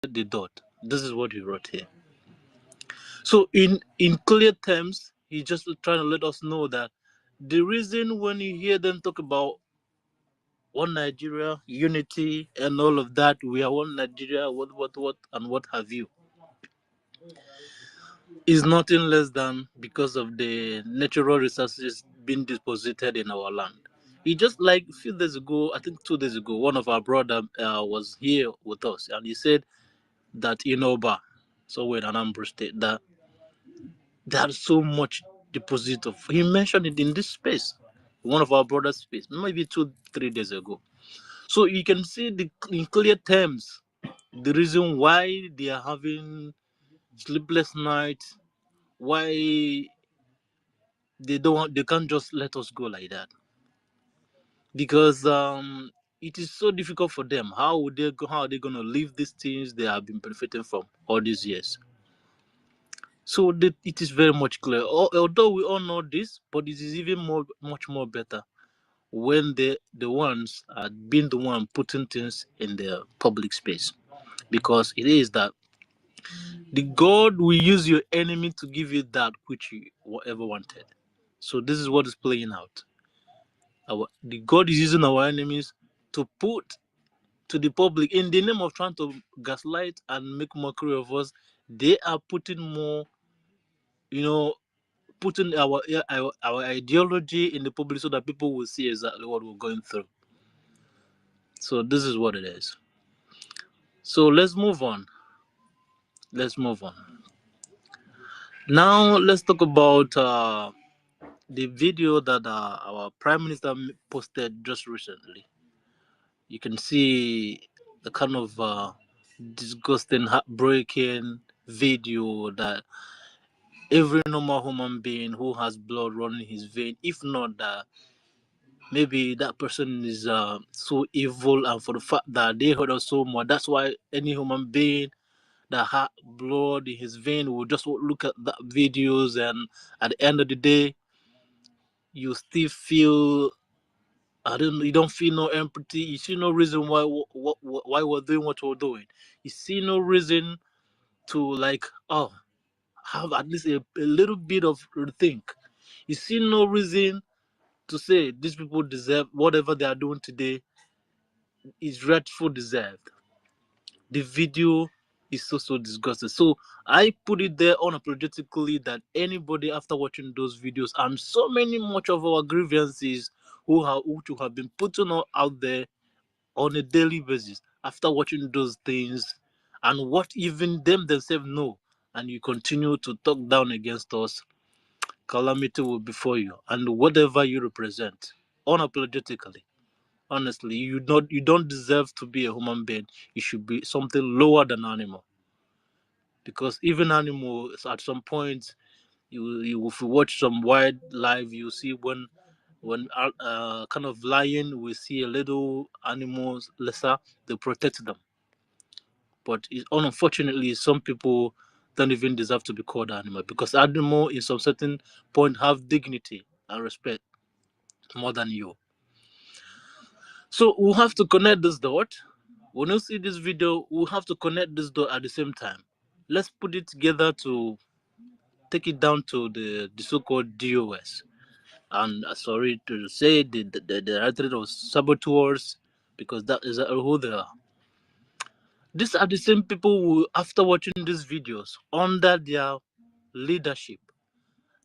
the dot. This is what he wrote here. So in clear terms, he's just trying to let us know that the reason when you hear them talk about one Nigeria, unity, and all of that, we are one Nigeria, what, and what have you, is nothing less than because of the natural resources being deposited in our land. He just like a few days ago, I think 2 days ago, one of our brother was here with us, and he said that in Oba, so in Anambra State, that there's so much deposit of. He mentioned it in this space, one of our brothers' space, maybe 2-3 days ago. So you can see in clear terms the reason why they are having sleepless nights, why they can't just let us go like that, because it is so difficult for them. How are they going to leave these things they have been benefiting from all these years? So it is very much clear. Although we all know this, but it is even much more better when the ones are being the one putting things in the public space, because it is that the God will use your enemy to give you that which you ever wanted. So this is what is playing out. The God is using our enemies to put to the public, in the name of trying to gaslight and make mockery of us. They are putting more, putting our ideology in the public so that people will see exactly what we're going through. So this is what it is. So let's move on. Now let's talk about the video that our Prime Minister posted just recently. You can see the kind of disgusting, heartbreaking video that every normal human being who has blood running his vein, if not that maybe that person is so evil, and for the fact that they hurt us so much, that's why any human being that had blood in his vein will just look at that videos, and at the end of the day, you still feel, you don't feel no empathy. You see no reason why we're doing what we're doing. You see no reason to have at least a little bit of think. You see no reason to say these people deserve whatever they are doing today is rightful deserved. The video is so disgusting. So I put it there unapologetically that anybody after watching those videos and so many much of our grievances who have been putting out there on a daily basis, after watching those things and what even them themselves know, and you continue to talk down against us, calamity will befall you and whatever you represent, unapologetically. Honestly, you don't deserve to be a human being. You should be something lower than animal. Because even animals, at some point, if you watch some wildlife, you see when kind of lion, we see a little animals lesser, they protect them. But unfortunately, some people don't even deserve to be called animal, because animal in some certain point have dignity and respect more than you. So we'll have to connect this dot. When you see this video, we'll have to connect this dot at the same time. Let's put it together to take it down to the so-called DOS. And sorry to say, the writer of saboteurs, because that is who they are. These are the same people who, after watching these videos, under their leadership,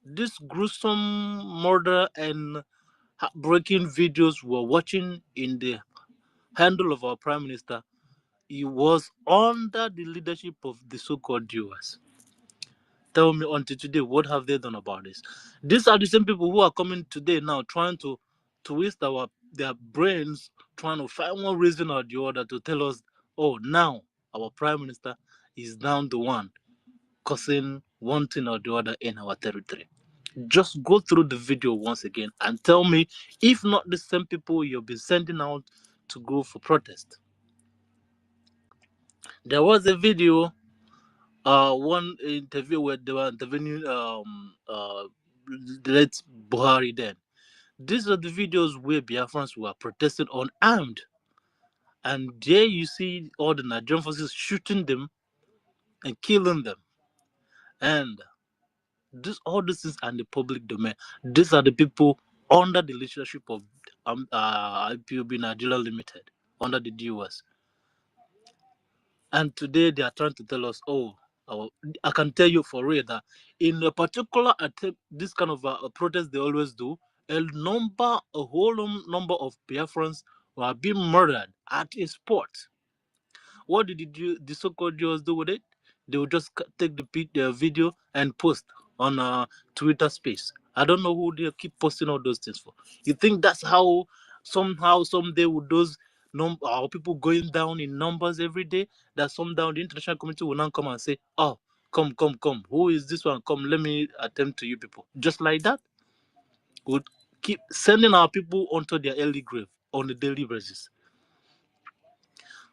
this gruesome murder and heartbreaking videos we're watching in the handle of our Prime Minister, he was under the leadership of the so-called DOS. Tell me, until today, what have they done about this? These are the same people who are coming today now trying to twist their brains, trying to find one reason or the other to tell us, oh, now our Prime Minister is down the one causing one thing or the other in our territory. Just go through the video once again and tell me if not the same people you've been sending out to go for protest. There was a video, one interview where they were interviewing the late Buhari then. These are the videos where Biafrans were protesting unarmed. And there you see all the Nigerian forces shooting them and killing them. And all these things are in the public domain. These are the people under the leadership of IPOB Nigeria Limited, under the DOS. And today they are trying to tell us, I can tell you for real that in a particular attempt, this kind of protest they always do, a whole number of Biafrans were being murdered at a spot. What did the so-called Jews do with it? They would just take the video and post on Twitter Space. I don't know who they keep posting all those things for. You think that's how someday would those our people going down in numbers every day, that someday the international community will now come and say, oh, come, who is this one? Come, let me attend to you people. Just like that, would keep sending our people onto their early grave on a daily basis.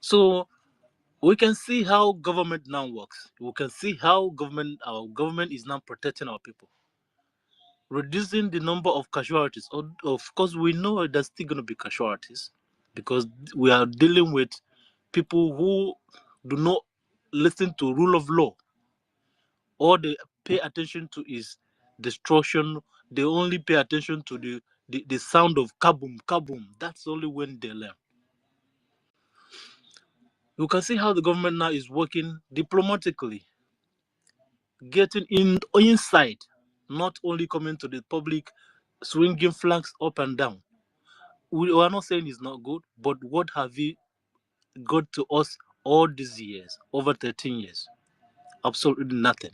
So we can see how government now works. We can see how our government is now protecting our people, reducing the number of casualties. Of course, we know there's still going to be casualties because we are dealing with people who do not listen to rule of law. All they pay attention to is destruction. They only pay attention to the sound of kaboom, kaboom. That's only when they learn. You can see how the government now is working diplomatically, getting inside, not only coming to the public, swinging flags up and down. We are not saying it's not good, but what have you got to us all these years, over 13 years? Absolutely nothing.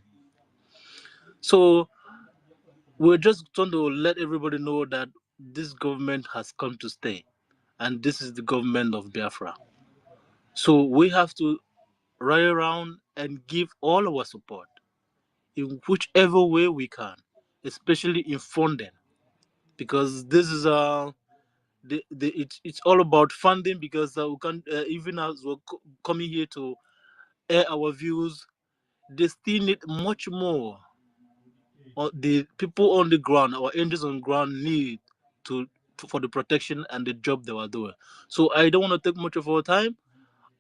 So we're just trying to let everybody know that this government has come to stay, and this is the government of Biafra. So we have to rally around and give all our support in whichever way we can, especially in funding, because this is it's all about funding, because we can even as we're coming here to air our views, they still need much more. The people on the ground, our angels on the ground, need for the protection and the job they were doing. So I don't want to take much of our time.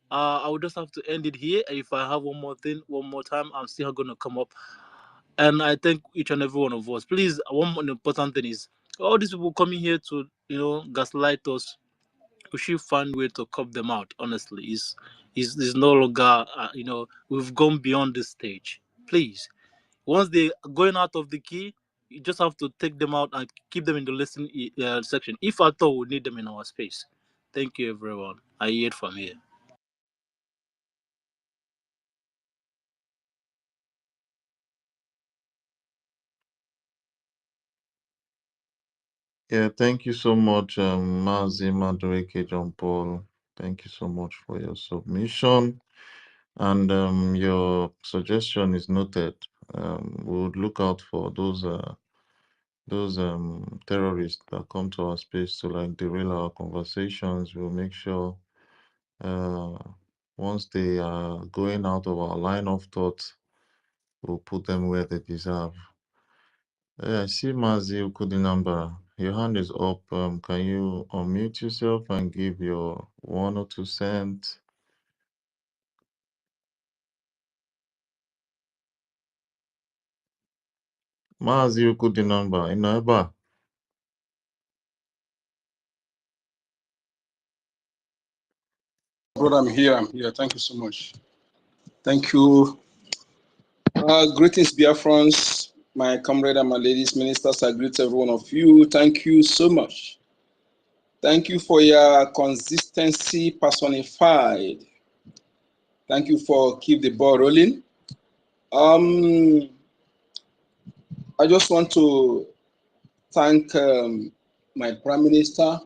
I will just have to end it here. If I have one more time, I'm still going to come up. And I thank each and every one of us. Please, one more important thing is, all these people coming here to gaslight us, we should find a way to cut them out. Honestly, is no longer we've gone beyond this stage. Please, once they are going out of the key, you just have to take them out and keep them in the listening section. If at all we need them in our space. Thank you, everyone. I hear it from here. Yeah, thank you so much, Mazi Madueke John Paul. Thank you so much for your submission. And your suggestion is noted. We would look out for those terrorists that come to our space to like derail our conversations. We'll make sure once they are going out of our line of thought, we'll put them where they deserve. I see Mazi Ukudinambara. Your hand is up. Can you unmute yourself and give your 1 or 2 cents? Mazi Ukudinambara, Inaba. Brother, I'm here. Thank you so much. Thank you. Greetings, Biafrans, my comrade and my ladies, ministers. I greet every one of you. Thank you so much. Thank you for your consistency personified. Thank you for keep the ball rolling. I just want to thank my Prime Minister,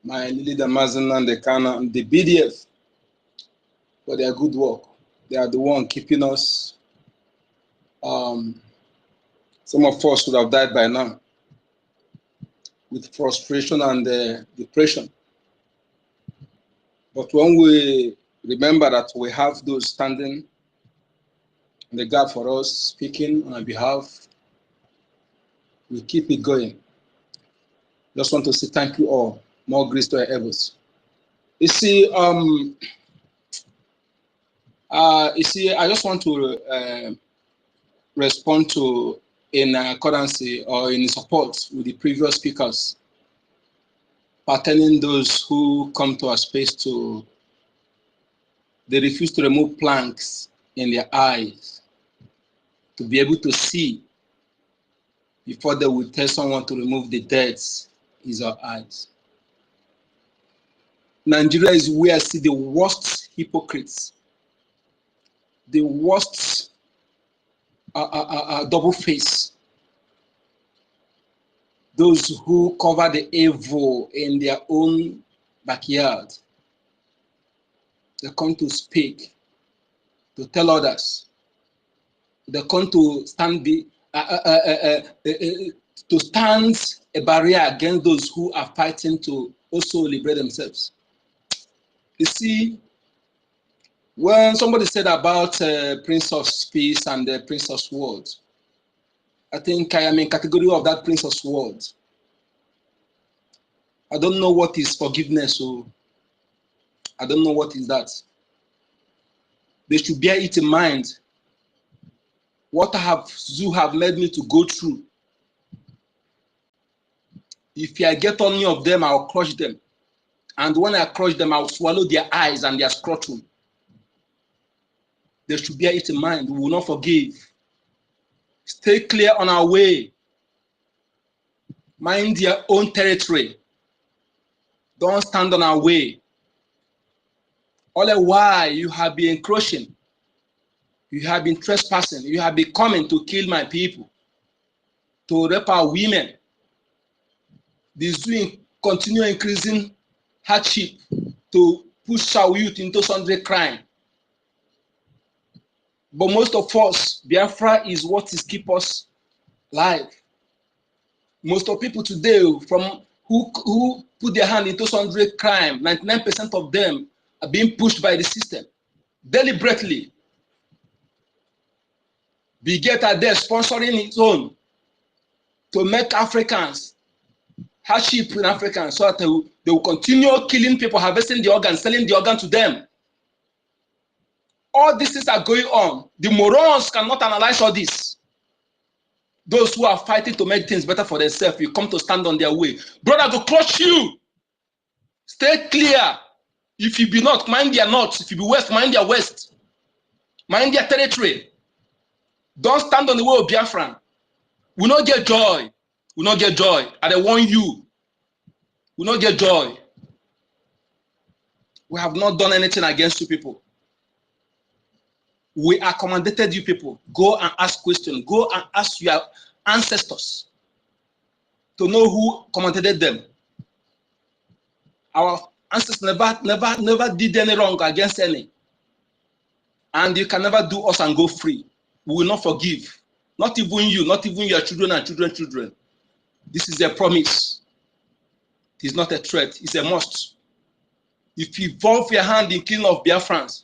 my leader Mazen and the BDF for their good work. They are the one keeping us. Some of us would have died by now with frustration and depression. But when we remember that we have those standing in the gap for us, speaking on our behalf, we keep it going. Just want to say thank you all. More grace to our efforts. You see, I just want to respond to in accordance or in support with the previous speakers pertaining those who come to our space they refuse to remove planks in their eyes to be able to see before they will tell someone to remove the dirt in their eyes. Nigeria is where I see the worst hypocrites, the worst double face, those who cover the evil in their own backyard. They come to speak, to tell others. They come to stand to stand a barrier against those who are fighting to also liberate themselves. You see, when somebody said about Prince of Peace and the Prince of Sword, I think I am in category of that Prince of Sword. I don't know what is forgiveness, so I don't know what is that. They should bear it in mind. What you have led me to go through. If I get on any of them, I'll crush them. And when I crush them, I'll swallow their eyes and their scrotum. They should bear it in mind. We will not forgive. Stay clear on our way. Mind your own territory. Don't stand on our way. All the while you have been encroaching. You have been trespassing. You have been coming to kill my people, to rape our women. This will continue increasing hardship to push our youth into sundry crime. But most of us, Biafra is what is keep us alive. Most of people today from who put their hand into sundry crime, 99% of them are being pushed by the system deliberately. Bigots are there sponsoring its own to make Africans hardship in Africans so that they will continue killing people, harvesting the organ, selling the organ to them. All these things are going on. The morons cannot analyze all this. Those who are fighting to make things better for themselves, you come to stand on their way. Brother, go crush you. Stay clear. If you be north, mind their north. If you be west, mind their west. Mind their territory. Don't stand on the way of Biafran. We not get joy. We not get joy. I warn you. We not get joy. We have not done anything against you people. We accommodated you people. Go and ask questions. Go and ask your ancestors to know who accommodated them. Our ancestors never did any wrong against any. And you can never do us and go free. We will not forgive. Not even you, not even your children and children. This is a promise. It is not a threat. It's a must. If you involve your hand in killing of Biafrans,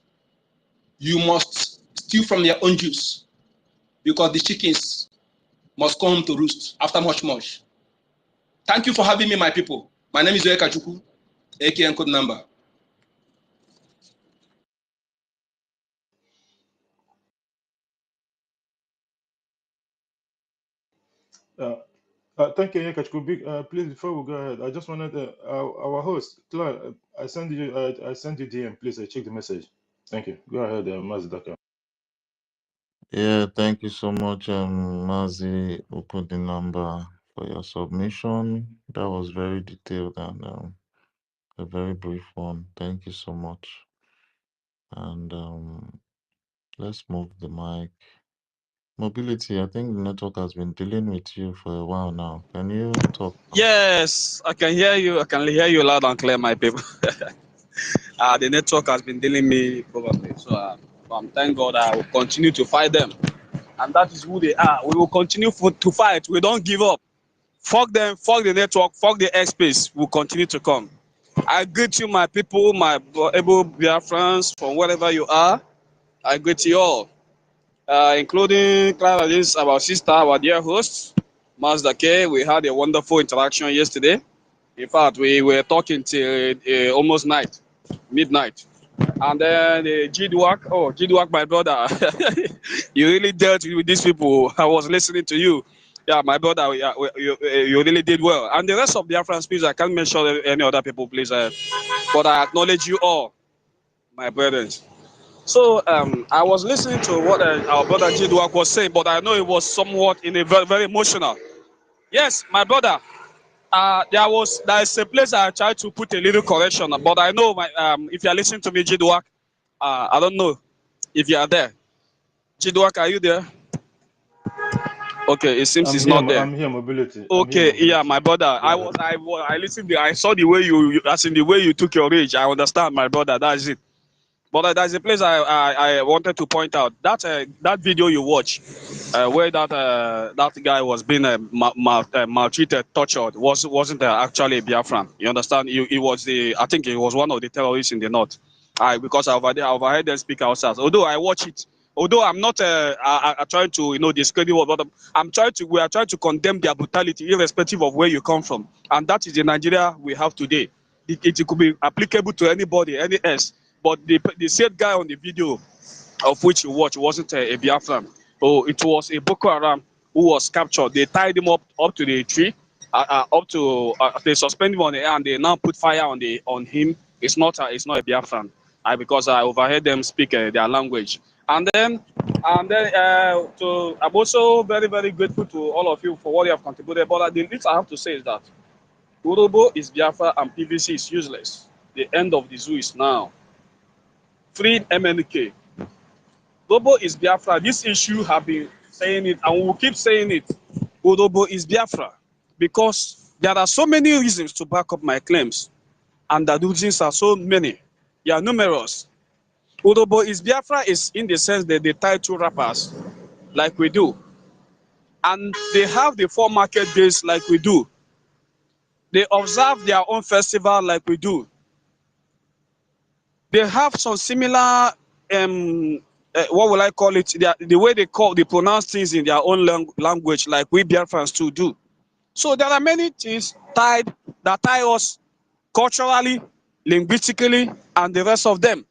you must steal from their own juice, because the chickens must come home to roost after much. Thank you for having me, my people. My name is EKID, aka code number. Thank you, EKID. Please, before we go ahead, I just wanted our host, Claire, I sent you DM. Please, check the message. Thank you. Go ahead, Mazidaka. Yeah, thank you so much, Mazi Ukudinamba, for your submission. That was very detailed and a very brief one. Thank you so much. And let's move the mic. Mobility, I think the network has been dealing with you for a while now. Can you talk now? Yes, I can hear you. I can hear you loud and clear, my people. The network has been dealing me probably. So thank God I will continue to fight them. And that is who they are. We will continue to fight. We don't give up. Fuck them, fuck the network, fuck the airspace. We'll continue to come. I greet you, my people, my able Biafrans, from wherever you are. I greet you all, including Clara, our sister, our dear host, Mazda K. We had a wonderful interaction yesterday. In fact, we were talking till almost night. midnight. And then the Jidwak, my brother, you really dealt with these people. I was listening to you. Yeah, my brother, you really did well. And the rest of the Biafran speakers, I can't mention any other people, please. But I acknowledge you all, my brothers. So I was listening to what our brother Jidwak was saying, but I know it was somewhat in a very, very emotional. Yes, my brother. There is a place I tried to put a little correction, but I know if you are listening to me, Jidwak, I don't know if you are there. Jidwak, are you there? Okay, it seems I'm he's here. not there. I'm here. Mobility. I'm here. Okay, yeah, Mobility. my brother. Go ahead. I listened. I saw the way as in the way you took your rage. I understand, my brother. That's it. But there's a place I wanted to point out. That video you watch, where that guy was being maltreated, tortured, wasn't actually a Biafran. You understand? He was I think he was one of the terrorists in the north. Because I overheard them speak outside. Although I watch it, although I'm not trying to discredit what, we are trying to condemn their brutality, irrespective of where you come from, and that is the Nigeria we have today. It could be applicable to anybody, any else. But the said guy on the video of which you watch wasn't a Biafran. Oh, it was a Boko Haram who was captured. They tied him up to the tree, they suspended him on the air, and they now put fire on him. It's not a Biafran. Because I overheard them speak their language. And then I'm also very, very grateful to all of you for what you have contributed. But the least I have to say is that Urobo is Biafra and PVC is useless. The end of the zoo is now. Free MNK. Urobo is Biafra. This issue have been saying it, and we will keep saying it. Urobo is Biafra. Because there are so many reasons to back up my claims. And the reasons are so many. They are numerous. Urobo is Biafra is in the sense that they tie two rappers like we do. And they have the 4 market days like we do. They observe their own festival like we do. They have some similar, what will I call it? The way they pronounce things in their own language, like we Biafrans too do. So there are many things that tie us culturally, linguistically, and the rest of them.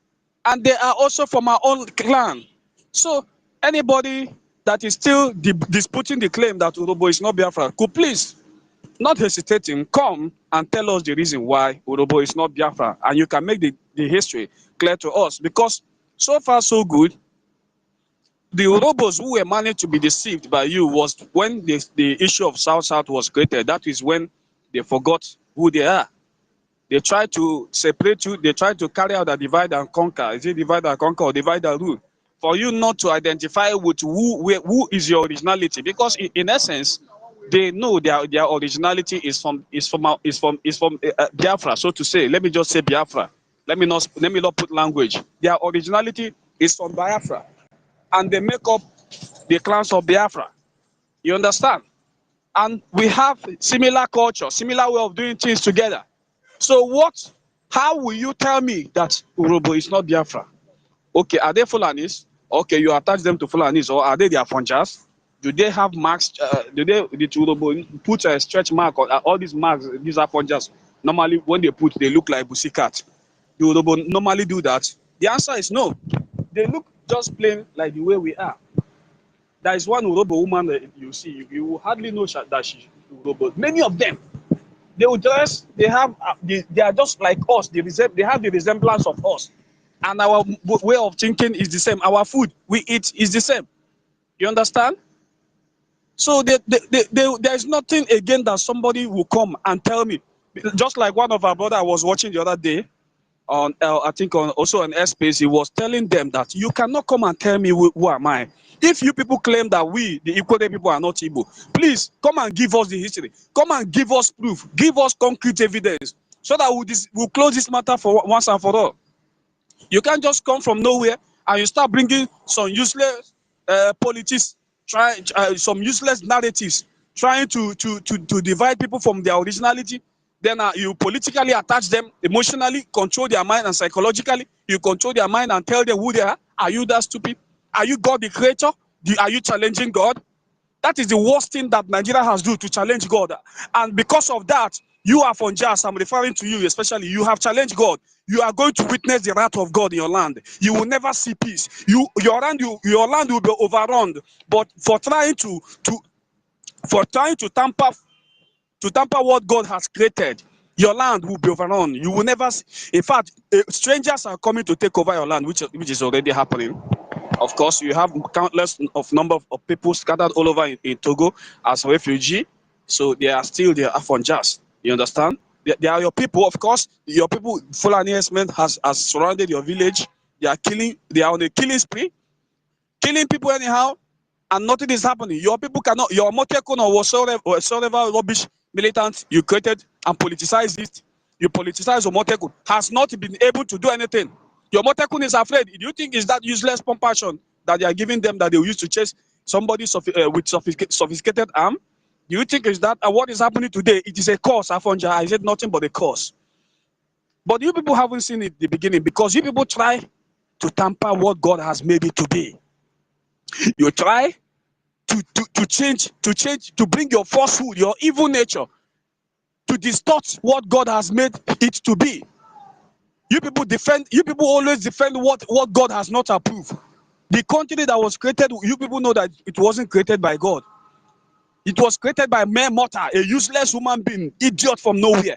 And they are also from our own clan. So anybody that is still disputing the claim that Urobo is not Biafra could please, not hesitating, come and tell us the reason why Urobo is not Biafra, and you can make the history clear to us. Because so far so good, the Urobos who were managed to be deceived by you was when the issue of South was created. That is when they forgot who they are. They try to separate you. They try to carry out a divide and conquer. Is it divide and conquer or divide and rule? For you not to identify with who is your originality, because in essence, they know their originality is from Biafra, so to say. Let me just say Biafra. Let me not put language. Their originality is from Biafra, and they make up the clans of Biafra. You understand? And we have similar culture, similar way of doing things together. So how will you tell me that Urobo is not Biafra? Okay, are they Fulanis? Okay, you attach them to Fulanis, or are they their Fonjas? Do they have marks? Did Urobo put a stretch mark or all these marks? These are Fonjas. Normally, when they look like Busikat. Do Urobo normally do that? The answer is no. They look just plain like the way we are. There is one Urobo woman that you see, you will hardly know that she's Urobo. Many of them, they will dress, they are just like us. They have the resemblance of us. And our way of thinking is the same. Our food we eat is the same. You understand? So there is nothing again that somebody will come and tell me. Just like one of our brother I was watching the other day, on I think also on airspace, he was telling them that you cannot come and tell me who am I. If you people claim that we, the Equatorial people, are not Igbo, please come and give us the history. Come and give us proof. Give us concrete evidence so that we'll close this matter for once and for all. You can't just come from nowhere and you start bringing some useless politics, some useless narratives, trying to divide people from their originality. Then you politically attach them, emotionally control their mind, and psychologically you control their mind and tell them who they are. Are you that stupid? Are you God the creator? Are you challenging God? That is the worst thing that Nigeria has done, to challenge God. And because of that, You are from Jas, I'm referring to you especially. You have challenged God. You are going to witness the wrath of God in your land. You will never see peace. Your land will be overrun. But for trying to tamper what God has created, your land will be overrun. You will never see. In fact, strangers are coming to take over your land, which is already happening. Of course, you have countless of number of people scattered all over in Togo as refugee. So they are still there from Jas. You understand? They are your people, of course. Your people, Fulani herdsmen has surrounded your village. They are killing. They are on a killing spree, killing people anyhow, and nothing is happening. Your people cannot. Your Motekun or whatsoever rubbish militant you created and politicized it. You politicize Omotekun has not been able to do anything. Your Motekun is afraid. Do you think is that useless compassion that they are giving them that they will use to chase somebody with sophisticated arm? Do you think is that what is happening today? It is a cause, Afonja. I said nothing but a cause. But you people haven't seen it at the beginning because you people try to tamper what God has made it to be. You try to change, to bring your falsehood, your evil nature, to distort what God has made it to be. You people always defend what God has not approved. The country that was created, you people know that it wasn't created by God. It was created by mere mortal, a useless human being, idiot from nowhere.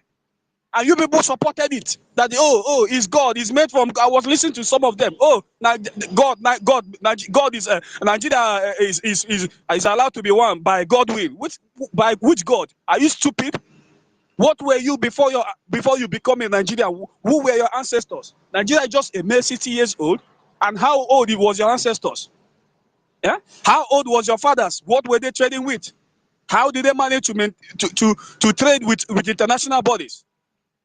And you people supported it. That it's God. It's made from. I was listening to some of them. God is Nigeria is allowed to be one by God will. By which God? Are you stupid? What were you before you become a Nigerian? Who were your ancestors? Nigeria is just a mere 60 years old. And how old was your ancestors? Yeah. How old was your fathers? What were they trading with? How did they manage to trade with international bodies?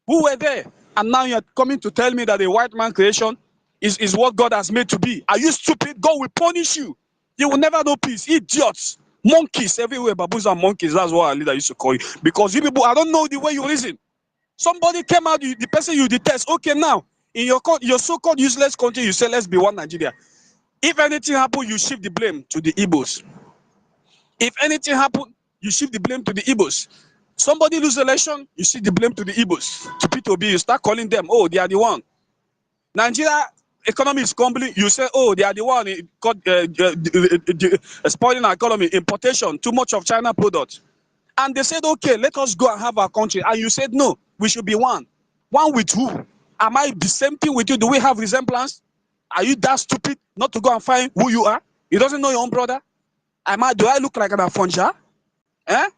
Who were there? And now you're coming to tell me that the white man creation is what God has made to be. Are you stupid? God will punish you. You will never know peace. Idiots. Monkeys everywhere. Baboons and monkeys. That's what our leader used to call you. Because you people, I don't know the way you reason. Somebody came out, the person you detest. Okay, now, in your so-called useless country, you say, let's be one Nigeria. If anything happens, you shift the blame to the Igbos. If anything happens, you shift the blame to the Igbos. Somebody lose the election, you shift the blame to the Igbos. To P2B, you start calling them, they are the one. Nigeria economy is crumbling, you say, they are the one spoiling our economy, importation, too much of China products. And they said, okay, let us go and have our country. And you said, no, we should be one. One with who? Am I the same thing with you? Do we have resemblance? Are you that stupid not to go and find who you are? You doesn't know your own brother? Do I look like an Afonja? Eh?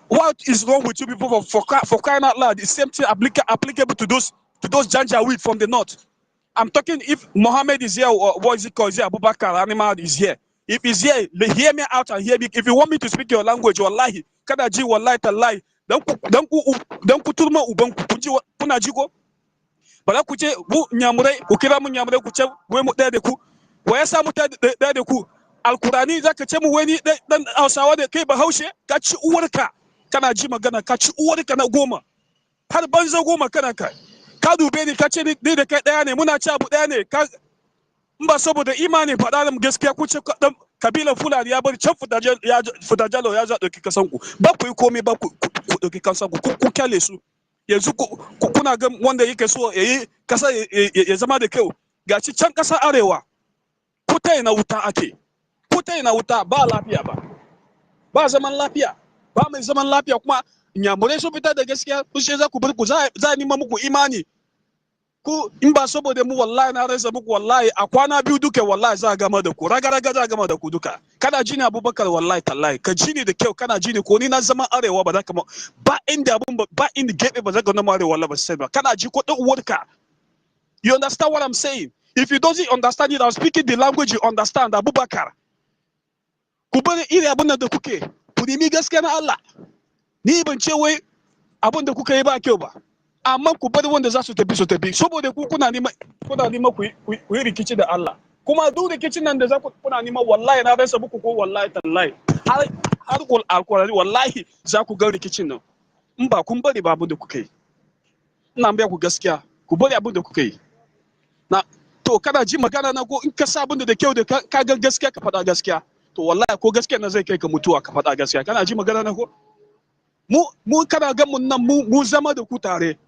What is wrong with you people for crying out loud? The same thing applicable to those Janjaweed from the north. I'm talking if Mohammed is here or what is it called? Is here Abubakar Animal is here. If he's here, hear me out and hear me. If you want me to speak your language, wallahi, kadaji wallahi tallahi. Dan ku turma uban ku kunji kuna jigo. Bala ku ce bu nyamurai ku kira mu nyamurai ku ce wai mu daya da ku. Wa ya samu daya da ku? Alkurani zaka ce mu wani dan Hausawa da kai Bahaushe ka ci uwarka. Kana ji magana ka ci uwarka na goma. Har banza goma kana kai. Ka dube ni ka ce ni da kai daya ne muna ci abu daya ne ka in ba saboda imani faɗa da gaskiya ku ce kabilan Fulani ya bari can Futajalo ya za ɗauki kasan ku ba ku yi komai ba ku ɗauki kasan ku kyale su yanzu kuna ga wanda yake so yayi kasa ya zama da kyau gashi can ƙasar arewa ku ta ina wuta ake ku ta ina wuta ba lafiya ba zaman lafiya ba mai zaman lafiya kuma inyamurai sun fitar da gaskiya kun ce za ku bar ku za a nima muku imani ku in ba saboda mu wallahi na rasa muku wallahi a kwana biyu duka wallahi za a gama da ku raga za a gama da ku duka kana ji ni Abubakar wallahi tallahi ka ji ni da kyau kana ji ni ko ni na zaman arewa ba za ka ba inda gebe ba za ka nama arewa wallahi ba sai ba kana ji ko dan uwarka. You understand what I'm saying? If you don't understand it, I'm speaking the language you understand. Abubakar ku bari iri abun da kuke ku nemi gaskiya na Allah ni ban ce wai abun da kuka yi ba kyau ba amma ku bari wanda za su tafi saboda ku kuna nima ku yi rikici da Allah kuma duk rikicin nan da za ku kuna nima wallahi na rasa muku ko wallahi tallahi har alkurani wallahi za ku ga rikicin nan in ba kun bari ba abin da kuka yi ina biya ku gaskiya ku bari abin da kuka yi na to kana ji magana na ko in ka sa abin da kyau da ka ga gaskiya ka faɗa gaskiya to wallahi ko gaskiya na zai kai ka mutuwa ka faɗa gaskiya kana ji magana na ko mu kana ga mun nan mu zama da ku tare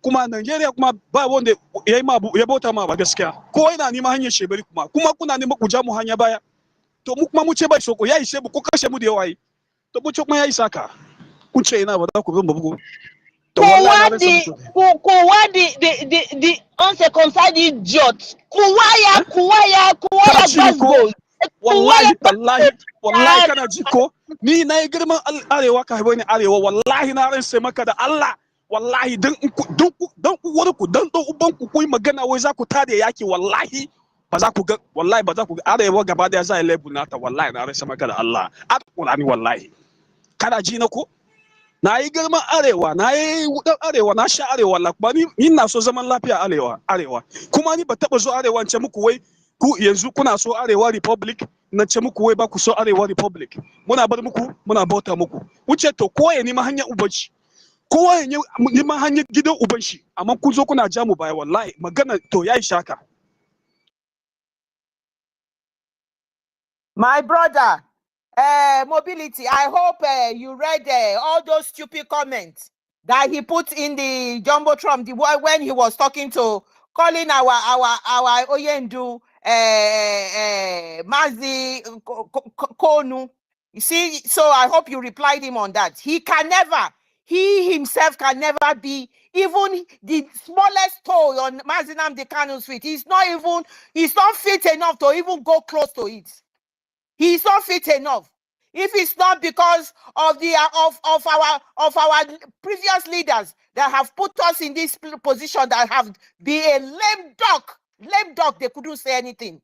kuma Nigeria kuma ba wanda yayi ma ya bauta ma ba gaskiya ko ina nima hanyar shebari kuma kuna nima ku ja mu hanya baya to mu kuma mu ce bai so ko yayi shebu ko kashe mu da yawa yi to mu ce kuma yayi saka kun ce ina ba za ku bin babu to wallahi na rasa muku kuwa the uncircumcised idiot kuwaya gasgo wallahi kana ji ko ni na yi girman arewa ka haibo ni arewa wallahi na ran sai maka da Allah wallahi dan uwarku dan uban ku kuyi magana wai za ku tada yaki wallahi ba za ku ga arewa gaba da za a lebu nata wallahi na ran sai maka da Allah alqurani wallahi kana ji na ko na yi girman arewa na yi wudan arewa na sha arewa la kuma ni na so zaman lafiya arewa kuma ni ba taba zo arewa ce muku wai ku yanzu kuna so arewa republic na ce muku wai ba ku so arewa republic muna bar muku muna bauta muku wuce to ko ya nima hanyar ubanci ko ya nima hanyar gidan uban shi amma ku zo kuna ja mu baya wallahi magana to yayi shaka my brother Mobility, I hope you read all those stupid comments that he put in the Jumbotron when he was talking to calling our Oyendu Mazi Konu. You see, so I hope you replied him on that. He himself can never be even the smallest toe on Mazinam Dekanu's feet. He's not fit enough to even go close to it. He's not fit enough. If it's not because of our previous leaders that have put us in this position, that have been a lame dog, they couldn't say anything.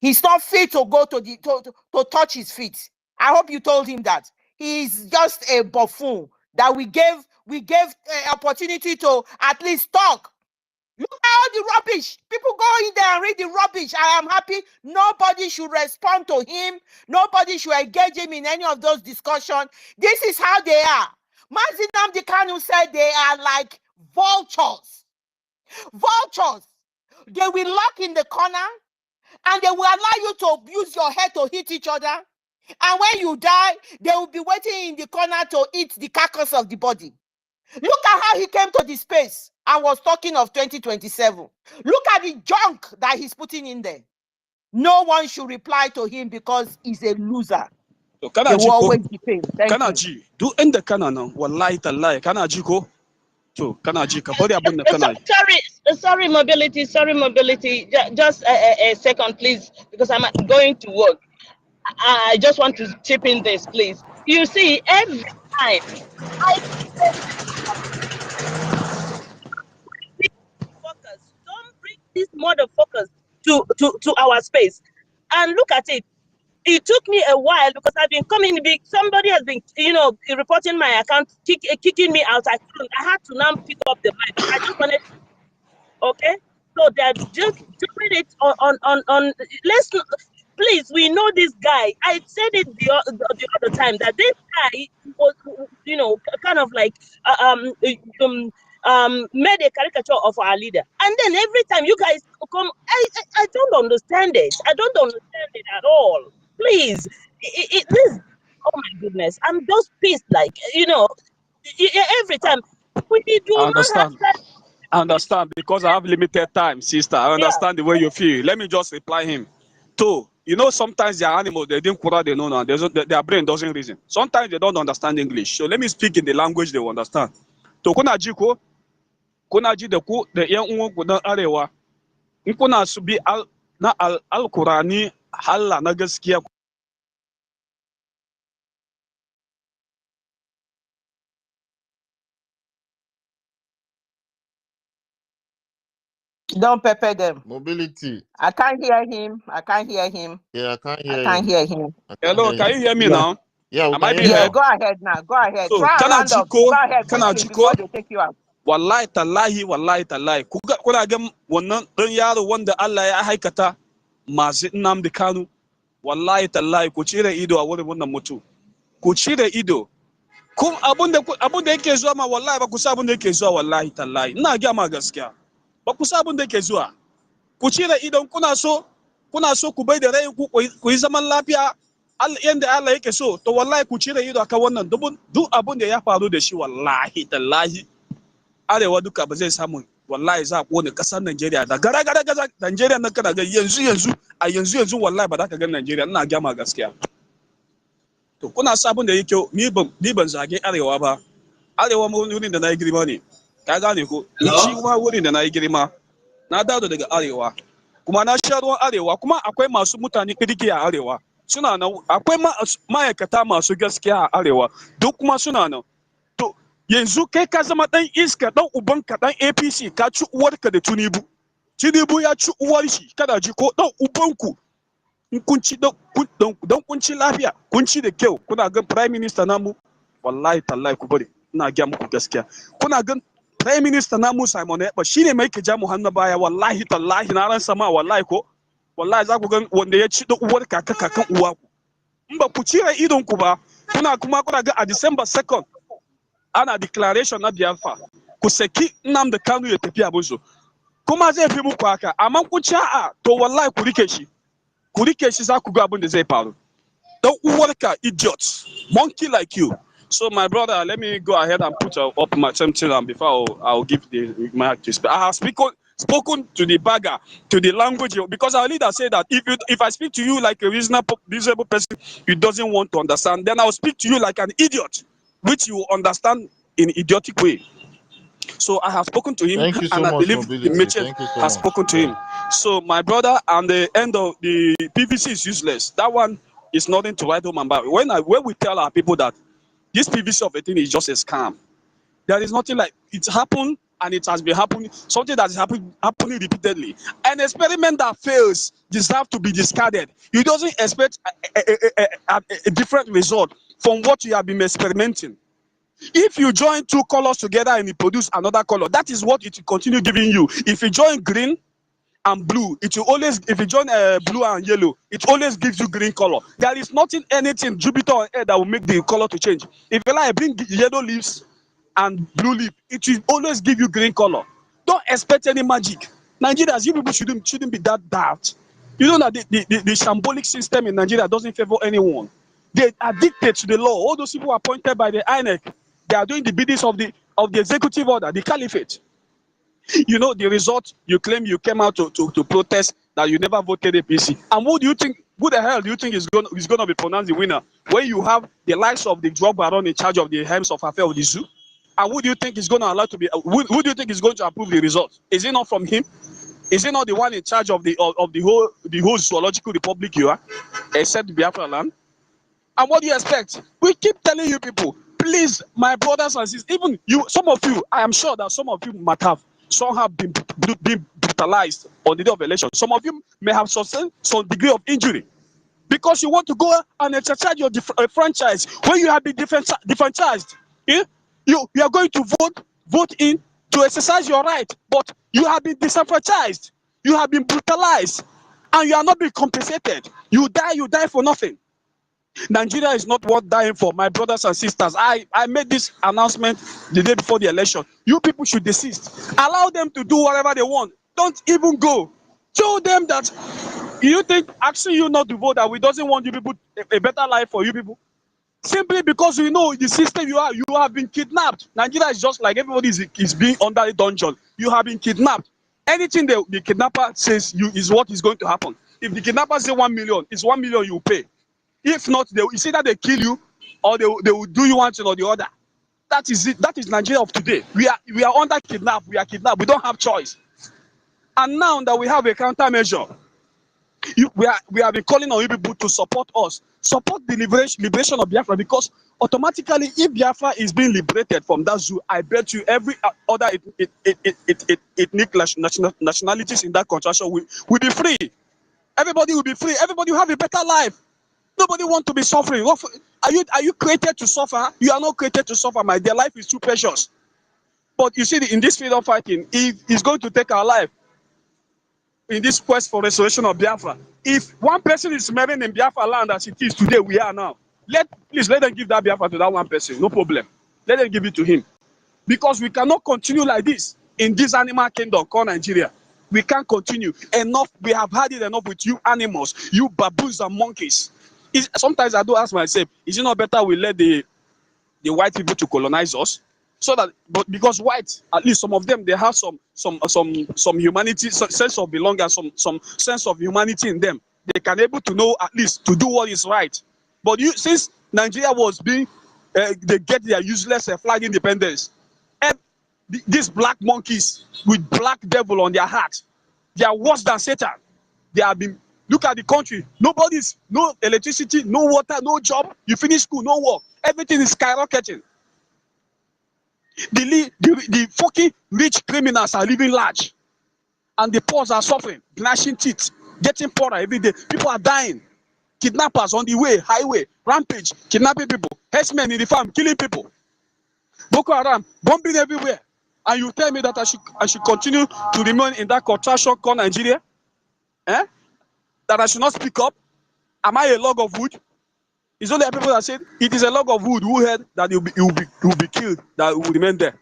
He's not fit to go to touch his feet. I hope you told him that. He's just a buffoon that we gave opportunity to at least talk. Look at all the rubbish. People go in there and read the rubbish. I am happy. Nobody should respond to him. Nobody should engage him in any of those discussions. This is how they are. Mazinam Dikanu said they are like vultures. Vultures. They will lock in the corner and they will allow you to use your head to hit each other. And when you die, they will be waiting in the corner to eat the carcass of the body. Look at how he came to the space and was talking of 2027. Look at the junk that he's putting in there. No one should reply to him because he's a loser. So, they will always be paid. Thank you. Do end the canon. Wallahi tallahi. Kanaji ko. So Kanaji kabari abun na kanai. Sorry, mobility. Just a second, please, because I'm going to work. I just want to chip in this, please. You see, every time don't bring these motherfuckers to our space. And look at it. It took me a while because I've been coming big. Somebody has been, reporting my account, kicking me out. I had to now pick up the mic. I just wanted, okay? So they're just doing it on. Let's please. We know this guy. I said it the other time that this guy was, kind of like made a caricature of our leader, and then every time you guys come, I don't understand it. I don't understand it at all. Please, this. Oh my goodness, I'm just pissed. Like every time we do not have. I understand because I have limited time, sister. I understand the way you feel. Let me just reply him. Two, sometimes they are animals, they didn't quote, they know now. Their brain doesn't reason. Sometimes they don't understand English. So let me speak in the language they understand. To kuna ji da ku da yan uwan ku dan arewa. In kuna su bi na alkurani halla na gaskiya. Don't pepper them. Mobility. I can't hear him. Yeah, I can't hear him. Hello, can you hear me now? Yeah, go ahead now. Go ahead. So, try kana round up. jiko, Go ahead before they take you out. Wallahi tallahi. Kuna ga wannan dan yaro wanda Allah ya haikata masu Nnamdi Kanu. Wallahi tallahi ku cire ido a wurin wannan mutu. Ku cire ido. Kun abun da yake zuwa ma wallahi ba ku sa abun da yake zuwa wallahi tallahi. Ina ga ma gaskiya. Ba ku sa abun da yake zuwa. Ku cire idon kuna so ku bai da rai ku yi zaman lafiya yanda Allah yake so to wallahi ku cire ido akan wannan duk abun da ya faru da shi wallahi tallahi arewa duka ba zai samu wallahi za a kone kasar Najeriya da gara Najeriya nan kana ga yanzu wallahi ba za ka ga Najeriya ina gama gaskiya to kuna sabon da yake ni ban zage arewa ba arewa wurin da na yi girma ne ka gane ko shi ma wurin da na yi girma na dawo daga arewa kuma na sha ruwan arewa kuma akwai masu mutane kirki a arewa suna nan akwai ma'aikata masu gaskiya a arewa duk kuma suna nan to yanzu kai ka zama dan iska dan ubanka dan APC ka ci uwarka da Tinubu ya ci uwar shi kada ji ko dan ubanku in kun ci dan kun ci lafiya kun ci da kyau kuna ga prime minister namu wallahi tallahi ku bari ina ga muku gaskiya kuna ga prime minister namu Simon Ekpa shine mai ke ja mu hannu baya wallahi tallahi na ran sama wallahi ko wallahi za ku ga wanda ya ci da uwar kakan uwa ku in ba ku cire idon ku ba kuna ga a December 2nd ana declaration na Biafra ku saki Nnamdi Kanu ya tafi abinsu kuma zai fi muku haka amma kun ci a'a to wallahi ku rike shi za ku ga abin da zai faru dan uwarka idiot monkey like you. So my brother, let me go ahead and put up my temperature before I'll give the mic to speak. I have spoken to the bagger, to the language, because our leader said that if I speak to you like a reasonable person who doesn't want to understand, then I'll speak to you like an idiot, which you understand in idiotic way. So I have spoken to him, and I believe the merchant has spoken to him. So my brother, and the end of the PVC is useless. That one is nothing to write home about. When we tell our people that this PVC of a thing is just a scam, there is nothing like it happened, and it has been happening, something that is happening repeatedly. An experiment that fails deserves to be discarded. You doesn't expect a different result from what you have been experimenting. If you join two colors together and you produce another color, that is what it will continue giving you. If you join green and blue, it will always, if you join blue and yellow, it always gives you green color. There is anything Jupiter on Earth that will make the color to change. If you like bring yellow leaves and blue leaf, it will always give you green color. Don't expect any magic. Nigerians, you people shouldn't be that daft. You know that the shambolic system in Nigeria doesn't favor anyone. They are dictated to the law. All those people appointed by the ANNANG, they are doing the biddings of the executive order, the caliphate. You know the result. You claim you came out to protest that you never voted APC. And who the hell do you think is going to be pronounced the winner when you have the likes of the drug baron in charge of the helms of affair of the zoo? And who do you think is going to allow to be? Who do you think is going to approve the result? Is it not from him? Is it not the one in charge of the whole zoological republic you are, except Biafra land? And what do you expect? We keep telling you people, please, my brothers and sisters, even you, some of you, I am sure that some of you might have somehow been brutalized on the day of election. Some of you may have sustained some degree of injury because you want to go and exercise your franchise when you have been disenfranchised. Yeah? You are going to vote in to exercise your right, but you have been disenfranchised. You have been brutalized, and you are not being compensated. You die for nothing. Nigeria is not worth dying for, my brothers and sisters. I made this announcement the day before the election. You people should desist. Allow them to do whatever they want. Don't even go. Show them that you think asking you not to vote, that we doesn't want you people a better life for you people. Simply because we know the system you have been kidnapped. Nigeria is just like everybody is being under a dungeon. You have been kidnapped. Anything the kidnapper says is what is going to happen. If the kidnapper says 1 million, it's 1 million you pay. If not, it's either they kill you or they will do you one thing or the other. That is it. That is Nigeria of today. We are under kidnapped. We are kidnapped. We don't have choice. And now that we have a countermeasure, we have been calling on you people to support us. Support the liberation of Biafra, because automatically, if Biafra is being liberated from that zoo, I bet you every other ethnic nationalities in that contraction will be free. Everybody will be free. Everybody will have a better life. Nobody wants to be suffering. Are you created to suffer? You are not created to suffer, my dear. Life is too precious. But you see, in this field of fighting, if it's going to take our life in this quest for restoration of Biafra, if one person is marrying in Biafra land as it is today, we are now, please let them give that Biafra to that one person. No problem. Let them give it to him. Because we cannot continue like this in this animal kingdom called Nigeria. We can't continue. Enough. We have had it enough with you animals, you baboons and monkeys. Sometimes I do ask myself, is it not better we let the white people to colonize us, so that, but because white, at least some of them, they have some humanity, some sense of belonging, some sense of humanity in them. They can able to know at least to do what is right. But since Nigeria was being, they get their useless flag independence, and these black monkeys with black devil on their heart, they are worse than Satan. They have been. Look at the country. No electricity, no water, no job. You finish school, no work. Everything is skyrocketing. The fucking rich criminals are living large, and the poor are suffering, gnashing teeth, getting poorer every day. People are dying. Kidnappers on the way, highway, rampage, kidnapping people. Herdsmen in the farm, killing people. Boko Haram, bombing everywhere. And you tell me that I should continue to remain in that contraction called Nigeria? Eh? That I should not speak up? Am I a log of wood? It's only people that said it is a log of wood who heard that it will be killed, that will remain there.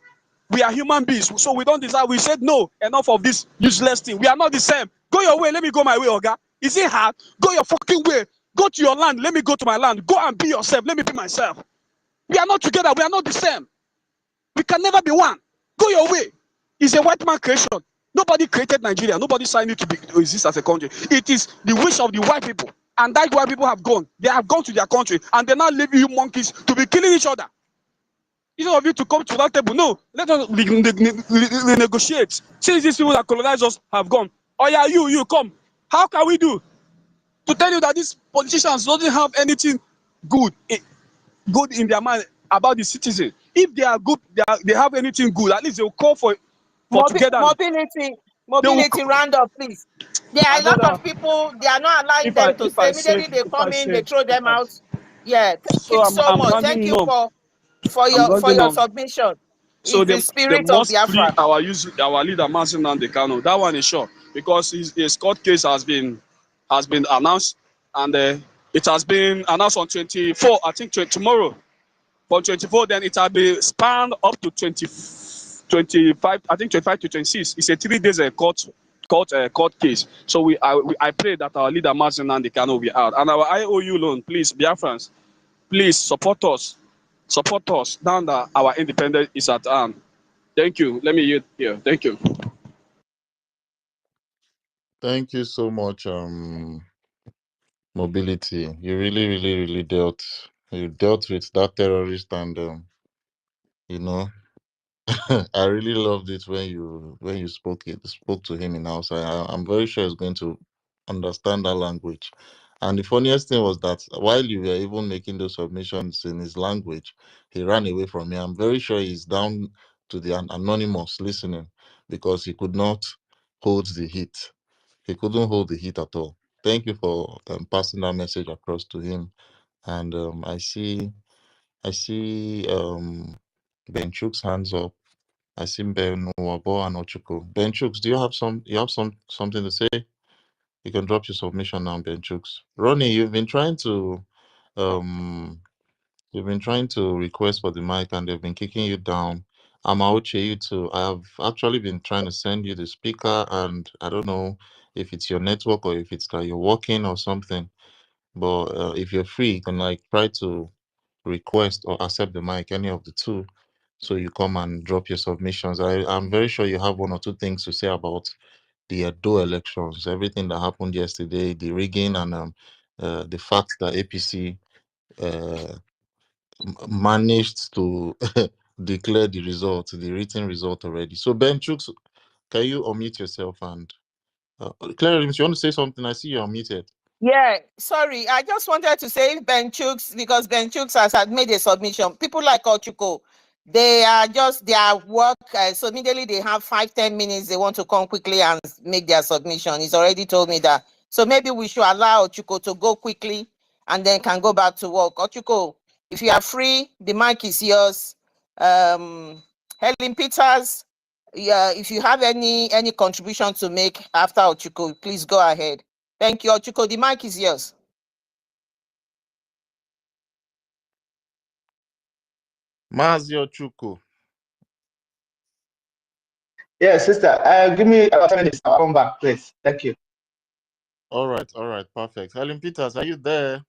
We are human beings, so we don't deserve. We said no, enough of this useless thing. We are not the same. Go your way, let me go my way, Oga. Is it hard? Go your fucking way. Go to your land, let me go to my land. Go and be yourself, let me be myself. We are not together, we are not the same. We can never be one. Go your way. It's a white man creation. Nobody created Nigeria. Nobody signed it to exist as a country. It is the wish of the white people. And that white people have gone. They have gone to their country. And they now leave you monkeys to be killing each other. Instead of you to come to that table, no. Let us renegotiate. Since these people that colonize us have gone. Oh yeah, you come. How can we do? To tell you that these politicians don't have anything good in their mind about the citizen. If they are good, they have anything good, at least they will call for togetherness. Mobility roundup, please. There are My a lot brother, of people, they are not allowing them to say. Immediately they come in, they throw them out. Yeah, thank so you so I'm much. rounding Thank you up. for I'm your rounding up. submission. So It's the they spirit of must free Biafra. our leader Mazen Nandekano. That one is sure, because his court case has been announced, and it has been announced on 24. I think tomorrow. From 24, then it will be spanned up to 25. I think 25 to 26. It's a 3 days court case. So I pray that our leader Mazen Nandekano will be out, and our IOU loan, please, Biafrans, please support us. Support us now that our independence is at hand. Thank you. Let me yield here. Thank you. Thank you so much, Mobility. You really dealt with that terrorist, and you know, I really loved it when you spoke to him in Hausa. I'm very sure he's going to understand that language. And the funniest thing was that while you were even making those submissions in his language, he ran away from me. I'm very sure he's down to the anonymous listening, because he could not hold the heat. He couldn't hold the heat at all. Thank you for passing that message across to him. And I see Ben Chuk's hands up. I see Ben Wabo and Ochuko. Ben Chooks, do you have something to say? You can drop your submission now, Ben Chooks. Ronnie, you've been trying to request for the mic, and they've been kicking you down. Amauche, you too. I have actually been trying to send you the speaker, and I don't know if it's your network or if it's that you're working or something. But if you're free, you can try to request or accept the mic, any of the two, so you come and drop your submissions. I'm very sure you have one or two things to say about the Edo elections, everything that happened yesterday, the rigging, and the fact that APC managed to declare the written result already. So Ben Chooks, can you unmute yourself and Clarence, you want to say something? I see you're unmuted. Yeah, sorry. I just wanted to say Ben Chooks, because Ben Chooks has made a submission. People like Ochuko, they are just their work. So immediately they have 5-10 minutes. They want to come quickly and make their submission. He's already told me that. So maybe we should allow Ochuko to go quickly and then can go back to work. Ochuko, if you are free, the mic is yours. Helen Peters, yeah, if you have any contribution to make after Ochuko, please go ahead. Thank you, Ochuko. The mic is yours. Mazi Ochuko. Yeah, sister. Give me about 10 minutes. I'll come back, please. Thank you. All right, perfect. Helen Peters, are you there?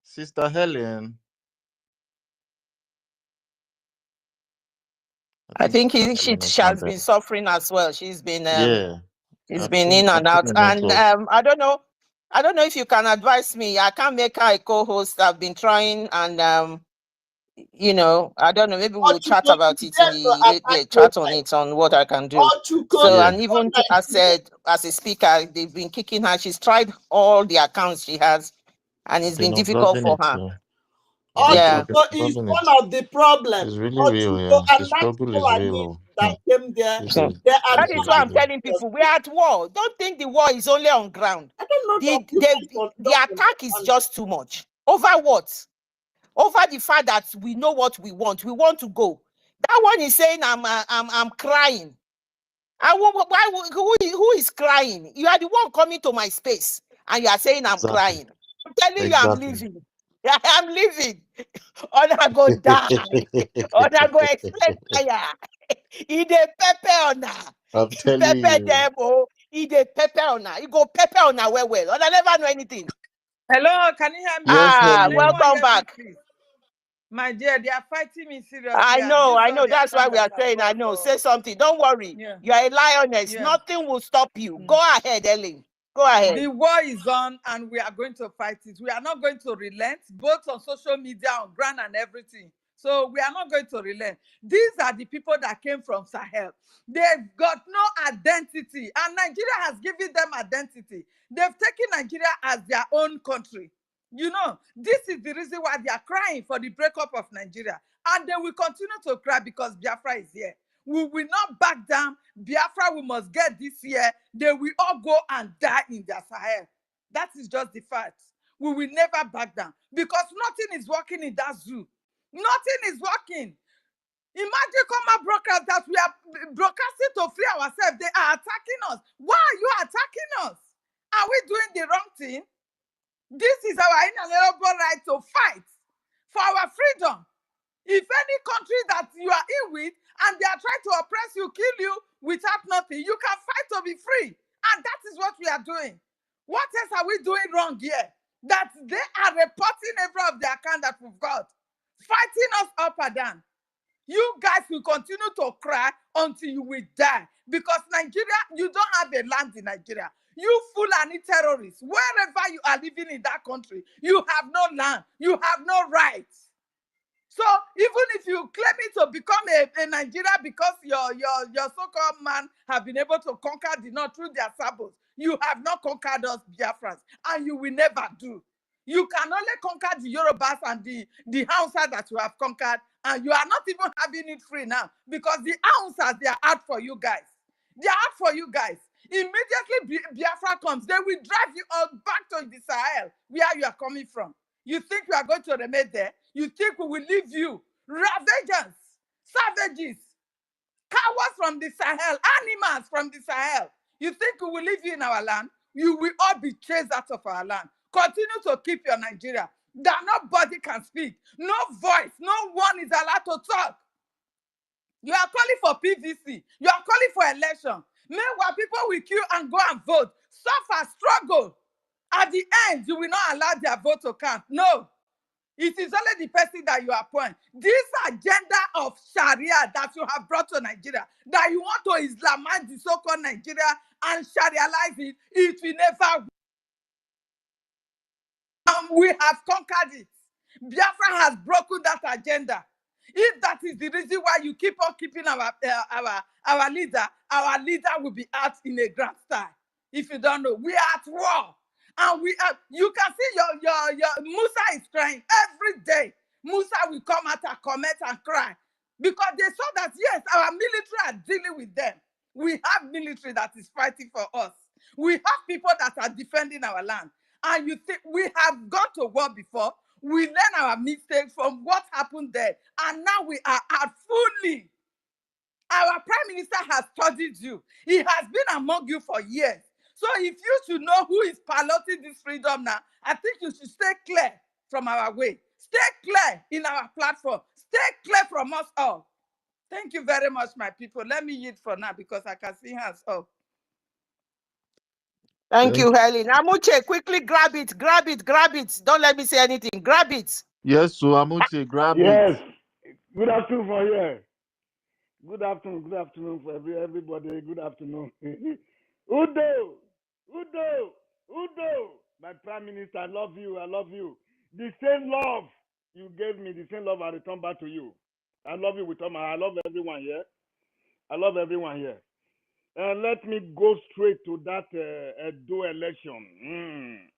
Sister Helen. I think Sister she Helen is not has there. been suffering as well. She's been Yeah. she's I been think in and out. the And network. I don't know. I don't know if you can advise me. I can't make her a co-host. I've been trying, and you know, I don't know. Maybe we'll chat about it in the chat on it on what I can do. So, Yeah. and even I said, as a speaker, they've been kicking her. She's tried all the accounts she has, and it's been difficult for her. Yeah. Is one of the problems. It's really real, yeah. The struggle is real. That came there. So, that is why I'm telling people we are at war. Don't think the war is only on ground. I don't know The attack is just too much. Over what? Over the fact that we know what we want. We want to go. That one is saying I'm crying. Who is crying? You are the one coming to my space and you are saying I'm crying. I'm telling you I'm leaving. I'm leaving. Or I go die. Or I go explain fire. He dey pepper on her. I'm telling Pepper you. them, oh. He dey pepper on her. He go pepper on her well. And I never know anything. Hello, can you hear me? Yes, welcome back. My dear, they are fighting me seriously. I know. That's why we are saying, I know. Say something. Don't worry. Yeah. You are a lioness. Yeah. Nothing will stop you. Go ahead, Ellen. Go ahead. The war is on and we are going to fight it. We are not going to relent, both on social media, on ground and everything. So we are not going to relent. These are the people that came from Sahel. They've got no identity and Nigeria has given them identity. They've taken Nigeria as their own country. You know, this is the reason why they are crying for the breakup of Nigeria. And they will continue to cry because Biafra is here. We will not back down. Biafra, we must get this year. They will all go and die in their Sahel. That is just the fact. We will never back down because nothing is working in that zoo. Nothing is working. Imagine come broadcast that we are broadcasting to free ourselves. They are attacking us. Why are you attacking us? Are we doing the wrong thing? This is our inalienable right to fight for our freedom. If any country that you are in with and they are trying to oppress you, kill you without nothing, you can fight to be free. And that is what we are doing. What else are we doing wrong here? That they are reporting every of the account that we've got, fighting us up and down. You guys will continue to cry until you will die. Because Nigeria, you don't have a land in Nigeria. You Fulani terrorists, wherever you are living in that country, you have no land, you have no rights. So even if you claim it to become a Nigeria because your so-called man have been able to conquer the north through their saboteurs, you have not conquered us Biafrans, and you will never do. You can only conquer the Yorubas and the Hausa that you have conquered, and you are not even having it free now because the Hausas, they are out for you guys. They are out for you guys. Immediately Biafra comes, they will drive you all back to the Sahel, where you are coming from. You think we are going to remain there? You think we will leave you? Ravagers, savages, cowards from the Sahel, animals from the Sahel. You think we will leave you in our land? You will all be chased out of our land. Continue to keep your Nigeria. That nobody can speak. No voice. No one is allowed to talk. You are calling for PVC. You are calling for election. Meanwhile, people will queue and go and vote. Suffer, struggle. At the end, you will not allow their vote to count. No. It is only the person that you appoint. This agenda of Sharia that you have brought to Nigeria, that you want to Islamize the so-called Nigeria and Sharialize it, it will never. We have conquered it. Biafra has broken that agenda. If that is the reason why you keep on keeping our leader will be out in a grand style. If you don't know, we are at war. And we are, you can see your Musa is crying every day. Musa will come out and comment and cry because they saw that yes, our military are dealing with them. We have military that is fighting for us. We have people that are defending our land. And you think we have gone to war before? We learn our mistakes from what happened there, and now we are out fully. Our prime minister has studied you. He has been among you for years. So if you should know who is piloting this freedom now, I think you should stay clear from our way. Stay clear in our platform. Stay clear from us all. Thank you very much, my people. Let me yield for now because I can see hands up. Thank you, Helen. Amuche, quickly grab it, grab it, grab it. Don't let me say anything. Grab it. Yes, so Amuche, grab Yes. it. Good afternoon for here. Good afternoon for everybody. Good afternoon. Udo, my Prime Minister, I love you. I love you. The same love you gave me, the same love I return back to you. I love you with all my heart. I love everyone here. I love everyone here. Let me go straight to that Edo election.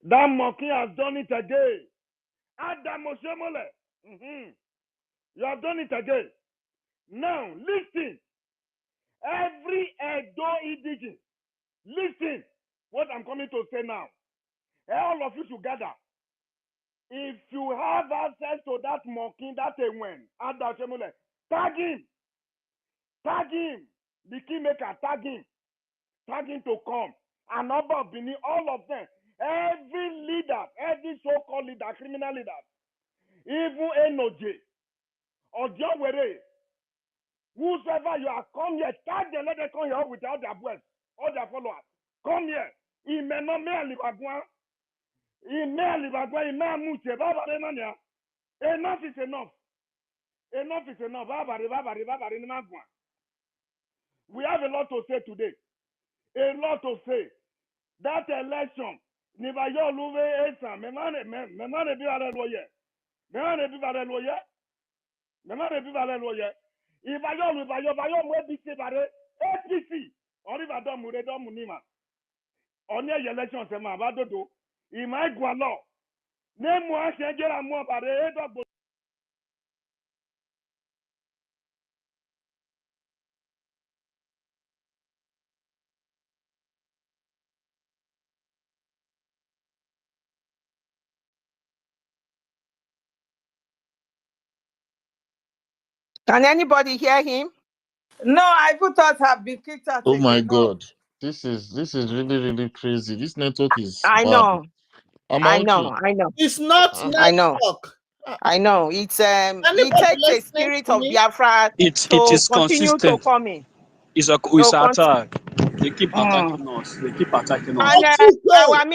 That monkey has done it again. Adam Oshomole. You have done it again. Now, listen. Every Edo indigenous, listen what I'm coming to say now. All of you should gather. If you have access to that monkey, that when, Adam Oshomole, tag him. Tag him. The kingmaker, tag him. Tag him to come. And number of Benin, all of them. Every leader, every so-called leader, criminal leader, even NOJ, or Jawere, whosoever you are, come here. Tag them, let them come here without their boys, all their followers. Come here. Il me nomme Alibagwan. Il me Alibagwan, il me Amuche. Enough is enough. Enough is enough. We have a lot to say today. A lot to say. That election, Nibayo Louve Esa, Memane Bivare Lawyer. Memane Bivare Lawyer. Memane Bivare Lawyer. Ibayo, Mwebisi Bare, APC, Orivadom Muredom Munima. On your election, Sema, Badodo, Imai Gualo. Name one Shangela Mo Bare, Edo. Can anybody hear him? No, I put out have been kicked out Oh my again. No. God. This is really crazy. This network is I bad. know. I Amuche. know. I know. It's not I know. network. I know. It's it Anybody takes a listening spirit to of me? Biafra It to is continue to consistent. come in. It's To attack. They keep attacking us. They keep attacking us. And Otuto. our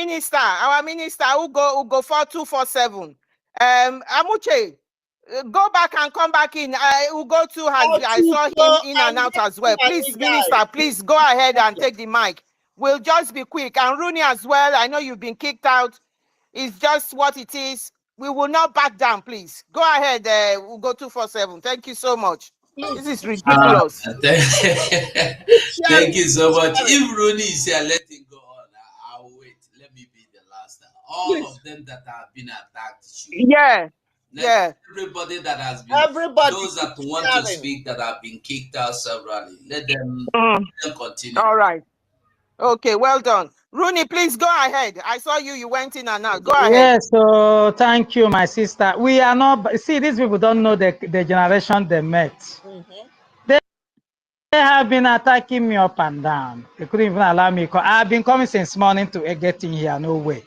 minister who go 4247. Amuche, go back and come back in. Ugotu I saw him in and out as well. Please, minister, please go ahead and take the mic. We'll just be quick. And Rooney as well. I know you've been kicked out. It's just what it is. We will not back down, please. Go ahead, Ugo247. Thank you so much. Please. This is ridiculous. Thank you so much. If Rooney is here, let him go on. I'll wait. Let me be the last. All Please. of them that have been attacked should. Yeah. Everybody that has been, those that want to speak that have been kicked out severally, let them continue. All right. Okay, well done. Rooney, please go ahead. I saw you went in and out. Go ahead. Yes, so thank you, my sister. We are not, see, these people don't know the generation they met. They have been attacking me up and down. They couldn't even allow me. I've been coming since morning to get in here, no way.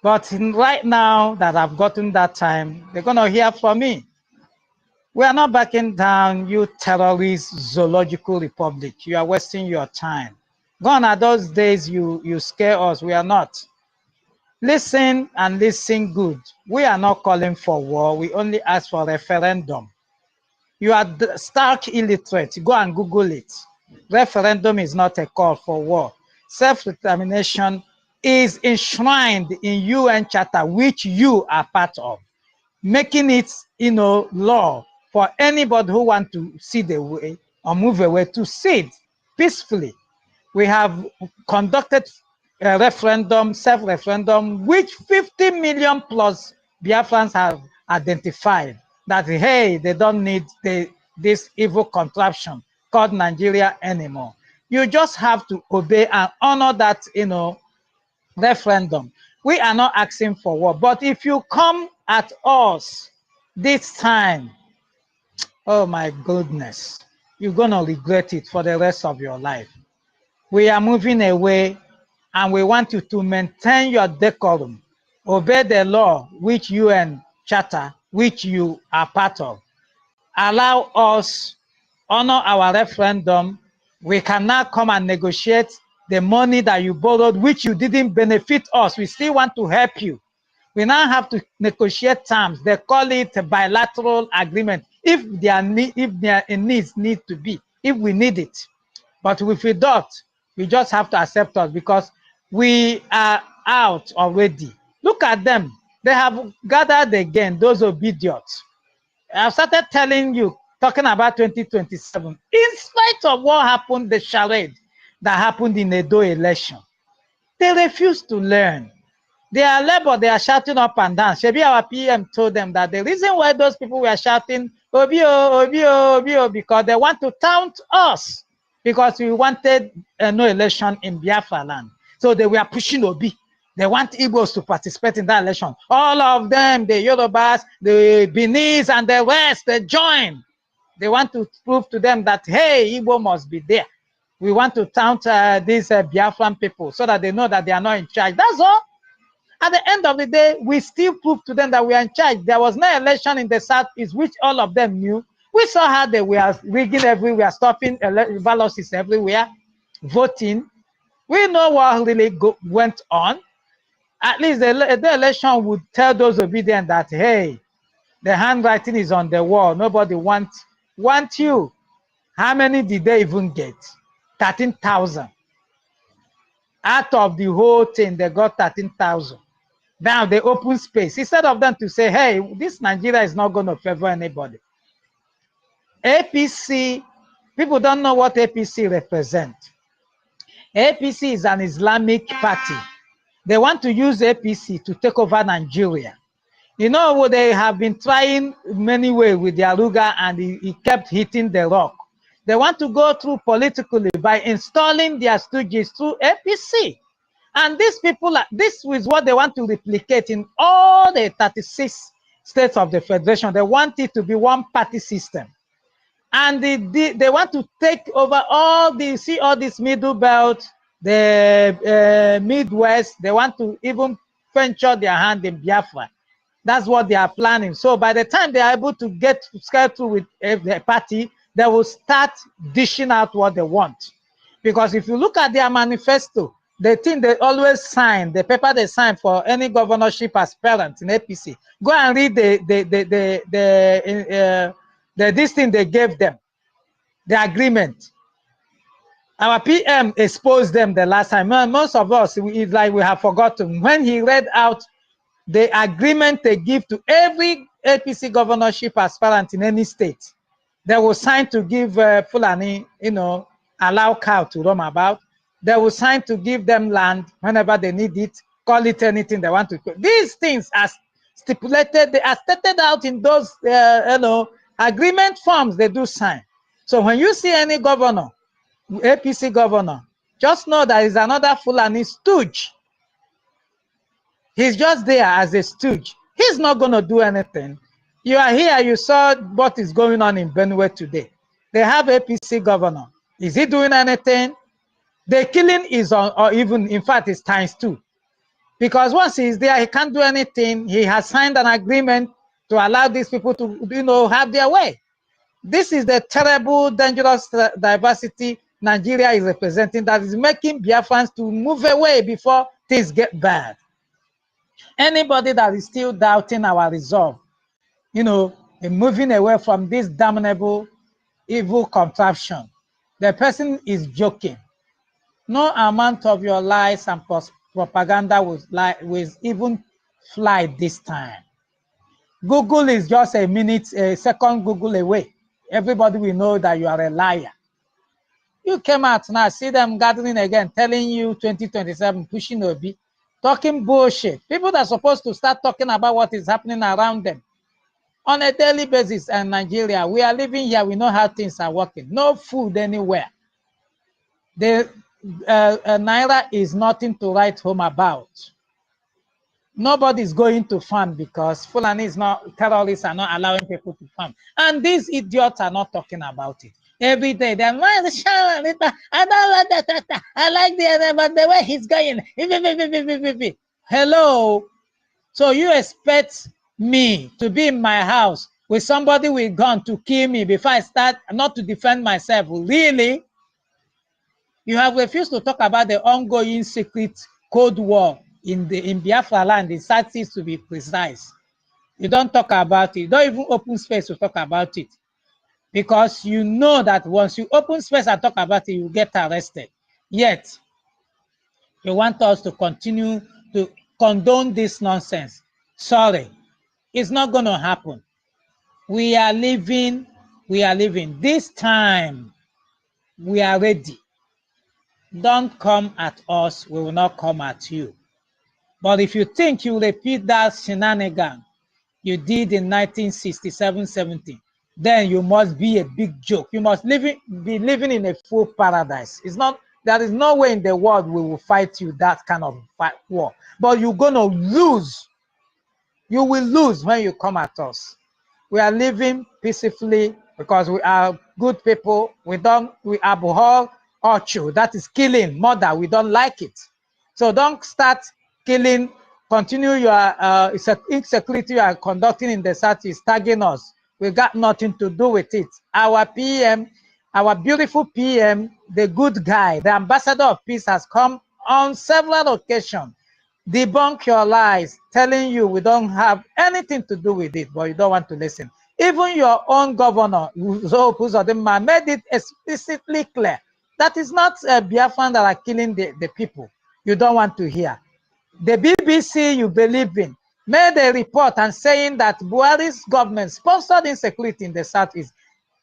But right now that I've gotten that time, they're going to hear from me. We are not backing down, you terrorist zoological republic. You are wasting your time. Gone are those days you scare us. We are not. Listen and listen good. We are not calling for war. We only ask for referendum. You are stark illiterate. Go and Google it. Referendum is not a call for war. Self-determination is enshrined in UN Charter, which you are part of, making it, law for anybody who want to see the way or move away to see it peacefully. We have conducted a referendum, self-referendum, which 50 million plus Biafrans have identified that, hey, they don't need this evil contraption called Nigeria anymore. You just have to obey and honor that, referendum. We are not asking for war, but if you come at us this time, oh my goodness, you're gonna regret it for the rest of your life. We are moving away and we want you to maintain your decorum, obey the law, which UN Charter, which you are part of. Allow us honor our referendum. We can now come and negotiate the money that you borrowed, which you didn't benefit us. We still want to help you. We now have to negotiate terms. They call it a bilateral agreement. If their needs need to be, if we need it. But if we don't, we just have to accept us because we are out already. Look at them. They have gathered again, those obidiots. I've started telling you, talking about 2027. In spite of what happened, the charade that happened in the Edo election, they refuse to learn. They are labor, they are shouting up and down. Shebi, our PM told them that the reason why those people were shouting, Obio, Obio, Obio, because they want to taunt us. Because we wanted no election in Biafra land. So they were pushing Obi. They want Igbos to participate in that election. All of them, the Yorubas, the Benis, and the rest, they join. They want to prove to them that, hey, Igbo must be there. We want to taunt these Biafran people so that they know that they are not in charge. That's all. At the end of the day, we still prove to them that we are in charge. There was no election in the Southeast, which all of them knew. We saw how they were rigging everywhere, stopping ballots everywhere, voting. We know what really went on. At least the election would tell those obedient that, hey, the handwriting is on the wall. Nobody wants you. How many did they even get? 13,000. Out of the whole thing, they got 13,000. Now they open space. Instead of them to say, hey, this Nigeria is not going to favor anybody. APC, people don't know what APC represents. APC is an Islamic party. They want to use APC to take over Nigeria. You know, they have been trying many ways with the Aruga and he kept hitting the rock. They want to go through politically by installing their stooges through APC. And these people, this is what they want to replicate in all the 36 states of the Federation. They want it to be one party system. And they want to take over all the, see all this middle belt, the Midwest. They want to even venture their hand in Biafra. That's what they are planning. So by the time they are able to get through with the party, they will start dishing out what they want. Because if you look at their manifesto, the thing they always sign, the paper they sign for any governorship aspirant in APC, go and read this thing they gave them, the agreement. Our PM exposed them the last time. Most of us, it's like we have forgotten. When he read out the agreement they give to every APC governorship aspirant in any state, they will sign to give Fulani, you know, allow cow to roam about. They will sign to give them land whenever they need it, call it anything they want to. These things are stipulated, they are stated out in those, you know, agreement forms they do sign. So when you see any governor, APC governor, just know that is another Fulani stooge. He's just there as a stooge. He's not going to do anything. You are here, you saw what is going on in Benue today. They have APC governor. Is he doing anything? The killing is on, or even, in fact, it's ×2. Because once he's there, he can't do anything. He has signed an agreement to allow these people to, you know, have their way. This is the terrible, dangerous diversity Nigeria is representing that is making Biafrans to move away before things get bad. Anybody that is still doubting our resolve, you know, in moving away from this damnable, evil contraption, the person is joking. No amount of your lies and propaganda will even fly this time. Google is just a second Google away. Everybody will know that you are a liar. You came out now, see them gathering again, telling you 2027, pushing Obi, talking bullshit. People that are supposed to start talking about what is happening around them on a daily basis in Nigeria. We are living here, we know how things are working. No food anywhere. The Naira is nothing to write home about. Nobody is going to farm because Fulani is not, terrorists are not allowing people to farm. And these idiots are not talking about it. Every day, they're like, I don't like that. I like the way he's going. Hello. So you expect me to be in my house with somebody with gun to kill me before I start not to defend myself? Really? You have refused to talk about the ongoing secret Cold War in Biafra land, in Southeast to be precise. You don't talk about it. You don't even open space to talk about it. Because you know that once you open space and talk about it, you get arrested. Yet, you want us to continue to condone this nonsense. Sorry, it's not going to happen. We are living. This time, we are ready. Don't come at us, we will not come at you. But if you think you repeat that shenanigan you did in 1967-70, then you must be a big joke. You must be living in a full paradise. There is no way in the world we will fight you that kind of war. But you're going to lose. You will lose when you come at us. We are living peacefully because we are good people. We abhor orchu, that is killing, murder. We don't like it. So don't start killing, continue your insecurity you are conducting in the South is tagging us. We got nothing to do with it. Our PM, our beautiful PM, the good guy, the ambassador of peace has come on several occasions, debunk your lies, telling you we don't have anything to do with it, but you don't want to listen. Even your own governor, Uzodimma, made it explicitly clear that it's not Biafran that are killing the people. You don't want to hear. The BBC you believe in made a report and saying that Buhari's government sponsored insecurity in the Southeast,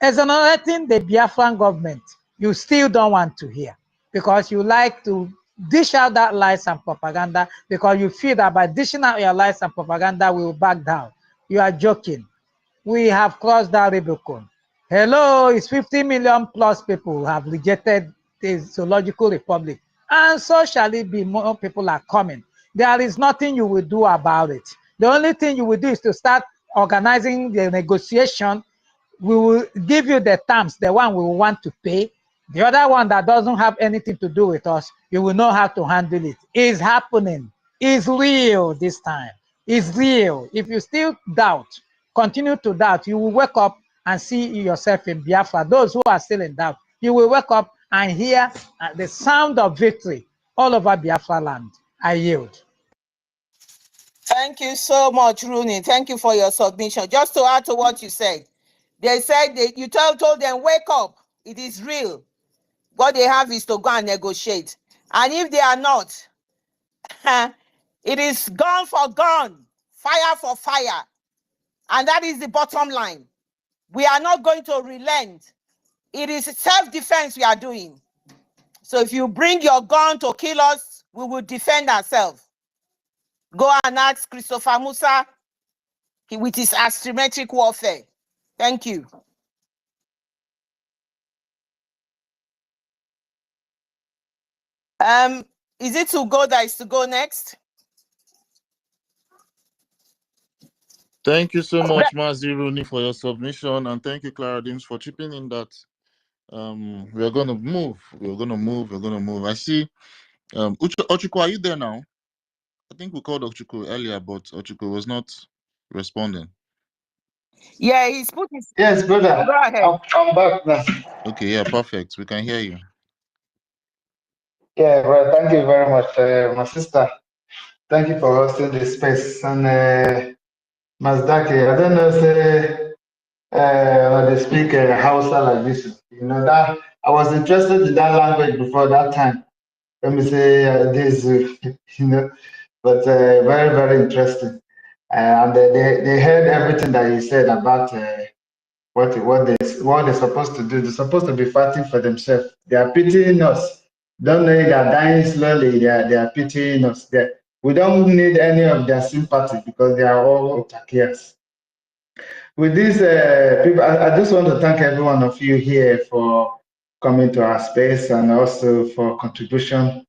exonerating the Biafran government. You still don't want to hear because you like to dish out that lies and propaganda because you feel that by dishing out your lies and propaganda we will back down. You are joking. We have crossed that Rubicon. Hello, it's 50 million plus people who have rejected the zoological republic, and so shall it be. More people are coming. There is nothing you will do about it. The only thing you will do is to start organizing the negotiation. We will give you the terms, the one we want to pay. The other one that doesn't have anything to do with us, you will know how to handle it. It's happening. It's real this time. It's real. If you still doubt, continue to doubt, you will wake up and see yourself in Biafra. Those who are still in doubt, you will wake up and hear the sound of victory all over Biafra land. I yield. Thank you so much, Rooney. Thank you for your submission. Just to add to what you said, they said you told them, wake up. It is real. What they have is to go and negotiate. And if they are not, it is gun for gun, fire for fire. And that is the bottom line. We are not going to relent. It is self-defense we are doing. So if you bring your gun to kill us, we will defend ourselves. Go and ask Christopher Musa with his asymmetric warfare. Thank you. Is it to go that is to go next? Thank you so much, Mazi Rooney, for your submission, and thank you, Clara Dims, for chipping in that. We're gonna move. We're gonna move. I see. Ochiko, are you there now? I think we called Ochiko earlier, but Ochiko was not responding. Yeah, he's put his. Yes, brother. Go ahead. I'm back now. Okay, yeah, perfect. We can hear you. Yeah, well, thank you very much, my sister. Thank you for hosting this space. And Mazdaki, I don't know if they speak Hausa like this. You know, that I was interested in that language before that time. Let me say this, you know, but very, very interesting. And they heard everything that you said about what they're supposed to do. They're supposed to be fighting for themselves. They are pitying us. Don't know they are dying slowly. They are pitying us. We don't need any of their sympathy because they are all Takias. With these people, I just want to thank every one of you here for coming to our space and also for contribution.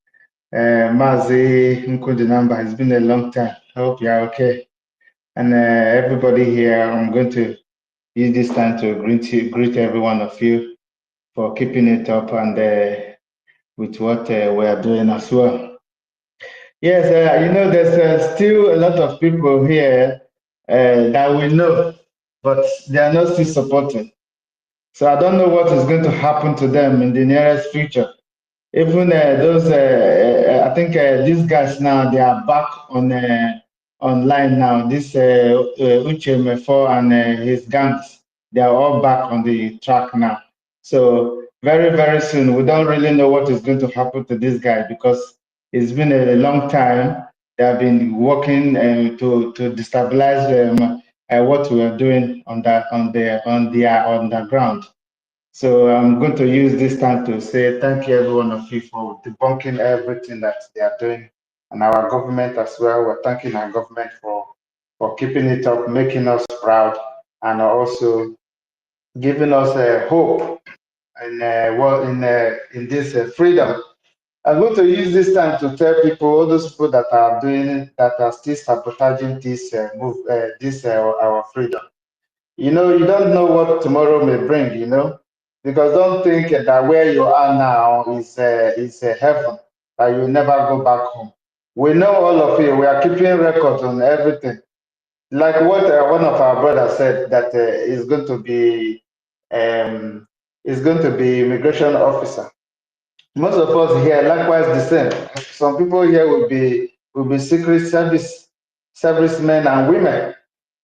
Mazi Nkudinamba, it's been a long time. I hope you are okay. And everybody here, I'm going to use this time to greet every one of you for keeping it up and with what we are doing as well. Yes, you know, there's still a lot of people here that we know, but they are not still supporting. So I don't know what is going to happen to them in the nearest future. Even those, I think these guys now, they are back on online now. This Uche Mefo and his gangs, they are all back on the track now. So very, very soon, we don't really know what is going to happen to this guy because it's been a long time. They have been working to destabilize what we are doing on the ground. So I'm going to use this time to say thank you, every one of you, for debunking everything that they are doing, and our government as well. We're thanking our government for keeping it up, making us proud, and also giving us hope and in this freedom. I'm going to use this time to tell people, all those people that are still sabotaging this our freedom. You know, you don't know what tomorrow may bring, you know, because don't think that where you are now is heaven, that you'll never go back home. We know all of you, we are keeping records on everything. Like what one of our brothers said, that is going to be immigration officer. Most of us here, likewise the same. Some people here will be secret servicemen and women.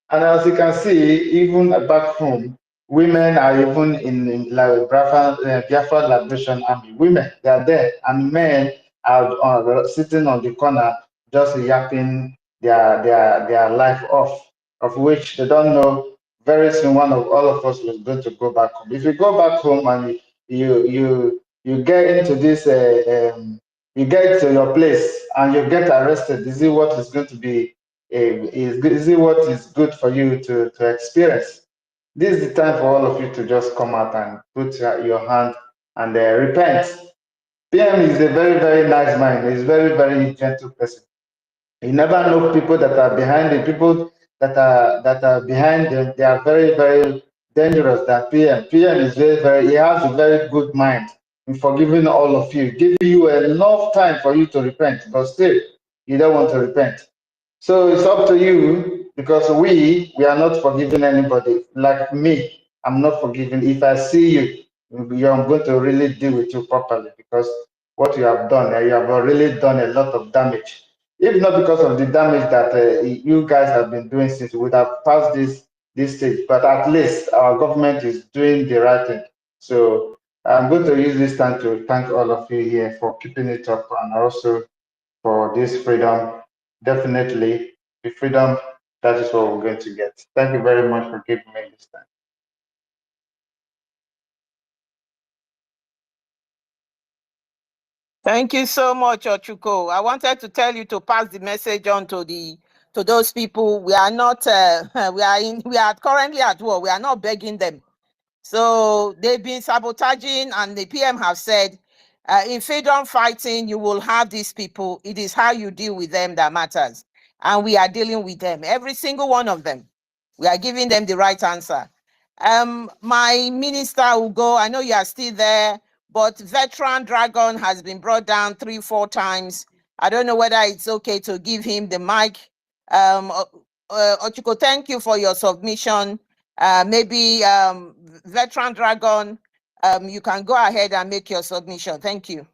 And as you can see, even back home, women are even in like Biafra Liberation Army. Women, they are there, and men are sitting on the corner, just yapping their life off, of which they don't know. Very soon, one of all of us is going to go back home. If you go back home and you get into this, you get to your place and you get arrested, is it what is going to be? Is it what is good for you to experience? This is the time for all of you to just come out and put your hand and repent. PM is a very, very nice man. He's a very, very gentle person. You never know people that are behind the people that are behind them. They are very, very dangerous than PM. PM is very, very, he has a very good mind in forgiving all of you, giving you enough time for you to repent, but still you don't want to repent. So it's up to you, because we are not forgiving anybody. Like me, I'm not forgiving. If I see you, I'm going to really deal with you properly, because what you have done, you have really done a lot of damage. If not because of the damage that you guys have been doing since we would have passed this stage, but at least our government is doing the right thing. So I'm going to use this time to thank all of you here for keeping it up, and also for this freedom. Definitely, the freedom, that is what we're going to get. Thank you very much for giving me this time. Thank you so much, Ochuko. I wanted to tell you to pass the message on to those people. We are not we are currently at war. We are not begging them. So they've been sabotaging, and the PM have said, in freedom fighting, you will have these people. It is how you deal with them that matters. And we are dealing with them, every single one of them. We are giving them the right answer. My minister will go. I know you are still there, but Veteran Dragon has been brought down 3-4 times. I don't know whether it's okay to give him the mic. Ochuko, thank you for your submission. Maybe Veteran Dragon, you can go ahead and make your submission. Thank you.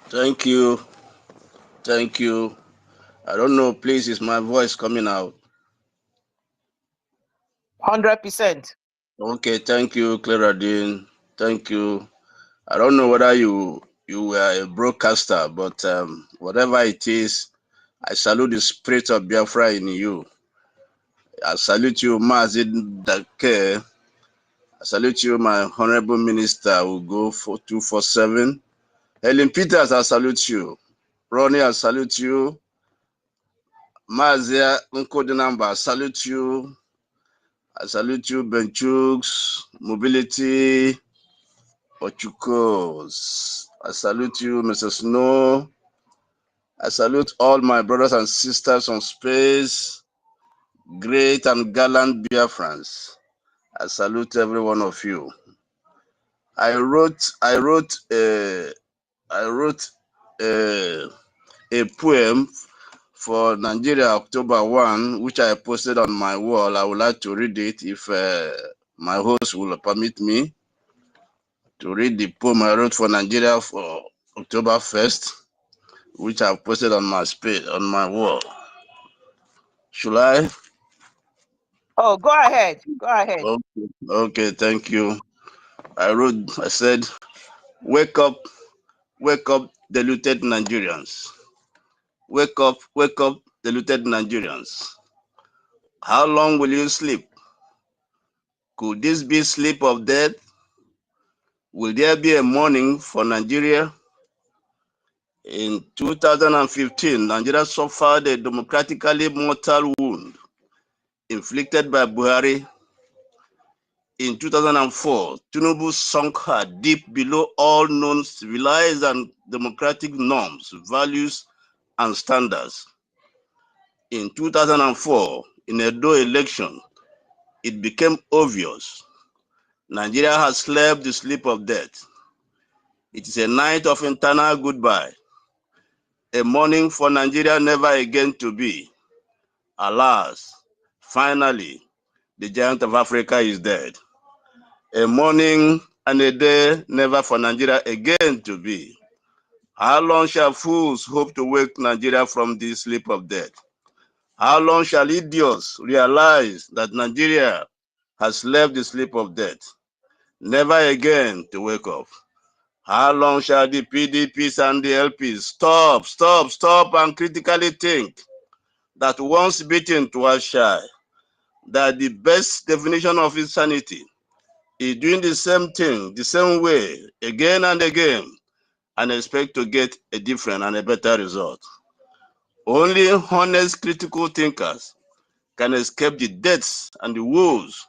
Thank you. Thank you. I don't know, please, is my voice coming out? 100%. Okay, thank you, Claradine. Thank you. I don't know whether you were a broadcaster, but whatever it is, I salute the spirit of Biafra in you. I salute you, Mazin Dake. I salute you, my honorable minister, who go for 247. Helen Peters, I salute you. Ronnie, I salute you. Mazia Nkodinamba, I salute you. I salute you, Benchooks, Mobility, Ochukos. I salute you, Mr. Snow. I salute all my brothers and sisters on space, great and gallant Biafrans. I salute every one of you. I wrote a poem for Nigeria October 1, which I posted on my wall. I would like to read it if my host will permit me. to read the poem I wrote for Nigeria for October 1st, which I've posted on my on my wall. Should I? Oh, go ahead. Go ahead. Okay, thank you. I said, wake up, deluded Nigerians. Wake up, deluded Nigerians. How long will you sleep? Could this be sleep of death? Will there be a morning for Nigeria? In 2015, Nigeria suffered a democratically mortal wound inflicted by Buhari. In 2004, Tinubu sunk her deep below all known civilized and democratic norms, values, and standards. In 2004, in a Edo election, it became obvious Nigeria has slept the sleep of death. It is a night of internal goodbye, a morning for Nigeria never again to be. Alas, finally, the giant of Africa is dead. A morning and a day never for Nigeria again to be. How long shall fools hope to wake Nigeria from this sleep of death? How long shall idiots realize that Nigeria has slept the sleep of death, never again to wake up? How long shall the PDPs and the LPs stop and critically think that once beaten twice shy, that the best definition of insanity is doing the same thing, the same way, again and again, and expect to get a different and a better result? Only honest critical thinkers can escape the deaths and the woes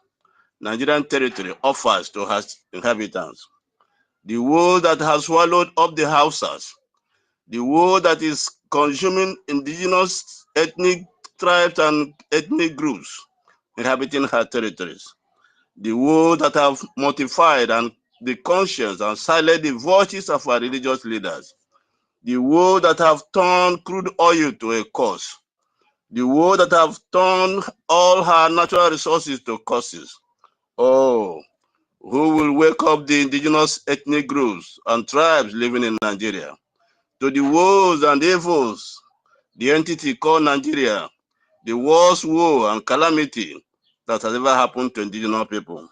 Nigerian territory offers to her inhabitants. The woe that has swallowed up the Hausas, the woe that is consuming indigenous ethnic tribes and ethnic groups inhabiting her territories, the woe that have mortified and the conscience and silenced the voices of our religious leaders, the woe that have turned crude oil to a curse, the woe that have turned all her natural resources to curses. Oh, who will wake up the indigenous ethnic groups and tribes living in Nigeria to the woes and evils the entity called Nigeria, the worst woe and calamity that has ever happened to indigenous people?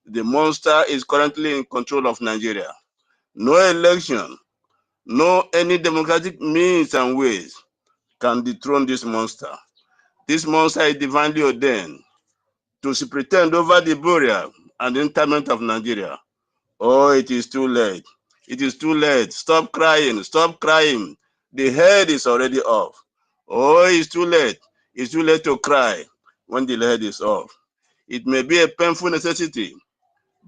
The monster is currently in control of Nigeria. No election, no any democratic means and ways can dethrone this monster. This monster is divinely ordained to pretend over the burial and interment of Nigeria. Oh, it is too late. It is too late. Stop crying. Stop crying. The head is already off. Oh, it's too late. It's too late to cry when the head is off. It may be a painful necessity,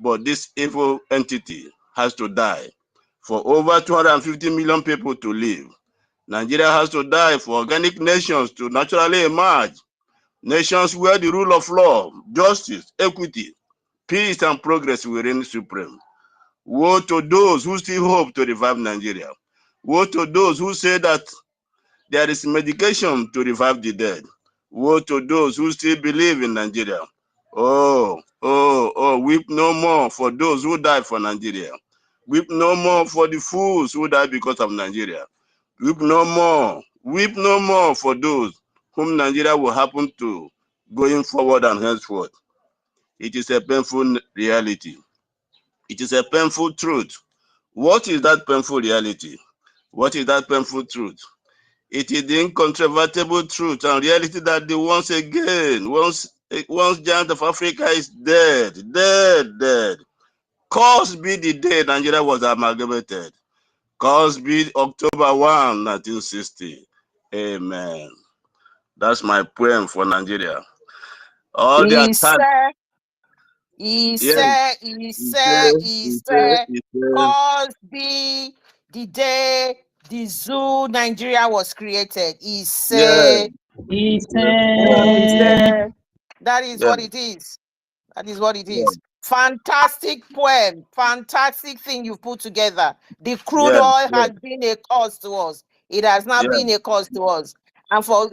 but this evil entity has to die for over 250 million people to live. Nigeria has to die for organic nations to naturally emerge. Nations where the rule of law, justice, equity, peace, and progress will reign supreme. Woe to those who still hope to revive Nigeria. Woe to those who say that there is medication to revive the dead. Woe to those who still believe in Nigeria. Oh, weep no more for those who died for Nigeria. Weep no more for the fools who died because of Nigeria. Weep no more for those whom Nigeria will happen to going forward and henceforth. It is a painful reality. It is a painful truth. What is that painful reality? What is that painful truth? It is the incontrovertible truth and reality that the once giant of Africa is dead. Cause be the day Nigeria was amalgamated. Cause be October 1, 1960. Amen. That's my poem for Nigeria. All the attacks. Cause be the day the zoo Nigeria was created. Yes. That is what it is. That is what it is. Fantastic poem. Fantastic thing you put together. The crude oil has been a cause to us. It has not been a cause to us. And for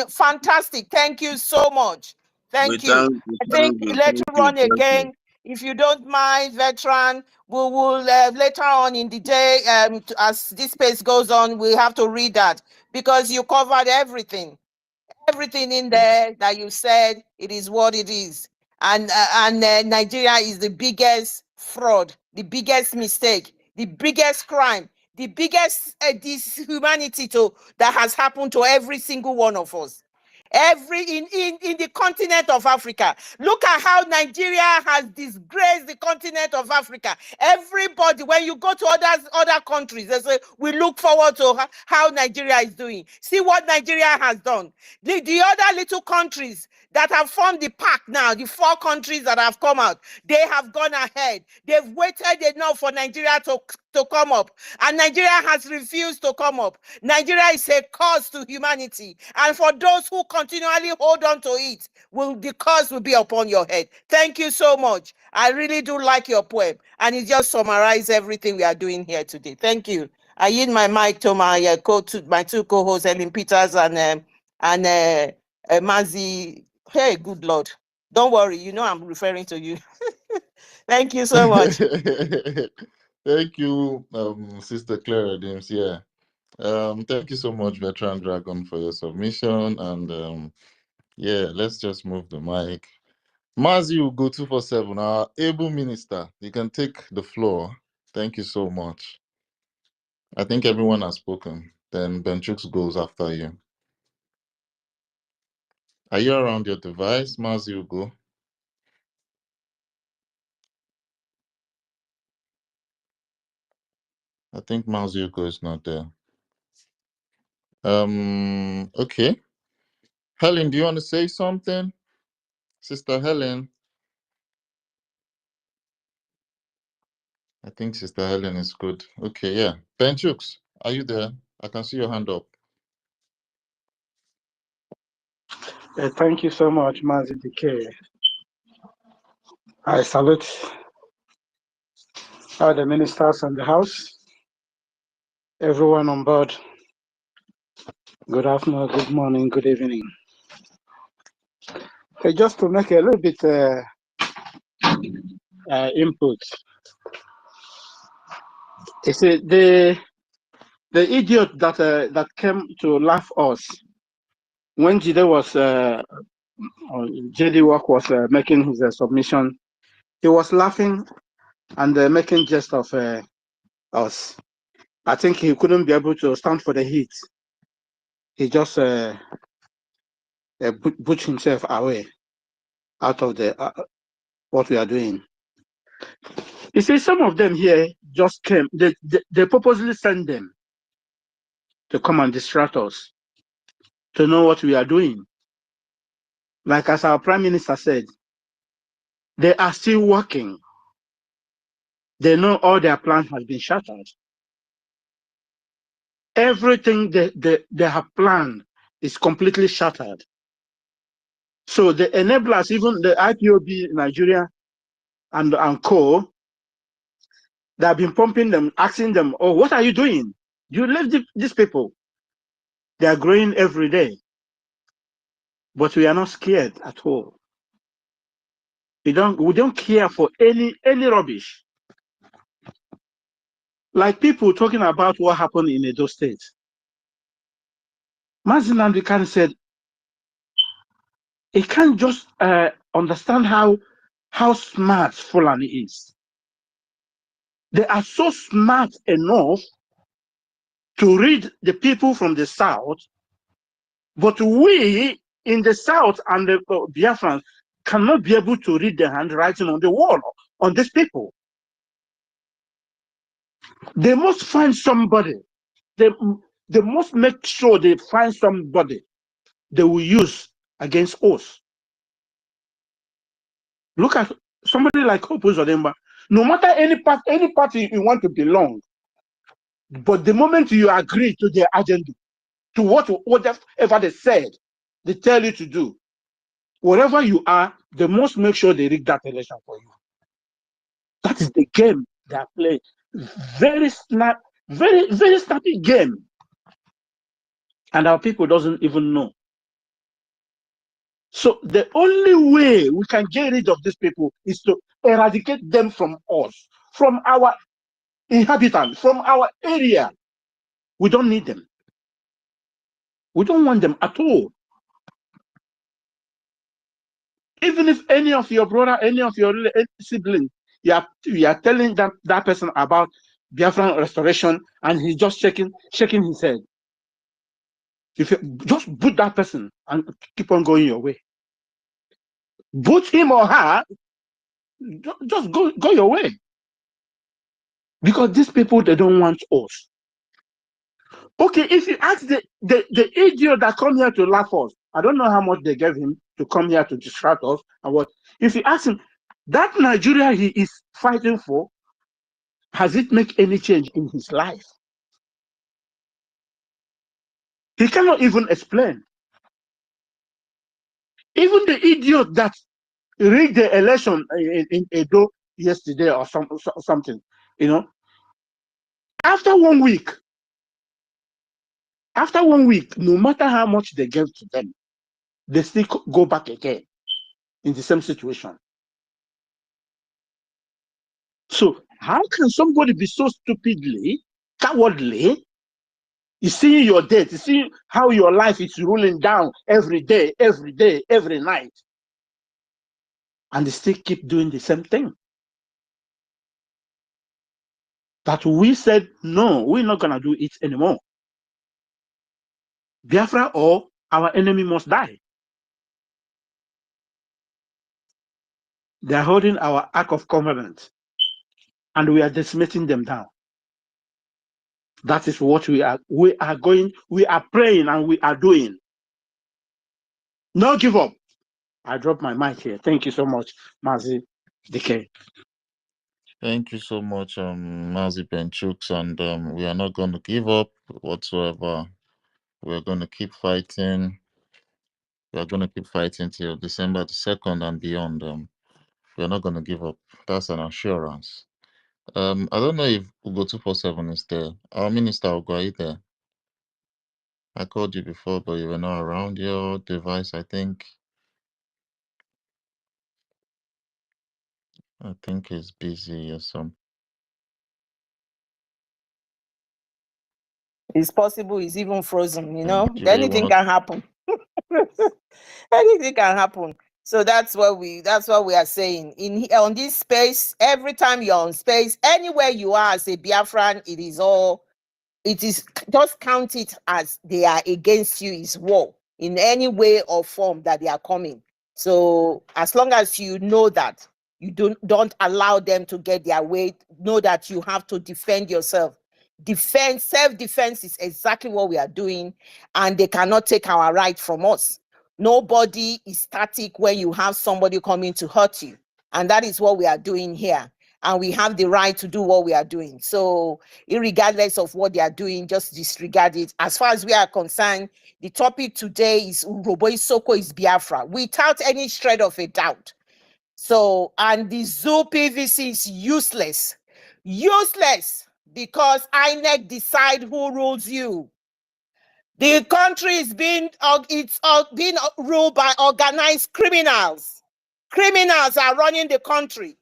fantastic. Thank you so much. Thank you. I think let you run again. if you don't mind, veteran, we will later on in the day, as this space goes on, we have to read that because you covered everything. Everything in there that you said, it is what it is. And Nigeria is the biggest fraud, the biggest mistake, the biggest crime, the biggest dishumanity that has happened to every single one of us. In the continent of Africa. Look at how Nigeria has disgraced the continent of Africa. Everybody, when you go to other countries, they say, we look forward to how Nigeria is doing. See what Nigeria has done. The other little countries that have formed the pack now, the 4 countries that have come out, they have gone ahead. They've waited enough for Nigeria to come up. And Nigeria has refused to come up. Nigeria is a curse to humanity. And for those who continually hold on to it, the curse will be upon your head. Thank you so much. I really do like your poem. And it just summarizes everything we are doing here today. Thank you. I yield my mic to my 2 co-hosts, Ellen Peters and Mazi. Hey, good Lord. Don't worry, you know I'm referring to you. Thank you so much. Thank you, Sister Clara James. Yeah. Thank you so much, Veteran Dragon, for your submission. And yeah, let's just move the mic. Mazi will go 247. Our able minister, you can take the floor. Thank you so much. I think everyone has spoken. Then Benchux goes after you. Are you around your device, Mazi will go? I think Mazi will go is not there. Okay. Helen, do you want to say something? Sister Helen. I think Sister Helen is good. Okay, yeah. Benchux, are you there? I can see your hand up. Thank you so much, Mazi DK. I salute all the ministers in the house, everyone on board. Good afternoon, good morning, good evening. Just to make a little bit input. You see, the idiot that came to laugh us when JD Work was making his submission, he was laughing and making jest of us. I think he couldn't be able to stand for the heat. He just pushed himself away out of the what we are doing. You see, some of them here just came. They purposely sent them to come and distract us, to know what we are doing. Like as our Prime Minister said, they are still working. They know all their plans has been shattered. Everything they have planned is completely shattered. So the enablers, even the IPOB Nigeria and co, they have been pumping them, asking them, oh, what are you doing? You left these people. They are growing every day. But we are not scared at all. We don't care for any rubbish. Like people talking about what happened in Edo State. Mazi Nnamdi Kanu said he can't just understand how smart Fulani is. They are so smart enough to read the people from the south, but we in the south and the Biafrans cannot be able to read the handwriting on the wall on these people. They must find somebody. They must make sure they find somebody they will use against us. Look at somebody like Hope Uzodimba. No matter any party you want to belong, but the moment you agree to their agenda, to whatever they said, they tell you to do, wherever you are, they must make sure they rig that election for you. That is the game they are playing. Very snappy game. And our people doesn't even know. So the only way we can get rid of these people is to eradicate them from us, from our inhabitants, from our area. We don't need them. We don't want them at all. Even if any of your brother, any of your siblings, you are telling that person about Biafran restoration, and he's just shaking his head. If you just put that person and keep on going your way, put him or her, just go your way. Because these people, they don't want us. Okay, if you ask the idiot that come here to laugh us, I don't know how much they gave him to come here to distract us and what. If you ask him, that Nigeria he is fighting for, has it make any change in his life? He cannot even explain. Even the idiot that rigged the election in Edo yesterday or something, you know, after 1 week, no matter how much they gave to them, they still go back again in the same situation. So how can somebody be so stupidly, cowardly? You see your death, you see how your life is rolling down every day, every night. And they still keep doing the same thing. That we said, no, we're not going to do it anymore. Biafra or our enemy must die. They are holding our Ark of Covenant, and we are decimating them down. That is what we are praying and we are doing. No give up. I drop my mic here. Thank you so much, Mazi DK. Thank you so much, Mazi Benchooks, and we are not going to give up whatsoever. We're going to keep fighting. We are going to keep fighting till December the 2nd and beyond. We are not going to give up. That's an assurance. I don't know if Ugo 247 is there. Our minister, Ugo, are you there? I called you before, but you were not around your device, I think. I think it's busy or something. It's possible it's even frozen, you know. Anything can happen. Anything can happen. So that's what we are saying. On this space, every time you're on space, anywhere you are as a Biafran, it is just count it as they are against you, is war in any way or form that they are coming. So as long as you know that, you don't allow them to get their way, know that you have to defend yourself. Self-defense is exactly what we are doing, and they cannot take our right from us. Nobody is static when you have somebody coming to hurt you, and that is what we are doing here. And we have the right to do what we are doing. So regardless of what they are doing, just disregard it. As far as we are concerned, the topic today is Urhobo Isoko is Biafra, without any shred of a doubt. So, and the zoo PVC is useless. Useless, because INEC decide who rules you. The country is being ruled by organized criminals. Criminals are running the country.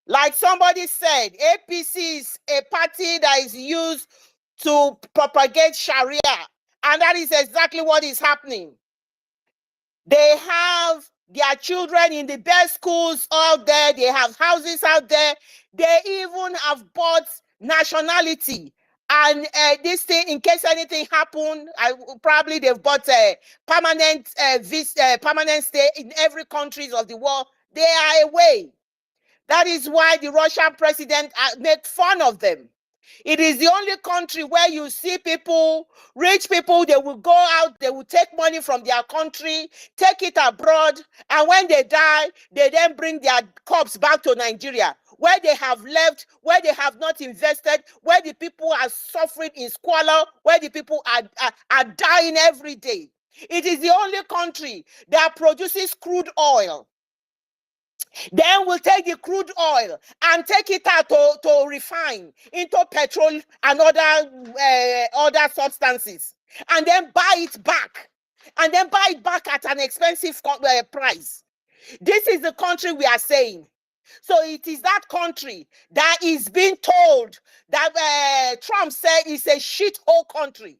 Like somebody said, APC is a party that is used to propagate Sharia. And that is exactly what is happening. They have their children in the best schools out there. They have houses out there. They even have bought nationality. And this thing, in case anything happened, probably they've bought a permanent stay in every country of the world. They are away. That is why the Russian president made fun of them. It is the only country where you see people, rich people, they will go out, they will take money from their country, take it abroad, and when they die, they then bring their corpse back to Nigeria, where they have left, where they have not invested, where the people are suffering in squalor, where the people are dying every day. It is the only country that produces crude oil. Then we'll take the crude oil and take it out to refine into petrol and other substances, and then buy it back, at an expensive price. This is the country we are saying. So it is that country that is being told that Trump said is a shithole country.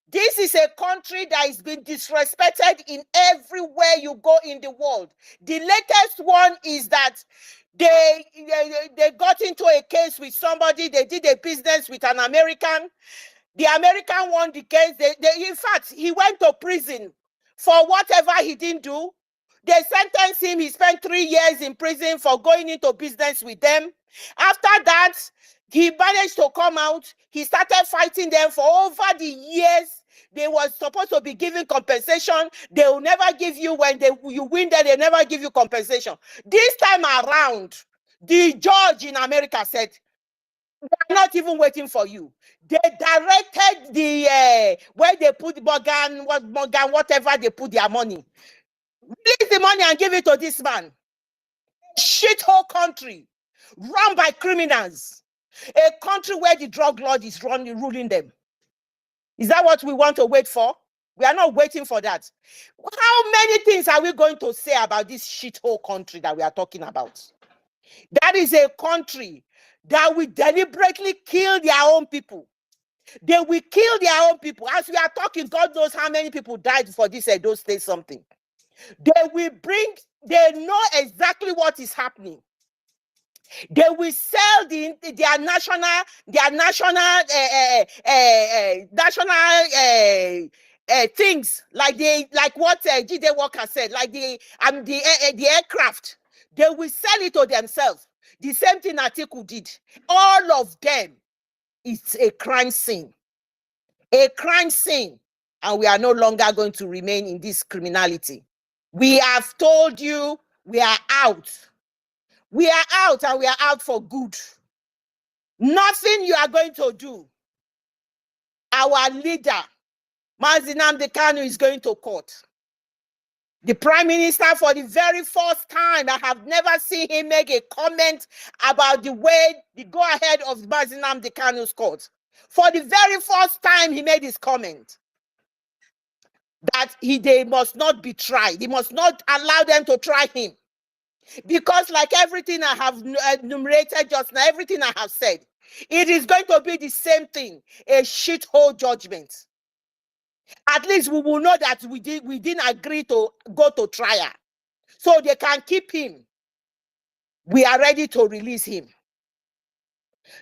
This is a country that is being disrespected in everywhere you go in the world. The latest one is that they got into a case with somebody. They did a business with an American. The American won the case. In fact, he went to prison for whatever he didn't do. They sentenced him. He spent 3 years in prison for going into business with them. After that, he managed to come out. He started fighting them for over the years. They were supposed to be giving compensation. They will never give you when you win them. They never give you compensation. This time around, the judge in America said, "We're not even waiting for you." They directed the where they put Morgan, whatever they put their money. Release the money and give it to this man. Shithole country run by criminals. A country where the drug lord is ruling them. Is that what we want to wait for? We are not waiting for that. How many things are we going to say about this shithole country that we are talking about? That is a country that will deliberately kill their own people. They will kill their own people. As we are talking, God knows how many people died for this Edo State something. They know exactly what is happening. They will sell their national things like what Jide Walker said, like the aircraft. They will sell it to themselves. The same thing Atiku did. All of them, it's a crime scene. A crime scene. And we are no longer going to remain in this criminality. We have told you we are out. We are out, and we are out for good. Nothing you are going to do. Our leader, Mazi Nnamdi Kanu, is going to court. The Prime Minister, for the very first time, I have never seen him make a comment about the go-ahead of Mazi Nnamdi Kanu's court. For the very first time, he made his comment that they must not be tried. He must not allow them to try him. Because like everything I have enumerated just now, everything I have said, it is going to be the same thing, a shithole judgment. At least we will know that we didn't agree to go to trial. So they can keep him. We are ready to release him.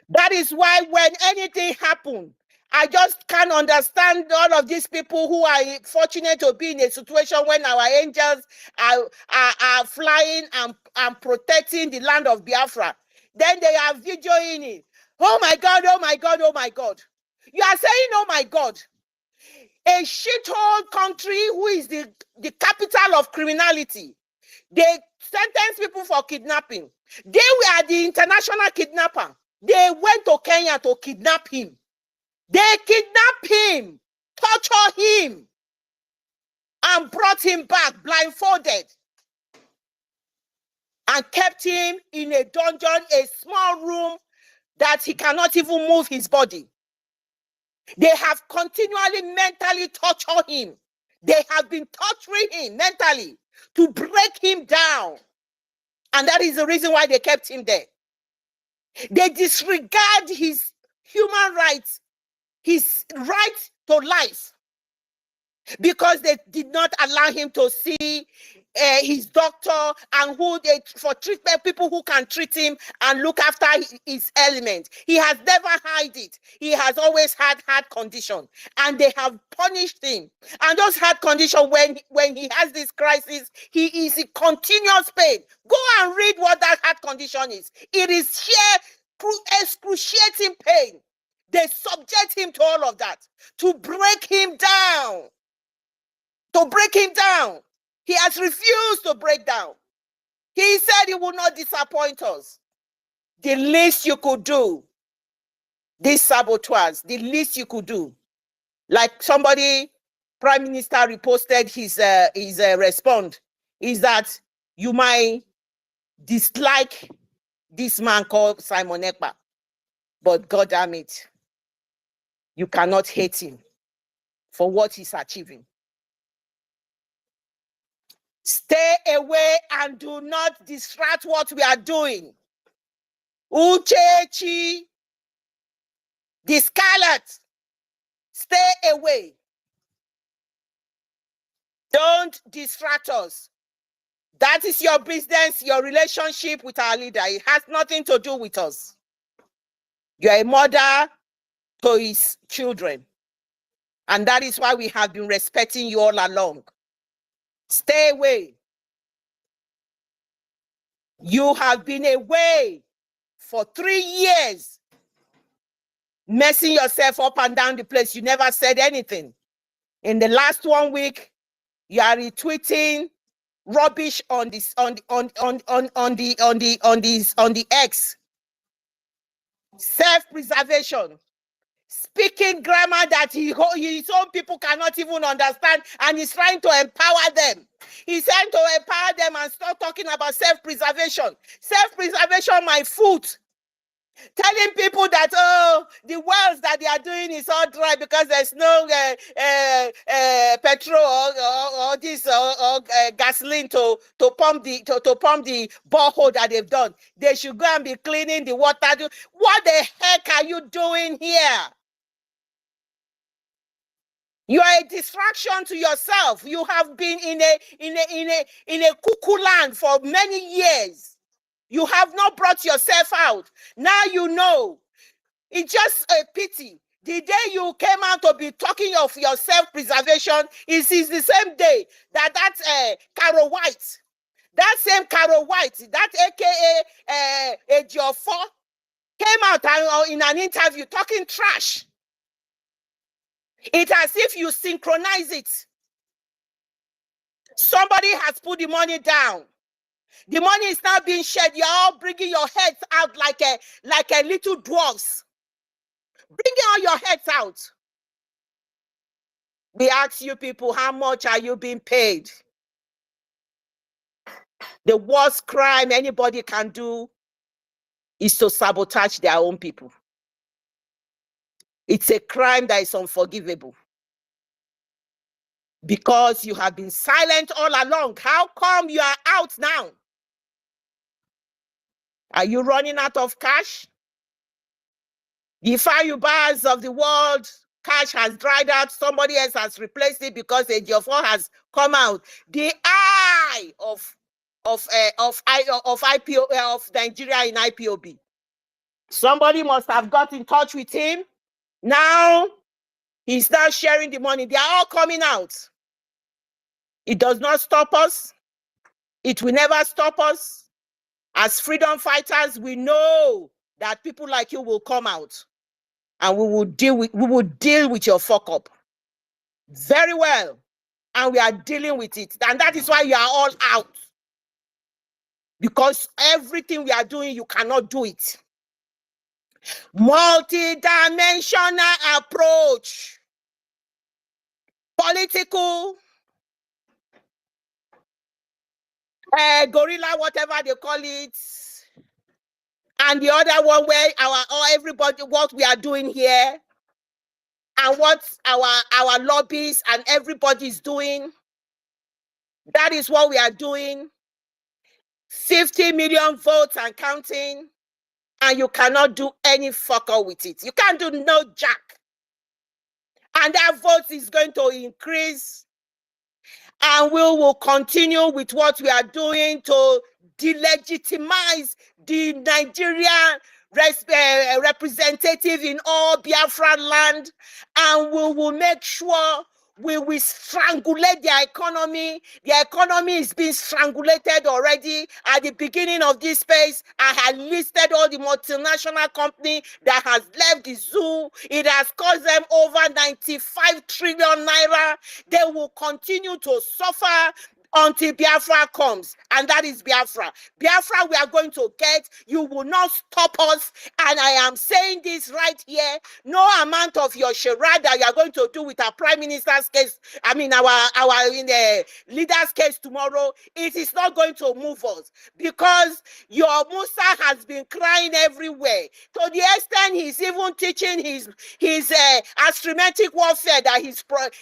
That is why when anything happens, I just can't understand all of these people who are fortunate to be in a situation when our angels are flying and protecting the land of Biafra. Then they are videoing it. Oh my God, oh my God, oh my God. You are saying, oh my God. A shithole country who is the capital of criminality. They sentence people for kidnapping. They were the international kidnapper. They went to Kenya to kidnap him. They kidnapped him, tortured him, and brought him back blindfolded and kept him in a dungeon, a small room that he cannot even move his body. They have continually mentally tortured him. They have been torturing him mentally to break him down. And that is the reason why they kept him there. They disregard his human rights, his right to life, because they did not allow him to see his doctor and for treatment, people who can treat him and look after his ailment. He has never hid it. He has always had heart condition, and they have punished him. And those heart condition, when he has this crisis, he is in continuous pain. Go and read what that heart condition is. It is sheer excruciating pain. They subject him to all of that to break him down. To break him down. He has refused to break down. He said he will not disappoint us. The least you could do, these saboteurs, the least you could do, like somebody, Prime Minister reposted his response, is that you might dislike this man called Simon Ekpa, but God damn it, you cannot hate him for what he's achieving. Stay away and do not distract what we are doing. Uchechi, the scarlet, stay away. Don't distract us. That is your business, your relationship with our leader. It has nothing to do with us. You're a mother to his children. And that is why we have been respecting you all along. Stay away. You have been away for 3 years, messing yourself up and down the place. You never said anything. In the last 1 week, you are retweeting rubbish on this on the X. Self-preservation. Speaking grammar that his own people cannot even understand, and he's trying to empower them. He's trying to empower them and start talking about self-preservation. Self-preservation, my foot. Telling people that, oh, the wells that they are doing is all dry because there's no petrol or gasoline to pump the borehole that they've done. They should go and be cleaning the water. What the heck are you doing here? You are a distraction to yourself. You have been in a cuckoo land for many years. You have not brought yourself out. Now you know. It's just a pity. The day you came out to be talking of your self-preservation is the same day that Carol White, that same Carol White, that AKA Ejiofor, came out in an interview talking trash. It's as if you synchronize it. Somebody has put the money down. The money is now being shared. You're all bringing your heads out like a little dwarfs. Bring all your heads out. We ask you people, how much are you being paid? The worst crime anybody can do is to sabotage their own people. It's a crime that is unforgivable. Because you have been silent all along. How come you are out now? Are you running out of cash? The Fayubas of the world, cash has dried up. Somebody else has replaced it because Ejiofor has come out. The eye of Nigeria in IPOB. Somebody must have got in touch with him. Now he's now sharing the money. They are all coming out. It does not stop us. It will never stop us. As freedom fighters, we know that people like you will come out and we will deal with your fuck up. Very well. And we are dealing with it. And that is why you are all out. Because everything we are doing, you cannot do it. Multidimensional approach. Political, gorilla, whatever they call it. And the other one where everybody, what we are doing here, and what our lobbies and everybody is doing, that is what we are doing. 50 million votes and counting, and you cannot do any fucker with it. You can't do no jack. And that vote is going to increase, and we will continue with what we are doing to delegitimize the Nigerian representative in all Biafra land, and we will make sure we will strangulate their economy. Their economy is being strangulated already. At the beginning of this space, I had listed all the multinational company that has left the zoo. It has cost them over 95 trillion naira. They will continue to suffer until Biafra comes, and that is Biafra. Biafra we are going to get. You will not stop us, and I am saying this right here. No amount of your charade that you are going to do with our Prime Minister's case, our leader's case tomorrow, it is not going to move us, because your Musa has been crying everywhere, to the extent he's even teaching his astrometric warfare that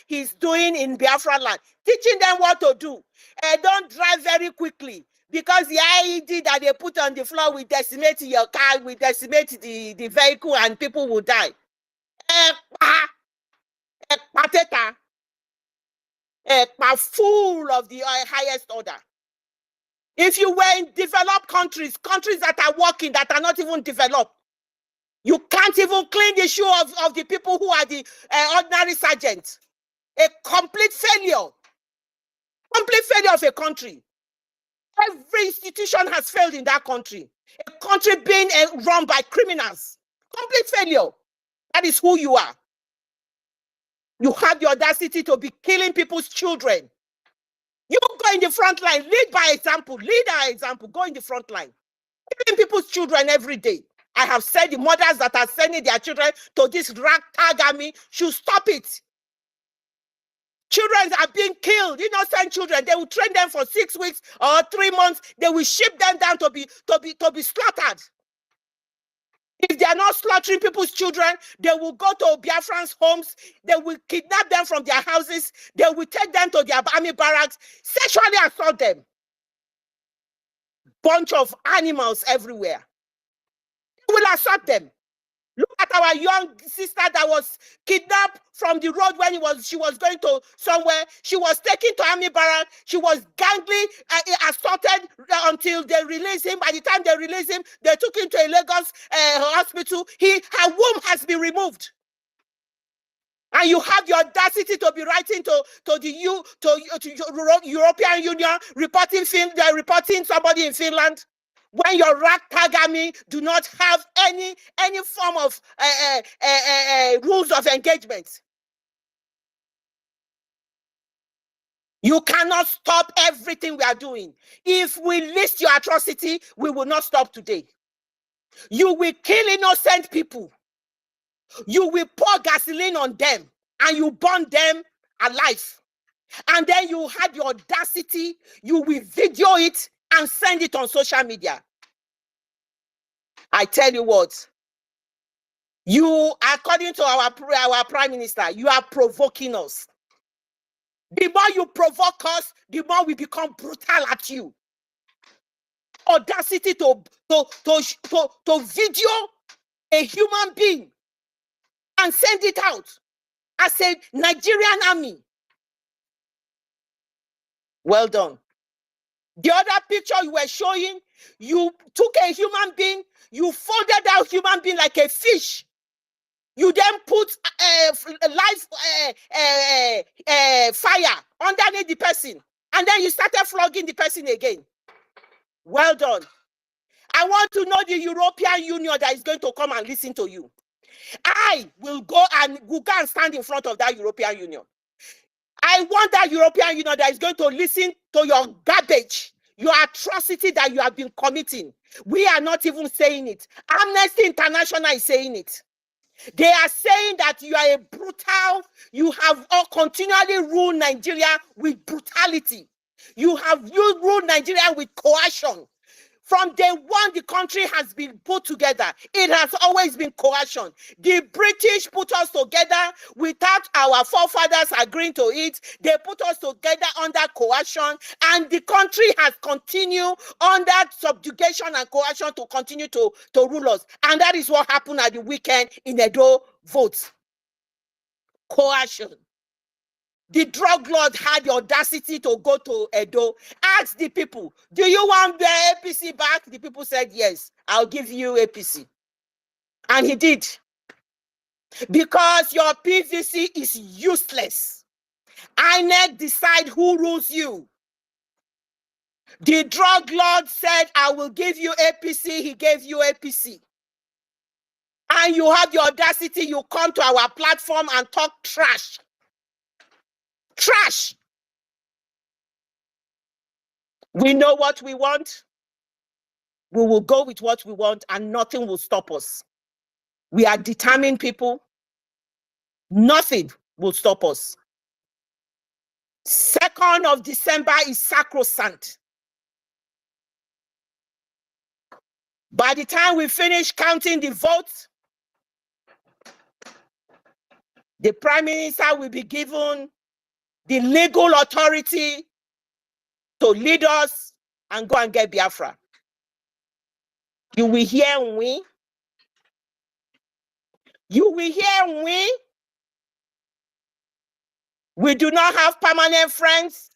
he's doing in Biafra land. teaching them what to do. Don't drive very quickly, because the IED that they put on the floor will decimate your car, will decimate the vehicle, and people will die. Full of the highest order. If you were in developed countries, countries that are working, that are not even developed, you can't even clean the shoe of the people who are the ordinary sergeants. A complete failure. Complete failure of a country. Every institution has failed in that country. A country being run by criminals. Complete failure. That is who you are. You have the audacity to be killing people's children. You go in the front line. Lead by example. Lead by example. Go in the front line. Killing people's children every day. I have said the mothers that are sending their children to this ragtag army should stop it. Children are being killed, innocent children. They will train them for 6 weeks or 3 months. They will ship them down to be slaughtered. If they are not slaughtering people's children, they will go to Biafran's homes. They will kidnap them from their houses. They will take them to their army barracks, sexually assault them. Bunch of animals everywhere. They will assault them. Look at our young sister that was kidnapped from the road when she was going to somewhere. She was taken to army barrack. She was gangly assaulted until they released him. By the time they released him, they took him to a Lagos hospital. Her womb has been removed. And you have the audacity to be writing to the European Union, reporting somebody in Finland. When your ragtag army do not have any form of rules of engagement. You cannot stop everything we are doing. If we list your atrocity, we will not stop today. You will kill innocent people. You will pour gasoline on them and you burn them alive. And then you have the audacity, you will video it and send it on social media. I tell you what, you, according to our Prime Minister, you are provoking us. The more you provoke us, the more we become brutal at you. Audacity to video a human being and send it out as a Nigerian army. Well done. The other picture you were showing, you took a human being, you folded that human being like a fish. You then put fire underneath the person, and then you started flogging the person again. Well done. I want to know the European Union that is going to come and listen to you. I will go and stand in front of that European Union. I want that European Union that is going to listen to your garbage, your atrocity that you have been committing. We are not even saying it. Amnesty International is saying it. They are saying that you are a brutal, you have continually ruled Nigeria with brutality. You ruled Nigeria with coercion. From day one, the country has been put together. It has always been coercion. The British put us together without our forefathers agreeing to it. They put us together under coercion, and the country has continued under subjugation and coercion to continue to rule us. And that is what happened at the weekend in Edo votes. Coercion. The drug lord had the audacity to go to Edo, ask the people, do you want the APC back? The people said, yes, I'll give you APC. And he did. Because your PVC is useless. INEC decide who rules you. The drug lord said, I will give you APC. He gave you APC. And you have the audacity, you come to our platform and talk trash. Trash. We know what we want. We will go with what we want and nothing will stop us. We are determined people. Nothing will stop us. 2nd of December is sacrosanct. By the time we finish counting the votes, the Prime Minister will be given the legal authority to lead us and go and get Biafra. You will hear we. You will hear we. We do not have permanent friends.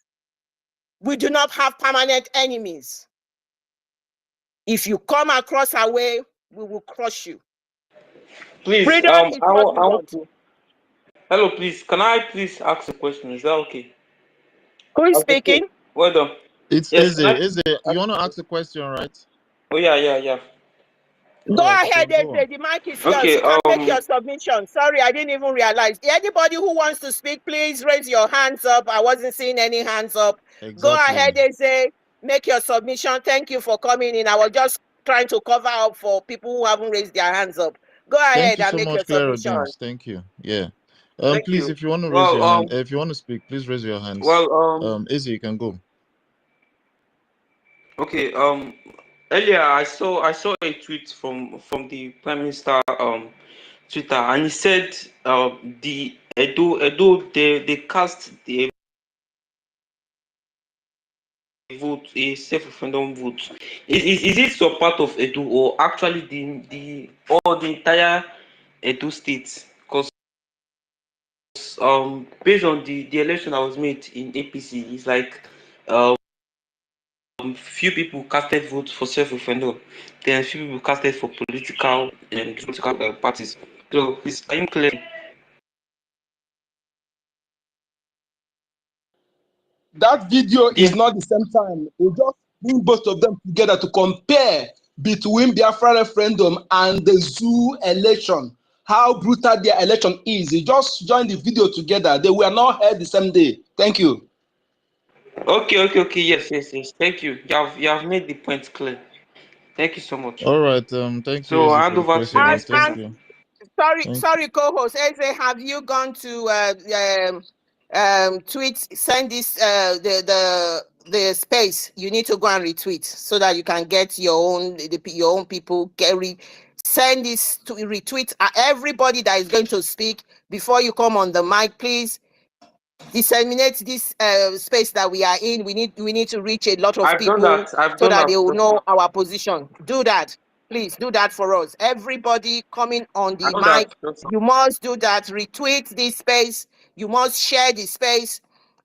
We do not have permanent enemies. If you come across our way, we will crush you. Please, Freedom I, is what we want want. to. Hello, please. Can I please ask a question? Is that okay? Who is Okay, speaking? well done. It's Yes, can I Izzy. You want to ask a question, right? Oh yeah. Go All right, you ahead, can go on. the mic is yours. Okay, You can make your submission. Sorry, I didn't even realize. Anybody who wants to speak, please raise your hands up. I wasn't seeing any hands up. Exactly. Go ahead, Eze. Make your submission. Thank you for coming in. I was just trying to cover up for people who haven't raised their hands up. Go ahead and make your submission. Thank you. Yeah. Thank Please, you. if you want to raise Well, your hand, if you want to speak, please raise your hands. Well, Izzy, you can go. Okay. Earlier I saw a tweet from the Prime Minister Twitter, and he said the Edo they cast the vote, a self-referendum vote. Is it some part of Edo, or actually the entire Edo state? Because based on the election that was made in APC, it's like few people casted votes for self-referendum, then few people casted for political parties. So please, are you clear? That video is not the same time. We just bring both of them together to compare between Biafra referendum and the zoo election. How brutal their election is. You just join the video together. They were not held the same day. Thank you. Okay. Yes. Thank you. You have made the point clear. Thank you so much. All right. Thank so you, I Izzy, hand for the over to the question. next Thank person. you. Sorry, co-host. Eze, have you gone to tweet? Send this the space. You need to go and retweet so that you can get your own people. Send this to retweet everybody that is going to speak before you come on the mic, please. Disseminate this space that we are in. We need to reach a lot of people so that they will know our position. Do that. Please do that for us. Everybody coming on the mic, you must do that. Retweet this space. You must share this space.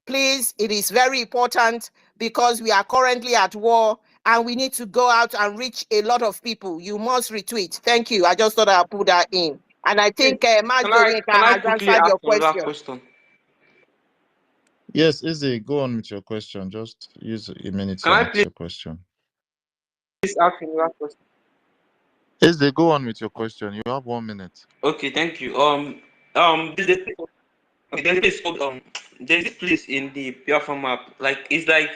Please, it is very important because we are currently at war and we need to go out and reach a lot of people. You must retweet. Thank you. I just thought I'll put that in. And I think Matt Donika has answered your question. Yes, Izzy, go on with your question. Just use a minute to ask your question. Please ask me that question. Izzy, go on with your question. You have 1 minute. Okay, thank you. There's a place in the Biafra map. Like it's like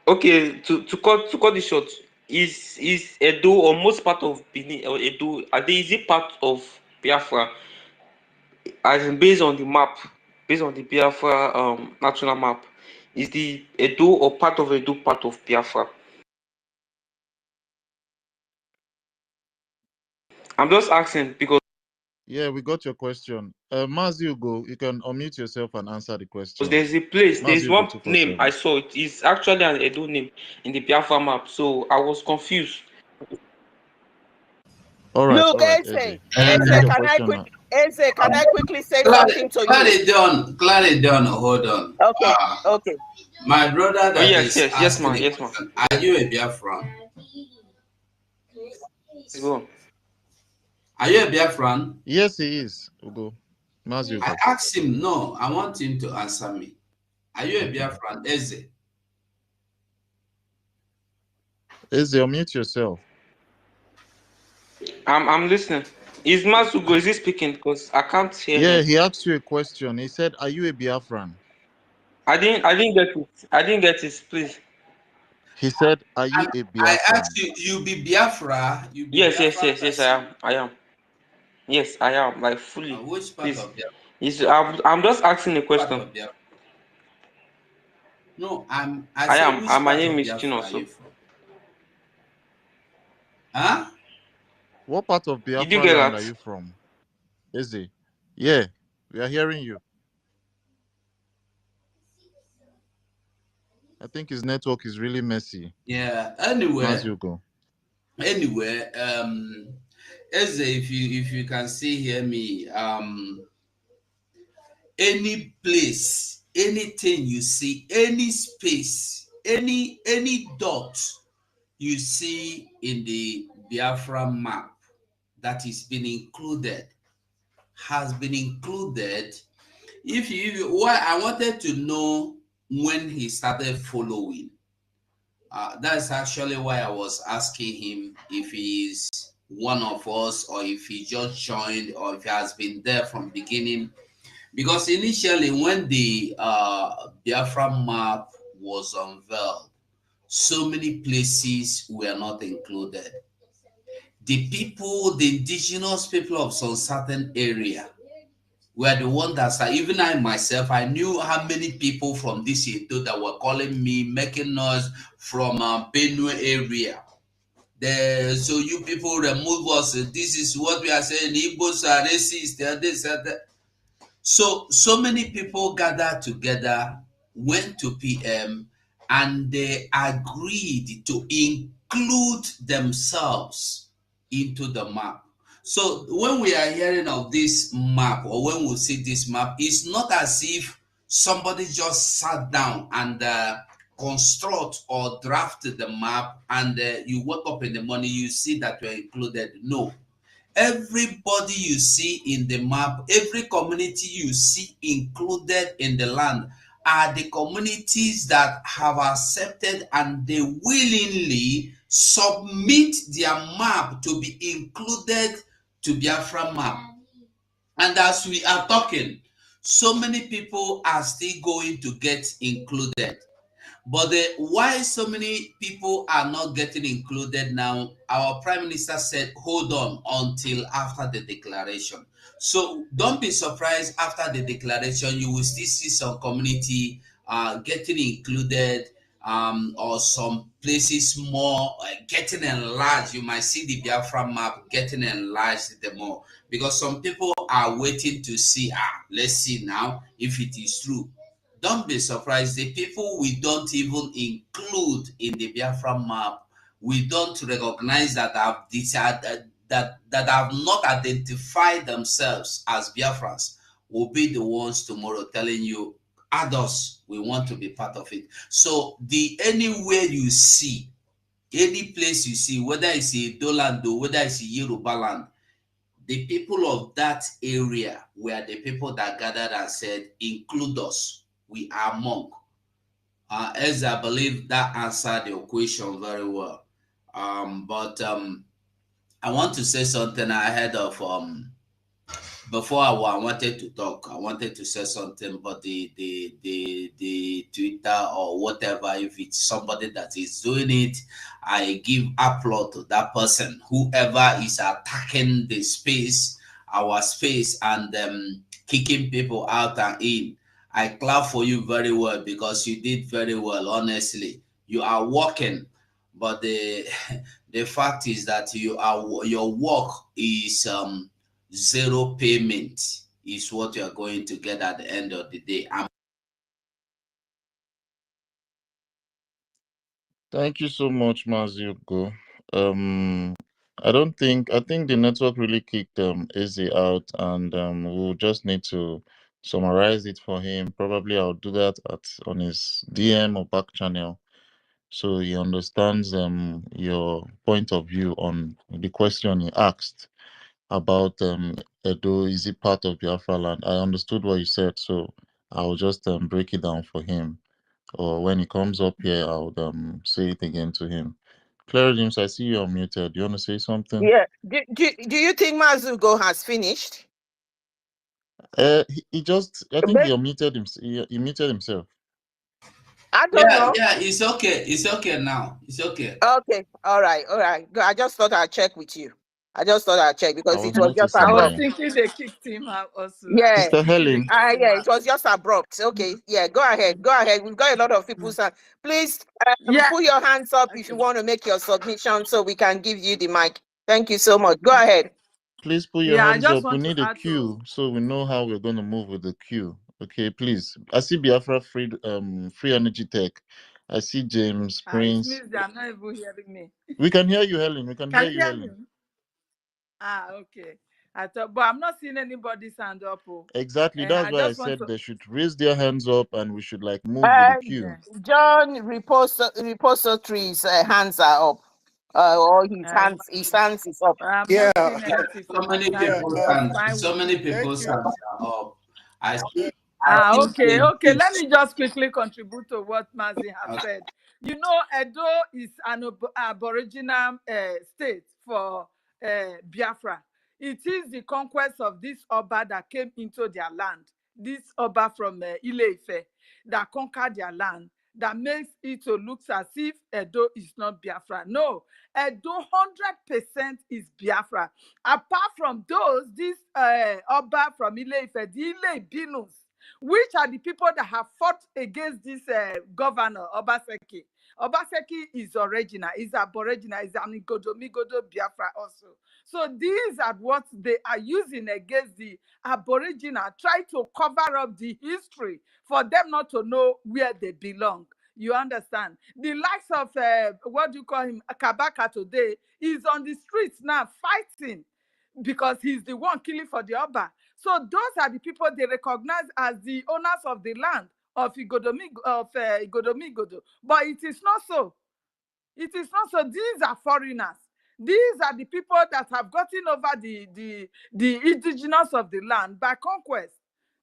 okay, to cut the short, is Edo or most part of Benin or Edo, is it part of Biafra? As in based on the map, based on the Biafra national map, is the Edo or part of Edo part of Biafra? I'm just asking because Yeah, we got your question. Mazugo, you can unmute yourself and answer the question. there's a place, there's one name 247. I saw. It is actually an Edo name in the Biafra map, so I was confused. All right, Look, Eze, can I quickly say something to you? Clarity, hold on. Okay. My brother that yes, asking ma. the question, are you a Biafran? Go on. Are you a Biafran? Yes, he is. Ugo. Mazugo. I asked him, no, I want him to answer me. Are you a Biafran? Eze? Eze, unmute yourself. I'm listening. Is Mazugo, is he speaking? Because I can't hear him. Yeah, he asked you a question. He said, are you a Biafran? I didn't get it. I didn't get it, please. He said, are you a Biafran? I asked you, you be Biafra? You be yes, Biafra I am. Yes, I am, like fully. Which part of Biafra? I'm just asking a question. No, I am. My name is Chino. Huh? What part of Biafra land are you from? Eze? Yeah, we are hearing you. I think his network is really messy. Yeah. As you go. Anyway, Eze, if you can still hear me, any place, anything you see, any space, any dot you see in the Biafra map that is been included has been included. If you why I wanted to know when he started following. That's actually why I was asking him if he is one of us or if he just joined or if he has been there from beginning. Because initially, when the Biafra map was unveiled, so many places were not included. The people, the indigenous people of some certain area, were the one that started. Even I myself, I knew how many people from this Edo that were calling me, making noise from Benue area. So you people remove us. This is what we are saying. Igbos are racist. This and that. So many people gathered together, went to PM, and they agreed to include themselves into the map. So when we are hearing of this map or when we see this map, it's not as if somebody just sat down and construct or drafted the map and you wake up in the morning, you see that you're included. No. Everybody you see in the map, every community you see included in the land are the communities that have accepted and they willingly submit their map to be included to Biafra map. And as we are talking, so many people are still going to get included. But why so many people are not getting included now, our Prime Minister said, hold on until after the declaration. So don't be surprised after the declaration, you will still see some community getting included or some places more getting enlarged. You might see the Biafra map getting enlarged the more because some people are waiting to see, let's see now if it is true. Don't be surprised. The people we don't even include in the Biafra map, we don't recognize that have decided that have not identified themselves as Biafrans will be the ones tomorrow telling you, others, we want to be part of it. So anywhere you see, any place you see, whether it's a Doland or whether it's a Yoruba land, the people of that area were the people that gathered and said, include us. We are among. As I believe that answered your question very well. But I want to say something ahead of before I wanted to talk. I wanted to say something, but the Twitter or whatever, if it's somebody that is doing it, I give applaud to that person. Whoever is attacking the space, our space, and kicking people out and in. I clap for you very well because you did very well, honestly. You are working, but the the fact is that your work is zero payment is what you are going to get at the end of the day. Thank you so much, Mazuko. I think the network really kicked Izzy out, and we'll just need to summarize it for him. Probably I'll do that on his DM or back channel, so he understands your point of view on the question he asked about Edo. Is it part of Biafra land? I understood what you said, so I'll just break it down for him. Or when he comes up here, I'll say it again to him. Claire James, I see you're muted. Do you want to say something? Yeah. Do you think Mazugo has finished? He just, I think he muted himself. He muted himself. I don't know. Yeah, it's okay. It's okay now. It's okay. Okay. All right. I just thought I'd check with you. I just thought I'd check because it was just I was abrupt. thinking they kicked him out also. Yeah. Sister Helen. Yeah, it was just abrupt. Okay. Yeah, go ahead. We've got a lot of people. Please put your hands up if you want to make your submission so we can give you the mic. Thank you so much. Go ahead. Please put your hands up. We need a queue so we know how we're going to move with the queue. Okay, please. I see Biafra free energy tech. I see James It Prince. means they are not even hearing me. We can hear you, Helen. We can hear Can you you, hear me? Helen. Okay. I thought, but I'm not seeing anybody's hand up. Oh. Exactly. That's I why I just want said to. they should raise their hands up and we should like move with the queue. Yeah. John repository's hands are up. Or his hands is up. I'm Yeah, not seeing anything So from my many side. yeah. people's It's hands, fine so with many me. people's Thank you. hands are up. I see Okay. James. Let me just quickly contribute to what Mazi has Okay. said. You know, Edo is an aboriginal state for Biafra. It is the conquest of this Oba that came into their land. This Oba from Ile-Ife that conquered their land, that makes it to look as if Edo is not Biafra. No, Edo 100% is Biafra. Apart from those, this Oba from Ile-Ife, the Ile-Binus, which are the people that have fought against this governor, Obaseki. Obaseki is original, is aboriginal, is an Migodo Biafra also. So these are what they are using against the aboriginal, try to cover up the history for them not to know where they belong. You understand? The likes of, what do you call him, Kabaka today, is on the streets now fighting because he's the one killing for the Oba. So those are the people they recognize as the owners of the land of Igodomigodo. But it is not so. It is not so. These are foreigners. These are the people that have gotten over the indigenous of the land by conquest.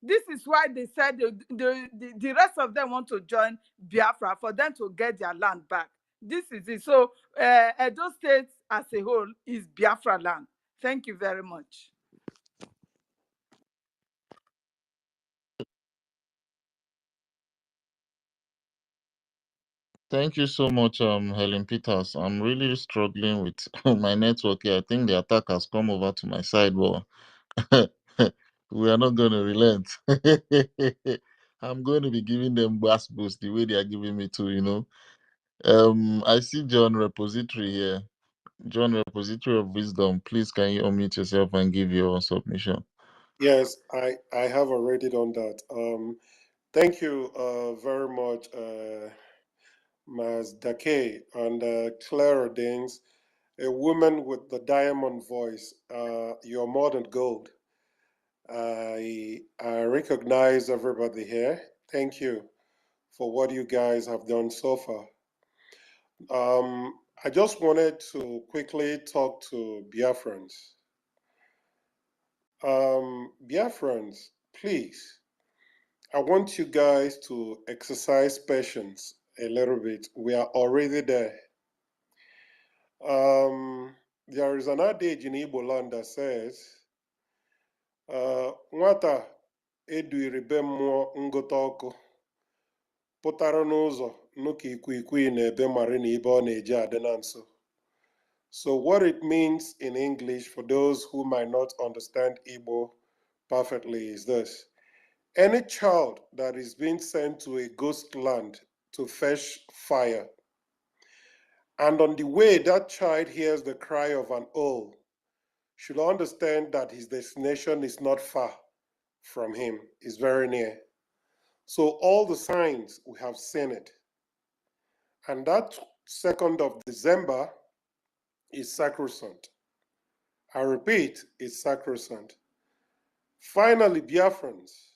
This is why they said the rest of them want to join Biafra for them to get their land back. This is it. So Edo State as a whole is Biafra land. Thank you very much. Thank you so much, Helen Peters. I'm really struggling with my network here. I think the attack has come over to my side, but we are not going to relent. I'm going to be giving them blast boost the way they are giving me to. I see John Repository here. John Repository of Wisdom. Please, can you unmute yourself and give your submission? Yes, I have already done that. Thank you very much, Ms. Dake and Clara Danes, a woman with the diamond voice. You're more than gold. I recognize everybody here. Thank you for what you guys have done so far. I just wanted to quickly talk to Biafrans. Biafrans, please, I want you guys to exercise patience a little bit. We are already there. There is an adage in Igbo land that says, nwata eduiri be mmụọ ngota ọkụ pụtara n'ụzọ n'ụka ikwikwii na ebe mara na ibe ọ na-eje adị na nso. So what it means in English, for those who might not understand Igbo perfectly, is this. Any child that is being sent to a ghost land to fetch fire, and on the way that child hears the cry of an owl, should understand that his destination is not far from him, it's very near. So all the signs, we have seen it. And that 2nd of December is sacrosanct. I repeat, it's sacrosanct. Finally, Biafrans,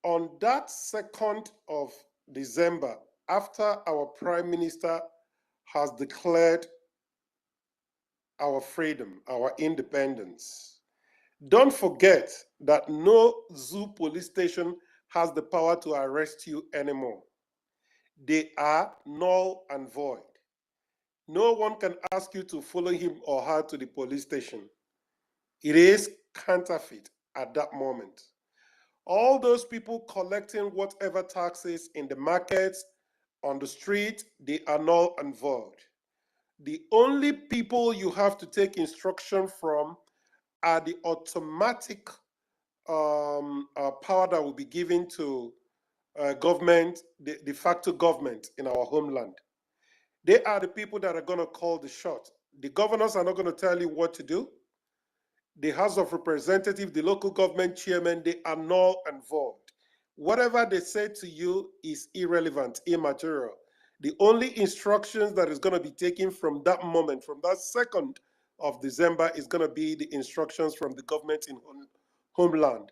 on that 2nd of December, after our Prime Minister has declared our freedom, our independence, don't forget that no zoo police station has the power to arrest you anymore. They are null and void. No one can ask you to follow him or her to the police station. It is counterfeit at that moment. All those people collecting whatever taxes in the markets, on the street, they are null and void. The only people you have to take instruction from are the automatic power that will be given to government, the de facto government in our homeland. They are the people that are going to call the shot. The governors are not going to tell you what to do. The House of Representatives, the local government chairman, they are null and void. Whatever they say to you is irrelevant, immaterial. The only instructions that is going to be taken from that moment, from that 2nd of December, is going to be the instructions from the government in homeland.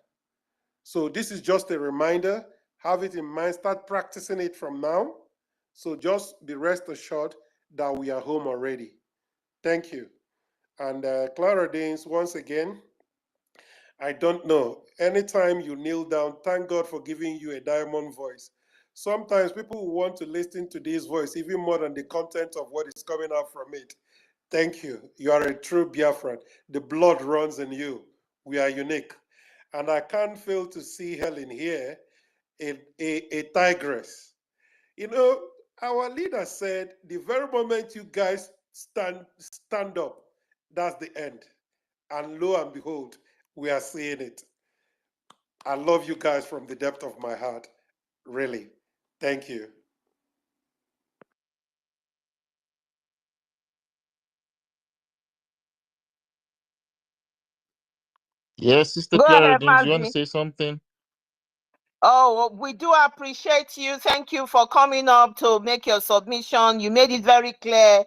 So this is just a reminder. Have it in mind. Start practicing it from now. So just be rest assured that we are home already. Thank you. And Clara Danes, once again, I don't know. Anytime you kneel down, thank God for giving you a diamond voice. Sometimes people want to listen to this voice even more than the content of what is coming out from it. Thank you. You are a true Biafran. The blood runs in you. We are unique. And I can't fail to see Helen here, a tigress. You know, our leader said, the very moment you guys stand up, that's the end. And lo and behold, we are seeing it. I love you guys from the depth of my heart. Really. Thank you. Yes, Sister Go Clara, ahead, do you want to Mazi. say something? Oh, well, we do appreciate you. Thank you for coming up to make your submission. You made it very clear.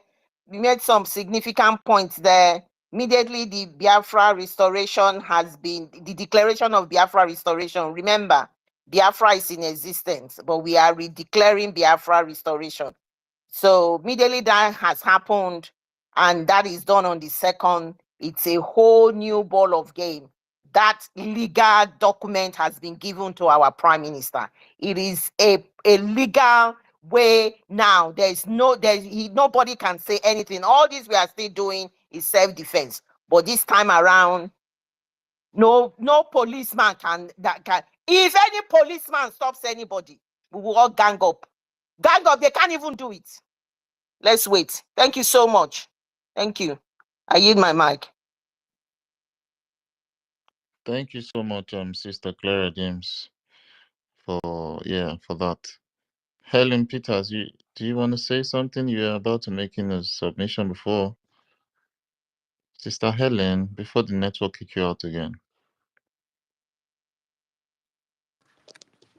You made some significant points there. Immediately, the Biafra restoration has been, the declaration of Biafra restoration. Remember, Biafra is in existence, but we are redeclaring Biafra restoration. So immediately that has happened, and that is done on the 2nd. It's a whole new ball of game. That legal document has been given to our prime minister. It is a legal way now. Nobody can say anything. All this we are still doing is self-defense. But this time around, no policeman can. If any policeman stops anybody, we will all gang up. Gang up, they can't even do it. Let's wait. Thank you so much. Thank you. I yield my mic. Thank you so much, Sister Clara James, for that. Helen Peters, do you want to say something? You're about to make a submission before Sister Helen, before the network kick you out again.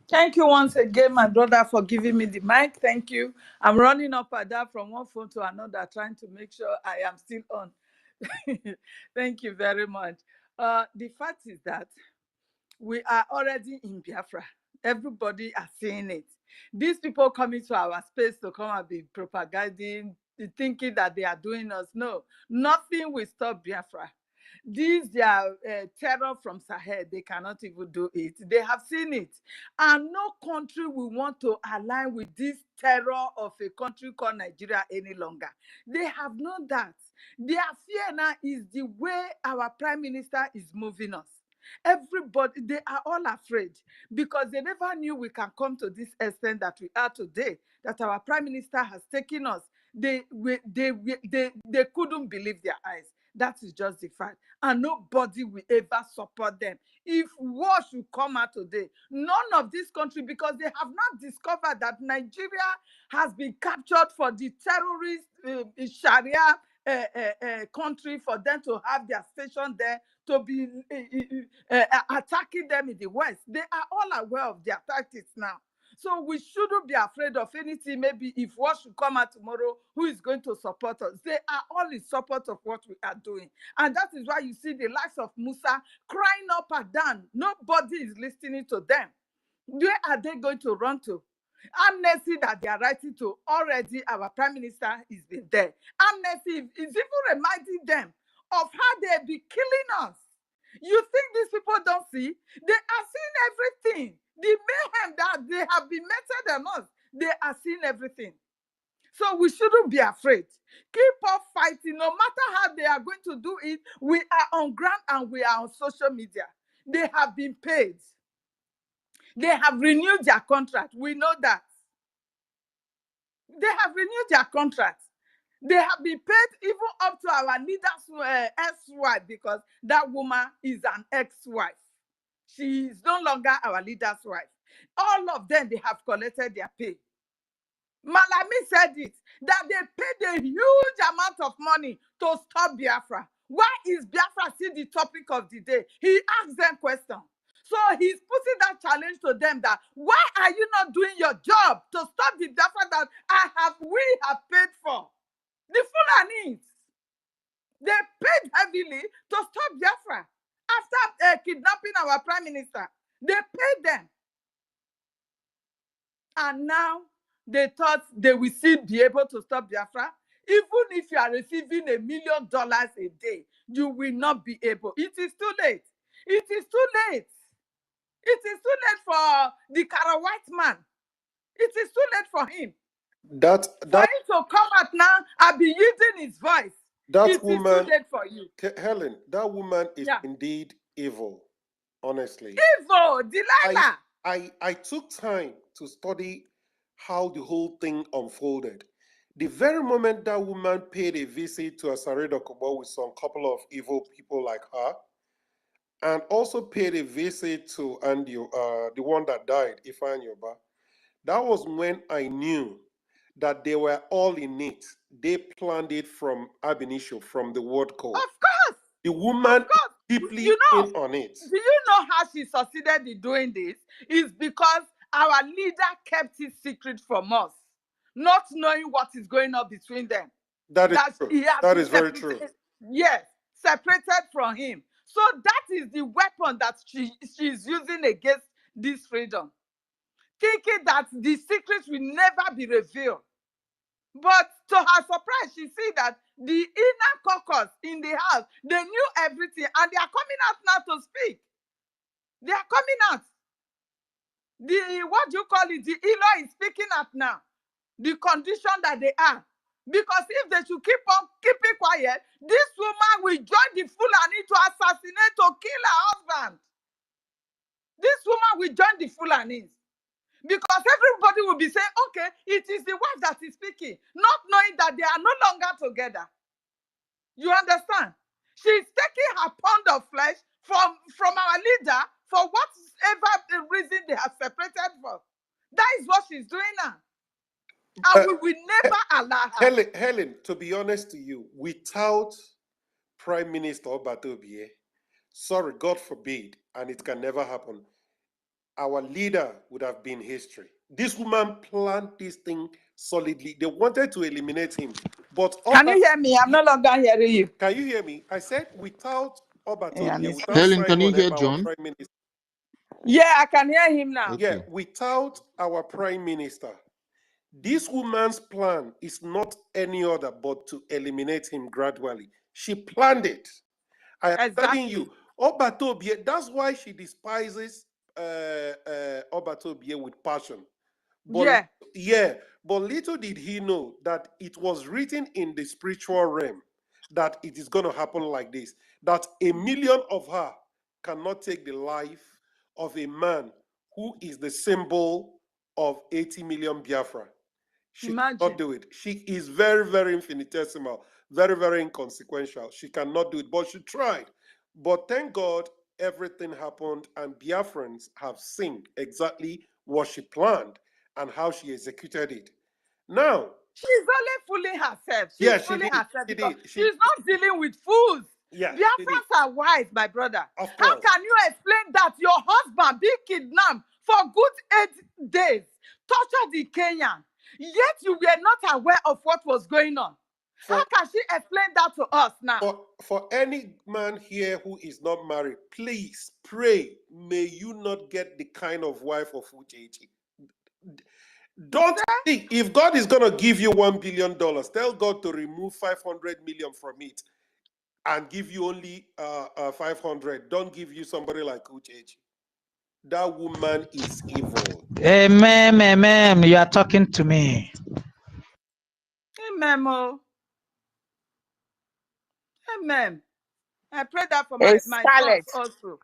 Thank you once again, my brother, for giving me the mic. Thank you. I'm running up and down from one phone to another, trying to make sure I am still on. Thank you very much. The fact is that we are already in Biafra. Everybody are seeing it. These people coming to our space to come and be propagating, thinking that they are doing us. No, nothing will stop Biafra. These their terror from Sahel, they cannot even do it. They have seen it. And no country will want to align with this terror of a country called Nigeria any longer. They have known that. Their fear now is the way our prime minister is moving us. Everybody, they are all afraid because they never knew we can come to this extent that we are today, that our prime minister has taken us. They couldn't believe their eyes. That is just the fact. And nobody will ever support them. If war should come out today, none of this country, because they have not discovered that Nigeria has been captured for the terrorist Sharia country, for them to have their station there, to be attacking them in the West. They are all aware of their tactics now. So we shouldn't be afraid of anything. Maybe if war should come out tomorrow, who is going to support us? They are all in support of what we are doing. And that is why you see the likes of Musa crying up and down. Nobody is listening to them. Where are they going to run to? Amnesty that they are writing to already, our prime minister has been there. Amnesty is even reminding them of how they be killing us. You think these people don't see? They are seeing everything. The mayhem that they have been meted on us, they are seeing everything. So we shouldn't be afraid. Keep on fighting. No matter how they are going to do it, we are on ground and we are on social media. They have been paid. They have renewed their contract. We know that. They have renewed their contract. They have been paid even up to our leader's ex-wife, because that woman is an ex-wife. She is no longer our leader's wife. All of them, they have collected their pay. Malami said it, that they paid a huge amount of money to stop Biafra. Why is Biafra still the topic of the day? He asked them questions. So he's putting that challenge to them that why are you not doing your job to stop the Biafra that we have paid for? The Fulanis, they paid heavily to stop Biafra after kidnapping our prime minister. They paid them. And now they thought they will still be able to stop Biafra. Even if you are receiving $1 million a day, you will not be able. It is too late. It is too late. It is too late for the Kara white man. It is too late for him. For him to come out now and be using his voice. It woman, is too late for you. Helen, that woman is indeed evil, honestly. Evil, Delilah. I took time to study how the whole thing unfolded. The very moment that woman paid a visit to Asareda Kubo with some couple of evil people like her, and also paid a visit to the one that died, Ifeanyi Uba, that was when I knew that they were all in it. They planned it from ab initio, from the word code. Of course. The woman deeply in on it. Do you know how she succeeded in doing this? It's because our leader kept it secret from us, not knowing what is going on between them. That is true. That is very true. Yes, separated from him. So that is the weapon that she's using against this freedom, thinking that the secret will never be revealed. But to her surprise, she see that the inner caucus in the house, they knew everything, and they are coming out now to speak. They are coming out. What do you call it? The ILO is speaking out now. The condition that they are. Because if they should keep on keeping quiet, this woman will join the Fulani to assassinate, to kill her husband. This woman will join the Fulanis. Because everybody will be saying, okay, it is the wife that is speaking, not knowing that they are no longer together. You understand? She's taking her pound of flesh from our leader for whatever reason they have separated for. That is what she's doing now. And we will never allow her. Helen, to be honest to you, without Prime Minister Obatobie, sorry, God forbid, and it can never happen, our leader would have been history. This woman planned this thing solidly. They wanted to eliminate him. But can you hear me? I'm no longer hearing you. Can you hear me? I said without Obatobie, without Helen, can you hear John? Prime Minister. Yeah, I can hear him now. Yeah, without our Prime Minister, this woman's plan is not any other but to eliminate him gradually. She planned it. I am telling you, Obatobie, that's why she despises Obatobie with passion. But, but little did he know that it was written in the spiritual realm that it is going to happen like this, that 1 million of her cannot take the life of a man who is the symbol of 80 million Biafra. She cannot do it. She is very, very infinitesimal, very, very inconsequential. She cannot do it, but she tried. But thank God everything happened, and Biafrans have seen exactly what she planned and how she executed it. Now, she's only fooling herself. She's fooling herself because she's not dealing with fools. Yeah, Biafrans are wise, my brother. Of course. How can you explain that your husband be kidnapped for good 8 days, tortured the Kenyan, yet you were not aware of what was going on? How can she explain that to us now? For any man here who is not married, please pray, may you not get the kind of wife of Uchechi. Don't think, if God is going to give you $1 billion, tell God to remove 500 million from it and give you only 500. Don't give you somebody like Uchechi. That woman is evil. Amen. You are talking to me. Amen. Amen. I pray that for my sons also.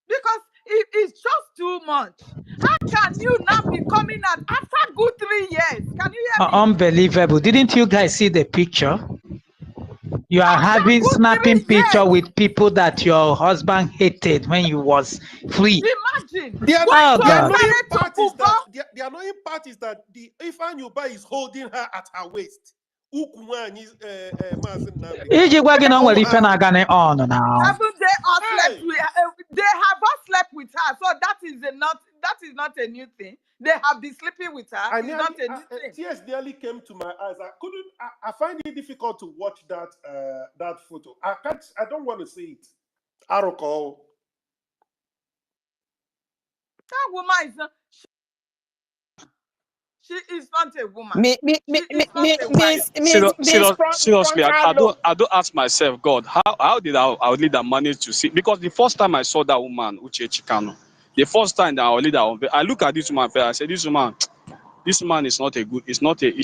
Because it's just too much. How can you now be coming out after good 3 years? Can you hear me? Unbelievable. Didn't you guys see the picture? You are having snapping picture with people that your husband hated when you was free. Imagine. The annoying part is that the Ifeanyi Uba is holding her at her waist. Haven't they all slept with, they have all slept with not a new thing. They have been sleeping with her. It's not a new thing. Tears nearly came to my eyes. I find it difficult to watch that that photo. I don't want to see it. I recall. That woman is not. She is not a woman. She is not a wife. Seriously, I don't ask myself, God, how did our leader manage to see? Because the first time I saw that woman, Uche Chikano, the first time that our leader, I look at this woman, I said, this woman is not a good.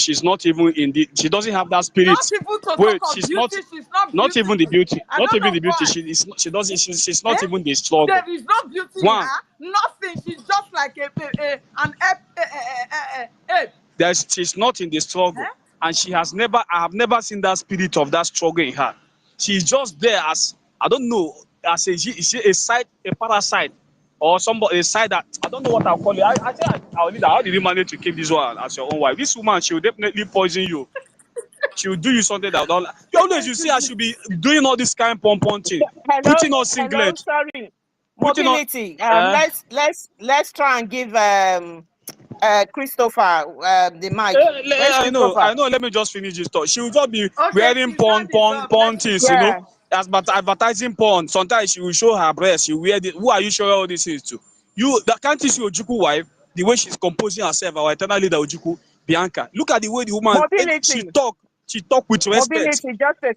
She's not even in the. She doesn't have that spirit. Not even to Wait, talk of she's beauty. She's not not even the beauty. I Not don't even know the beauty. why. She doesn't. She's not even the struggle. There is no beauty in One, her. Nothing. She's just like an ape. she's not in the struggle, and she has never. I have never seen that spirit of that struggle in her. She's just there as I don't know, as a side, a parasite, or somebody a side that I don't know what I'll call it. I think our leader. How did you manage to keep this one as your own wife? This woman, she will definitely poison you. She will do you something that don't. You always you see her, she'll be doing all this kind of pom thing, putting on singlet, sorry. putting on. Mobility. Let's try and give Christopher the mic. Where's I know. Christopher? Let me just finish this thought. She will just be Okay, wearing porn things, Yeah. advertising porn. Sometimes she will show her breast. She will wear this. Who are you showing all these things to? Can't you see Ojukwu wife? The way she's composing herself, our eternal leader Ojukwu, Bianca. Look at the way the woman she talk with respect. Mobility, just a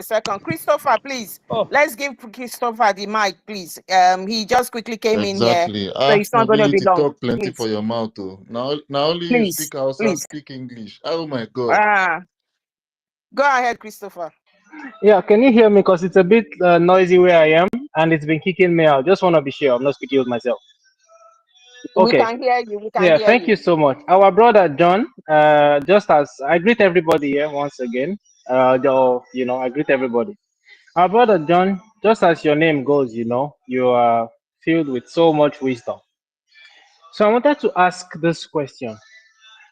second. Christopher, please. Let's give Christopher the mic, please. He just quickly came in here, Exactly. so it's not going to be Mobility long. talk plenty Please. for your mouth, too. Now only you speak Hausa, speak English. Oh my God. Go ahead, Christopher. Yeah, can you hear me? Because it's a bit noisy where I am, and it's been kicking me out. Just want to be sure I'm not speaking with myself. Okay. We can hear you. Thank you so much. Our brother John, just as I greet everybody here once again. I greet everybody. Our brother John, just as your name goes, you are filled with so much wisdom. So I wanted to ask this question.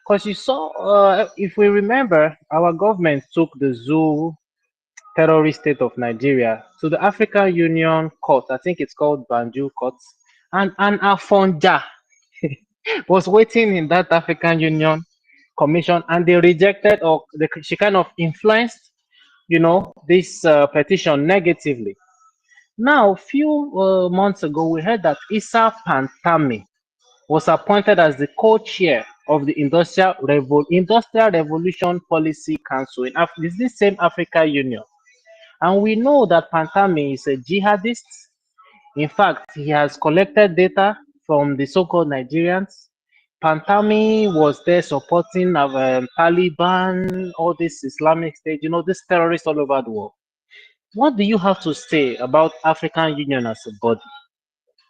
Because you saw, if we remember, our government took the zoo terrorist state of Nigeria to the African Union Court. I think it's called Banjul Court. And Afonja was waiting in that African Union Commission, and they rejected, or she kind of influenced, this petition negatively. Now, a few months ago, we heard that Issa Pantami was appointed as the co-chair of the Industrial Revolution Policy Council in this same African Union. And we know that Pantami is a jihadist. In fact, he has collected data from the so-called Nigerians. Pantami was there supporting Taliban, all this Islamic State, these terrorists all over the world. What do you have to say about African Union as a body?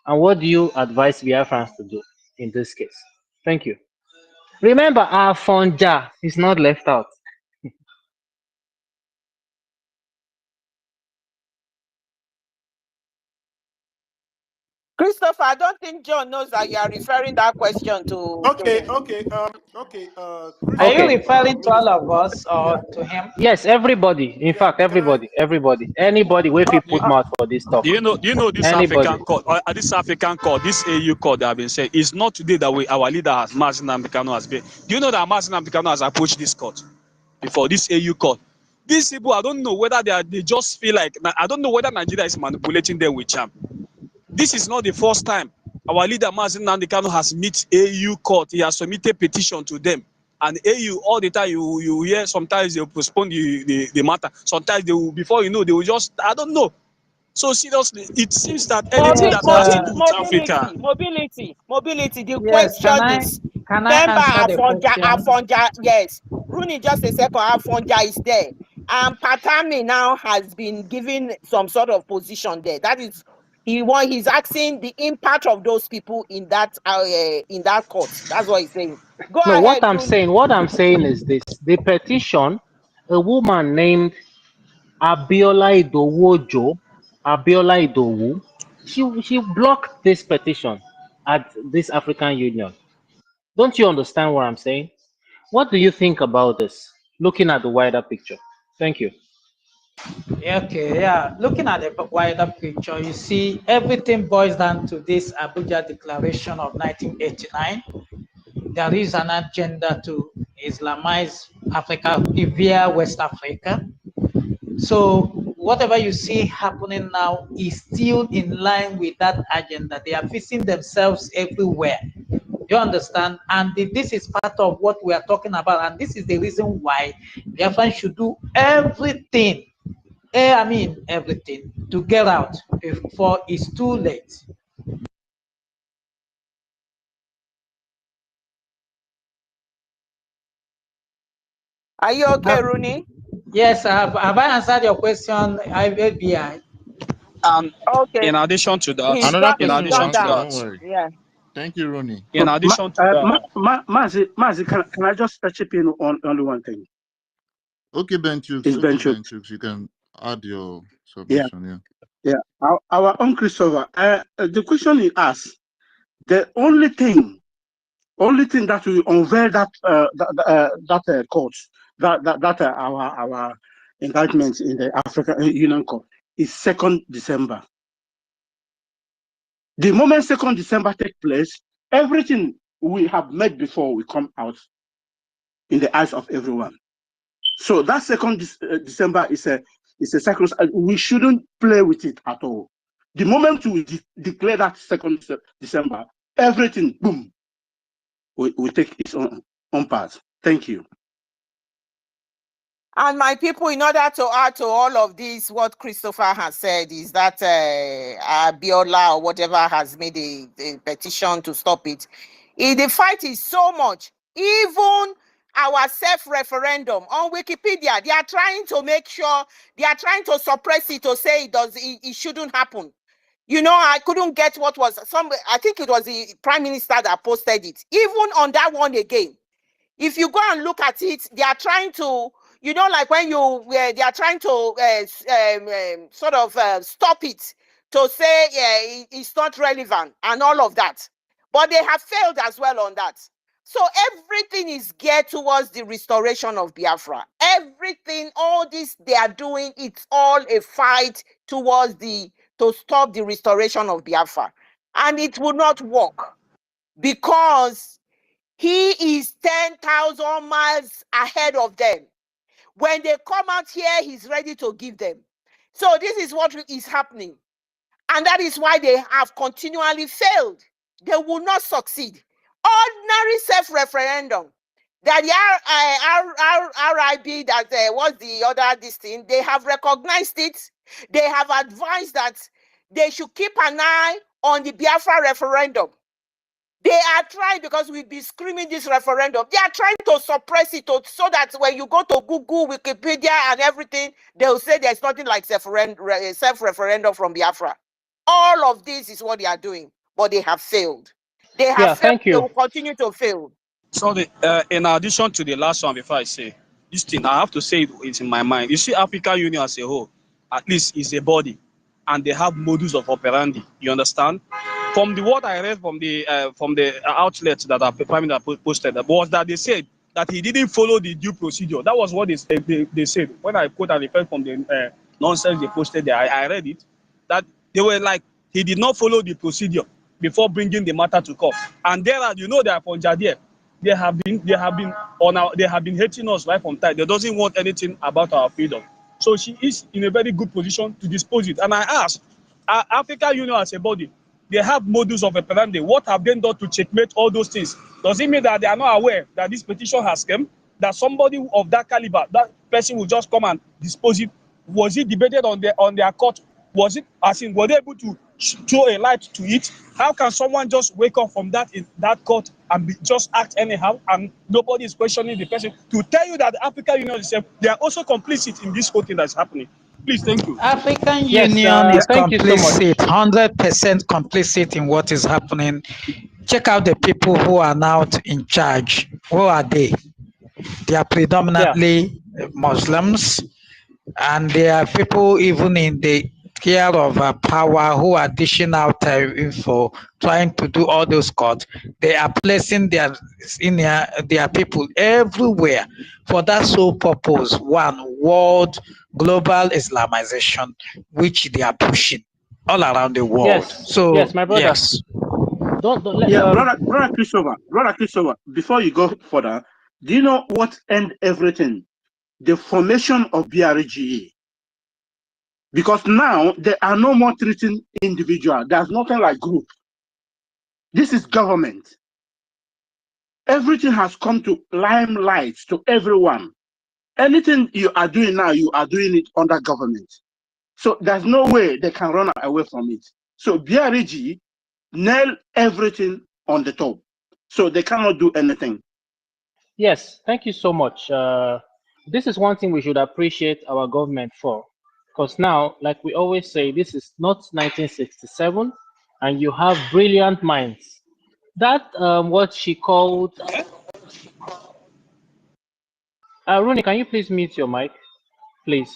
And what do you advise Biafrans to do in this case? Thank you. Remember, our Fonja is not left out. Christopher, I don't think John knows that you are referring that question to. Okay. Are you referring to all of us or to him? Yes, everybody. In fact, everybody. Anybody where people put mouth for this stuff. Do you know this African court? This African court, this AU court that have been said, it's not today that our leader has Nnamdi has been. Do you know that Nnamdi has approached this court before this AU court? These people, I don't know whether they just feel like, I don't know whether Nigeria is manipulating them with charm. This is not the first time our leader Nnamdi has met AU court. He has submitted petition to them. And AU, all the time you hear, sometimes they will postpone the matter. Sometimes they will, before you know, they will just, I don't know. So seriously, it seems that anything that has to do with Africa. Mobility. The Yes, question is, can I answer the question? Afonja, yes. Rooney, just a second, Afonja is there. And Patami now has been given some sort of position there. That is, he's asking the impact of those people in that court. That's what he's saying. Go ahead. What I'm saying is this: the petition, a woman named Abiola Idowu, she blocked this petition at this African Union. Don't you understand what I'm saying? What do you think about this? Looking at the wider picture. Thank you. Okay, yeah. Looking at the wider picture, you see everything boils down to this Abuja Declaration of 1989. There is an agenda to Islamize Africa via West Africa. So whatever you see happening now is still in line with that agenda. They are fixing themselves everywhere. You understand? And this is part of what we are talking about. And this is the reason why Biafran should do everything. I mean everything to get out before it's too late. Are you okay, Rooney? Yes, have I answered your question, IBI? Okay. In addition to that, He's Another got in person he's will addition got to answer. down. Don't that, worry. Yeah. Thank you, Ronnie. in addition to that, Mazi, can I just chip in on only one thing? Okay, Benchukes. It's Okay, Ben Chooks. Benchukes. You can add your Yeah, submission. yeah. Our own Christopher. The question he asked, the only thing that will unveil that court, that our indictment in the African Union Court is 2nd December. The moment 2nd December take place, everything we have made before will come out in the eyes of everyone. So that 2nd December is a second. We shouldn't play with it at all. The moment we declare that 2nd December, everything, boom, we take its own path. Thank you. And my people, in order to add to all of this, what Christopher has said is that Abiola or whatever has made a petition to stop it. The fight is so much. Even our self-referendum on Wikipedia, they are trying to make sure, they are trying to suppress it to say it shouldn't happen. You know, I couldn't get what was I think it was the Prime Minister that posted it. Even on that one again, if you go and look at it, they are trying to, you know, like when they are trying to sort of stop it to say it's not relevant and all of that. But they have failed as well on that. So everything is geared towards the restoration of Biafra. Everything, all this they are doing, it's all a fight towards to stop the restoration of Biafra. And it will not work because he is 10,000 miles ahead of them. When they come out here, he's ready to give them. So this is what is happening. And that is why they have continually failed. They will not succeed. Ordinary self-referendum, that the RIB, that was the other this thing, they have recognized it. They have advised that they should keep an eye on the Biafra referendum. They are trying, because we've been screaming this referendum, they are trying to suppress it so that when you go to Google, Wikipedia and everything, they'll say there's nothing like self-referendum from Biafra. All of this is what they are doing, but they have failed. They have failed. Thank you. They will continue to fail. so in addition to the last one, before I say this thing, I have to say it's in my mind. You see, African Union as a whole, at least is a body, and they have modus of operandi. You understand? From the what I read from the outlets that are Prime Minister posted, was that they said that he didn't follow the due procedure. That was what they said. When I quote and refer from the nonsense they posted there, I read it, that they were like, he did not follow the procedure before bringing the matter to court. And there are, you know, they are from Jadier. They have been hating us right from time. They doesn't want anything about our freedom. So she is in a very good position to dispose it. And I ask, African Union as a body, they have modus of operandi. What have they done to checkmate all those things? Does it mean that they are not aware that this petition has come? That somebody of that caliber, that person will just come and dispose it? Was it debated on their court? Was it, as in, were they able to throw a light to it? How can someone just wake up from that in that court and just act anyhow, and nobody is questioning the person? To tell you that the African Union itself, they are also complicit in this whole thing that's happening. Please, thank you. African Yes, Union is thank you so much. complicit, 100% complicit in what is happening. Check out the people who are now in charge. Who are they? They are predominantly Muslims, and there are people even in the care of power who are dishing out info, trying to do all those cuts. They are placing their people everywhere for that sole purpose: one, world global Islamization, which they are pushing all around the world. Yes, So yes, my brother. yes, Don't let, Yeah, brother Christopher, before you go further, do you know what end everything? The formation of BRGE. Because now there are no more treating individual. There's nothing like group. This is government. Everything has come to limelight to everyone. Anything you are doing now, you are doing it under government. So there's no way they can run away from it. So BRG nail everything on the top. So they cannot do anything. yes, thank you so much. This is one thing we should appreciate our government for. Because now, like we always say, this is not 1967, and you have brilliant minds. That what she called. Rooney, can you please mute your mic, please?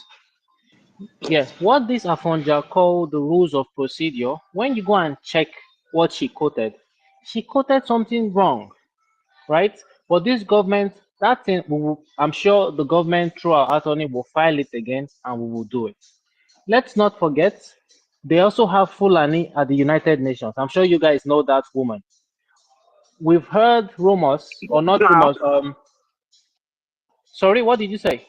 Yes, what this Afonja called the rules of procedure, when you go and check what she quoted something wrong, right? But this government, that thing, I'm sure the government through our attorney will file it again and we will do it. Let's not forget, they also have Fulani at the United Nations. I'm sure you guys know that woman. We've heard rumors, or not Now, rumors, sorry, what did you say?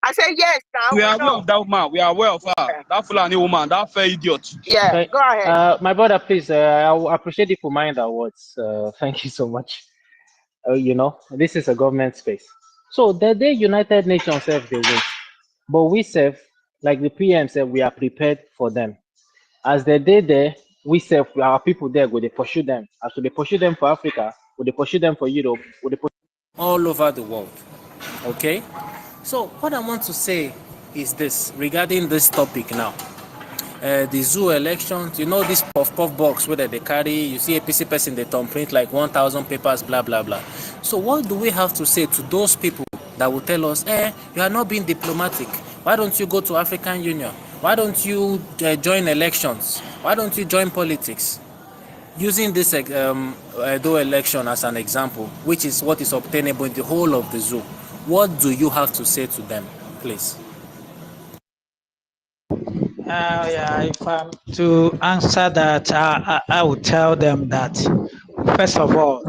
I said yes. Now We we are aware know. of that woman. We are aware of her. Yeah. That Fulani woman, that fair idiot. Yeah. Okay. Go ahead. My brother, please, I will appreciate if you mind our words. Thank you so much. You know, this is a government space. So the day United Nations serve the way, but we serve, like the PM said, we are prepared for them. As the day there, we serve, our people there, go they pursue them. As they pursue them for Africa, would they pursue them for Europe, would they pursue all over the world. Okay? So what I want to say is this regarding this topic now. The zoo elections, you know, this puff box where they carry, you see APC person, they print like 1,000 papers, blah, blah, blah. So what do we have to say to those people that will tell us, you are not being diplomatic. Why don't you go to African Union? Why don't you join elections? Why don't you join politics? Using this Edo election as an example, which is what is obtainable in the whole of the zoo, what do you have to say to them, please? yeah. If I'm to answer that, I would tell them that first of all,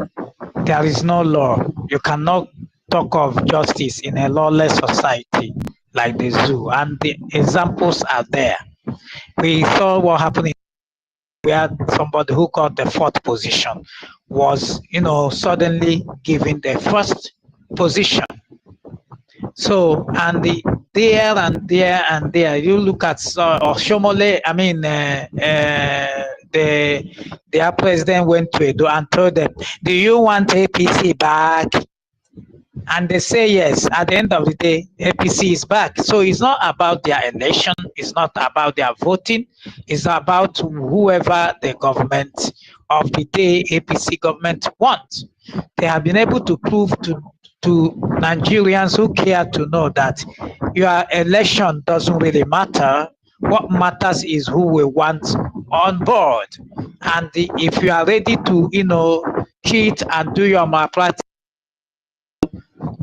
there is no law. You cannot talk of justice in a lawless society like the zoo, and the examples are there. We saw what happened in where somebody who got the fourth position was, suddenly given the first position. So, and there and there and there, you look at Oshomole, I mean, their president went to Edo and told them, do you want APC back? And they say yes. At the end of the day, APC is back. So it's not about their election. It's not about their voting. It's about whoever the government of the day APC government wants. They have been able to prove to Nigerians who care to know that your election doesn't really matter. What matters is who we want on board. And if you are ready to, cheat and do your malpractice,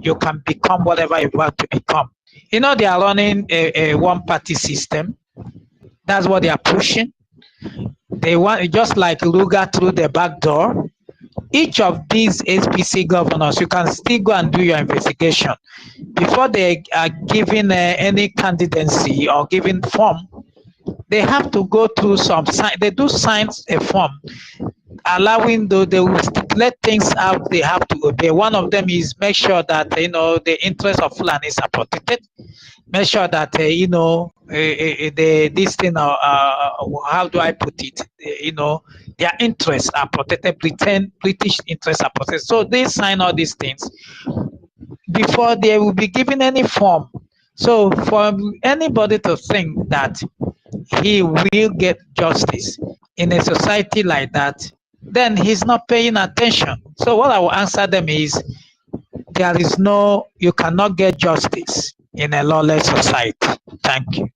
you can become whatever you want to become. They are running a one-party system. That's what they are pushing. They want, just like Luga through the back door. Each of these SPC governors, you can still go and do your investigation. Before they are given any candidacy or given form, they have to go through some sign. They do sign a form allowing they will let things out they have to obey. One of them is make sure that the interests of Fulanis are protected. Make sure that this thing how do I put it? Their interests are protected. British interests are protected. So they sign all these things before they will be given any form. So for anybody to think that he will get justice in a society like that, then he's not paying attention. So what I will answer them is, you cannot get justice in a lawless society. Thank you.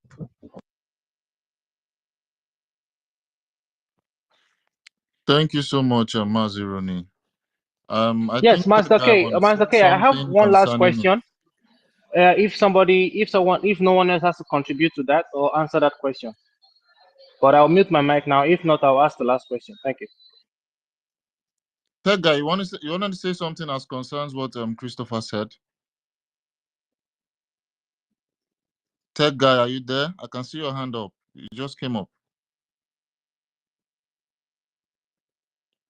Thank you so much, Mazironi. I Yes, think the Master guy K. want to say Master K, I have something one last concerning it. question. If no one else has to contribute to that or answer that question. But I'll mute my mic now. If not, I'll ask the last question. Thank you. Third guy, you want to say something as concerns what Christopher said? Third guy, are you there? I can see your hand up. You just came up.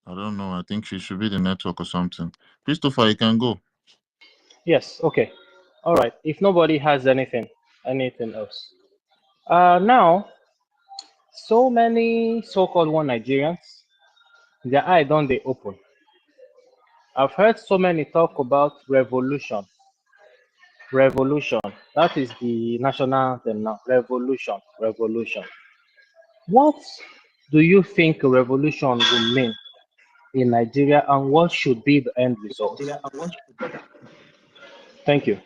I don't know. I think she should be the network or something. Christopher, you can go. Yes. Okay. All right. If nobody has anything else, now so many so-called one Nigerians, their eye don't they open. I've heard so many talk about revolution. Revolution. That is the national anthem now. Revolution. Revolution. What do you think a revolution will mean in Nigeria, and what should be the end result? Thank you.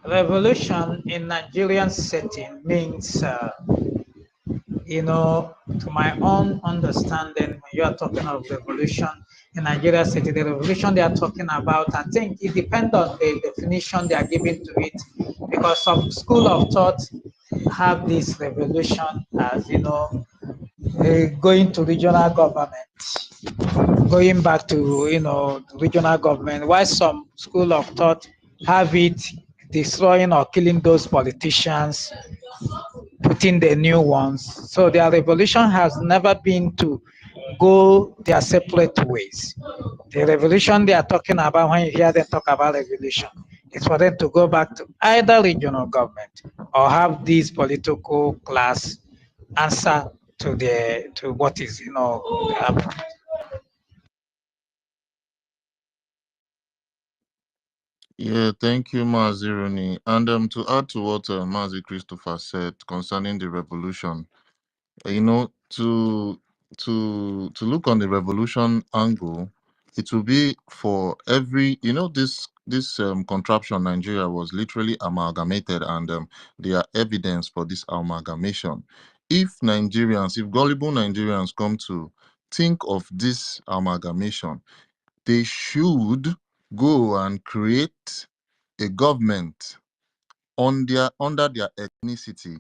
Revolution in Nigerian setting means, to my own understanding, when you are talking of revolution in Nigeria setting, the revolution they are talking about, I think it depends on the definition they are giving to it, because some school of thought have this revolution as, going to regional government, going back to, regional government, while some school of thought have it destroying or killing those politicians, putting the new ones. So their revolution has never been to go their separate ways. The revolution they are talking about, when you hear them talk about revolution, is for them to go back to either regional government or have this political class answer to what is, happening. Yeah, thank you, Mazi Rooney. And to add to what Mazi Christopher said concerning the revolution, to look on the revolution angle, it will be for every, this contraption Nigeria was literally amalgamated, and there are evidence for this amalgamation. If gullible Nigerians come to think of this amalgamation, they should go and create a government under their ethnicity.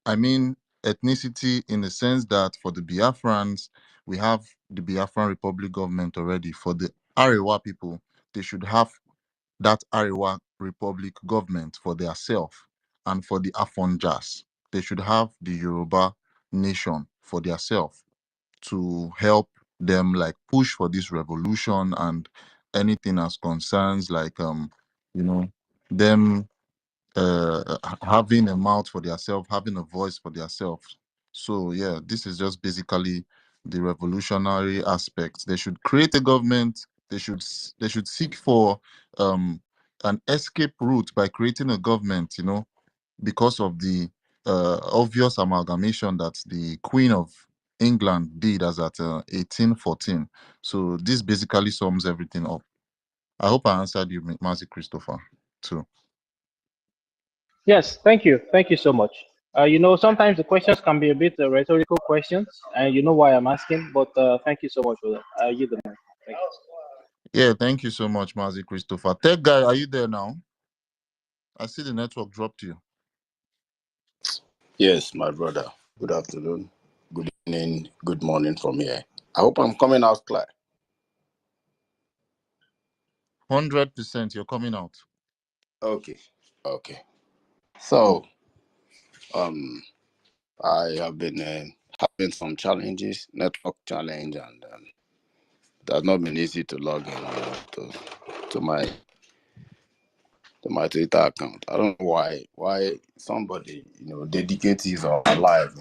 I mean, ethnicity in the sense that for the Biafrans, we have the Biafran Republic government already. For the Arewa people, they should have that Arewa Republic government for their self. And for the Afonjas, they should have the Yoruba nation for their self, to help them like push for this revolution and anything as concerns like them having a mouth for themselves, having a voice for themselves. So yeah, this is just basically the revolutionary aspect. They should create a government. They should seek for an escape route by creating a government. Because of the obvious amalgamation that the Queen of England did as at 1814. So this basically sums everything up. I hope I answered you, Mazi Christopher, too. Yes, thank you. Thank you so much. Sometimes the questions can be a bit rhetorical questions, and you know why I'm asking, but thank you so much for that. You the man. Thank you. Yeah, thank you so much, Mazi Christopher. Tech guy, are you there now? I see the network dropped you. Yes, my brother. Good afternoon, good evening, good morning from here. I hope I'm coming out clear. 100%, you're coming out. Okay. So, I have been having some challenges, network challenge, and it has not been easy to log in to my Twitter account. I don't know why somebody dedicates his life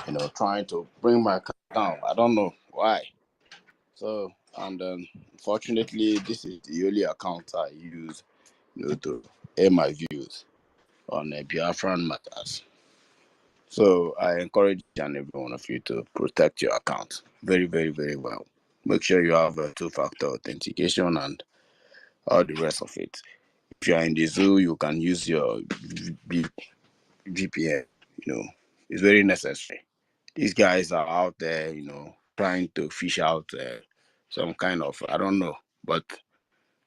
in trying to bring my account down. I don't know why. So, and unfortunately, this is the only account I use to air my views on Biafran matters. So I encourage each and every one of you to protect your account very, very, very well. Make sure you have a two-factor authentication and all the rest of it. If you are in the zoo, you can use your VPN. It's very necessary. These guys are out there, trying to fish out some kind of, I don't know, but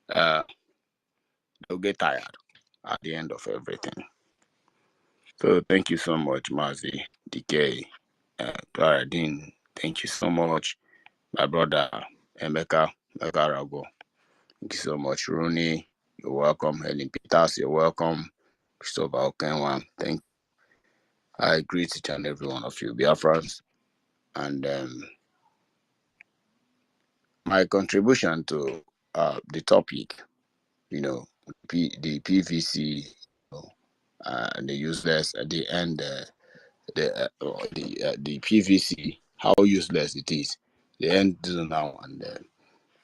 they'll get tired at the end of everything. So thank you so much, Mazi, DK, Paradine. Thank you so much, my brother Emeka Rago. Thank you so much, Rooney. You're welcome. Helen Peters, you're welcome. Christopher Okenwan, thank you. I greet each and every one of you, Biafrans. And my contribution to the topic, the PVC, and the useless at the end, the PVC, how useless it is. The end now and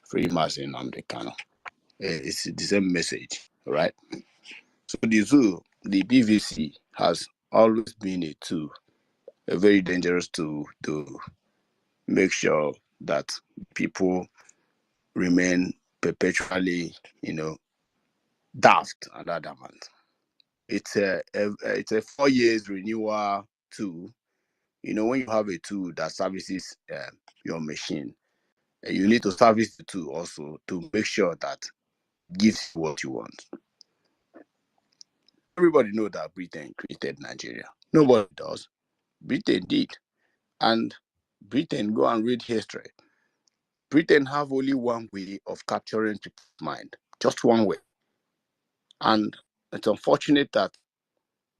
free massing on the canal. It's the same message, right? So the PVC has always been a tool, a very dangerous tool to make sure that people remain perpetually, daft and adamant. It's a 4 years renewal tool. When you have a tool that services your machine, you need to service the tool also to make sure that it gives you what you want. Everybody knows that Britain created Nigeria. Nobody does. Britain did. And Britain, go and read history. Britain have only one way of capturing people's mind. Just one way. And it's unfortunate that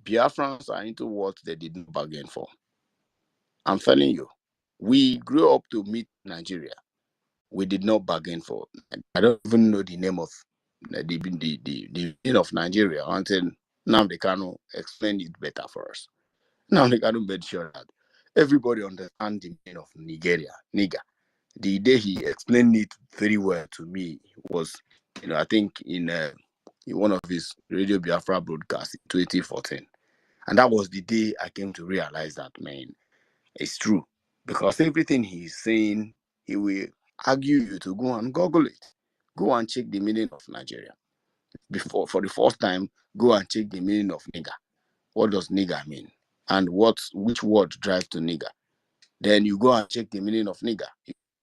Biafrans are into what they didn't bargain for. I'm telling you, we grew up to meet Nigeria. We did not bargain for. I don't even know the name of the name of Nigeria until Nnamdi Kanu explained it better for us. Nnamdi Kanu made sure that everybody understands the meaning of Nigeria, nigger. The day he explained it very well to me was, I think in one of his Radio Biafra broadcasts in 2014. And that was the day I came to realize that, man, it's true. Because everything he's saying, he will argue you to go and Google it. Go and check the meaning of Nigeria. For the first time, go and check the meaning of nigger. What does nigger mean? And which word drives to nigger? Then you go and check the meaning of nigger.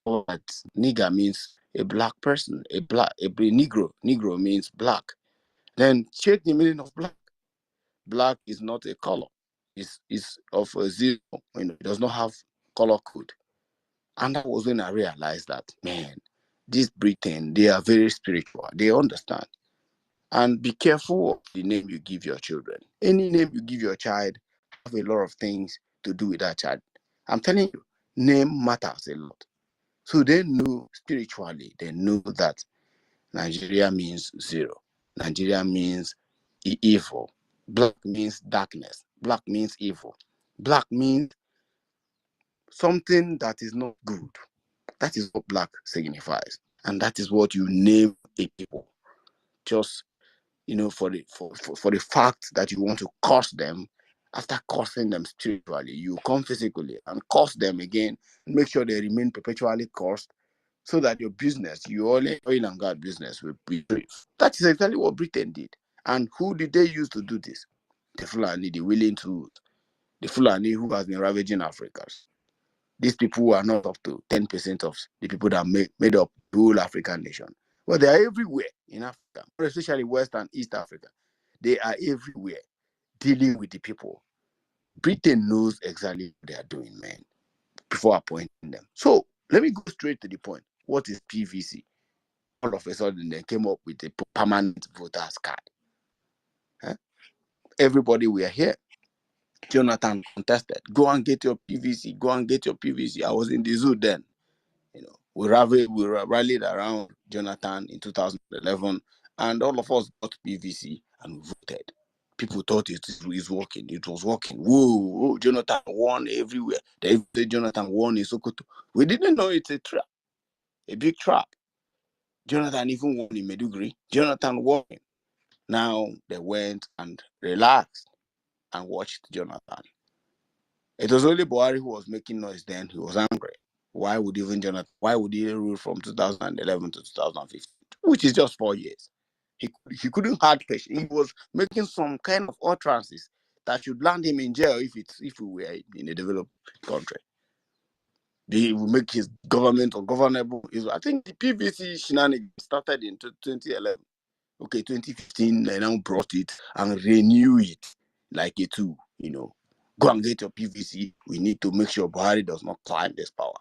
That nigger means a black person, a negro. Negro means black. Then check the meaning of black. Black is not a color. It's of a zero. It does not have color code. And that was when I realized that, man, this Britain, they are very spiritual. They understand. And be careful of the name you give your children. Any name you give your child have a lot of things to do with that child. I'm telling you, name matters a lot. So they know spiritually, they know that Nigeria means zero. Nigeria means evil. Black means darkness. Black means evil. Black means something that is not good. That is what black signifies. And that is what you name a people. Just, for the fact that you want to curse them. After cursing them spiritually, you come physically and curse them again. Make sure they remain perpetually cursed, so that your business, your oil and gas business, will be brave. That is exactly what Britain did. And who did they use to do this? The Fulani, the willing to, the Fulani who has been ravaging Africa. These people are not up to 10% of the people that made up the whole African nation. Well, they are everywhere in Africa, especially West and East Africa. They are everywhere dealing with the people. Britain knows exactly what they are doing, man, before appointing them. So let me go straight to the point. What is PVC? All of a sudden, they came up with a permanent voters card. Huh? Everybody were here. Jonathan contested. Go and get your PVC. Go and get your PVC. I was in the zoo then. We rallied around Jonathan in 2011, and all of us got PVC and voted. People thought it is working. It was working. Whoa, Jonathan won everywhere. They said Jonathan won in Sokoto. We didn't know it's a trap, a big trap. Jonathan even won in Meduguri. Jonathan won. Now they went and relaxed and watched Jonathan. It was only Buhari who was making noise then. He was angry. Why would he rule from 2011 to 2015, which is just 4 years? He couldn't hard patience. He was making some kind of utterances that should land him in jail if we were in a developed country. They will make his government ungovernable. I think the PVC shenanigans started in 2011. Okay, 2015, they now brought it and renew it like a tool, Go and get your PVC. We need to make sure Buhari does not climb this power.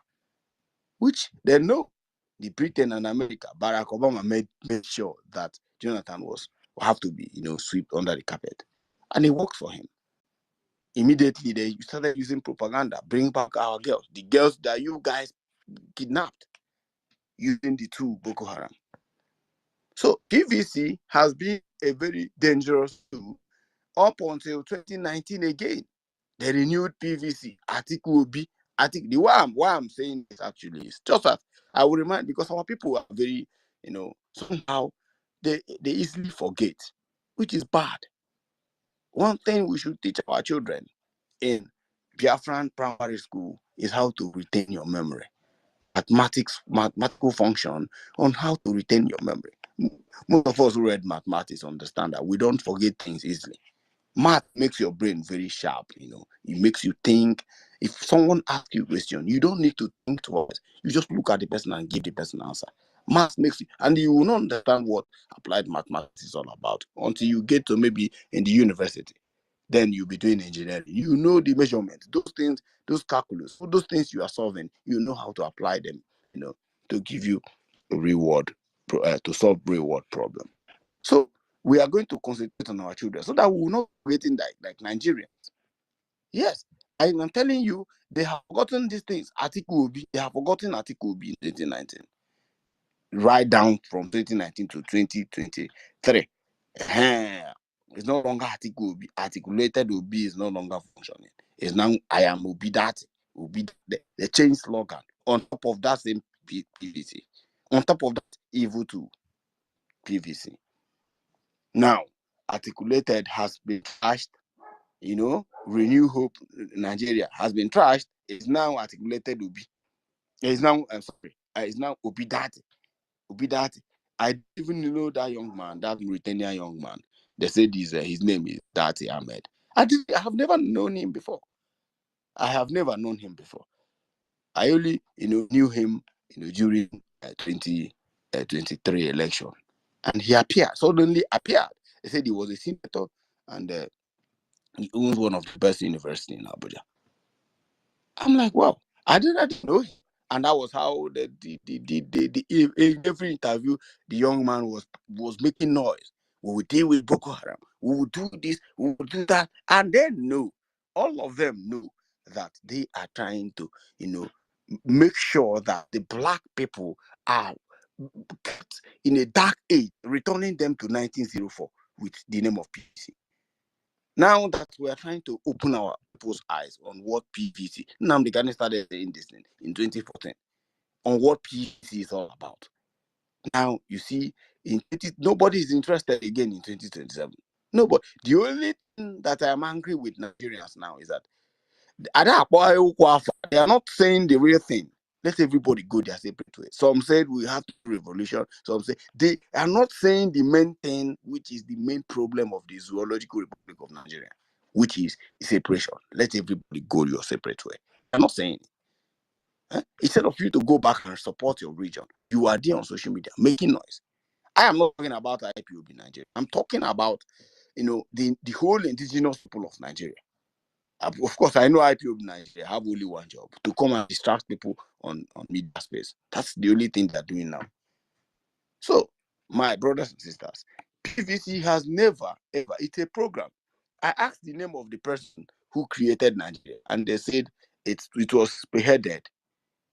Which they know. The Britain and America, Barack Obama made sure that Jonathan will have to be, swept under the carpet. And it worked for him. Immediately, they started using propaganda, bring back our girls, the girls that you guys kidnapped, using the tool Boko Haram. So PVC has been a very dangerous tool up until 2019 again. They renewed PVC, Article B. Why I'm saying this actually is just that I will remind, because our people are very, somehow they easily forget, which is bad. One thing we should teach our children in Biafran primary school is how to retain your memory. Mathematical function on how to retain your memory. Most of us who read mathematics understand that we don't forget things easily. Math makes your brain very sharp, It makes you think. If someone asks you a question, you don't need to think twice. You just look at the person and give the person an answer. Math makes you, and you will not understand what applied mathematics is all about until you get to maybe in the university. Then you'll be doing engineering. You know the measurements, those things, those calculus, those things you are solving, you know how to apply them, to give you a reward, to solve reward problem. So we are going to concentrate on our children so that we will not be getting like Nigerians. Yes, I am telling you, they have forgotten these things. They have forgotten Article B in 2019. Right down from 2019 to 2023. It's no longer Article B. Articulated OB is no longer functioning. It's now I am OB that. They changed slogan. On top of that same PVC. On top of that, evil to PVC. Now, articulated has been trashed, Renew Hope Nigeria has been trashed. It's now articulated Obi. It's now, it's now Obidati. I didn't even know that young man, that Mauritanian young man. They said his name is Dati Ahmed. I have never known him before. I only, knew him, during 2023 election. And he suddenly appeared. They said he was a senator and he owns one of the best universities in Abuja. I'm like, wow, I didn't know him. And that was how in every interview, the young man was making noise. We will deal with Boko Haram. We will do this. We will do that. And then all of them know that they are trying to, make sure that the black people are kept in a dark age, returning them to 1904 with the name of PVC. Now that we are trying to open our people's eyes on what PVC, Nnamdi Kanu started saying this thing in 2014, on what PVC is all about. Now you see, nobody is interested again in 2027. Nobody. The only thing that I am angry with Nigerians now is that they are not saying the real thing. Let everybody go their separate way. Some said we have to do revolution. Some say they are not saying the main thing, which is the main problem of the Zoological Republic of Nigeria, which is separation. Let everybody go your separate way. They are not saying it. Instead of you to go back and support your region, you are there on social media making noise. I am not talking about IPOB in Nigeria. I'm talking about, the whole indigenous people of Nigeria. Of course, I know IPOB Nigeria have only one job: to come and distract people on media space. That's the only thing they're doing now. So, my brothers and sisters, PVC has never, ever, it's a program. I asked the name of the person who created Nigeria, and they said it was spearheaded.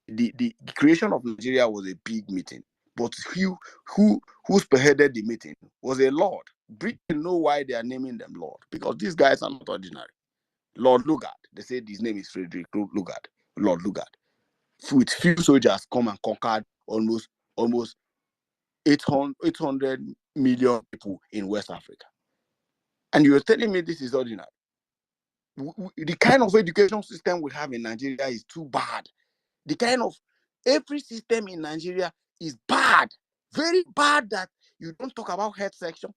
The creation of Nigeria was a big meeting, but who spearheaded the meeting was a lord. Britain know why they are naming them lord, because these guys are not ordinary. Lord Lugard. They said his name is Frederick Lugard. Lord Lugard. With few soldiers come and conquered almost 800 million people in West Africa. And you're telling me this is ordinary? The kind of education system we have in Nigeria is too bad. The kind of every system in Nigeria is bad, very bad, that you don't talk about health section,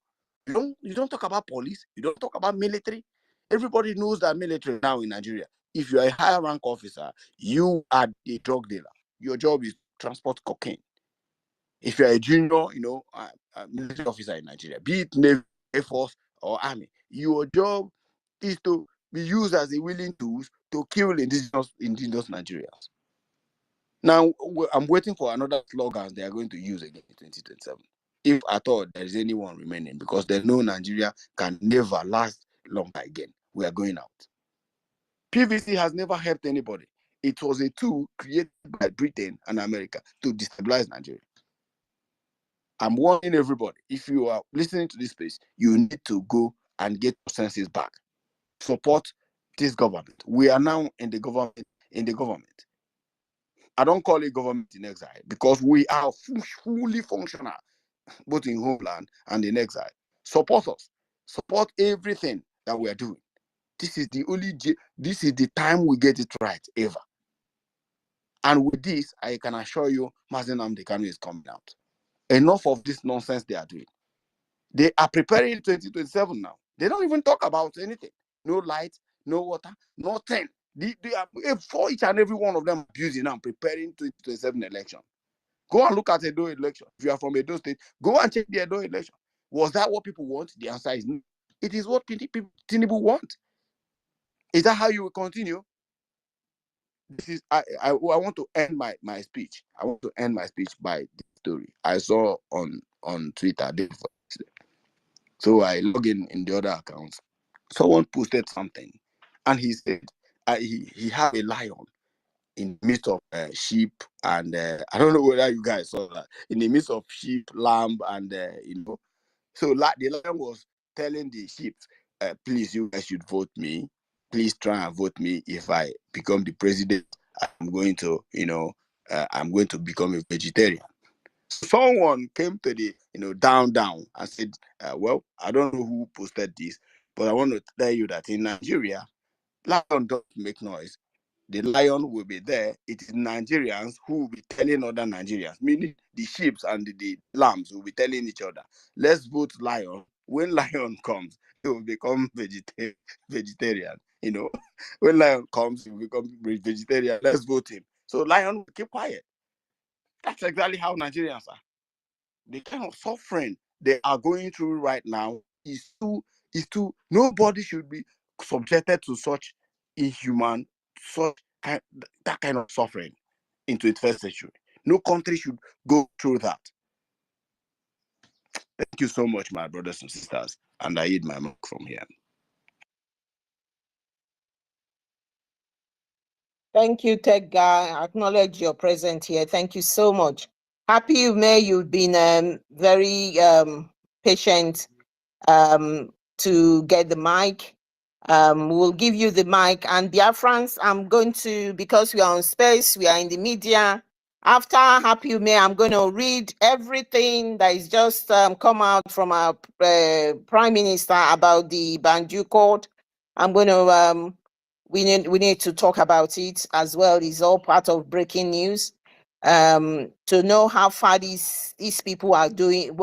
you don't talk about police, you don't talk about military. Everybody knows that military now in Nigeria If you are a higher rank officer, you are a drug dealer. Your job is to transport cocaine. If you are a junior, military officer in Nigeria, be it Navy, Air Force, or Army, your job is to be used as a willing tools to kill indigenous Nigerians. Now, I'm waiting for another slogan they are going to use again in 2027. If at all there is anyone remaining, because they know Nigeria can never last long again. We are going out. PVC has never helped anybody. It was a tool created by Britain and America to destabilize Nigeria. I'm warning everybody, if you are listening to this space, you need to go and get your senses back. Support this government. We are now in the government. I don't call it government in exile because we are fully functional, both in homeland and in exile. Support us. Support everything that we are doing. This is the time we get it right ever. And with this, I can assure you, Mazen Amdekanu is coming out. Enough of this nonsense they are doing. They are preparing 2027 now. They don't even talk about anything. No light, no water, nothing. They are for each and every one of them abusing and preparing 2027 election. Go and look at Edo election. If you are from Edo State, go and check the Edo election. Was that what people want? The answer is no. It is what people want. Is that how you will continue? This is I want to end my speech. I want to end my speech by this story I saw on Twitter. So I log in the other accounts. Someone posted something, and he said he had a lion in the midst of sheep, and I don't know whether you guys saw that, in the midst of sheep, lamb, and so the lion was telling the sheep, please, you guys should vote me. Please try and vote me. If I become the president, I'm going to become a vegetarian. Someone came to the down and said, well, I don't know who posted this, but I want to tell you that in Nigeria, lion don't make noise. The lion will be there. It is Nigerians who will be telling other Nigerians, meaning the sheep and the lambs will be telling each other, let's vote lion. When lion comes, he will become vegetarian. When lion comes, he will become vegetarian. Let's vote him. So lion will keep quiet. That's exactly how Nigerians are. The kind of suffering they are going through right now is too. Nobody should be subjected to such inhuman, that kind of suffering in 21st century. No country should go through that. Thank you so much, my brothers and sisters, and I yield my mic from here. Thank you, Tech Guy. I acknowledge your presence here. Thank you so much. Happy you may. You've been very patient to get the mic. We'll give you the mic. And Biafrans, I'm going to, because we are on space, we are in the media. After Happy you may, I'm going to read everything that is just come out from our Prime Minister about the Banju Court. I'm going to we need to talk about it as well. It's all part of breaking news. To know how far these people are doing,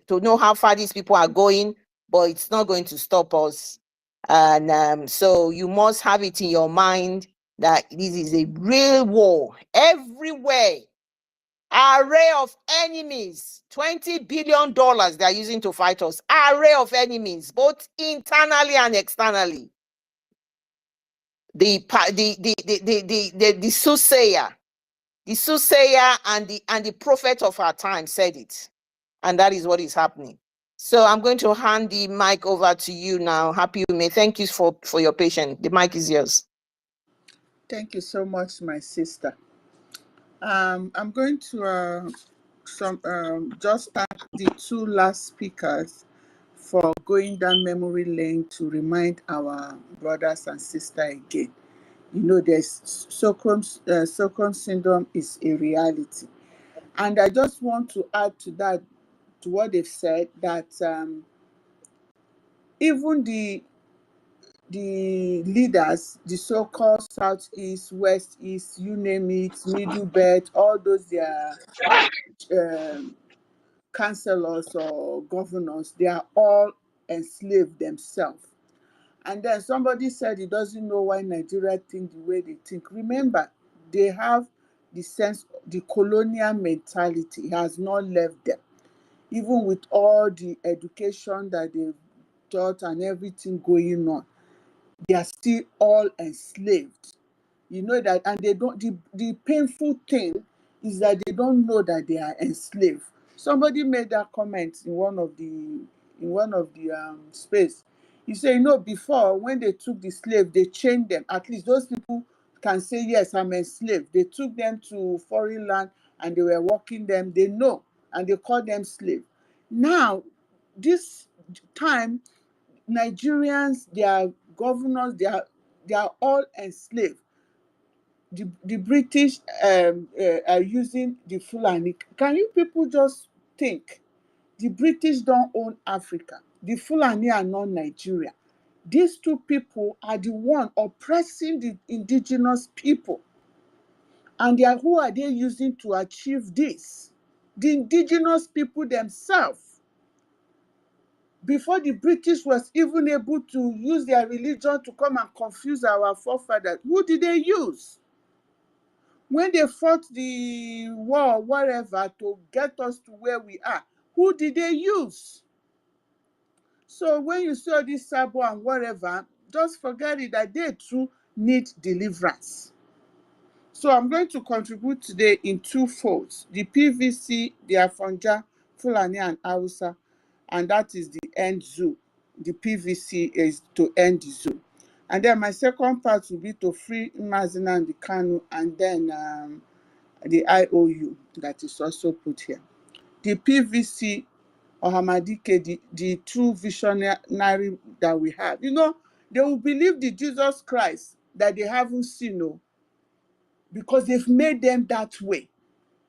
to know how far these people are going, but it's not going to stop us. And so you must have it in your mind that this is a real war everywhere. Array of enemies, $20 billion they are using to fight us. Array of enemies, both internally and externally. The soothsayer and the prophet of our time said it, and that is what is happening. So I'm going to hand the mic over to you now. Happy you may. Thank you for your patience. The mic is yours. Thank you so much, my sister. I'm going to just thank the two last speakers for going down memory lane to remind our brothers and sisters again. There's Stockholm syndrome is a reality. And I just want to add to that, to what they've said, that even the leaders, the so-called Southeast, West East, you name it, Middle Belt, all those their councillors or governors, they are all enslaved themselves. And then somebody said he doesn't know why Nigeria think the way they think. Remember, they have the sense, the colonial mentality. It has not left them. Even with all the education that they've taught and everything going on, they are still all enslaved. You know that, and they don't, the painful thing is that they don't know that they are enslaved. Somebody made that comment in one of the space. He said, you know, before when they took the slave, they chained them. At least those people can say, yes, I'm enslaved. They took them to foreign land and they were working them. They know, and they call them slave. Now, this time, Nigerians, their governors, they are all enslaved. The British are using the Fulani. Can you people just think? The British don't own Africa. The Fulani are not Nigeria. These two people are the one oppressing the indigenous people. And who are they using to achieve this? The indigenous people themselves. Before the British was even able to use their religion to come and confuse our forefathers, who did they use? When they fought the war, whatever, to get us to where we are, who did they use? So when you saw this Sabo and whatever, just forget it that they too need deliverance. So I'm going to contribute today in two folds. The PVC, the Afonja, Fulani and Hausa, and that is the end zoo. The PVC is to end the zoo. And then my second part will be to free Mazina and the Kanu, and then the IOU that is also put here. The PVC or Hamadike, the true visionary that we have. You know, they will believe the Jesus Christ that they haven't seen, no, because they've made them that way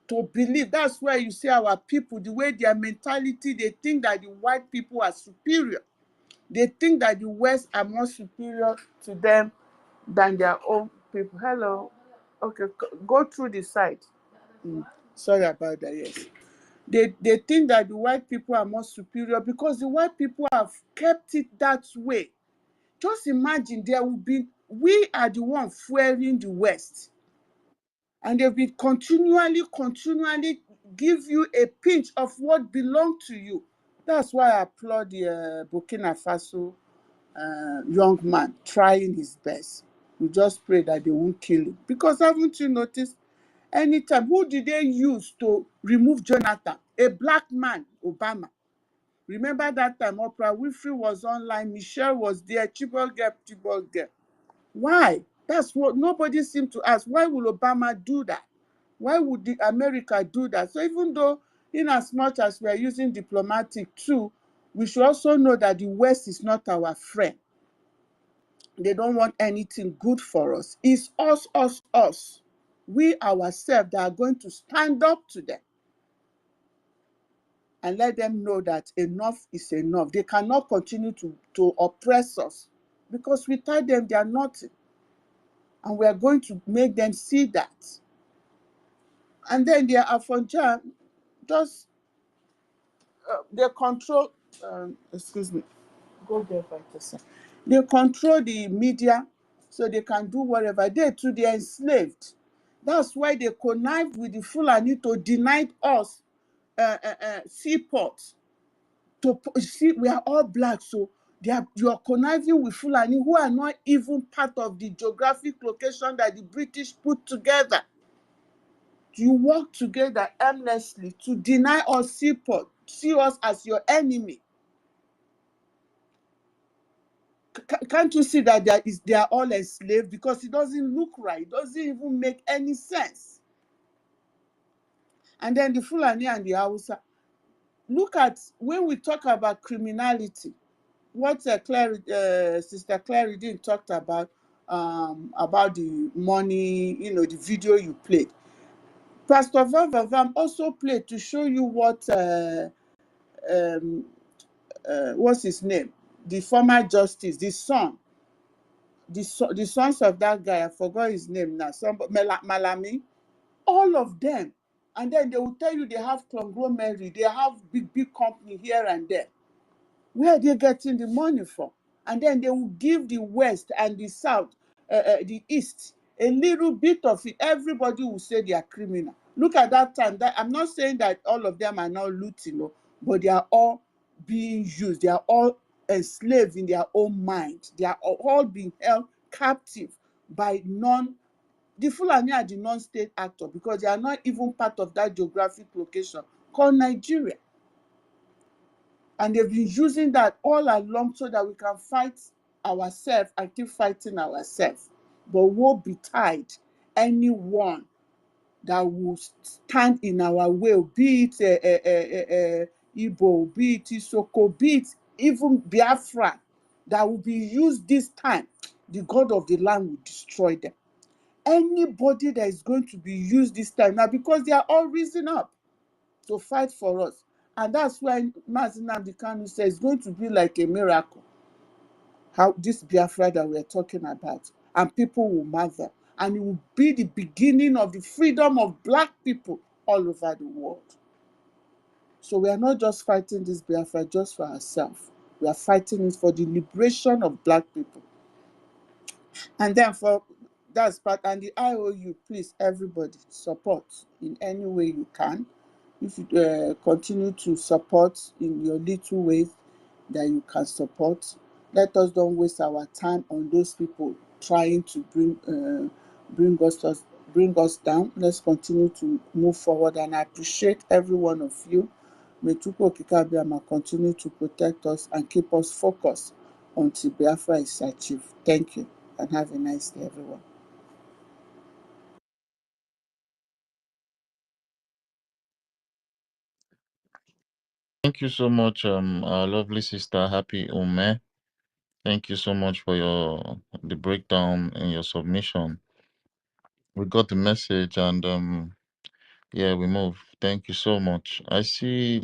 to believe. That's why you see our people, the way their mentality, they think that the white people are superior. They think that the West are more superior to them than their own people. Hello. Okay, go through the site. Sorry about that, yes. They think that the white people are more superior because the white people have kept it that way. Just imagine we are the one fueling the West. And they've been continually give you a pinch of what belongs to you. That's why I applaud the Burkina Faso young man trying his best. We just pray that they won't kill him. Because haven't you noticed, anytime, who did they use to remove Jonathan? A black man, Obama. Remember that time Oprah Winfrey was online, Michelle was there, Chibok girl. Why? That's what nobody seemed to ask. Why will Obama do that? Why would America do that? So even though, in as much as we are using diplomatic too, we should also know that the West is not our friend. They don't want anything good for us. It's us. We ourselves that are going to stand up to them and let them know that enough is enough. They cannot continue to oppress us because without them, they are nothing. And we are going to make them see that. And then their Afonja, just they control, excuse me, go there, Vice. They control the media so they can do whatever. They too, they are enslaved. That's why they connive with the Fulani to deny us seaports. See, we are all black, so you are conniving with Fulani who are not even part of the geographic location that the British put together. You work together aimlessly to deny us seaport, see us as your enemy. Can't you see that they are all enslaved? Because it doesn't look right. It doesn't even make any sense. And then the Fulani and the Hausa. Look at, when we talk about criminality, what Sister Clary didn't talked about the money, the video you played. Pastor Vavam also played to show you what, what's his name? The former justice, the son. The sons of that guy, I forgot his name now, Malami, all of them. And then they will tell you they have conglomerate, they have big company here and there. Where are they getting the money from? and then they will give the West and the South, the East, a little bit of it. Everybody will say they are criminal. Look at that time. I'm not saying that all of them are not looting, but they are all being used. They are all enslaved in their own mind. They are all being held captive by the Fulani are the non-state actor, because they are not even part of that geographic location called Nigeria. And they've been using that all along so that we can fight ourselves and keep fighting ourselves. But woe betide anyone that will stand in our way, be it Igbo, be it Isoko, be it even Biafra, that will be used this time. The God of the land will destroy them. Anybody that is going to be used this time now, because they are all risen up to fight for us. And that's why Mazi Nnamdi Kanu says it's going to be like a miracle. How this Biafra that we're talking about, and people will mother, and it will be the beginning of the freedom of Black people all over the world. So we are not just fighting this Biafra just for ourselves. We are fighting it for the liberation of Black people. And then for that's part, and the IOU, please, everybody, support in any way you can. If you continue to support in your little ways that you can support, let us don't waste our time on those people trying to bring us down. Let's continue to move forward, and I appreciate every one of you. May Chukwu Okike Abịama continue to protect us and keep us focused until Biafra is achieved. Thank you, and have a nice day, everyone. Thank you so much, our lovely sister, Happy Ume. Thank you so much for the breakdown and your submission. We got the message, and yeah, we move. Thank you so much. I see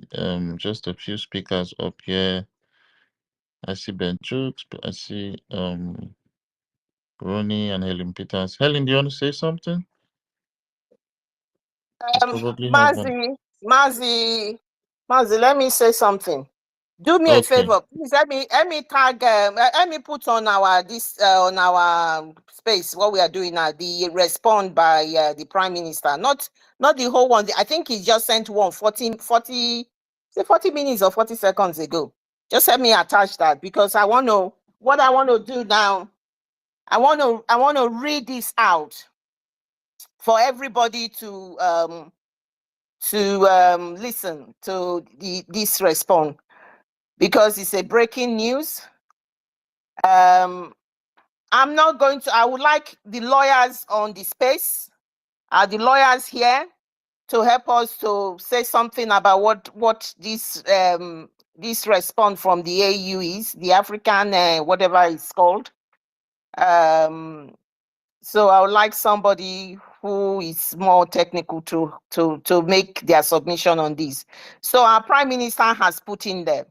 just a few speakers up here. I see Ben Chooks, I see Ronnie and Helen Peters. Helen, do you want to say something? You probably have one. Mazi, let me say something. Do me a Okay. favor, please. Let me tag. Let me put on our on our space what we are doing now. The respond by the Prime Minister, not the whole one. I think he just sent one 40 minutes or 40 seconds ago. Just let me attach that, because I want to. What I want to do now, I want to read this out for everybody to listen to this response, because it's a breaking news. I'm not going to. I would like the lawyers on the space, the lawyers here, to help us to say something about what this response from the AU is, the African whatever it's called. So I would like somebody who is more technical to make their submission on this. So our Prime Minister has put in there,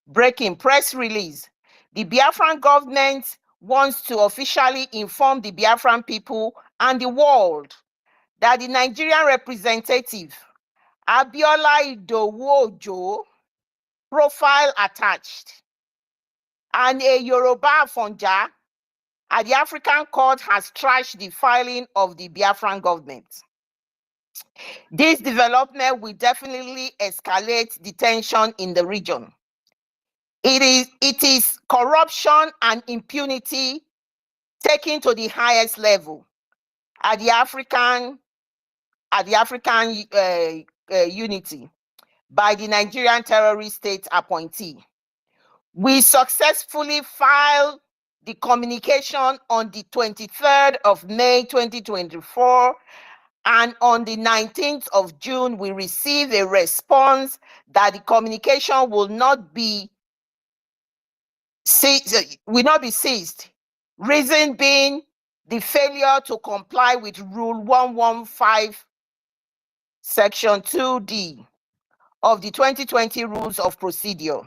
breaking press release. The Biafran government wants to officially inform the Biafran people and the world that the Nigerian representative, Abiola Idowu-Ojo, profile attached, and a Yoruba Fonja at the African court has trashed the filing of the Biafran government. This development will definitely escalate the tension in the region. It is corruption and impunity taken to the highest level at the African unity by the Nigerian terrorist state appointee. We successfully filed the communication on the 23rd of May 2024, and on the 19th of June, we received a response that the communication will not be seized. Reason being the failure to comply with Rule 115, Section 2D of the 2020 Rules of Procedure.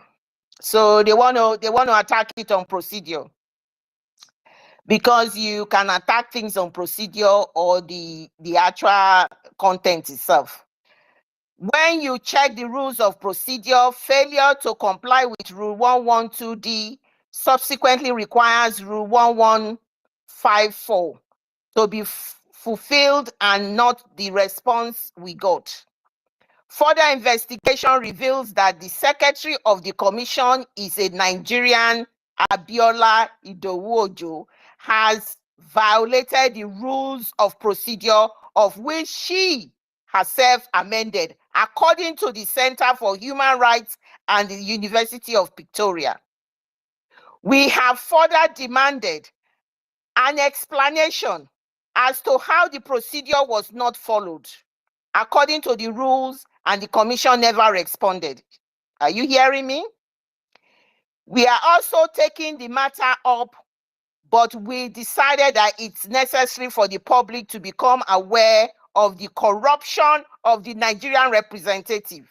So they want to attack it on procedure, because you can attack things on procedure or the actual content itself. When you check the rules of procedure, failure to comply with Rule 112D subsequently requires Rule 1154 to be fulfilled and not the response we got. Further investigation reveals that the secretary of the commission is a Nigerian, Abiola Idowu-Ojo, has violated the rules of procedure of which she herself amended, according to the Center for Human Rights and the University of Victoria. We have further demanded an explanation as to how the procedure was not followed according to the rules, and the commission never responded. Are you hearing me? We are also taking the matter up, but we decided that it's necessary for the public to become aware of the corruption of the Nigerian representative.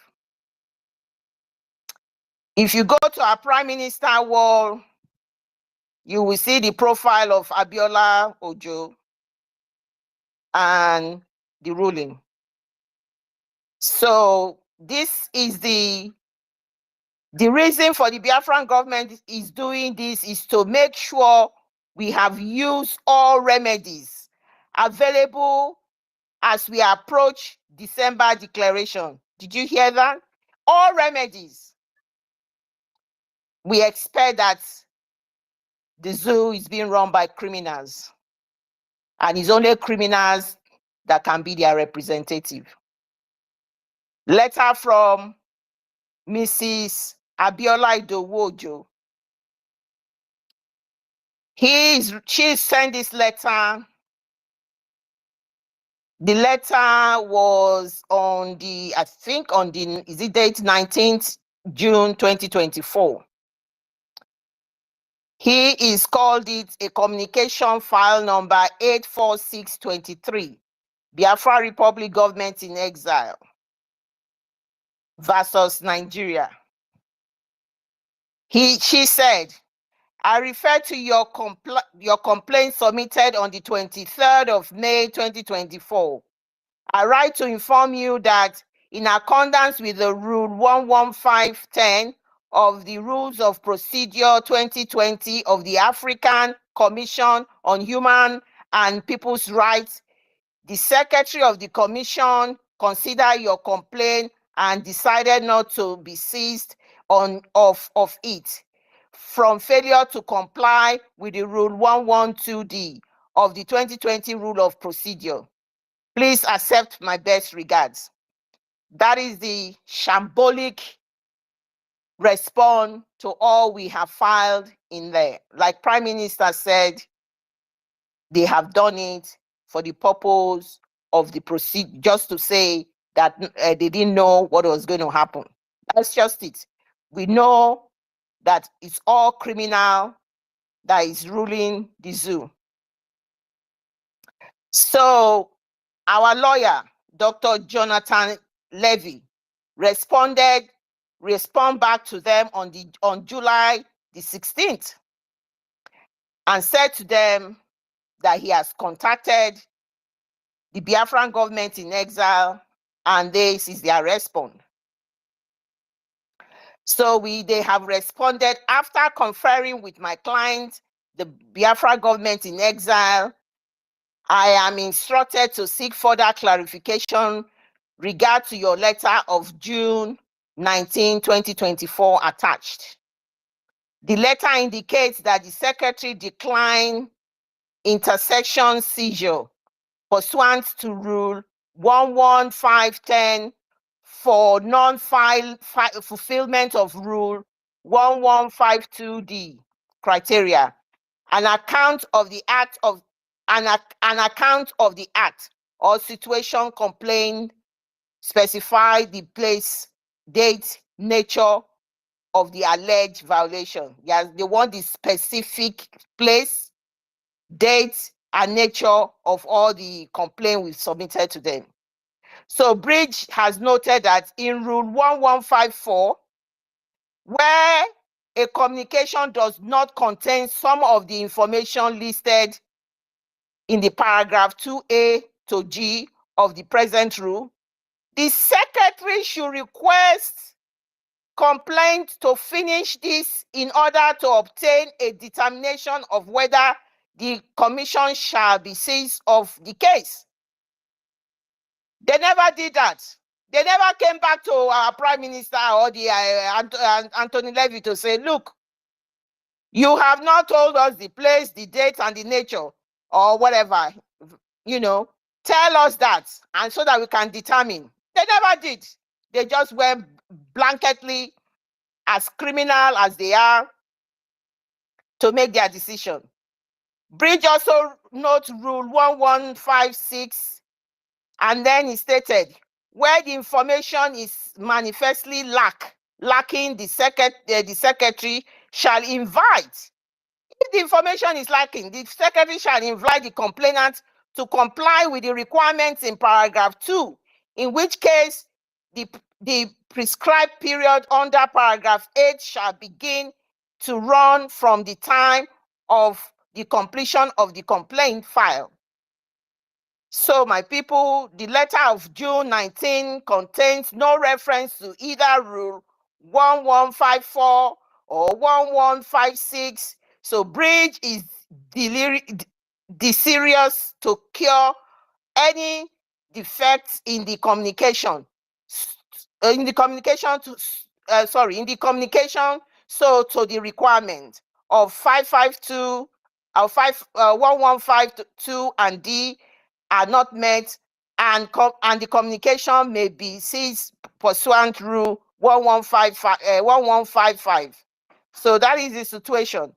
If you go to our Prime Minister wall, you will see the profile of Abiola Ojo and the ruling. So this is the reason for the Biafran government is doing this is to make sure we have used all remedies available as we approach December declaration. Did you hear that? All remedies. We expect that the zoo is being run by criminals, and it's only criminals that can be their representative. Letter from Mrs. Abiola Idowu-Ojo. She sent this letter. The letter was on the, I think on the, is it date 19th June 2024. He is called it a communication file number 84623, Biafra Republic Government in Exile versus Nigeria. She said, I refer to your complaint submitted on the 23rd of May 2024. I write to inform you that in accordance with the Rule 11510 of the Rules of Procedure 2020 of the African Commission on Human and People's Rights, the Secretary of the Commission considered your complaint and decided not to be seized of it from failure to comply with the Rule 112D of the 2020 Rule of Procedure. Please accept my best regards. That is the shambolic response to all we have filed in there. Like Prime Minister said, they have done it for the purpose of the procedure, just to say that they didn't know what was going to happen. That's just it. We know that it's all criminal that is ruling the zoo. So our lawyer, Dr. Jonathan Levy, respond back to them on July the 16th and said to them that he has contacted the Biafran government in exile and this is their response. So they have responded after conferring with my client, the Biafra government in exile. I am instructed to seek further clarification regard to your letter of June 19, 2024 attached. The letter indicates that the secretary declined intersection seizure pursuant to Rule 11510 for fulfillment of Rule 1152D criteria. An account of the act or situation complained specify the place, date, nature of the alleged violation. Yes, they want the specific place, date, and nature of all the complaints we submitted to them. So Brgie has noted that in Rule 1154, where a communication does not contain some of the information listed in the paragraph 2A to G of the present rule, the secretary should request complaint to finish this in order to obtain a determination of whether the commission shall be seized of the case. They never did that. They never came back to our Prime Minister or the Anthony Levy to say, look, you have not told us the place, the date, and the nature, or whatever, you know, tell us that, and so that we can determine. They never did. They just went blanketly, as criminal as they are, to make their decision. Brgie also notes Rule 1156, and then he stated, where the information is manifestly lacking, the secretary shall invite. If the information is lacking, the secretary shall invite the complainant to comply with the requirements in paragraph 2, in which case the prescribed period under paragraph 8 shall begin to run from the time of the completion of the complaint file. So, my people, the letter of June 19 contains no reference to either Rule 1154 or 1156. So, Brgie is desirous to cure any defects in the communication. In the communication, so to the requirement of 552 or 1152 and D are not met, and the communication may be seized pursuant Rule 1155. So that is the situation.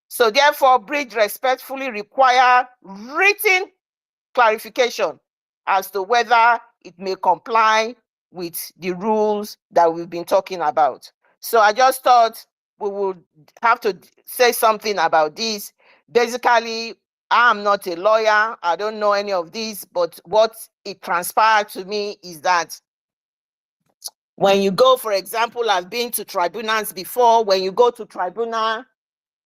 So therefore, Brgie respectfully require written clarification as to whether it may comply with the rules that we've been talking about. So I just thought we would have to say something about this. Basically, I'm not a lawyer. I don't know any of this, but what it transpired to me is that when you go, for example, I've been to tribunals before, when you go to tribunal,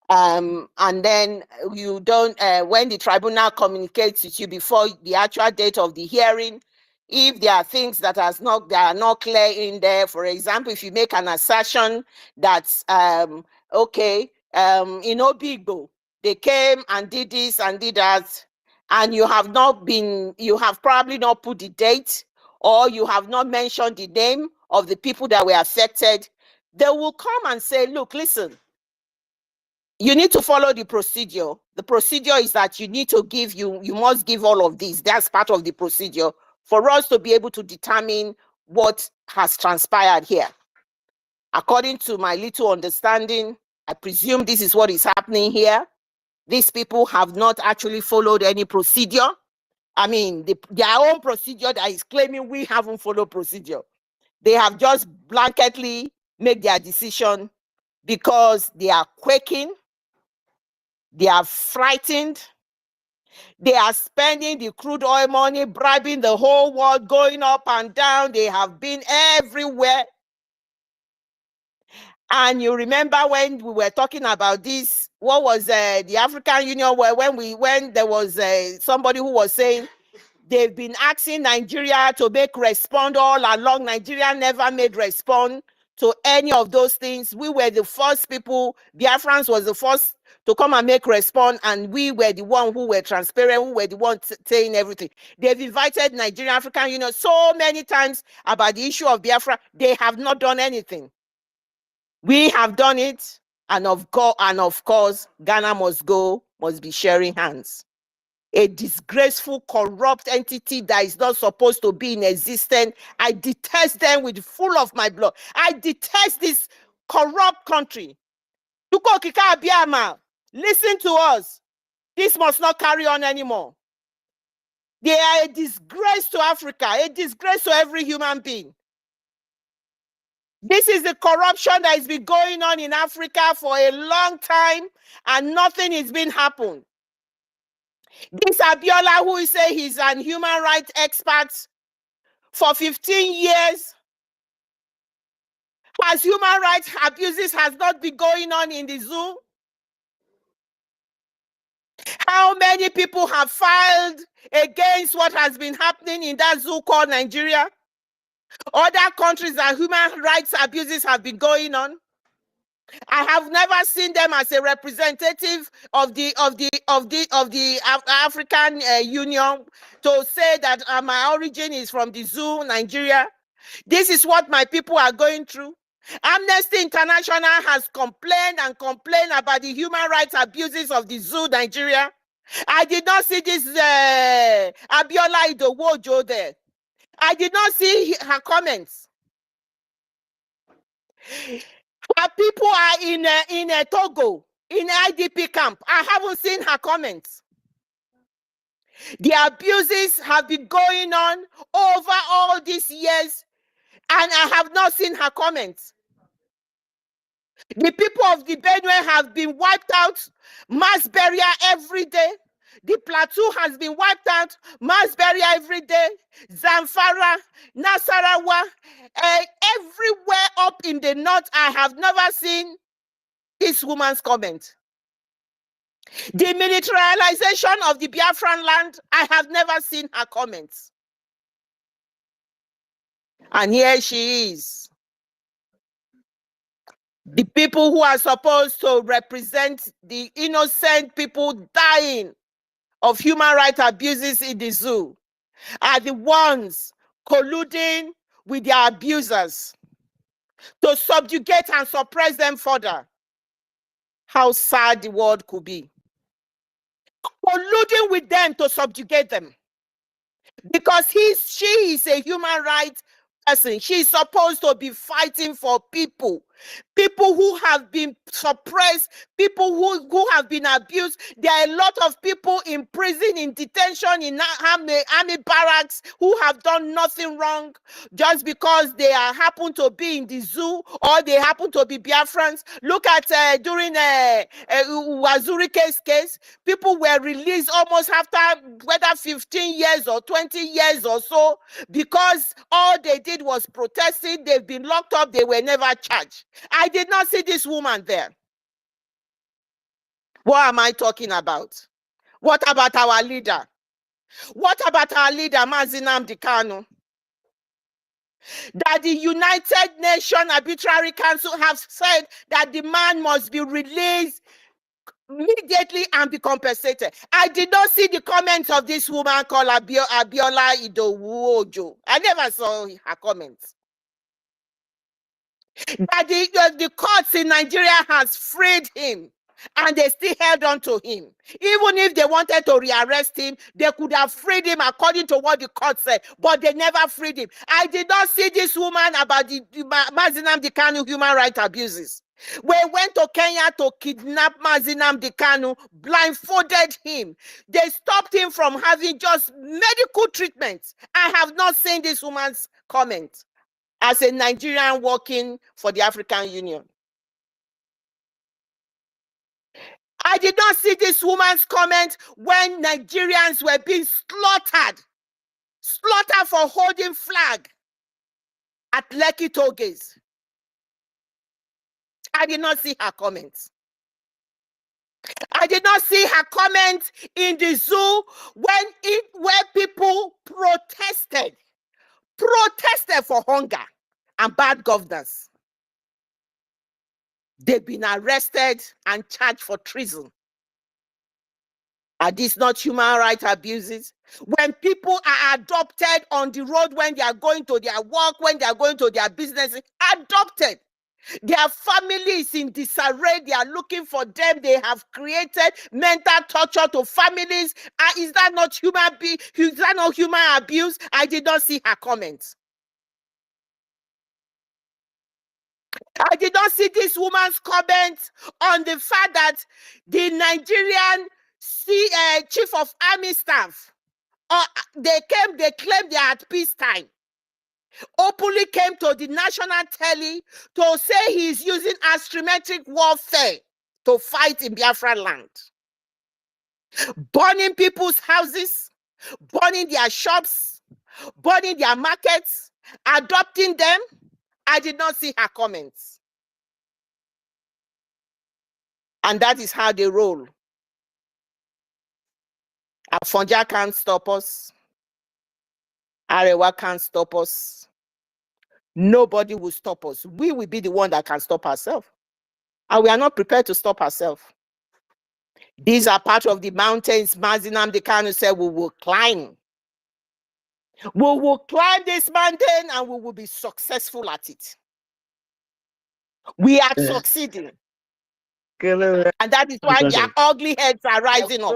and then you don't, when the tribunal communicates with you before the actual date of the hearing, if there are things that are not clear in there, for example, if you make an assertion that's okay, in Obigbo, they came and did this and did that, and you have probably not put the date, or you have not mentioned the name of the people that were affected, they will come and say, look, listen, you need to follow the procedure. The procedure is that you need to give, you must give all of these. That's part of the procedure for us to be able to determine what has transpired here. According to my little understanding, I presume this is what is happening here. These people have not actually followed any procedure. I mean, their own procedure that is claiming we haven't followed procedure. They have just blanketly made their decision because they are quaking. They are frightened. They are spending the crude oil money, bribing the whole world, going up and down. They have been everywhere. And you remember when we were talking about this, what was the African Union, when there was somebody who was saying they've been asking Nigeria to make respond all along. Nigeria never made respond to any of those things. We were the first people, Biafrans was the first to come and make respond, and we were the one who were transparent, who were the one saying everything. They've invited Nigerian African Union so many times about the issue of Biafra. They have not done anything. We have done it, and of course, Ghana must be sharing hands. A disgraceful, corrupt entity that is not supposed to be in existence. I detest them with full of my blood. I detest this corrupt country. Listen to us. This must not carry on anymore. They are a disgrace to Africa, a disgrace to every human being. This is the corruption that has been going on in Africa for a long time, and nothing is being happened. This Abiola, who say he's an human rights expert, for 15 years, as human rights abuses has not been going on in the zoo. How many people have filed against what has been happening in that zoo called Nigeria? Other countries that human rights abuses have been going on. I have never seen them as a representative of the African Union to say that my origin is from the zoo, Nigeria. This is what my people are going through. Amnesty International has complained and complained about the human rights abuses of the zoo, Nigeria. I did not see this Abiola Idowojo there. I did not see her comments. Her people are in Togo, in IDP camp. I haven't seen her comments. The abuses have been going on over all these years, and I have not seen her comments. The people of the Benue have been wiped out, mass burial every day. The plateau has been wiped out, mass burial every day. Zamfara, Nasarawa, everywhere up in the north, I have never seen this woman's comment. The militarization of the Biafran land, I have never seen her comments. And here she is. The people who are supposed to represent the innocent people dying of human rights abuses in the zoo are the ones colluding with their abusers to subjugate and suppress them further. How sad the world could be. Colluding with them to subjugate them. Because she is a human rights person. She is supposed to be fighting for people who have been suppressed, people who have been abused. There are a lot of people in prison, in detention, in army barracks who have done nothing wrong just because they happen to be in the zoo or they happen to be Biafrans. Look at during Wazuri case, people were released almost after whether 15 years or 20 years or so because all they did was protesting. They've been locked up. They were never charged. I did not see this woman there. What am I talking about? What about our leader? What about our leader, Nnamdi Kanu? That the United Nations Arbitrary Council have said that the man must be released immediately and be compensated. I did not see the comments of this woman called Abiola Idowu-Ojo. I never saw her comments. That the courts in Nigeria has freed him and they still held on to him. Even if they wanted to rearrest him, they could have freed him according to what the court said, but they never freed him. I did not see this woman about the Nnamdi Kanu human rights abuses. We went to Kenya to kidnap Nnamdi Kanu, blindfolded him. They stopped him from having just medical treatments. I have not seen this woman's comment as a Nigerian working for the African Union. I did not see this woman's comment when Nigerians were being slaughtered for holding flag at Lekki Toges. I did not see her comments. I did not see her comments in the zoo where people protested for hunger and bad governance. They've been arrested and charged for treason. Are these not human rights abuses? When people are adopted on the road, when they are going to their work, when they are going to their business, adopted. Their families in disarray, they are looking for them. They have created mental torture to families. Is that not human abuse? I did not see her comments. I did not see this woman's comment on the fact that the Nigerian chief of army staff, they claimed they are at peacetime, openly came to the national telly to say he is using asymmetric warfare to fight in Biafra land. Burning people's houses, burning their shops, burning their markets, adopting them. I did not see her comments. And that is how they roll. Afonja can't stop us. Arewa can't stop us. nobody will stop us. We will be the one that can stop ourselves. And we are not prepared to stop ourselves. These are part of the mountains Mazi Nnamdi Kanu said we will climb. We will climb this mountain and we will be successful at it. We are succeeding. And that is why their ugly heads are rising up.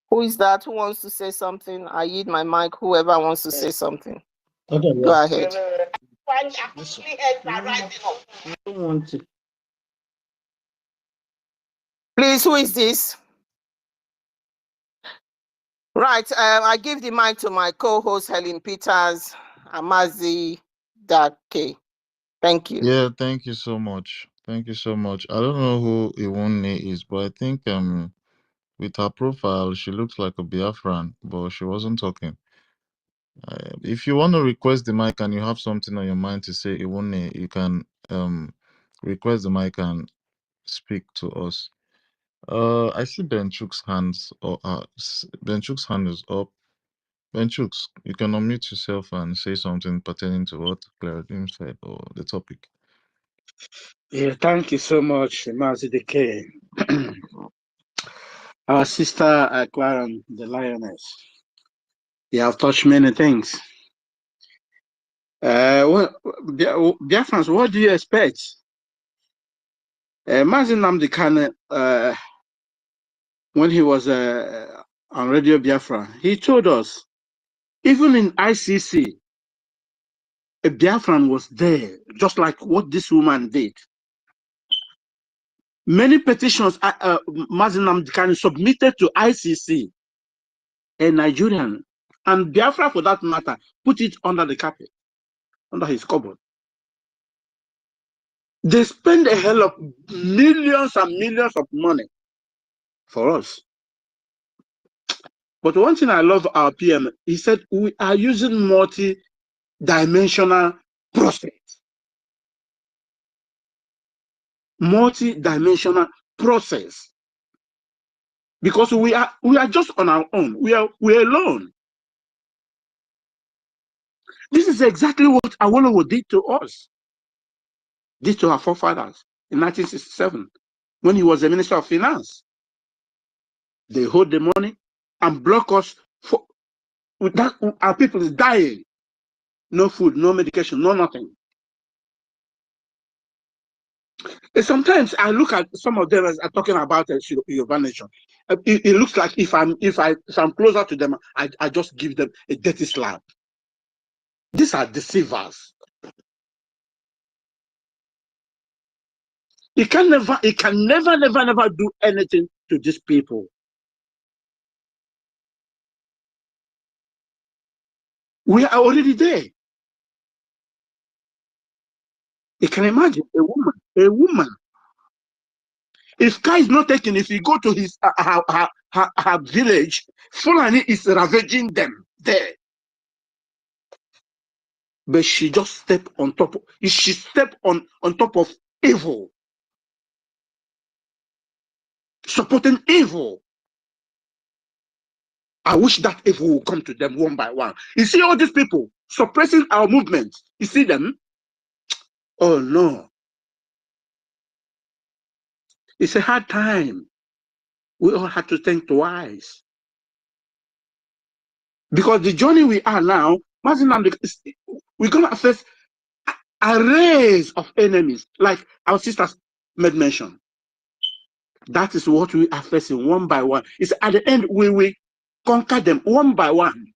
Who is that? Who wants to say something? I yield my mic. Whoever wants to say something. Okay, go ahead. Please, who is this? Right, I give the mic to my co-host Helen Peters, Amazi Dake. Thank you. Yeah, thank you so much. Thank you so much. I don't know who Iwunne is, but I think with her profile, she looks like a Biafran, but she wasn't talking. If you want to request the mic and you have something on your mind to say, Iwunne, you can request the mic and speak to us. I see Ben Chuk's hands, or Ben Chuk's hand is up. Ben Chuks, you can unmute yourself and say something pertaining to what Claudine said or the topic. Yeah, thank you so much, Mazi Deke. Our sister Clara, the lioness. You have touched many things. Biafrans, what do you expect? Mazi Nnamdi Kanu, when he was on Radio Biafra, he told us, even in ICC, a Biafran was there, just like what this woman did. Many petitions Mazi Nnamdi Kanu submitted to ICC, a Nigerian, and Biafra, for that matter, put it under the carpet, under his cupboard. They spend a hell of millions and millions of money for us. But one thing I love our PM, he said we are using multi-dimensional process. Multi-dimensional process. Because we are just on our own. We're alone. This is exactly what Awolowo did to us, did to our forefathers in 1967 when he was the Minister of Finance. They hold the money and block us with that. Our people is dying. No food, no medication, no nothing. And sometimes I look at some of them as are talking about Yoruba nation. It looks like if I'm closer to them, I just give them a dirty slap. These are deceivers. It can never do anything to these people. We are already there. You can imagine a woman. If Kai is not taken, if you go to his her village, Fulani is ravaging them there. But she just stepped on top. She stepped on top of evil, supporting evil. I wish that evil will come to them one by one. You see all these people suppressing our movement. You see them? Oh no. It's a hard time. We all have to think twice. Because the journey we are now, we're going to face arrays of enemies, like our sisters made mention. That is what we are facing one by one. It's at the end we will conquer them one by one.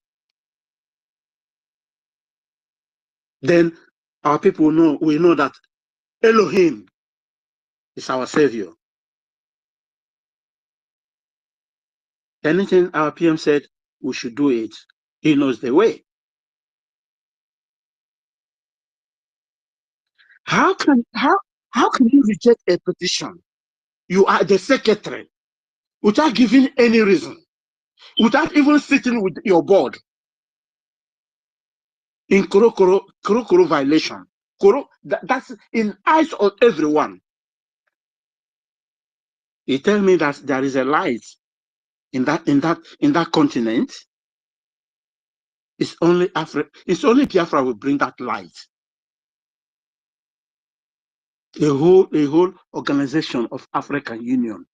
Then our people we know that Elohim is our savior. Anything our PM said, we should do it. He knows the way. How can you reject a petition? You are the secretary without giving any reason, without even sitting with your board in Kuro violation. That's in eyes of everyone. You tell me that there is a light in that continent. It's only Africa. It's only Biafra will bring that light. A whole organization of African Union.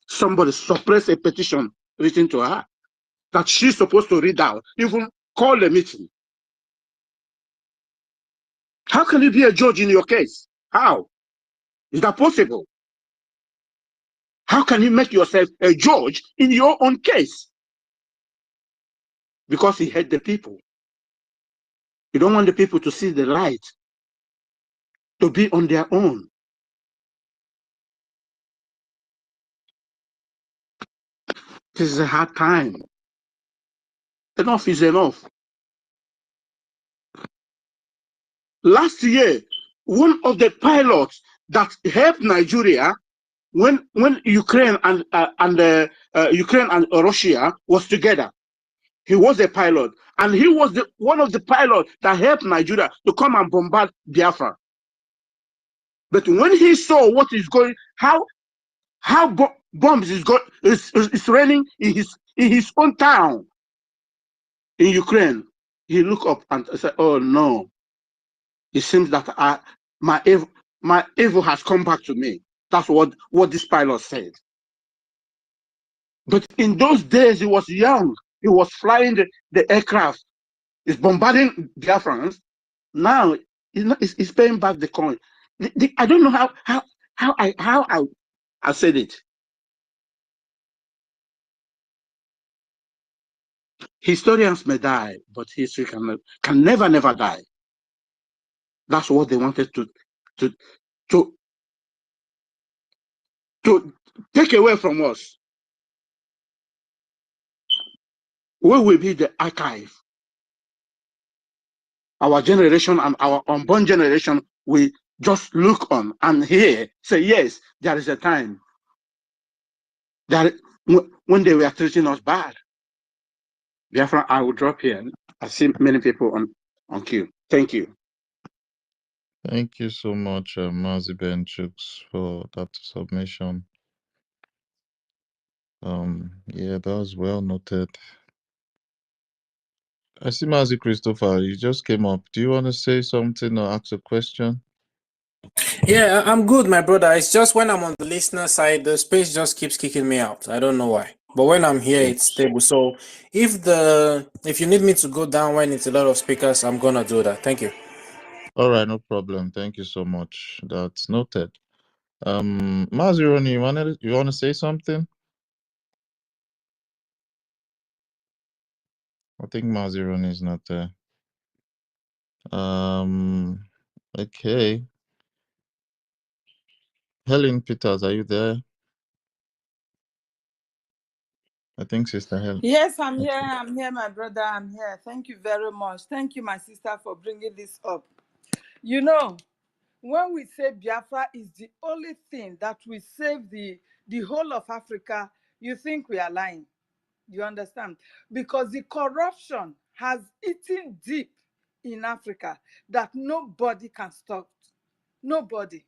Somebody suppress a petition written to her that she's supposed to read out, even call a meeting. How can you be a judge in your case? How? Is that possible? How can you make yourself a judge in your own case? Because he hate the people. You don't want the people to see the light, to be on their own. This is a hard time. Enough is enough. Last year, one of the pilots that helped Nigeria when Ukraine and Ukraine and Russia was together, he was a pilot, and he was one of the pilots that helped Nigeria to come and bombard Biafra. But when he saw what is going, how bombs is raining in his own town in Ukraine, he looked up and said, "Oh no! It seems that my evil has come back to me." That's what this pilot said. But in those days, he was young. He was flying the aircraft. He's bombarding Biafrans. Now he's paying back the coin. I don't know how I said it. Historians may die, but history can never die. That's what they wanted to take away from us. Where will be the archive? Our generation and our unborn generation will just look on and hear, say, yes, there is a time that when they were treating us bad. Therefore, I will drop here. I see many people on queue. Thank you. Thank you so much, Mazi Benchooks, for that submission. Yeah, that was well noted. I see Mazi Christopher, you just came up. Do you want to say something or ask a question? Yeah, I'm good, my brother. It's just when I'm on the listener side, the space just keeps kicking me out. I don't know why. But when I'm here, it's stable. So if you need me to go down when it's a lot of speakers, I'm gonna do that. Thank you. All right, no problem. Thank you so much. That's noted. Mazironi, you wanna say something? I think Mazironi is not there. Okay. Helen Peters, are you there? I think Sister Helen. Yes, I'm here. I'm here, my brother. I'm here. Thank you very much. Thank you, my sister, for bringing this up. You know, when we say Biafra is the only thing that will save the whole of Africa, you think we are lying. You understand? Because the corruption has eaten deep in Africa that nobody can stop. Nobody.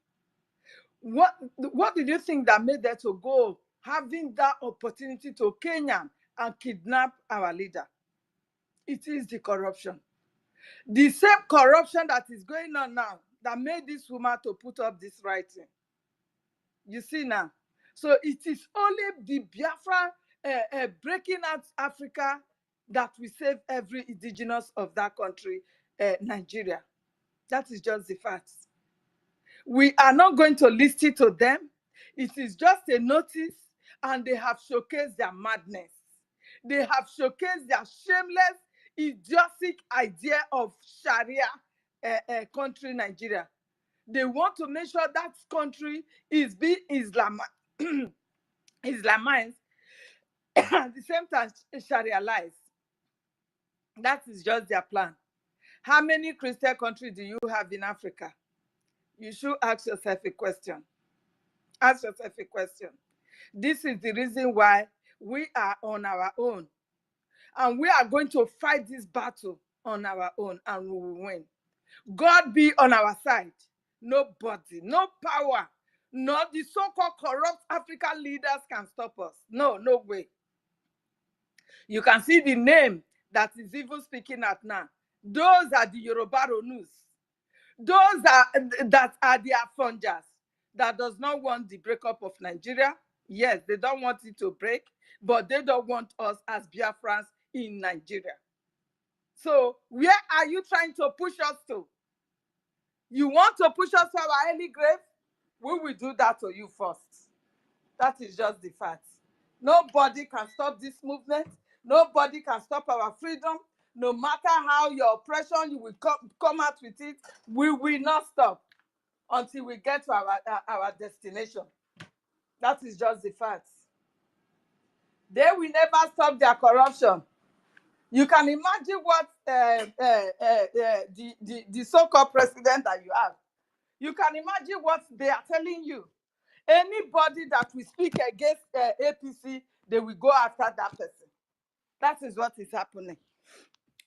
What did you think that made them to go having that opportunity to Kenya and kidnap our leader? It is the corruption. The same corruption that is going on now that made this woman to put up this writing. You see now. So it is only the Biafra breaking out Africa that will save every indigenous of that country, Nigeria. That is just the facts. We are not going to listen to them. It is just a notice, and they have showcased their madness. They have showcased their shameless, idiotic idea of Sharia country, Nigeria. They want to make sure that country is being Islamized at the same time Sharia-ized. That is just their plan. How many Christian countries do you have in Africa? You should ask yourself a question. Ask yourself a question. This is the reason why we are on our own. And we are going to fight this battle on our own, and we will win. God be on our side. Nobody, no power, not the so-called corrupt African leaders can stop us. No way. You can see the name that is even speaking at now. Those are the Yoruba Ronus. Those that are the Afonjas that does not want the breakup of Nigeria. Yes, they don't want it to break, but they don't want us as Biafrans in Nigeria. So where are you trying to push us to? You want to push us to our early grave? We will do that to you first. That is just the fact. Nobody can stop this movement. Nobody can stop our freedom. No matter how your oppression, you will come out with it. We will not stop until we get to our destination. That is just the fact. They will never stop their corruption. You can imagine what the so-called president that you have. You can imagine what they are telling you. Anybody that will speak against APC, they will go after that person. That is what is happening.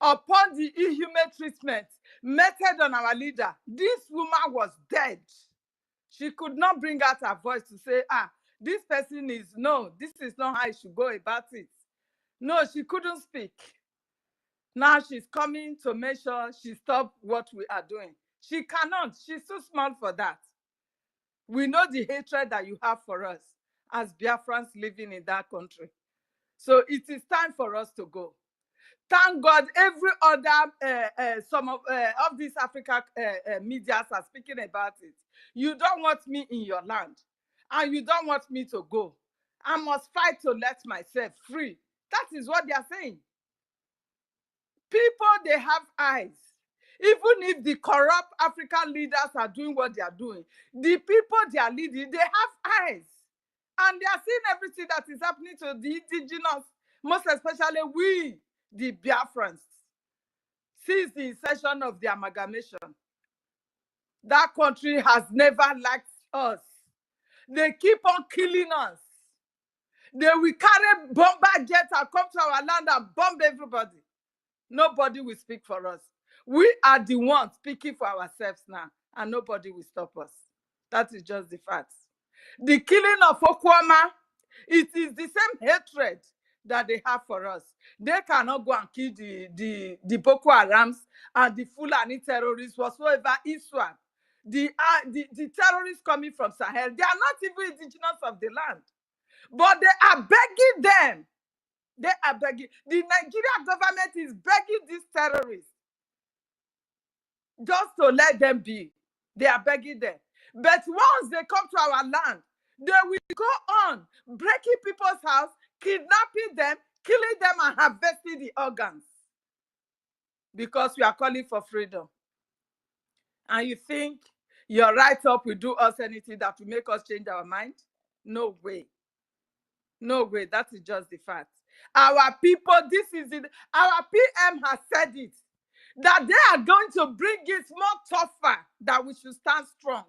Upon the inhuman treatment meted on our leader, this woman was dead. She could not bring out her voice to say, this person is, no, this is not how I should go about it. No, she couldn't speak. Now she's coming to make sure she stops what we are doing. She cannot. She's too small for that. We know the hatred that you have for us as Biafrans living in that country. So it is time for us to go. Thank God every other, some of these African medias are speaking about it. You don't want me in your land and you don't want me to go. I must fight to let myself free. That is what they are saying. People, they have eyes. Even if the corrupt African leaders are doing what they are doing, the people they are leading, they have eyes. And they are seeing everything that is happening to the indigenous, most especially we, the Biafrans, since the inception of the amalgamation. That country has never liked us. They keep on killing us. They will carry bomber jets and come to our land and bomb everybody. Nobody will speak for us. We are the ones speaking for ourselves now, and nobody will stop us. That is just the facts. The killing of Okwama, it is the same hatred that they have for us. They cannot go and kill the Boko Harams and the Fulani terrorists whatsoever Islam. The terrorists coming from Sahel, they are not even indigenous of the land. But they are begging them. They are begging. The Nigerian government is begging these terrorists just to let them be. They are begging them. But once they come to our land, they will go on breaking people's house, kidnapping them, killing them, and harvesting the organs. Because we are calling for freedom. And you think your write-up will do us anything that will make us change our mind? No way. No way. That is just the fact. Our people, this is it. Our PM has said it, that they are going to bring it more tougher, that we should stand strong.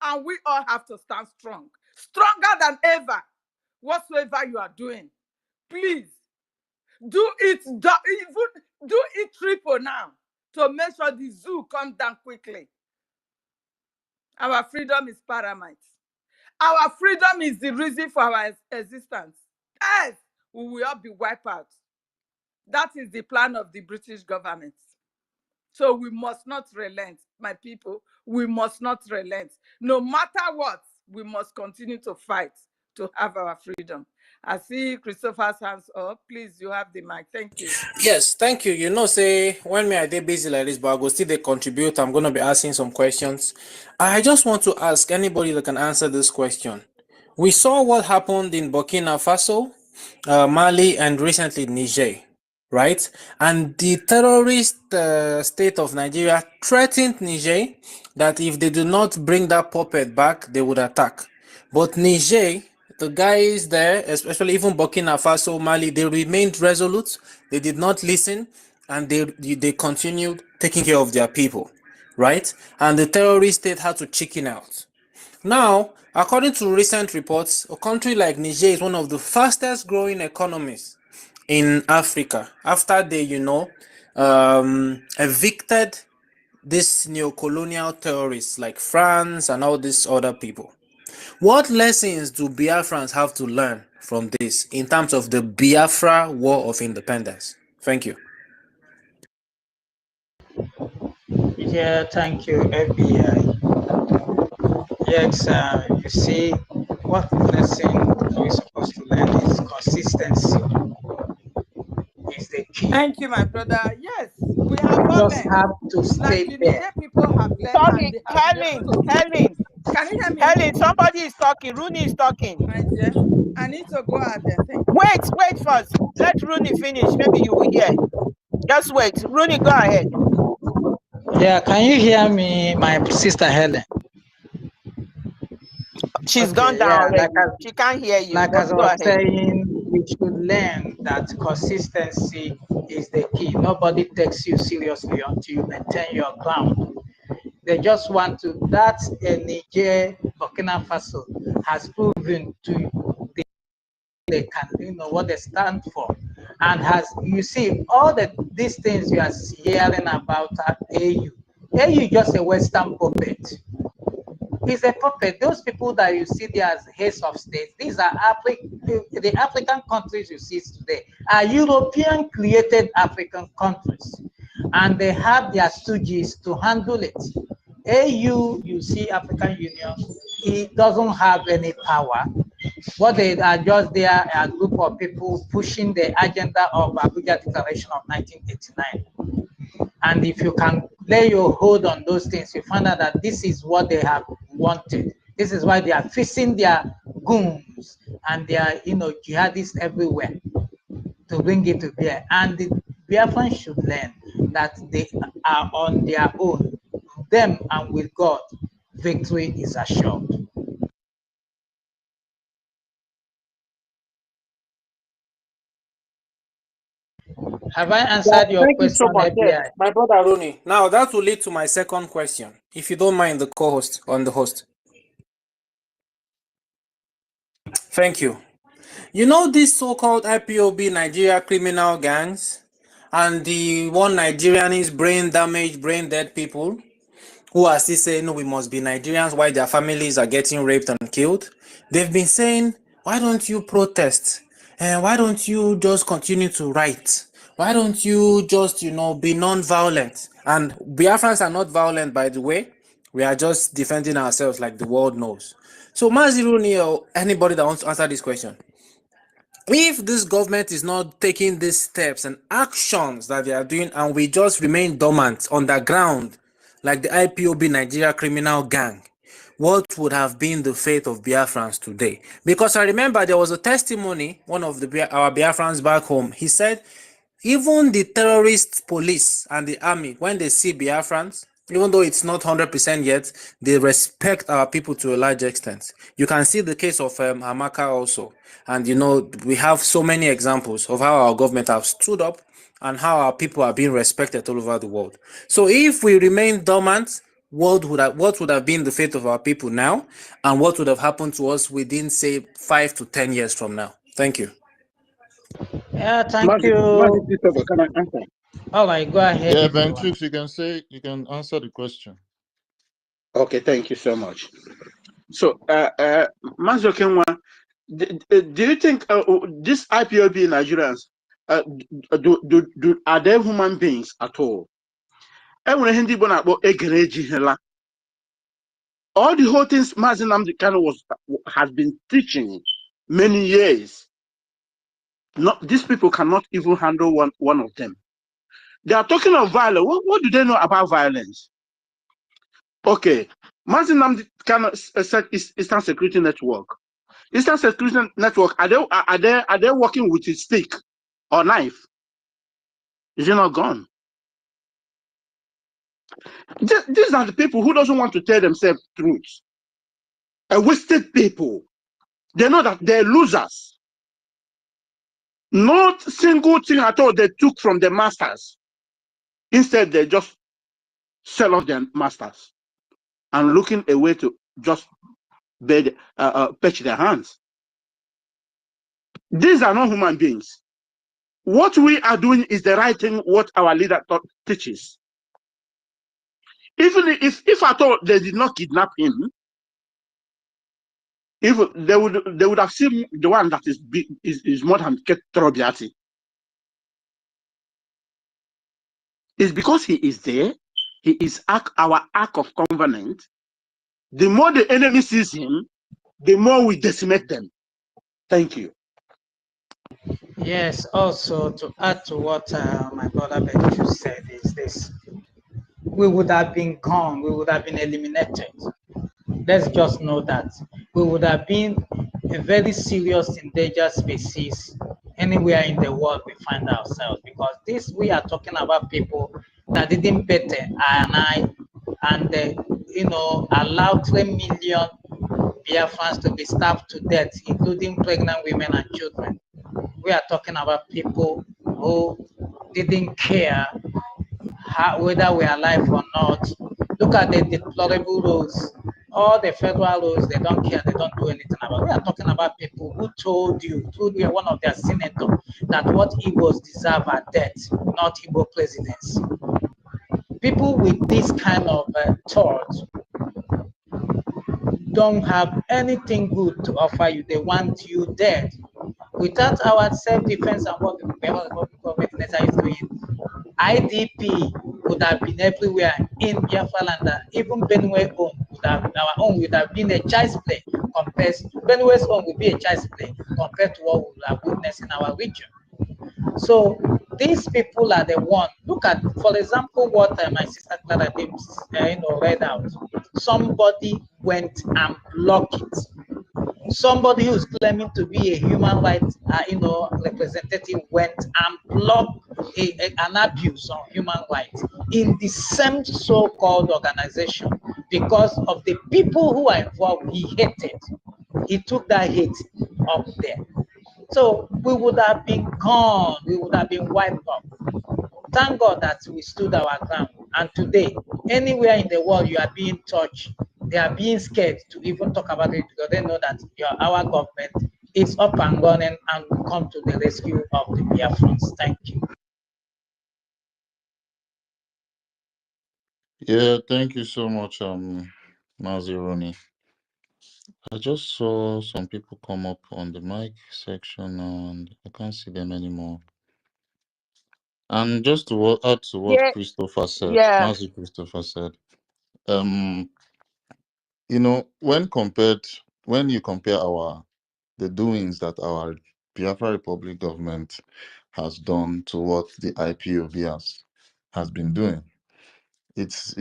And we all have to stand strong. Stronger than ever. Whatsoever you are doing, please do it, even do it triple now to make sure the zoo comes down quickly. Our freedom is paramount. Our freedom is the reason for our existence. Yes, we will all be wiped out. That is the plan of the British government. So we must not relent, my people. We must not relent. No matter what, we must continue to fight to have our freedom. I see Christopher's hands up. Please, you have the mic. Thank you. Yes, thank you. You know, say when me I dey busy like this, but I go still they contribute. I'm gonna be asking some questions. I just want to ask anybody that can answer this question. We saw what happened in Burkina Faso, Mali, and recently Niger, right? And the terrorist state of Nigeria threatened Niger that if they do not bring that puppet back, they would attack. But Niger, the guys there, especially even Burkina Faso, Mali, they remained resolute. They did not listen, and they continued taking care of their people, right? And the terrorist state had to chicken out. Now, according to recent reports, a country like Niger is one of the fastest growing economies in Africa after they, evicted these neo-colonial terrorists like France and all these other people. What lessons do Biafrans have to learn from this in terms of the Biafra War of Independence? Thank you. Yeah, thank you, FBI. Yes, you see, what lesson we're supposed to learn is consistency is the key. Thank you, my brother. Yes, we have You all just learned. have to Like stay the there. Niger people have learned and Sorry, they have been able Helen, to do. Helen, Can you hear me? Helen, somebody is talking. Rooney is talking. My dear, I need to go out there. Thank you. Wait first. Let Rooney finish. Maybe you will hear. Just wait. Rooney, go ahead. Yeah, can you hear me, my sister Helen? She's Okay, gone down yeah, already. She can't hear you, like but as I go was ahead. saying, we should learn that consistency is the key. Nobody takes you seriously until you maintain your ground. They just want to, that Niger, Burkina Faso has proven to they can, what they stand for. And has, you see, all these things you are hearing about at AU. AU just a Western puppet. It's a puppet. Those people that you see there as heads of states, these are the African countries you see today are European created African countries. And they have their stooges to handle it. AU, you see, African Union, it doesn't have any power. What they are just there are a group of people pushing the agenda of Abuja Declaration of 1989. And if you can lay your hold on those things, you find out that this is what they have wanted. This is why they are fixing their goons and their jihadists everywhere to bring it to bear. And the Biafrans should learn that they are on their own. Them and with God, victory is assured. Have I answered your Thank you so question, much. Yes, FBI? my brother Rooney. Now that will lead to my second question, if you don't mind, the co-host on the host. Thank you. You know these so-called IPOB Nigeria criminal gangs and the one Nigerian is brain damaged, brain dead people who are still saying, no, we must be Nigerians while their families are getting raped and killed. They've been saying, why don't you protest? And why don't you just continue to write? Why don't you just, be non-violent? And Biafrans are not violent, by the way. We are just defending ourselves like the world knows. So, Maziruni or anybody that wants to answer this question, if this government is not taking these steps and actions that they are doing and we just remain dormant underground like the IPOB Nigeria criminal gang, what would have been the fate of Biafrans today? Because I remember there was a testimony, one of our Biafrans back home, he said, even the terrorist police and the army, when they see Biafrans, even though it's not 100% yet, they respect our people to a large extent. You can see the case of Hamaka also. And, we have so many examples of how our government have stood up and how our people are being respected all over the world. So if we remain dormant, what would have been the fate of our people now? And what would have happened to us within, say, 5 to 10 years from now? Thank you. Yeah, thank Mazi, you. can I answer? All right, go ahead Yeah, if you Ben want. Chooks, you can answer the question. Okay, thank you so much. So, Mazi Okenwa, do you think this IPOB Nigerians are they human beings at all? All the whole things Mazi Nnamdi Kanu has been teaching many years. These people cannot even handle one of them. They are talking of violence. What do they know about violence? Okay, Mazi Nnamdi Kanu said Eastern Security Network. Eastern Security Network, are they working with a stick or knife? Is it not gone? These are the people who doesn't want to tell themselves truth. A wasted people. They know that they're losers. Not single thing at all they took from the masters. Instead, they just sell off their masters and looking a way to just patch their hands. These are not human beings. What we are doing is the right thing, what our leader teaches. Even if at all they did not kidnap him, if they would have seen the one that is more than Ketrobiati. It's because he is there. He is our ark of covenant. The more the enemy sees him, the more we decimate them. Thank you. Yes, also to add to what my brother Benju said is this. We would have been gone, we would have been eliminated. Let's just know that we would have been a very serious endangered species anywhere in the world we find ourselves, because this we are talking about people that didn't better and allow 3 million Biafrans to be starved to death, including pregnant women and children. We are talking about people who didn't care whether we are alive or not. Look at the deplorable rules. All the federal rules, they don't care, they don't do anything about it. We are talking about people who told one of their senators, that what Igbos deserve are death, not Igbo presidents. People with this kind of thought don't have anything good to offer you. They want you dead. Without our self-defense and what the government is doing, IDP would have been everywhere in Biafra land. Even Benue would have been a child's play compared to Benue's own would be a child's play compared to what we have witnessed in our region. So these people are the one. Look at, for example, what my sister Clara read out. Somebody went and blocked it. Somebody who's claiming to be a human rights representative went and blocked an abuse on human rights in the same so-called organization because of the people who are involved. He hated. He took that hate up there. So we would have been gone. We would have been wiped up. Thank God that we stood our ground. And today, anywhere in the world you are being touched, they are being scared to even talk about it because they know that our government is up and running and will come to the rescue of the Biafrans. Thank you. Yeah, thank you so much, Mazironi. I just saw some people come up on the mic section and I can't see them anymore. And just to add to what Yeah, Christopher said, yeah. Mazi Christopher said, when you compare the doings that our Biafra Republic government has done to what the IPOB has been doing, it's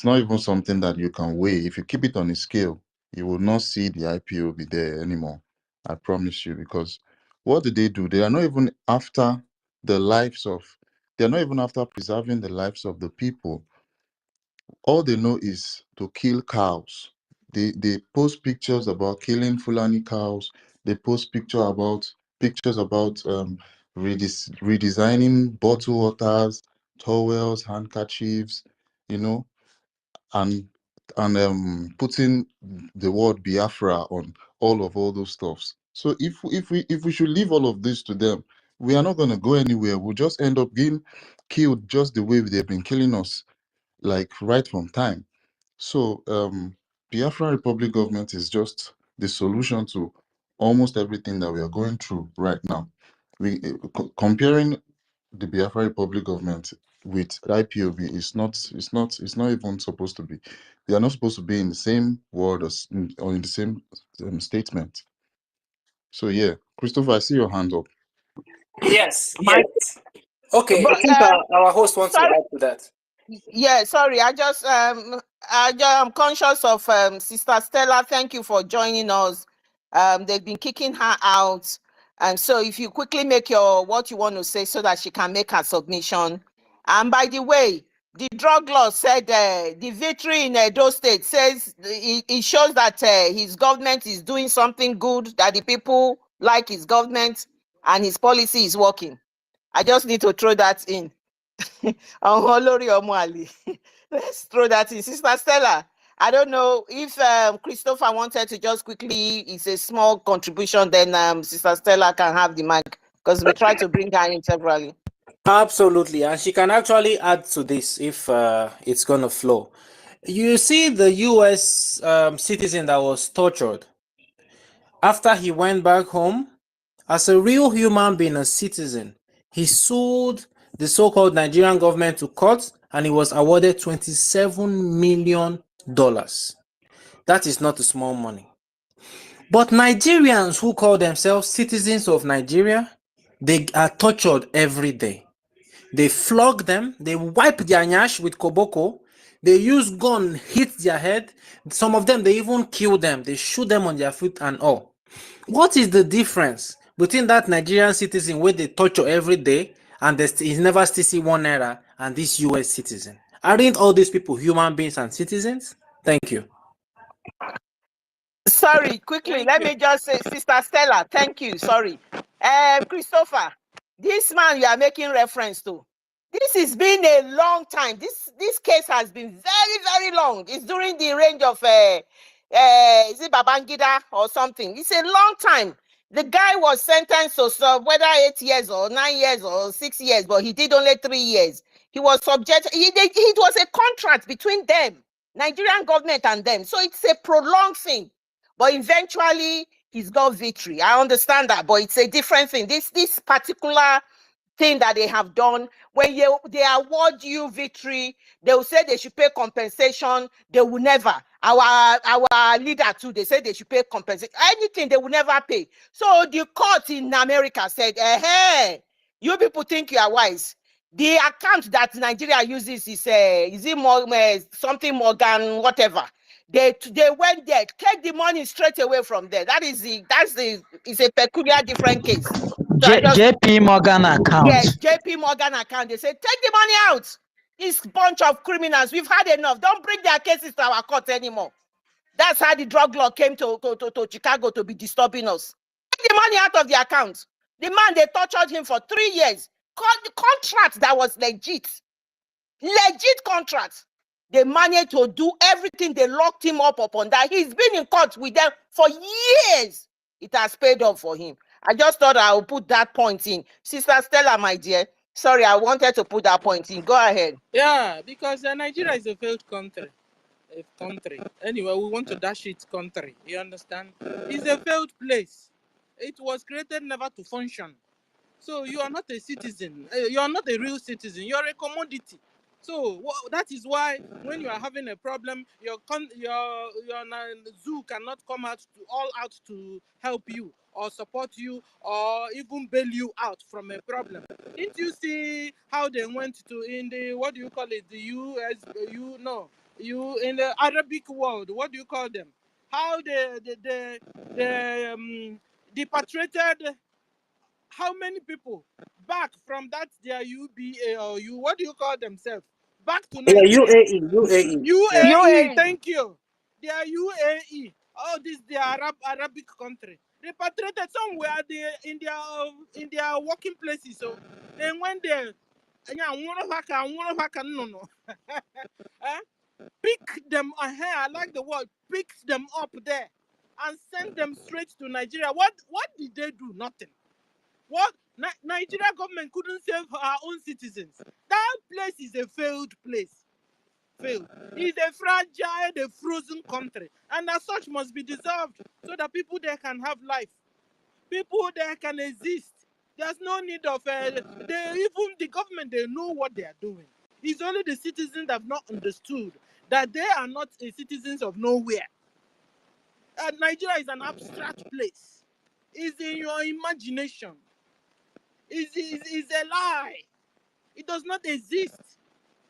not even something that you can weigh. If you keep it on a scale, you will not see the IPOB there anymore. I promise you, because what did they do? They are not even after the lives of. They are not even after preserving the lives of the people. All they know is to kill cows. They post pictures about killing Fulani cows. They post pictures about redesigning bottle waters, towels, handkerchiefs, you know, and putting the word Biafra on all those stuffs. So if we should leave all of this to them, we are not going to go anywhere. We'll just end up being killed just the way they've been killing us, like right from time. So Biafra Republic government is just the solution to almost everything that we are going through right now. Comparing the Biafra Republic government with IPOB is not even supposed to be. They are not supposed to be in the same word or in the same statement. So yeah, Christopher, I see your hand up. Yes, My, yes. Okay, but I think our host wants to sorry. add to that. Yeah, sorry. I'm conscious of Sister Stella. Thank you for joining us. They've been kicking her out, and so if you quickly make what you want to say so that she can make her submission. And by the way, the drug law said the victory in Edo State says it shows that his government is doing something good, that the people like his government and his policy is working. I just need to throw that in. Let's throw that in. Sister Stella, I don't know if Christopher wanted to just quickly, it's a small contribution, then Sister Stella can have the mic because we try to bring her in severally. Absolutely, and she can actually add to this if it's gonna flow. You see the U.S. Citizen that was tortured After he went back home, as a real human being, a citizen, he sued the so-called Nigerian government to court, and he was awarded $27 million. That is not a small money. But Nigerians who call themselves citizens of Nigeria, they are tortured every day. They flog them, they wipe their nyash with koboko, they use gun, hit their head. Some of them, they even kill them. They shoot them on their feet and all. What is the difference between that Nigerian citizen where they torture every day and he's never still see 1 naira and this US citizen? Aren't all these people human beings and citizens? Thank you. Sorry, quickly, let me just say, Sister Stella, thank you. Sorry. Christopher, this man you are making reference to, this has been a long time. This case has been very, very long. It's during the range of is it Babangida or something? It's a long time. The guy was sentenced to whether 8 years or 9 years or 6 years, but he did only 3 years. He was subject. It was a contract between them, Nigerian government and them. So it's a prolonged thing. But eventually, he's got victory. I understand that, but it's a different thing. This particular thing that they have done, when they award you victory, they will say they should pay compensation. They will never. Our leader too, they say they should pay compensation. Anything, they will never pay. So the court in America said, hey, you people think you are wise. The account that Nigeria uses is it more, something Morgan, whatever. They went there, take the money straight away from there. It's a peculiar different case. So JP Morgan account. Yes, JP Morgan account. They say, take the money out. This bunch of criminals, we've had enough. Don't bring their cases to our court anymore. That's how the drug law came to Chicago to be disturbing us. Take the money out of the account. The man, they tortured him for 3 years. The contract that was legit contract. They managed to do everything. They locked him up upon that. He's been in court with them for years. It has paid off for him. I just thought I would put that point in. Sister Stella, my dear, sorry, I wanted to put that point in. Go ahead. Yeah, because Nigeria is a failed country. Anyway, we want to dash it country. You understand? It's a failed place. It was created never to function. So you are not a citizen. You are not a real citizen. You are a commodity. So that is why when you are having a problem, your zoo cannot come out to help you or support you or even bail you out from a problem. Didn't you see how they went to in the what do you call it? The in the Arabic world, what do you call them? How they repatriated how many people back from that their UBA or what do you call themselves? Back to Nigeria. UAE. Thank you. They are UAE. Oh, this the Arabic country. Repatriated somewhere in their working places. So they went there. Pick them I like the word. Pick them up there and send them straight to Nigeria. What did they do? Nothing. What? Nigeria government couldn't save our own citizens. That place is a failed place. Failed. It's a fragile, a frozen country. And as such must be dissolved so that people there can have life. People there can exist. There's no need of even the government, they know what they are doing. It's only the citizens that have not understood that they are not citizens of nowhere. Nigeria is an abstract place. It's in your imagination. Is a lie. It does not exist.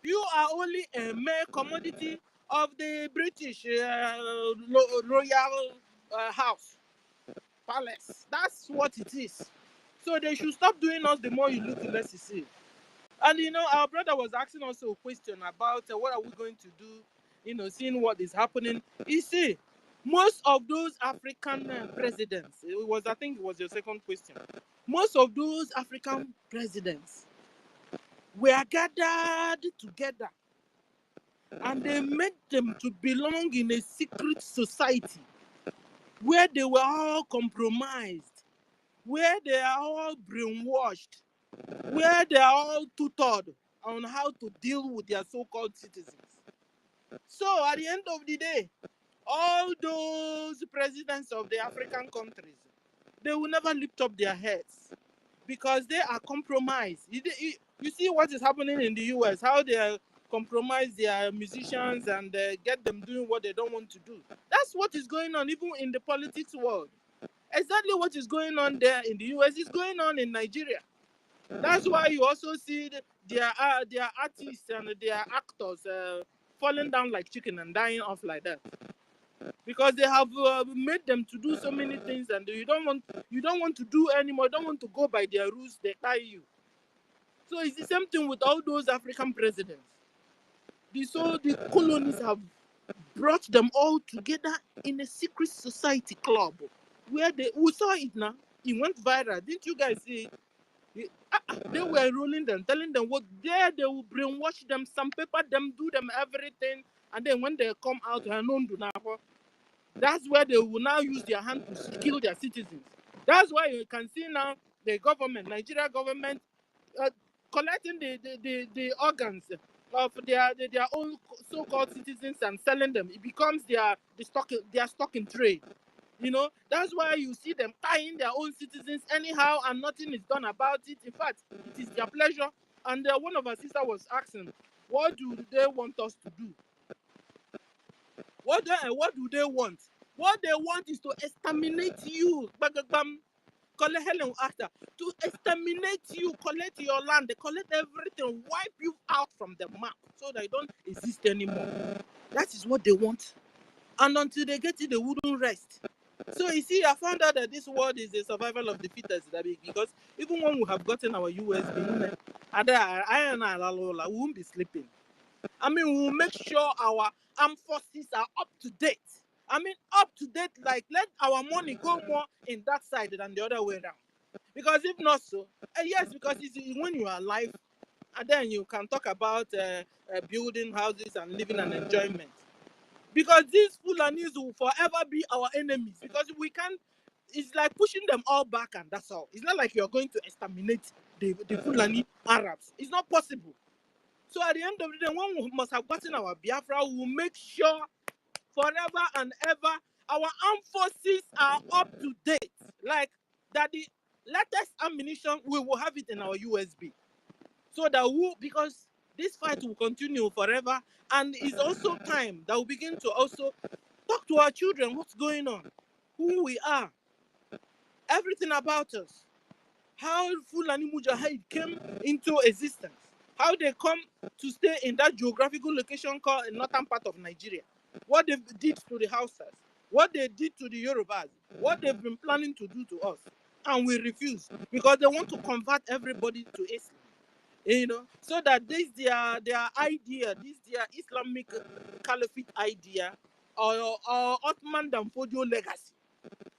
You are only a mere commodity of the British royal house, palace. That's what it is. So they should stop doing us. The more you look, the less you see. And our brother was asking also a question about what are we going to do, seeing what is happening. You see, most of those African presidents, I think it was your second question. Most of those African presidents were gathered together and they made them to belong in a secret society where they were all compromised, where they are all brainwashed, where they are all tutored on how to deal with their so-called citizens. So at the end of the day, all those presidents of the African countries, they will never lift up their heads because they are compromised. You see what is happening in the US, how they compromise their musicians and get them doing what they don't want to do. That's what is going on even in the politics world. Exactly what is going on there in the US is going on in Nigeria. That's why you also see their artists and their actors falling down like chicken and dying off like that, because they have made them to do so many things, and you don't want to do anymore. Don't want to go by their rules. They tie you. So it's the same thing with all those African presidents. The colonies have brought them all together in a secret society club where we saw it now. It went viral. Didn't you guys see it? They were rolling them, telling them what they will brainwash them, sandpaper them, do them everything, and then when they come out, that's where they will now use their hand to kill their citizens. That's why you can see now the government, Nigeria government, collecting the organs of their own so-called citizens and selling them. It becomes their stock in trade. You know, that's why you see them tying their own citizens anyhow and nothing is done about it. In fact, it is their pleasure. And one of our sisters was asking, what do they want us to do? What do they want? What they want is to exterminate you. To exterminate you, collect your land, they collect everything, wipe you out from the map so they don't exist anymore. That is what they want. And until they get it, they wouldn't rest. So you see, I found out that this world is a survival of the fittest, because even when we have gotten our USB, we won't be sleeping. I mean, we will make sure our armed forces are up to date. I mean, up to date, like let our money go more in that side than the other way around. Because if not so, yes, because it's when you are alive, and then you can talk about building houses and living and enjoyment. Because these Fulanis will forever be our enemies. Because we can't, it's like pushing them all back and that's all. It's not like you're going to exterminate the Fulani Arabs. It's not possible. So at the end of the day, when we must have gotten our Biafra, we will make sure forever and ever our armed forces are up to date. Like that the latest ammunition, we will have it in our USB. So that because this fight will continue forever, and it's also time that we begin to also talk to our children what's going on, who we are, everything about us, how Fulani Mujahid came into existence, how they come to stay in that geographical location called the northern part of Nigeria, what they did to the Hausas, what they did to the Yorubas, what they've been planning to do to us, and we refuse because they want to convert everybody to Islam. You know, so that this their idea, this their Islamic Caliphate idea, or Ottoman Danfodio legacy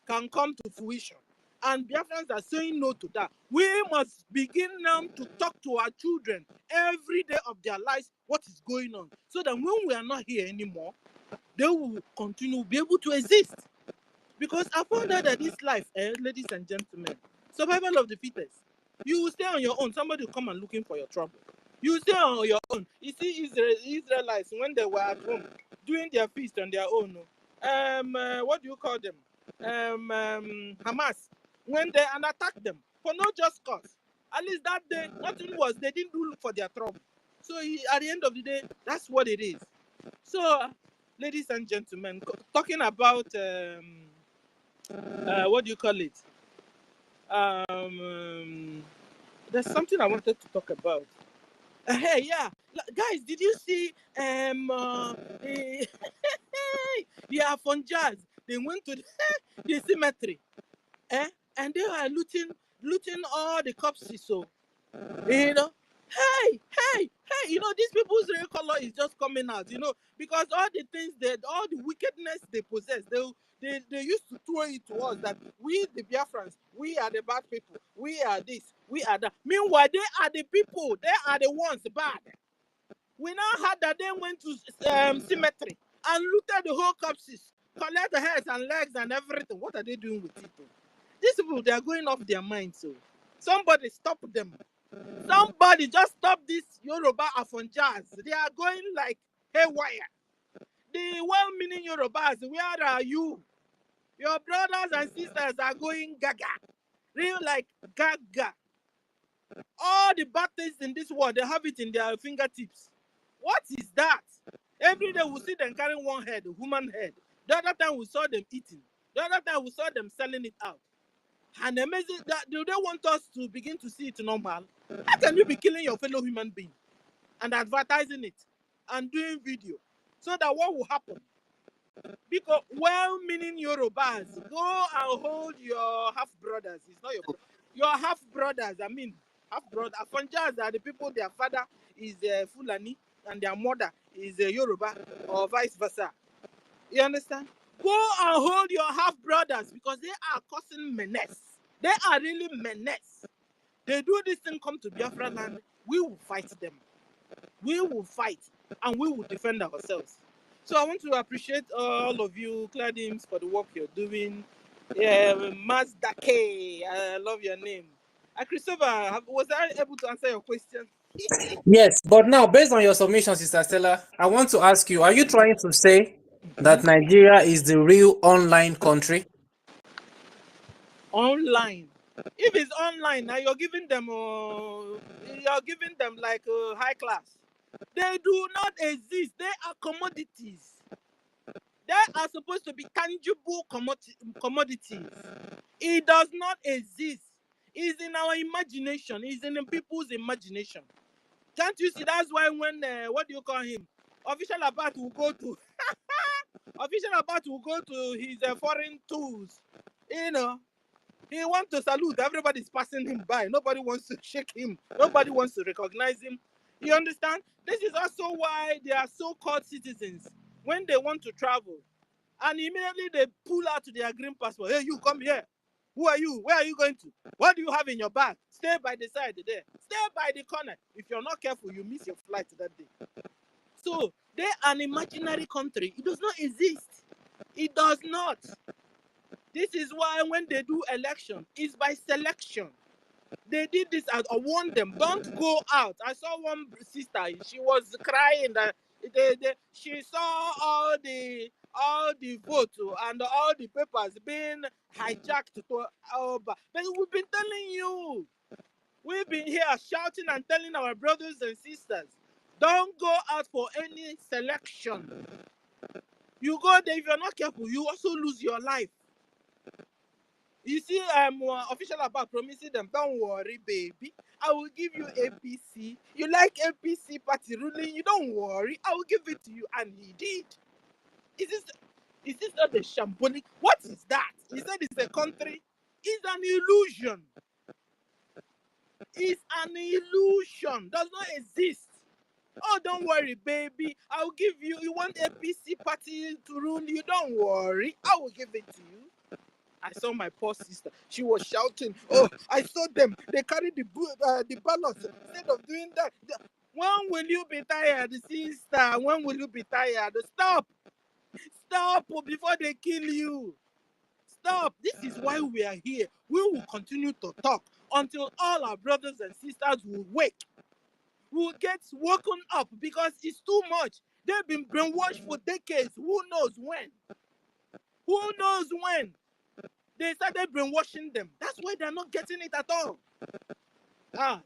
can come to fruition. And Biafrans are saying no to that. We must begin now to talk to our children every day of their lives what is going on, so that when we are not here anymore, they will continue to be able to exist. Because I found out that this life, ladies and gentlemen, survival of the fittest. You will stay on your own. Somebody will come and looking for your trouble. You will stay on your own. You see, Israelites, when they were at home doing their feast on their own, what do you call them? Hamas went there and attacked them for no just cause. At least that day, nothing was. They didn't do look for their trouble. So at the end of the day, that's what it is. So, ladies and gentlemen, talking about what do you call it? There's something I wanted to talk about. Hey, yeah, guys, did you see the Afonjaz? They went to the cemetery, and they are looting all the corpses. So you know, hey, you know, these people's real color is just coming out, you know, because all the things all the wickedness they possess, they used to throw it to us that we, the Biafrans, we are the bad people, we are this, we are that. Meanwhile, they are the people, they are the ones bad. We now heard that they went to cemetery and looted the whole corpses, collect the heads and legs and everything. What are they doing with it? These people, they are going off their minds. So somebody stop them. Somebody just stop this Yoruba Afonjaz. They are going like haywire. The well-meaning Yorubas, where are you? Your brothers and sisters are going gaga. Real like gaga. All the bad things in this world, they have it in their fingertips. What is that? Every day we see them carrying one head, a human head. The other time we saw them eating. The other time we saw them selling it out. And amazing that do they want us to begin to see it normal? How can you be killing your fellow human being and advertising it and doing video? So that what will happen? Because well-meaning Yorubas, go and hold your half-brothers. It's not your half-brothers. I mean, half-brother. Afonjas are the people, their father is Fulani and their mother is Yoruba or vice versa. You understand? Go and hold your half-brothers because they are causing menace. They are really menace. They do this thing, come to Biafra land, we will fight them. We will fight and we will defend ourselves. So I want to appreciate all of you, Cladims, for the work you're doing. Mazda K, I love your name. Christopher, was I able to answer your question? Yes, but now based on your submission, Sister Stella, I want to ask you: are you trying to say that Nigeria is the real online country? Online. If it's online, now you're giving them like high class. They do not exist. They are commodities. They are supposed to be tangible commodities. It does not exist. It's in our imagination. It's in the people's imagination. Can't you see? That's why when what do you call him? Official Abat will go to Official Abat will go to his foreign tools. You know, he wants to salute. Everybody's passing him by. Nobody wants to shake him. Nobody wants to recognize him. You understand? This is also why they are so-called citizens. When they want to travel, and immediately they pull out their green passport. Hey, you come here. Who are you? Where are you going to? What do you have in your bag? Stay by the side there. Stay by the corner. If you're not careful, you miss your flight that day. So they're an imaginary country. It does not exist. It does not. This is why when they do election, it's by selection. They did this. I warned them, don't go out. I saw one sister. She was crying that she saw all the votes and all the papers being hijacked to but we've been telling you. We've been here shouting and telling our brothers and sisters, don't go out for any selection. You go there, if you're not careful, you also lose your life. You see, official about promising them, don't worry, baby. I will give you APC. You like APC party ruling, you don't worry. I will give it to you. And he did. Is this not a shambolic? What is that? He said it's a country. It's an illusion. It's an illusion. Does not exist. Oh, don't worry, baby. I will give you. You want APC party to rule you? Don't worry. I will give it to you. I saw my poor sister. She was shouting. Oh, I saw them. They carried the ballots. Instead of doing that, when will you be tired, sister? When will you be tired? Stop. Stop before they kill you. Stop. This is why we are here. We will continue to talk until all our brothers and sisters will wake. Will get woken up because it's too much. They've been brainwashed for decades. Who knows when? Who knows when? They started brainwashing them. That's why they're not getting it at all.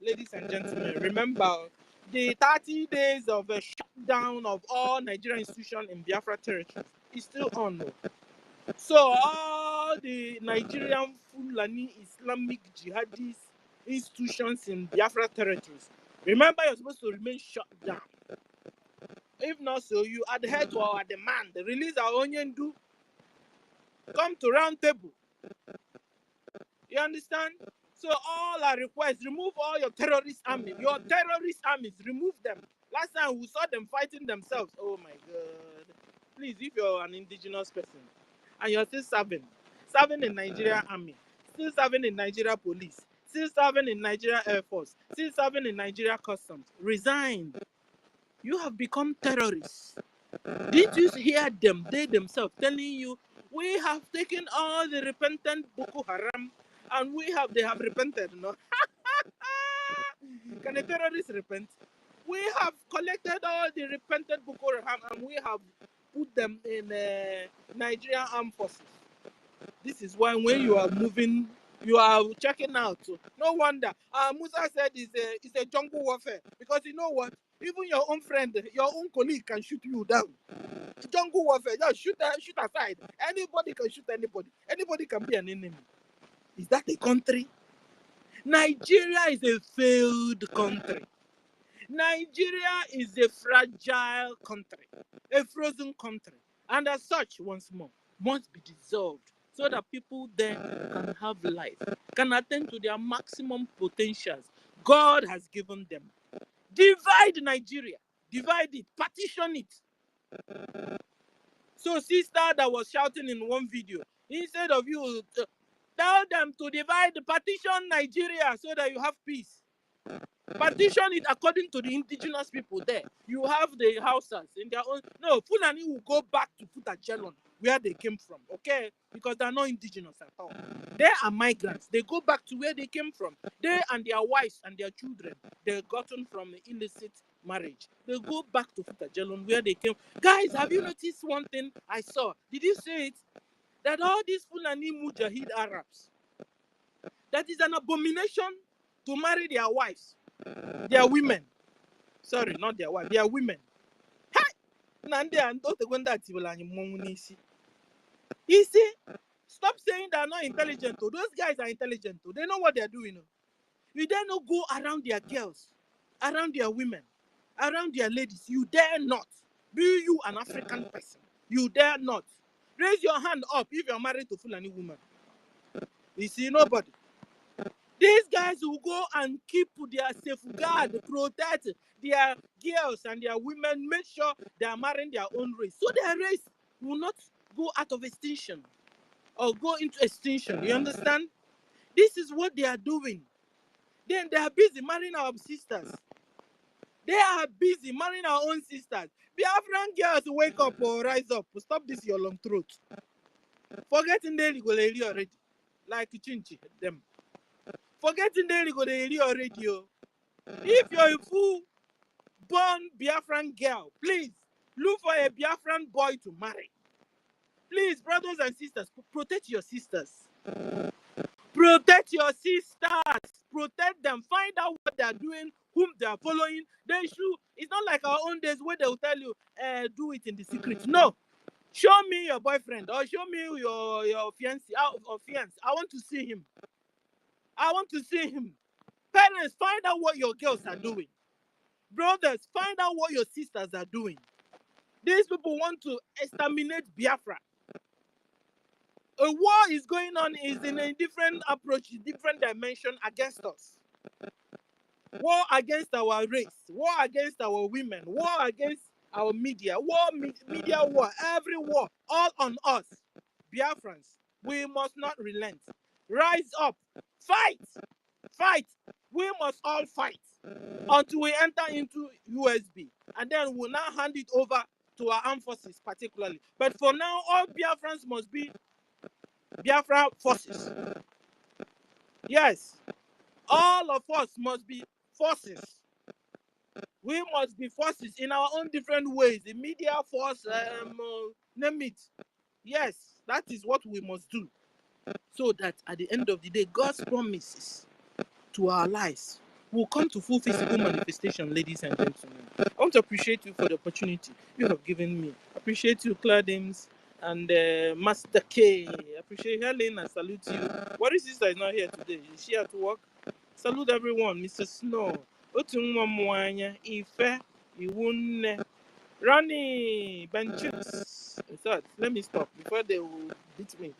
Ladies and gentlemen, remember the 30 days of a shutdown of all Nigerian institutions in Biafra territory is still on. So all the Nigerian Fulani Islamic jihadist institutions in Biafra territories, remember you're supposed to remain shut down. If not so, you adhere to our demand. Release our Onyendu. Come to round table. You understand? So all our requests, remove all your terrorist army. Your terrorist armies, remove them. Last time we saw them fighting themselves. Oh my God. Please, if you're an indigenous person and you're still serving in Nigeria army, still serving in Nigeria police, still serving in Nigeria Air Force, still serving in Nigeria customs, resign. You have become terrorists. Did you hear them, they themselves, telling you, we have taken all the repentant Boko Haram and they have repented, no? Can a terrorist repent? We have collected all the repentant Boko Haram and we have put them in Nigerian Armed Forces. This is why when you are moving, you are checking out. No wonder. Musa said it's a jungle warfare, because you know what? Even your own friend, your own colleague can shoot you down. Jungle warfare, just shoot aside. Anybody can shoot anybody. Anybody can be an enemy. Is that a country? Nigeria is a failed country. Nigeria is a fragile country, a frozen country, and as such, once more, must be dissolved so that people there can have life, can attain to their maximum potentials God has given them. Divide Nigeria, divide it, partition it. So, sister that was shouting in one video, instead of you tell them to divide, partition Nigeria so that you have peace. Partition it according to the indigenous people there. You have the houses in their own. No, Fulani will go back to Futajelon, where they came from, okay? Because they're not indigenous at all. They are migrants. They go back to where they came from. They and their wives and their children, they're gotten from illicit marriage. They go back to Futajelon, where they came. Guys, have you noticed one thing I saw? Did you see it? That all these Fulani Mujahid Arabs, that is an abomination to marry their wives. They are women. Sorry, not their wife. They are women. You see, stop saying they are not intelligent. Those guys are intelligent. They know what they are doing. You dare not go around their girls, around their women, around their ladies. You dare not. Be you an African person. You dare not. Raise your hand up if you are married to Fulani woman. You see, nobody. These guys will go and keep their safeguard, protect their girls and their women, make sure they are marrying their own race. So their race will not go out of extinction or go into extinction. You understand? This is what they are doing. Then they are busy marrying our sisters. They are busy marrying our own sisters. Biafran girls, wake up or rise up. Stop this your long throat. Forgetting daily go already. Like Chinchi, them. Forgetting daily go already. If you're a full-born Biafran girl, please look for a Biafran boy to marry. Please, brothers and sisters, protect your sisters. Protect your sisters. Protect them. Find out what they are doing, whom they are following. They should. It's not like our own days where they will tell you, do it in the secret. No. Show me your boyfriend or show me your fiancé or fiancé. I want to see him. I want to see him. Parents, find out what your girls are doing. Brothers, find out what your sisters are doing. These people want to exterminate Biafra. A war is going on, is in a different approach, different dimension against us. War against our race, war against our women, war against our media, media war, every war, all on us. Biafrans, we must not relent. Rise up, fight, fight. We must all fight until we enter into USB, and then we'll now hand it over to our armed forces particularly. But for now, all Biafrans must be Biafra forces. Yes, all of us must be forces. We must be forces in our own different ways. The media force, name it. Yes, that is what we must do. So that at the end of the day, God's promises to our lives will come to full physical manifestation, ladies and gentlemen. I want to appreciate you for the opportunity you have given me. Appreciate you, Claudins and Master K. Appreciate Helen and salute you. What is sister is not here today? Is she at work? Salute everyone, Mr. Snow. Otunwamwanya, Ife, Iwunne, Ronnie, Benchits. So, let me stop before they will beat me.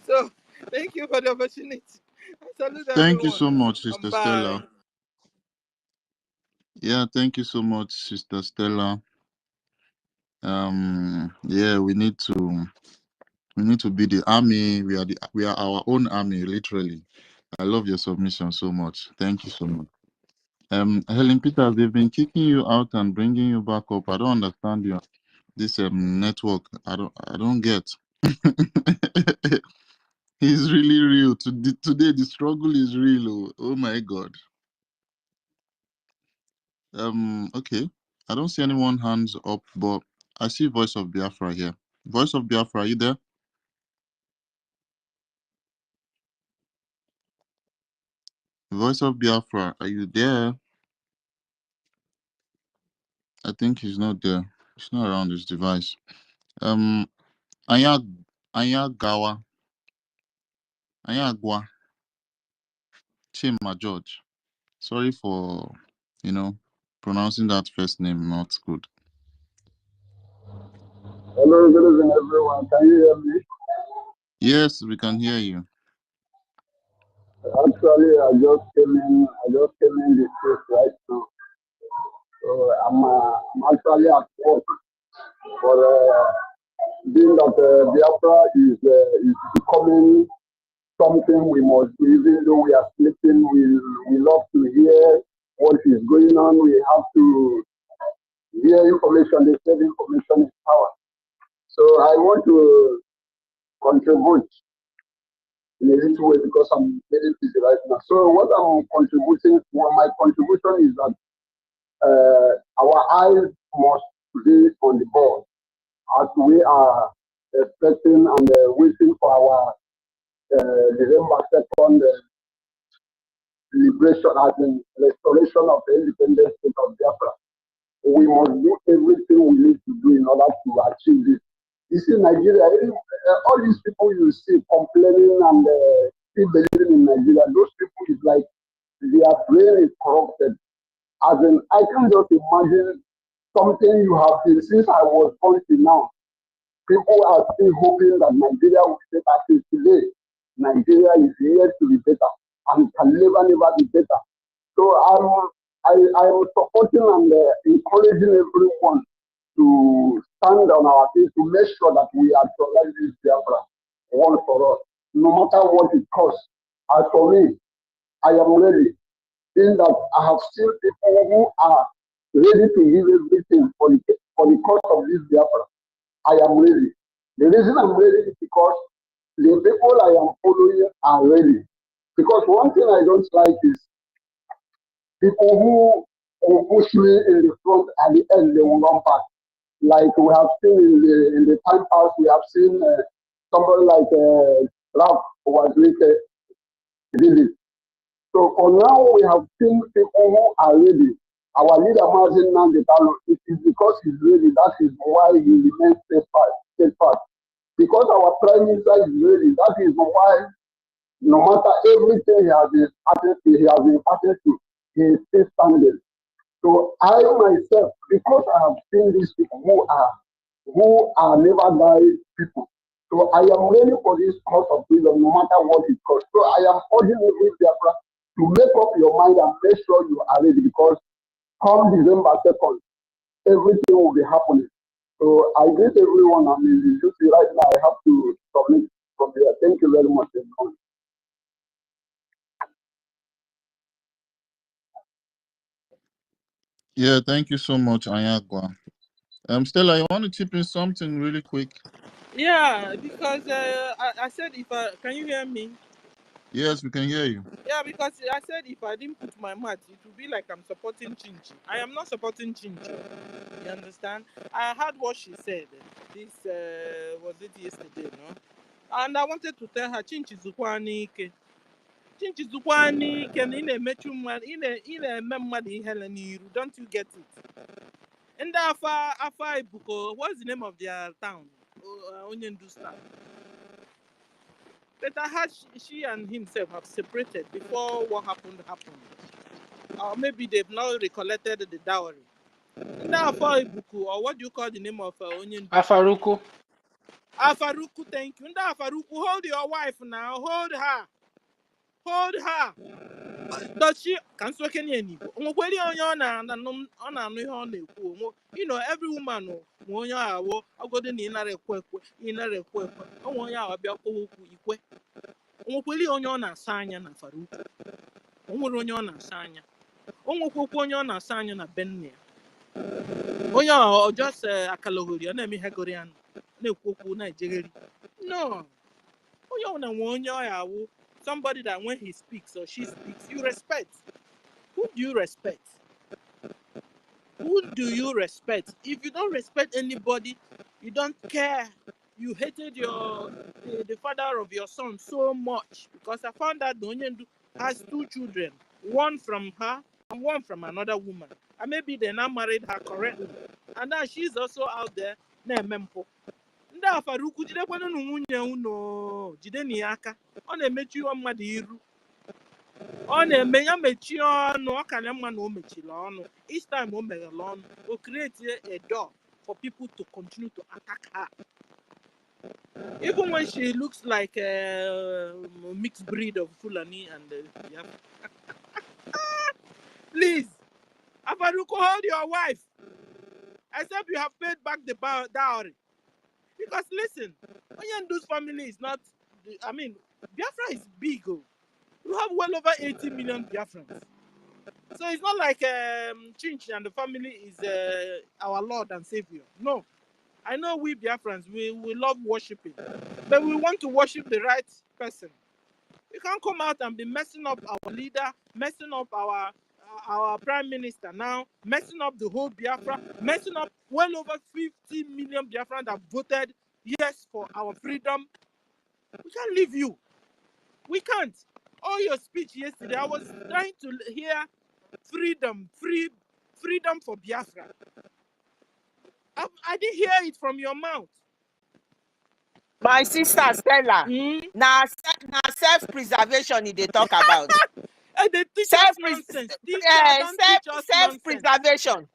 So, thank you for the opportunity. I salute Thank you everyone. so much, Sister Bye. Stella. Yeah, thank you so much, Sister Stella. Yeah, we need to be the army. We are our own army, literally. I love your submission so much. Thank you so much. Helen Peters, they've been kicking you out and bringing you back up. I don't understand you. This network. I don't get. It's really real. Today the struggle is real. Oh my God. Okay. I don't see anyone hands up, but I see Voice of Biafra here. Voice of Biafra, are you there? Voice of Biafra, are you there? I think he's not there. He's not around his device. Anya Gawa, Anyagwa, Chima George. Sorry for, pronouncing that first name not good. Hello, good evening, everyone. Can you hear me? Yes, we can hear you. Actually, I just came in this place right now. So I'm actually at work. But being that Biafra is becoming something we must do, even though we are sleeping, we love to hear what is going on. We have to hear information. They said information is power. So I want to contribute in a little way because I'm very busy right now. So what I'm contributing, my contribution is that our eyes must be on the ball as we are expecting and waiting for our December 2nd liberation, as in restoration of the independent state of Biafra. We must do everything we need to do in order to achieve this. You see, Nigeria, all these people you see complaining and still believing in Nigeria, those people is like their brain is corrupted. As in, I can just imagine something you have been since I was born till now. People are still hoping that Nigeria will be better today. Nigeria is here to be better and can never be better. So I'm supporting and encouraging everyone to stand on our feet to make sure that we actualize this Biafra one for all, no matter what it costs. As for me, I am ready. In that I have seen people who are ready to give everything for the cause of this Biafra. I am ready. The reason I'm ready is because the people I am following are ready. Because one thing I don't like is people who push me in the front, at the end they will run back. Like we have seen in the time past, we have seen somebody like Ralph was did it. So for now, we have seen people who are ready. Our leader, Martin Nandetalo, it is because he's ready. That is why he remains steadfast. Because our prime minister is ready. That is why, no matter everything he has been passing through, he is still standing. So I myself, because I have seen these people who are never die people. So I am ready for this cause of freedom, no matter what it costs. So I am urging every Biafra to make up your mind and make sure you are ready, because come December 2nd, everything will be happening. So I greet everyone. I mean, you see right now, I have to submit from here. Thank you very much, everyone. Yeah, thank you so much, Anyagwa. Stella, you want to chip in something really quick? Yeah, because I said can you hear me? Yes, we can hear you. Yeah, because I said if I didn't put my mouth, it would be like I'm supporting Chinchi. I am not supporting Chinchi. You understand? I heard what she said. This was it yesterday, no? And I wanted to tell her Chinchi Zukwanike. Chinchi Zukwanike in a mechu man in a memadi Heleniru. Don't you get it? And Afa Ibuko, what's the name of their town? Onyendustan. But I heard she and himself have separated before what happened. Or maybe they've not recollected the dowry. Afa Ibuku, or what do you call the name of Onyendustan? Afaruku. Afaruku, thank you. Afaruku, hold your wife now. Hold her. Hold her. Does she can so can you know every woman when you are go the inner request on ya abia ikwe onwekweli onye ọ na-asa anya na Faruku onwere onye ọ na-asa anya onwekwekwa onye ọ na-asa anya na Bennia onye ọ just akalogori ọ na-eme ihe gori anụ na-ekwu okwu na-ejegheri no onye ọ na nwe onye ọ ya awụ somebody that when he speaks or she speaks you respect. Who do you respect? Who do you respect? If you don't respect anybody, you don't care. You hated the father of your son so much because I found out the Onyendu has 2 children, one from her and one from another woman. And maybe they now married her correctly. And now she's also out there. Na-emempo. Ndị afaruku jidekwana na nwunye unu jide na ya aka. Ọ na-emechi mmadụ iru. Ọ na-eme ya mechie ọnụ, ọ ka na mma na o mechiri ọnụ. Each time o meghere ọnụ, o create a door for people to continue to attack her. Even when she looks like a mixed breed of Fulani and please, Afaruku, hold your wife. Except you have paid back the dowry. Because listen, Onyendu's family is not, I mean, Biafra is big. You have well over 80 million Biafrans. So it's not like Chinchi and the family is our Lord and Savior. No. I know we Biafrans, we love worshiping. But we want to worship the right person. You can't come out and be messing up our leader, messing up our prime minister now, messing up the whole Biafra, messing up well over 50 million Biafrans that voted yes for our freedom. We can't leave you. We can't. All your speech yesterday, I was trying to hear freedom for Biafra. I didn't hear it from your mouth. My sister Stella, now self-preservation they talk about. They teach us nonsense. Self-preservation.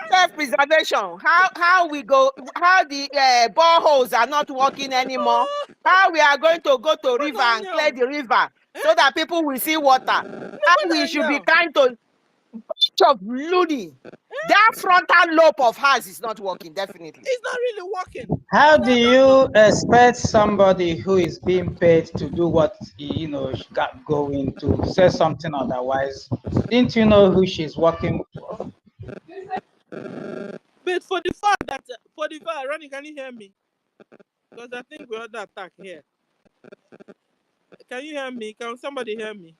Self-preservation. How we go? How the boreholes are not working anymore? How we are going to go to river and clear the river so that people will see water? How we should be kind to bunch of loony. That frontal lobe of hers is not working. Definitely, it's not really working. How do you expect somebody who is being paid to do what he, got going to say something otherwise? Didn't you know who she's working for? But for the fact that, Ronnie, can you hear me? Because I think we're under attack here. Can you hear me? Can somebody hear me?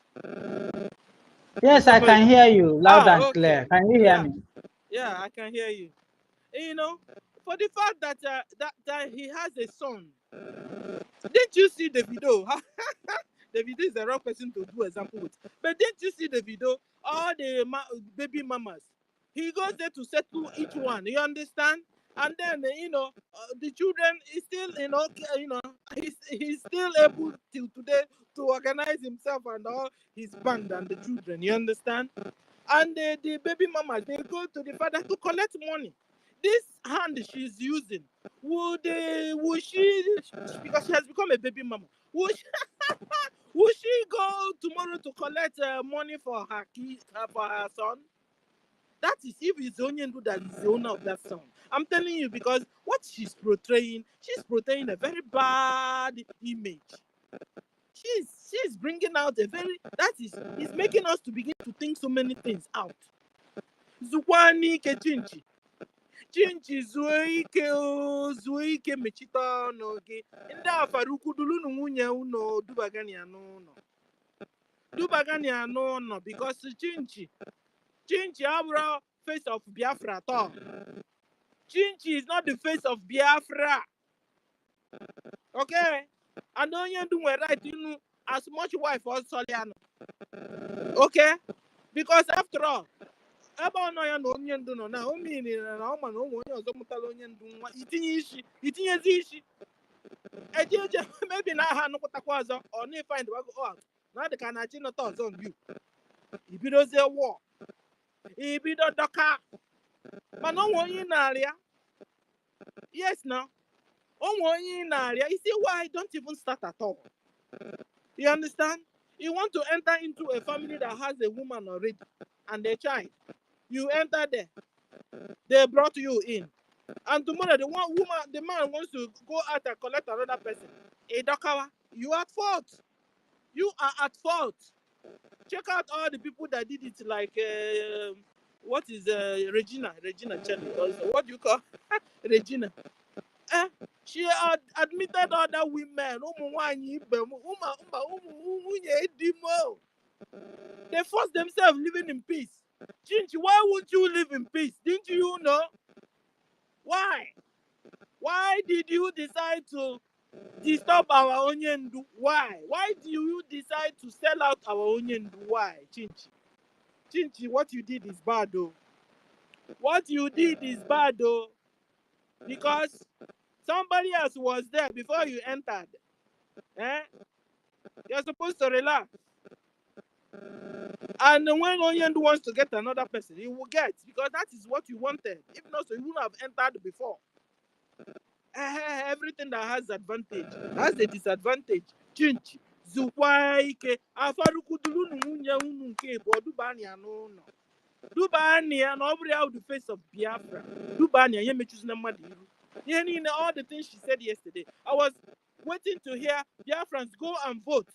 Yes, I can hear you loud and clear. Can you hear me? Yeah, I can hear you. For the fact that that he has a son, didn't you see the video? The video is the wrong person to do example with. But didn't you see the video? All the baby mamas, he goes there to settle each one. You understand? And then the children is still he's still able till today to organize himself and all his band and the children. You understand? And the baby mamas, they go to the father to collect money. This hand she's using, would she, because she has become a baby mama, would she go tomorrow to collect money for her kid, for her son? That is if it's Onyendu that is the owner of that son. I'm telling you, because what she's portraying a very bad image. She's bringing out it's making us to begin to think so many things out. Zukwani ke Chinchi zuo ike mechita ọnụ gị. Ndị Afaruku dulu nwunye unu dubagani anụ because Chinchi abụrụ face of Biafra at all. Chinchi is not the face of Biafra. Okay? And Onyendu nwere right inu as much wife or Soliano. Okay? Because after all, ebe ọ nọ ya na Onyendu nọ na o mean na ọ ma na onwe onye ọzọ mụtara Onyendu nwa itinyezi isi eje maybe na aha nụkọtakwa ọzọ ọ na find out na dị ka na chi nọta ọzọ mbiu ibidozie war ibido dọka mana onwe onye na-arịa. Yes, now onwe onye na-arịa. You see why I don't even start at all. You understand? You want to enter into a family that has a woman already and a child. You enter there. They brought you in. And tomorrow the man wants to go out and collect another person. You are at fault. You are at fault. Check out all the people that did it, like what is Regina Chelly? What do you call Regina? She admitted other women. They forced themselves living in peace. Chinchi, why would you live in peace? Didn't you know? Why? Why did you decide to disturb our onion? Why? Why do you decide to sell out our onion? Why, Chinchi? Chinchi, what you did is bad, though. What you did is bad, though. Because somebody else was there before you entered. Eh? You're supposed to relax. And when Onion wants to get another person, he will get. Because that is what you wanted. If not, so you wouldn't have entered before. Everything that has advantage has a disadvantage. Chinchi. Zukwaike. Afarukudulu nunye ununke. Dubani anono. Dubani and over out the face of Biafra. Dubani and Yemechus Namadi. All the things she said yesterday. I was waiting to hear Biafrans go and vote.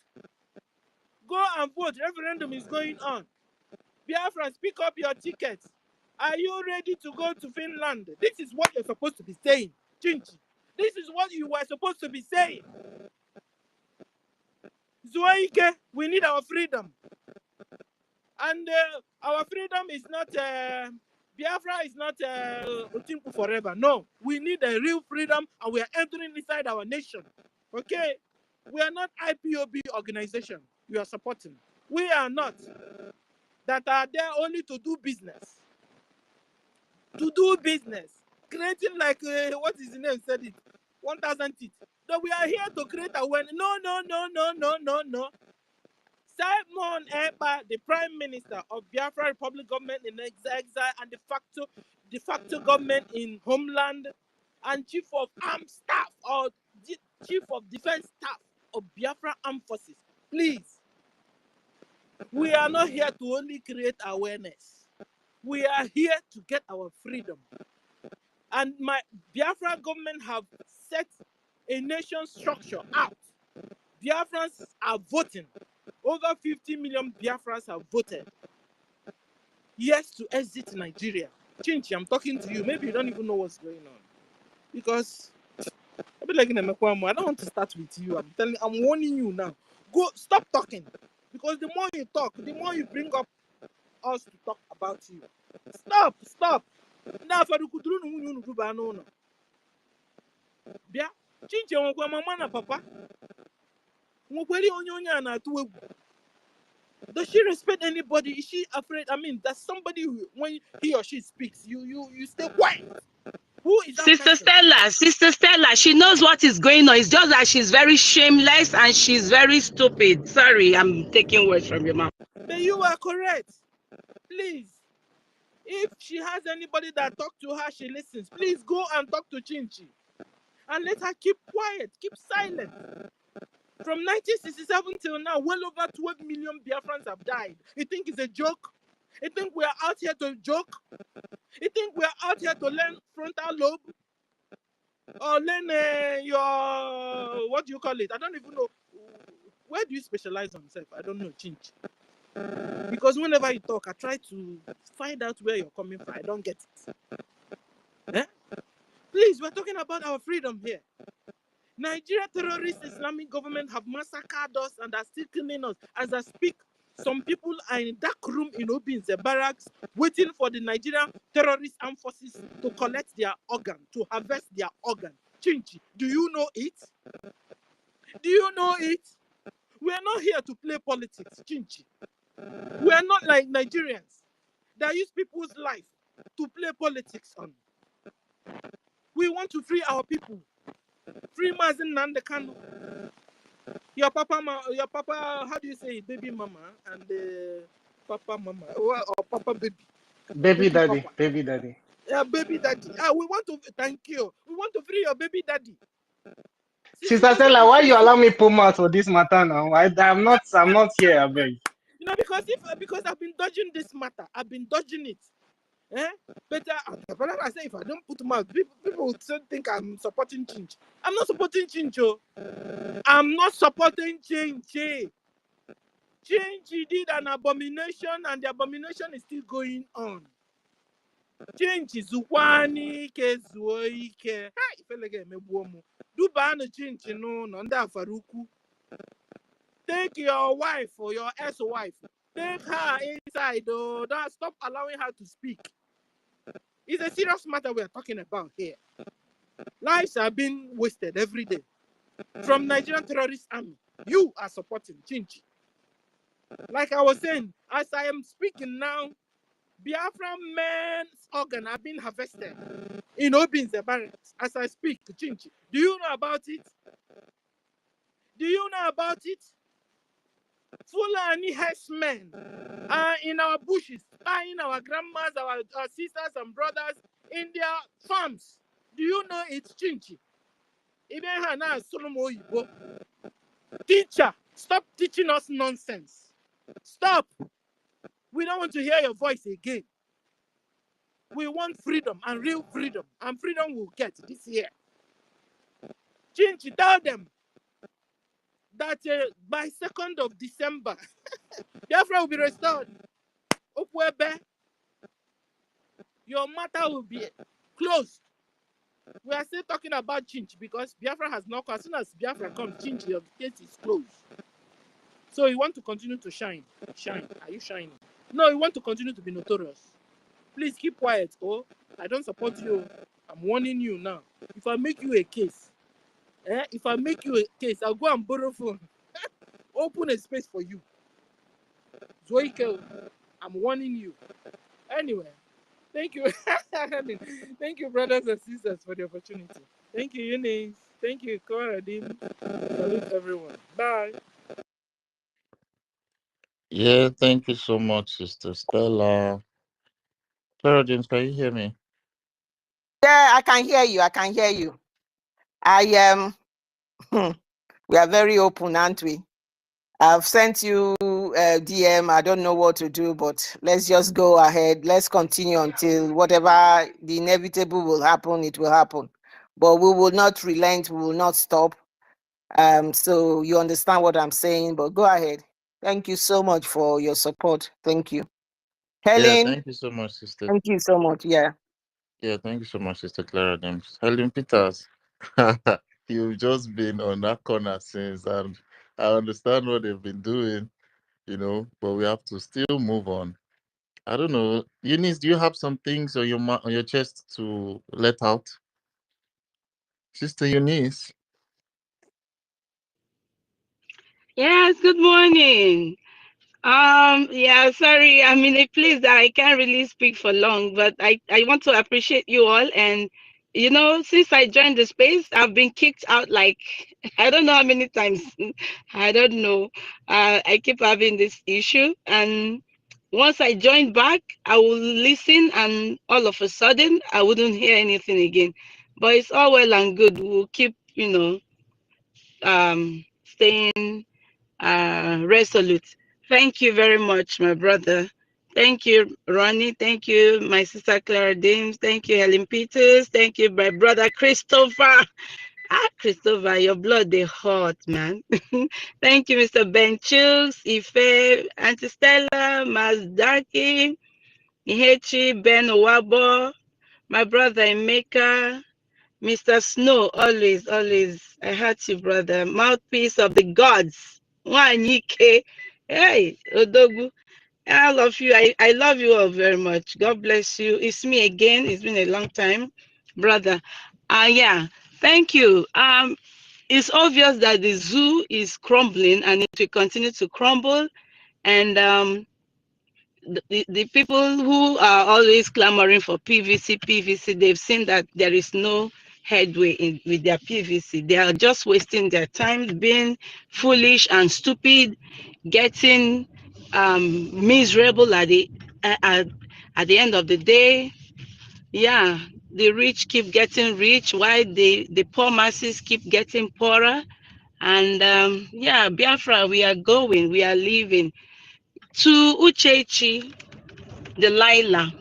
Go and vote. Referendum is going on. Biafrans, pick up your tickets. Are you ready to go to Finland? This is what you're supposed to be saying. Chinchi. This is what you were supposed to be saying. Zuaike, we need our freedom. And our freedom is not, Biafra is not Utimpu forever. No, we need a real freedom and we are entering inside our nation. Okay? We are not IPOB organization you are supporting. We are not. That are there only to do business. To do business. Creating like, what is the name said it? 1,000 teeth. So we are here to create awareness. No. Simon Ekpa, the Prime Minister of Biafra Republic Government in exile and de facto government in Homeland and Chief of Armed Staff or Chief of Defense Staff of Biafra Armed Forces. Please, we are not here to only create awareness. We are here to get our freedom. And my Biafra government have set a nation structure out. Biafrans are voting. Over 50 million Biafrans have voted yes to exit Nigeria. Chinchi, I'm talking to you. Maybe you don't even know what's going on. Because I don't want to start with you. I'm warning you now. Go, stop talking. Because the more you talk, the more you bring up us to talk about you. Stop. Bia, Chinchi nwekwa mama na papa. Nwekweri onye a na-atụ egwu. Does she respect anybody? Is she afraid? I mean, that's somebody who, when he or she speaks, you stay quiet. Who is that Sister Stella, she knows what is going on. It's just that she's very shameless and she's very stupid. Sorry, I'm taking words from your mouth. But you are correct. Please, if she has anybody that talk to her, she listens. Please go and talk to Chinchi. And let her keep quiet, keep silent. From 1967 till now, well over 12 million Biafrans have died. You think it's a joke? You think we are out here to joke? You think we are out here to learn frontal lobe? Or learn your, what do you call it? I don't even know. Where do you specialize on yourself? I don't know, Chinch. Because whenever you talk, I try to find out where you're coming from. I don't get it. Eh? Please, we're talking about our freedom here. Nigeria terrorist Islamic government have massacred us and are still killing us. As I speak, some people are in a dark room in Obinze barracks waiting for the Nigerian terrorist armed forces to collect their organ, to harvest their organ. Chinchi, do you know it? Do you know it? We are not here to play politics, Chinchi. We are not like Nigerians that use people's life to play politics on. We want to free our people. Free Mazen Nandekano. Your papa, how do you say it? Baby mama and papa mama or papa baby? Baby daddy, papa. Baby daddy. Yeah, baby daddy. We want to thank you. We want to free your baby daddy. Sister Stella, why you allow me put mouth for this matter now? I'm not here, I beg. You know, because I've been dodging this matter. I've been dodging it. But I say if I don't put mouth, people would think I'm supporting change. I'm not supporting change. I'm not supporting change. Change did an abomination, and the abomination is still going on. Change is Zuwani Kezuoike. Hi, Felege Mebuomo. Do ban a change no under Faruku. Take your wife or your ex-wife. Take her inside, though. Don't stop allowing her to speak. It's a serious matter we are talking about here. Lives are being wasted every day from Nigerian terrorist army. You are supporting Chinchi. Like I was saying, as I am speaking now, Biafra men's organ are being harvested in Obin's barracks. As I speak, Chinchi. Do you know about it? Do you know about it? Fulani herdsmen are in our bushes, buying our grandmas, our sisters and brothers in their farms. Do you know it's Chinchi? Teacher, stop teaching us nonsense. Stop. We don't want to hear your voice again. We want freedom and real freedom. And freedom we'll get this year. Chinchi, tell them that by 2nd of December, Biafra will be restored. Okwebe, your matter will be closed. We are still talking about Chinchi because Biafra has not come. As soon as Biafra comes, Chinchi, your case is closed. So you want to continue to shine. Shine. Are you shining? No, you want to continue to be notorious. Please keep quiet. Oh, I don't support you. I'm warning you now. If I make you a case, I'll go and borrow phone. Open a space for you. Zoike, I'm warning you. Anyway, thank you. Thank you, brothers and sisters, for the opportunity. Thank you, Eunice. Thank you, Koradim. Salute everyone. Bye. Yeah, thank you so much, Sister Stella. Clara James, can you hear me? Yeah, I can hear you. I can hear you. I am. We are very open, aren't we? I've sent you a DM. I don't know what to do, but let's just go ahead. Let's continue until whatever the inevitable will happen, it will happen. But we will not relent. We will not stop. So you understand what I'm saying, but go ahead. Thank you so much for your support. Thank you. Yeah, Helen, thank you so much, Sister. thank you so much. Yeah. Yeah, thank you so much, Sister Clara James. Helen Peters, you've just been on that corner since, and I understand what they've been doing, but we have to still move on. I don't know. Eunice, do you have some things on on your chest to let out? Sister Eunice. Yes, good morning. Yeah, sorry, I'm in a place that I can't really speak for long, but I want to appreciate you all. And, since I joined the space, I've been kicked out like, I don't know how many times. I don't know. I keep having this issue. And once I joined back, I will listen, and all of a sudden, I wouldn't hear anything again. But it's all well and good. We'll keep, staying Resolute. Thank you very much, my brother. Thank you, Ronnie. Thank you, my sister Clara Dames. Thank you, Helen Peters. Thank you, my brother Christopher. Christopher, your blood they hot, man. Thank you, Mr. Ben Chills, Ife, Auntie Stella, Mazdaki, Ihechi, Ben Owabo, my brother Emeka, Mr. Snow, always, always. I heard you, brother. Mouthpiece of the gods. Wanike. Hey, Odogu. All of you, I love you all very much. God bless you. It's me again. It's been a long time, brother. Yeah, thank you. It's obvious that the zoo is crumbling and it will continue to crumble. And the people who are always clamoring for PVC, they've seen that there is no headway with their PVC. They are just wasting their time being foolish and stupid, getting miserable at the end of the day. Yeah, the rich keep getting rich while the poor masses keep getting poorer. And yeah, Biafra, we are going, we are living. To Uchechi, Delilah,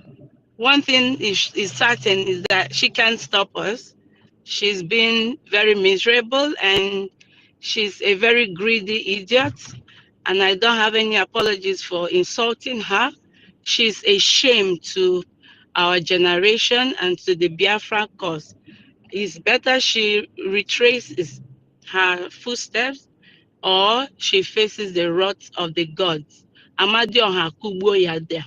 one thing is certain is that she can't stop us. She's been very miserable and she's a very greedy idiot. And I don't have any apologies for insulting her. She's a shame to our generation and to the Biafra cause. It's better she retraces her footsteps or she faces the wrath of the gods. Amadioha Kugboya there.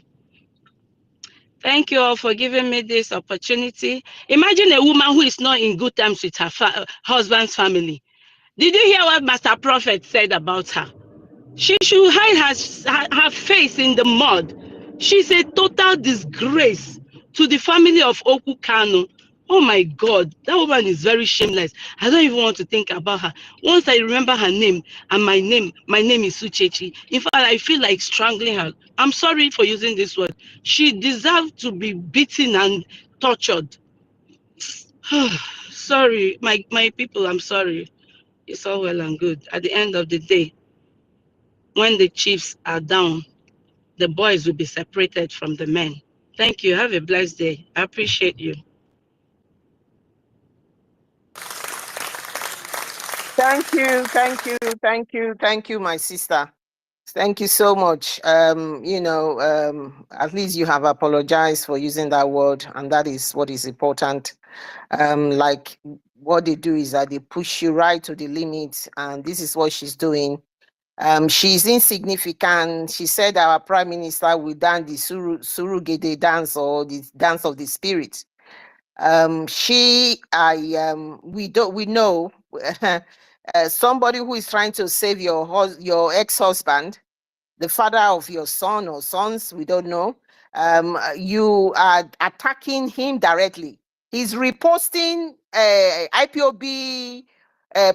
Thank you all for giving me this opportunity. Imagine a woman who is not in good terms with her husband's family. Did you hear what Master Prophet said about her? She should hide her face in the mud. She's a total disgrace to the family of Oku Kano. Oh my God, that woman is very shameless. I don't even want to think about her. Once I remember her name, and my name is Suchechi. In fact, I feel like strangling her. I'm sorry for using this word. She deserves to be beaten and tortured. Sorry, my people, I'm sorry. It's all well and good. At the end of the day, when the chiefs are down, the boys will be separated from the men. Thank you. Have a blessed day. I appreciate you. Thank you, my sister. Thank you so much. At least you have apologized for using that word, and that is what is important. Like what they do is that they push you right to the limit, and this is what she's doing. She's insignificant. She said our prime minister will dance the surugede dance, or the dance of the spirit. We know somebody who is trying to save your ex-husband, the father of your son or sons, we don't know. You are attacking him directly. He's reposting IPOB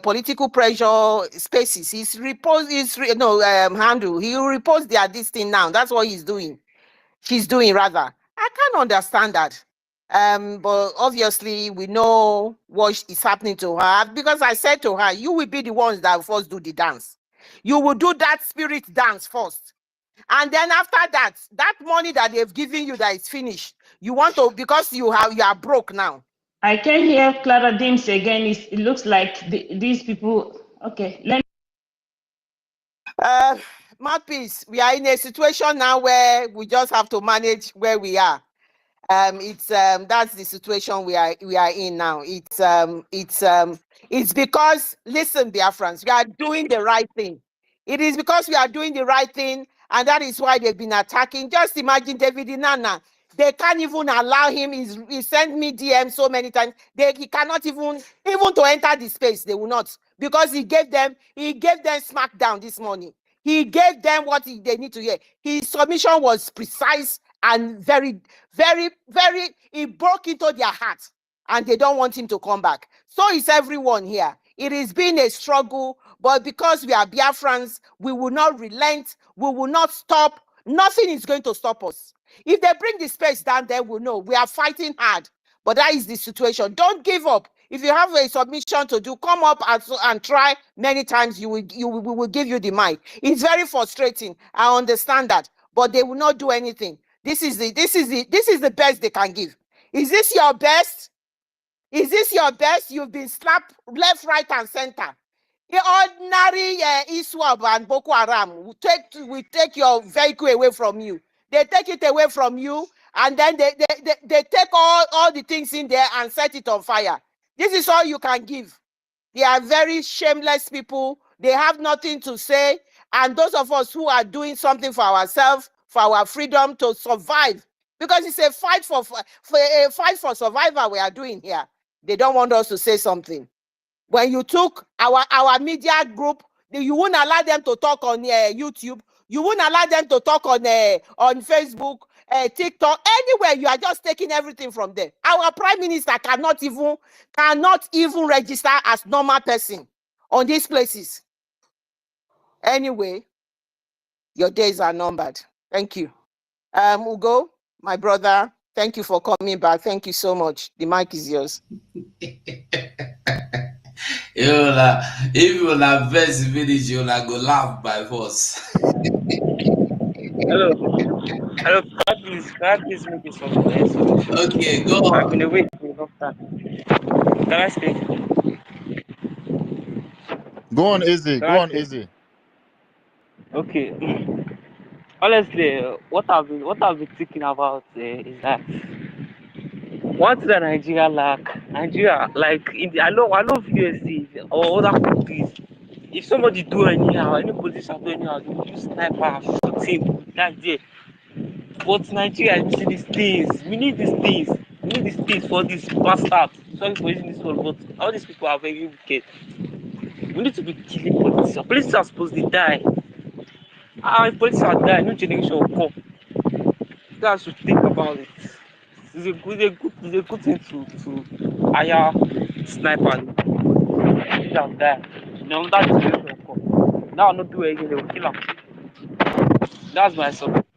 political pressure spaces. Handle. He will repost this thing now. That's what he's doing. She's doing rather. I can't understand that. But obviously we know what is happening to her, because I said to her, you will be the ones that first do the dance. You will do that spirit dance first. And then after that, that money that they've given you that is finished, you want to, because you are broke now. I can hear Clara Dims again. It looks like these people. Okay, Mouthpiece, we are in a situation now where we just have to manage where we are. That's the situation we are in now. It's because, listen, Biafrans, we are doing the right thing. It is because we are doing the right thing, and that is why they've been attacking. Just imagine David Inanna. They can't even allow him. He sent me DM so many times. He cannot even to enter the space. They will not, because he gave them smackdown this morning. He gave them what they need to hear. His submission was precise and very, very, very, it broke into their heart, and they don't want him to come back. So is everyone here. It has been a struggle, but because we are Biafrans, we will not relent, we will not stop. Nothing is going to stop us. If they bring the space down there, we'll know we are fighting hard. But that is the situation. Don't give up. If you have a submission to do, come up and try many times. We will give you the mic. It's very frustrating. I understand that, but they will not do anything. This is the best they can give. Is this your best? Is this your best? You've been slapped left, right, and center. The ordinary ISWAB and Boko Haram will take your vehicle away from you. They take it away from you, and then they take all the things in there and set it on fire. This is all you can give. They are very shameless people. They have nothing to say. And those of us who are doing something for ourselves, for our freedom to survive, because it's a fight for survival we are doing here. They don't want us to say something. When you took our media group, you wouldn't allow them to talk on YouTube. You wouldn't allow them to talk on Facebook, TikTok, anywhere. You are just taking everything from them. Our prime minister cannot even register as normal person on these places. Anyway, your days are numbered. Thank you. Ugo, my brother, thank you for coming back. Thank you so much. The mic is yours. If you will verse finish, you will go laugh by force. Hello, please make it something. Okay, go on. I've been away for a long time. Can I speak? Go on, Izzy. Can Go I on, speak? Izzy. Okay. Honestly, what I've been thinking about is that what the Nigeria lack. Nigeria, like I know USA or other countries. If somebody do anyhow, any politician do anyhow, they will use sniper and shoot. him. That's it. But Nigeria is missing these things. We need these things. We need these things for this bastard. Sorry for using this word, but all these people are very wicked. We need to be killing politicians. Politicians are supposed to die. If politicians die, new generation will come. You guys should think about it. It's a good thing to hire snipers. Politicians die. That generation will come. Now not do it again, they will kill them. That's my subject.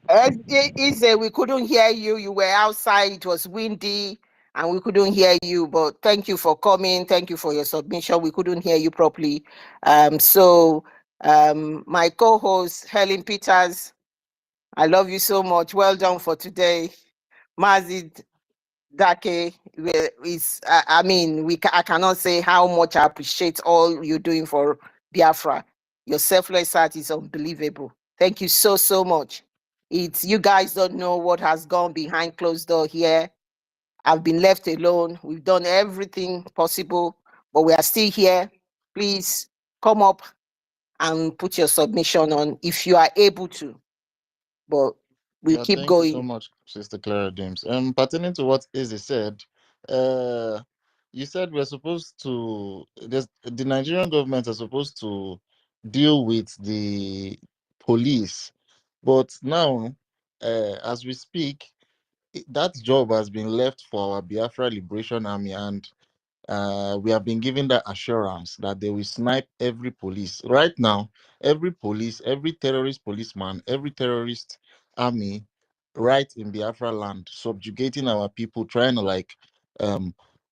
Ize, we couldn't hear you. You were outside. It was windy, and we couldn't hear you. But thank you for coming. Thank you for your submission. We couldn't hear you properly. My co-host Helen Peters, I love you so much. Well done for today, Mazid Dake. I cannot say how much I appreciate all you're doing for Biafra. Your selfless heart is unbelievable. Thank you so much. You guys don't know what has gone behind closed door here. I've been left alone. We've done everything possible, but we are still here. Please come up and put your submission on if you are able to. But we'll keep Thank going. you so much, Sister Clara James. Pertaining to what Izzy said, you said we're supposed to, the Nigerian government are supposed to deal with the police, but now, as we speak, that job has been left for our Biafra Liberation Army, and we have been given that assurance that they will snipe every police. Right now, every police, every terrorist policeman, every terrorist army, right in Biafra land, subjugating our people, trying to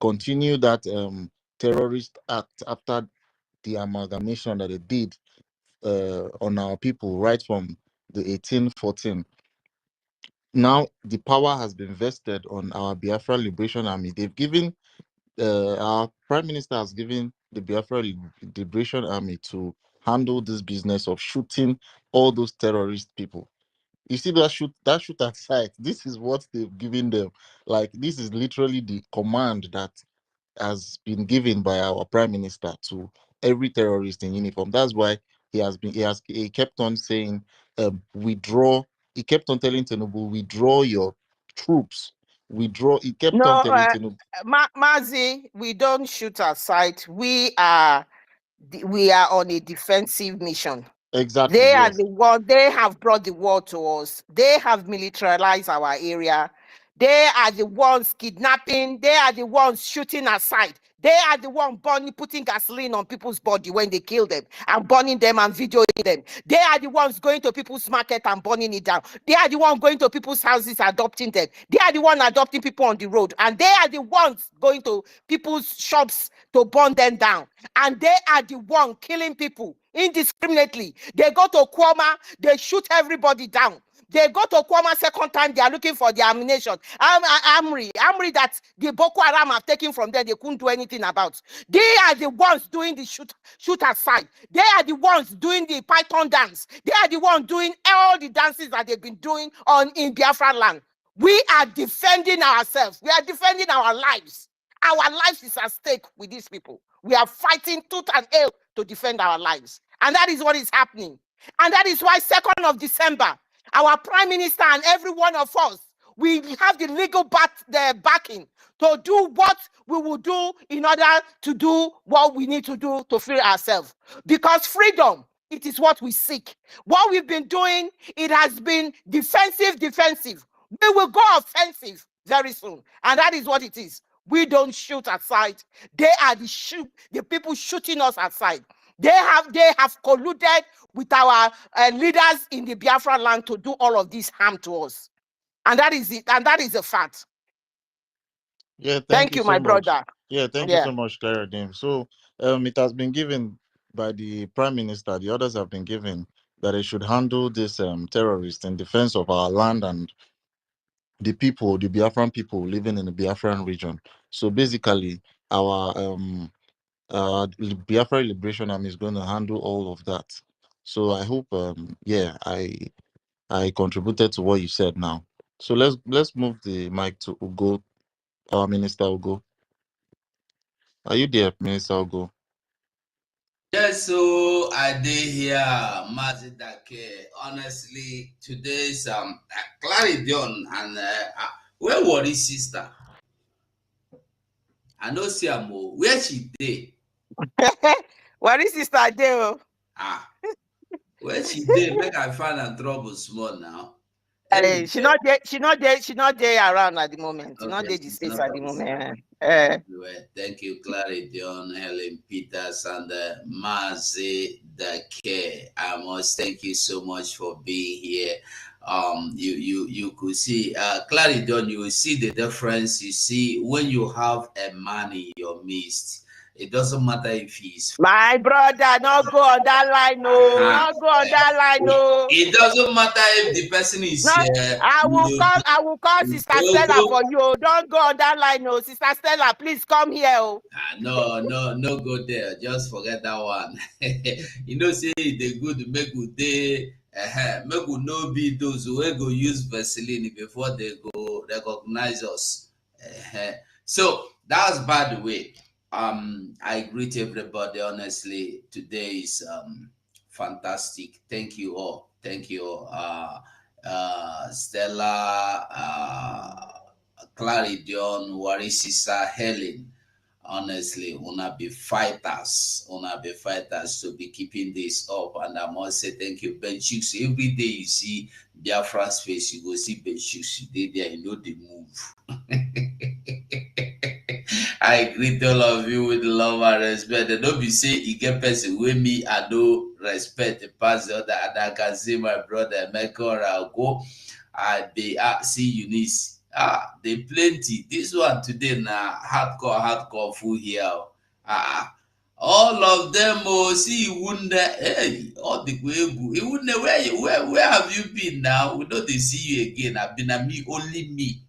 continue that terrorist act after the amalgamation that they did on our people right from the 1814. Now the power has been vested on our Biafra Liberation Army. They've given our prime minister has given the Biafra Liberation Army to handle this business of shooting all those terrorist people. You see that shoot at sight. This is what they've given them. Like, this is literally the command that has been given by our prime minister to every terrorist in uniform. That's why he kept on saying, withdraw. He kept on telling Tinubu, withdraw your troops. Withdraw. He kept on No, telling Tinubu. Mazi, we don't shoot aside. We are on a defensive mission. Exactly. They are Yes. the one. They have brought the war to us. They have militarized our area. They are the ones kidnapping. They are the ones shooting aside. They are the one putting gasoline on people's body when they kill them and burning them and videoing them. They are the ones going to people's market and burning it down. They are the ones going to people's houses adopting them. They are the ones adopting people on the road. And they are the ones going to people's shops to burn them down. And they are the ones killing people indiscriminately. They go to Kwama, they shoot everybody down. They go to Kwama second time, they are looking for the ammunition. Amri that the Boko Haram have taken from them, they couldn't do anything about. They are the ones doing the shoot aside. They are the ones doing the python dance. They are the ones doing all the dances that they've been doing in Biafra land. We are defending ourselves. We are defending our lives. Our lives is at stake with these people. We are fighting tooth and nail to defend our lives. And that is what is happening. And that is why 2nd of December, our Prime Minister and every one of us, we have the legal backing to do what we will do in order to do what we need to do to free ourselves. Because freedom, it is what we seek. What we've been doing, it has been defensive. We will go offensive very soon. And that is what it is. We don't shoot aside. They are the people shooting us aside. They have colluded with our leaders in the Biafra land to do all of this harm to us. And that is it. And that is a fact. Yeah, thank you, so my much. brother. Yeah, thank you so much, Clara James. So it has been given by the Prime Minister, the orders have been given that they should handle this terrorist in defense of our land and the people, the Biafran people living in the Biafran region. So basically, our Biafra Liberation Army is going to handle all of that. So I hope, I contributed to what you said now. So let's move the mic to Ugo, our Minister Ugo. Are you there, Minister Ugo? Yes, so I did hear Mazidake. Honestly, today's Claridion and where was his sister? I know see her more. Where she did? What is Sister Adele? Ah, where she did? Make I find her trouble small now. Hey, she not there. She not there. She not there around at the moment. She not Okay, there the she's states not at the on. moment. Anyway, thank you, Claridion, Helen Peters, and Mazi Dake. I must thank you so much for being here. You could see Claridion. You will see the difference. You see when you have a man in your midst, it doesn't matter if he's. My brother, not go on that line, no. Not go on that line, no. It doesn't matter if the person is No, I will call Sister Stella for you. Don't go on that line, no. Sister Stella, please come here. Oh. No go there. Just forget that one. You know, say the good make good day. Make we no be those who go use Vaseline before they go recognize us. So that was by the way. I greet everybody honestly. Today is fantastic. Thank you all. Thank you all. Stella, Claridion, Warisisa, Helen. Honestly, wanna be fighters to be keeping this up. And I must say thank you, Ben Chicks. Every day you see Biafra's face, you go see Ben Chicks. They there, you know the move. I greet all of you with love and respect. And don't be say you get person with me, I do respect the past the other, and I can see my brother Michael or go. I they see Eunice. They plenty. This one today now hardcore full here. All of them see you wouldn't hey all the way you wouldn't where have you been now? We know they see you again. I've been a me only me.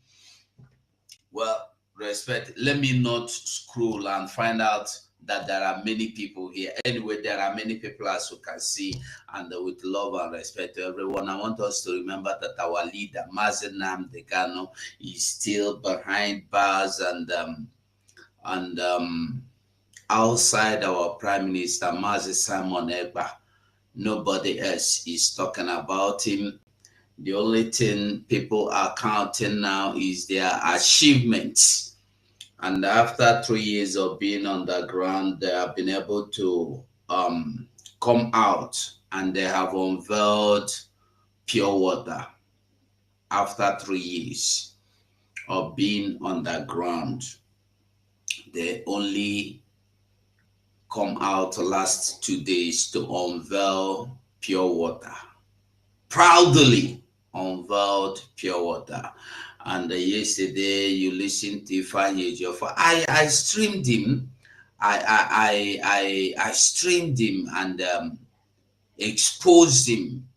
Well, respect. Let me not scroll and find out that there are many people here. Anyway, there are many people as you can see, and with love and respect to everyone. I want us to remember that our leader, Mazenam Degano, is still behind bars and outside our Prime Minister, Mazi Simon Egba. Nobody else is talking about him. The only thing people are counting now is their achievements. And after 3 years of being underground, they have been able to come out and they have unveiled pure water after 3 years of being underground. They only come out last 2 days to unveil pure water. Proudly unveiled pure water. And yesterday you listened to Ifeanyi Ejiofor. I streamed him. I streamed him and exposed him.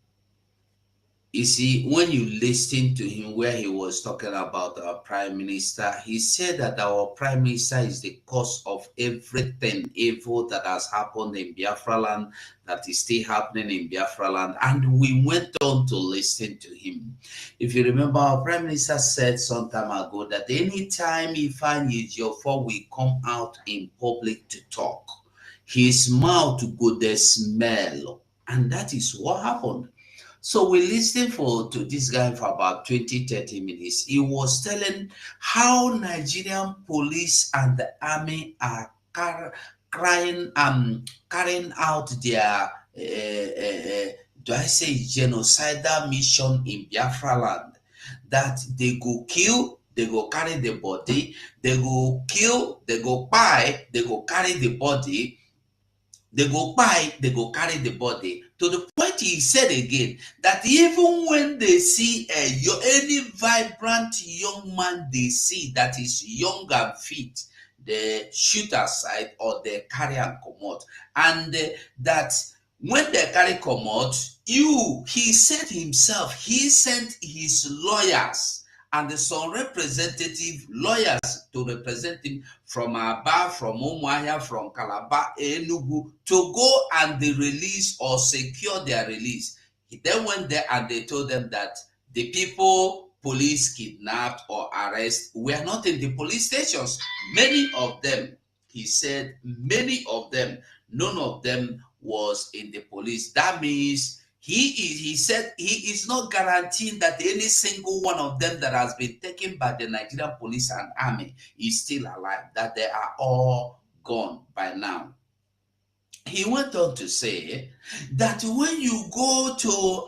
You see, when you listen to him where he was talking about our Prime Minister, he said that our Prime Minister is the cause of everything evil that has happened in Biafra land, that is still happening in Biafra land. And we went on to listen to him. If you remember, our Prime Minister said some time ago that anytime Ifeanyi Ejiofor will come out in public to talk, his mouth go the smell. And that is what happened. So we listened to this guy for about 20-30 minutes. He was telling how Nigerian police and the army are carrying out their do I say genocidal mission in Biafra land, that they go kill, they go carry the body, they go kill, they go buy, they go carry the body, they go buy, they go carry the body, to the point he said again that even when they see any vibrant young man they see that is young and fit, they shoot aside or they carry and come out. And that when they carry come out, he said himself, he sent his lawyers and some representative lawyers to represent him from Aba, from Umuahia, from Calabar, Enugu, to go and they release or secure their release. He then went there and they told them that the people police kidnapped or arrested were not in the police stations. Many of them, he said, many of them, None of them was in the police. That means he said he is not guaranteeing that any single one of them that has been taken by the Nigerian police and army is still alive, that they are all gone by now. He went on to say that when you go to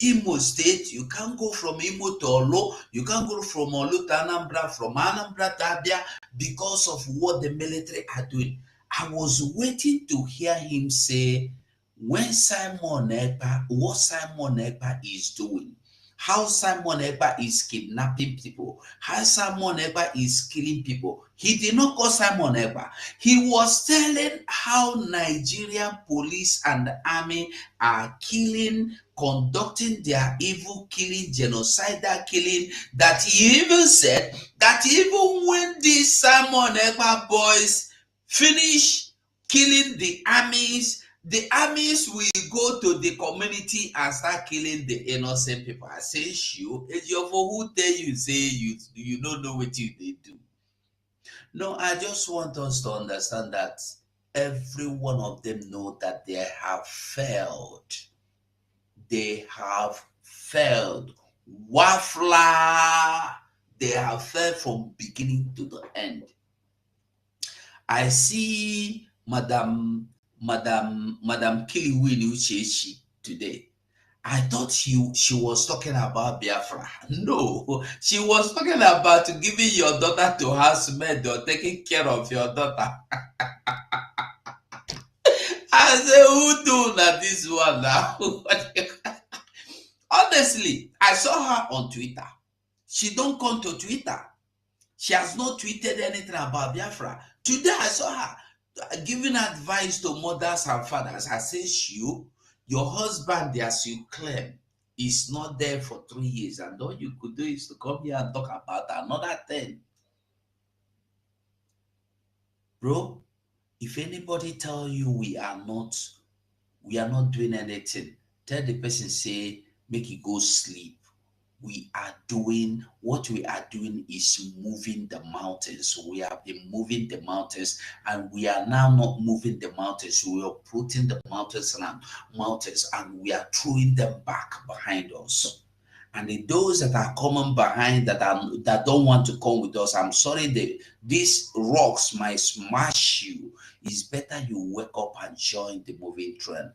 Imo State, you can't go from Imo to Olo, you can't go from Olo to Anambra, from Anambra to Abia, because of what the military are doing. I was waiting to hear him say what Simon Ekpa is doing, how Simon Ekpa is kidnapping people, how Simon Ekpa is killing people. He did not call Simon Ekpa. He was telling how Nigerian police and army are killing, conducting their evil killing, genocidal killing, that he even said that even when these Simon Ekpa boys finish killing the armies will go to the community and start killing the innocent people. I say, sure, for who tell you say you don't know what they do. No, I just want us to understand that every one of them know that they have failed. They have failed. Wafla, they have failed from beginning to the end. I see Madam Kiliwini Uchechi today. I thought she was talking about Biafra. No, she was talking about giving your daughter to housemaid or taking care of your daughter. I say, who do that this one now? Honestly, I saw her on Twitter. She don't come to Twitter. She has not tweeted anything about Biafra. Today I saw her giving advice to mothers and fathers. I say, your husband, as you claim, is not there for 3 years, and all you could do is to come here and talk about another thing. Bro, if anybody tell you we are not doing anything, tell the person, say, make you go sleep. What we are doing is moving the mountains. We have been moving the mountains, and we are now not moving the mountains. We are putting the mountains and we are throwing them back behind us. And those that are coming behind that don't want to come with us, I'm sorry, these rocks might smash you. It's better you wake up and join the moving trend.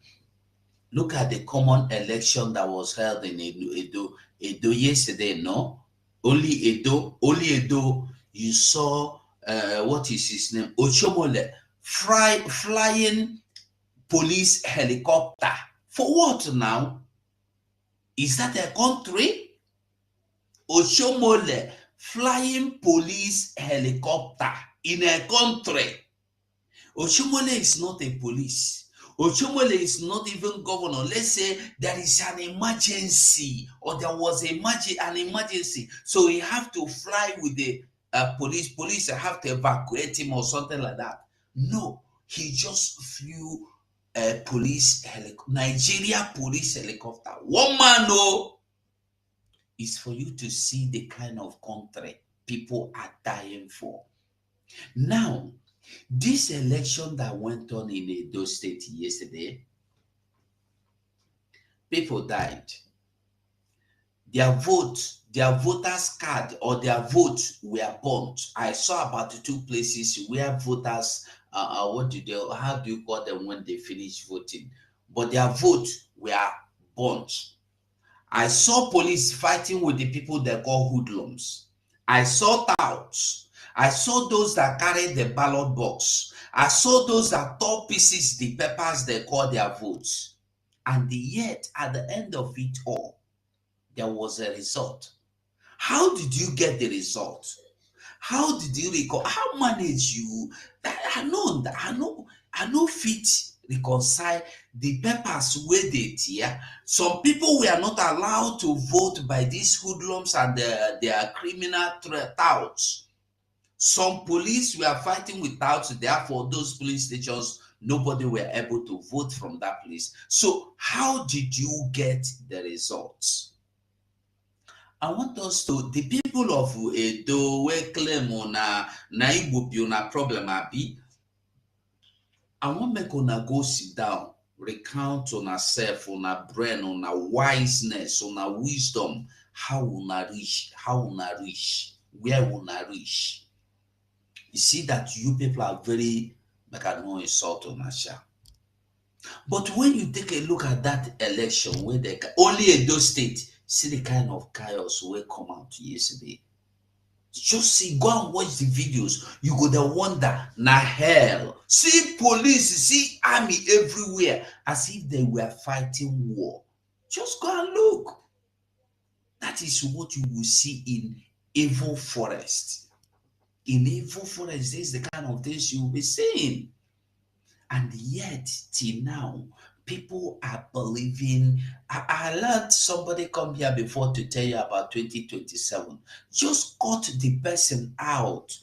Look at the common election that was held in Edo yesterday, no? Only Edo, you saw, what is his name? Ochomole, flying police helicopter. For what now? Is that a country? Ochomole, flying police helicopter in a country. Ochomole is not a police. Ochomole is not even governor. Let's say there is an emergency, or there was an emergency, so he have to fly with the police. Police have to evacuate him or something like that. No, he just flew a Nigeria police helicopter. One man, no, is for you to see the kind of country people are dying for. Now, this election that went on in Edo State yesterday, people died. Their voters card or their votes were burnt. I saw about 2 places where voters, how do you call them when they finish voting? But their votes were burnt. I saw police fighting with the people they call hoodlums. I saw touts. I saw those that carried the ballot box. I saw those that tore pieces the papers they call their votes. And yet, at the end of it all, there was a result. How did you get the result? How did you recall? How manage you? I know fit reconcile the papers where they tear. Some people were not allowed to vote by these hoodlums and their criminal touts. Some police were fighting with touts, therefore those police stations, nobody were able to vote from that place. So how did you get the results? I want us to, the people of Edo, we claim na Igbo na problem abi. I want make una go sit down, recount on herself, on her brain, on her wiseness, on her wisdom, how una reach, where una reach. You see that you people are very, like I don't insult on Asha. But when you take a look at that election where they only Edo State, see the kind of chaos will come out yesterday. Just see, go and watch the videos. You go there wonder, na hell. See police, see army everywhere, as if they were fighting war. Just go and look. That is what you will see in evil forest. In evil forest, this is the kind of things you will be seeing. And yet, till now, people are believing. I learned somebody come here before to tell you about 2027. Just cut the person out.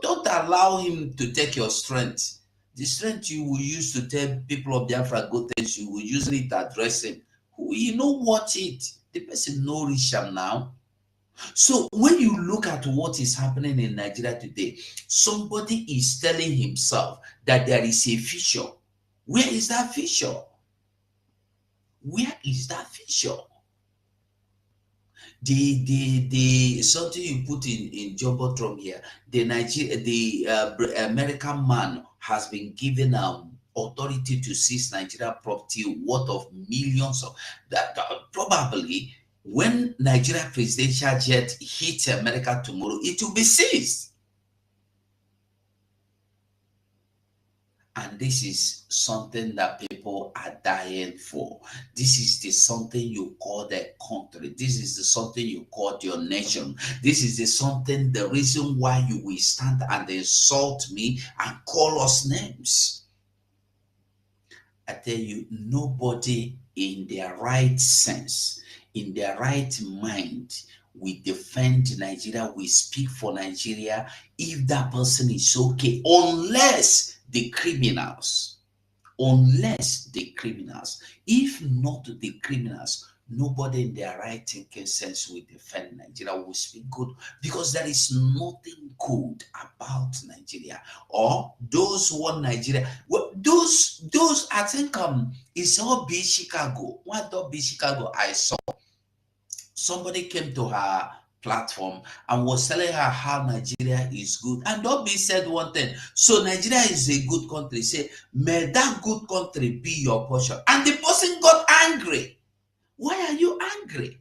Don't allow him to take your strength. The strength you will use to tell people of Biafra good things, you will use it to address him. You know what it? The person no reach him now. So when you look at what is happening in Nigeria today, somebody is telling himself that there is a future. Where is that future? Where is that future? The something you put in Jumbotron here, the American man has been given authority to seize Nigeria property worth of millions of that. Probably when Nigeria presidential jet hits America tomorrow, it will be seized. And this is something that people are dying for. This is the something you call the country. This is the something you call your nation. This is the something, the reason why you will stand and insult me and call us names. I tell you, nobody in their right sense, in their right mind, we defend Nigeria, we speak for Nigeria if that person is okay, unless the criminals, if not the criminals, nobody in their right thinking sense will defend Nigeria, will speak good, because there is nothing good about Nigeria or those one Nigeria. Well, those I think it's all be Chicago. What don't be Chicago? I saw somebody came to her platform and was telling her how Nigeria is good. And Dobby said one thing. So Nigeria is a good country. Say, may that good country be your portion. And the person got angry. Why are you angry?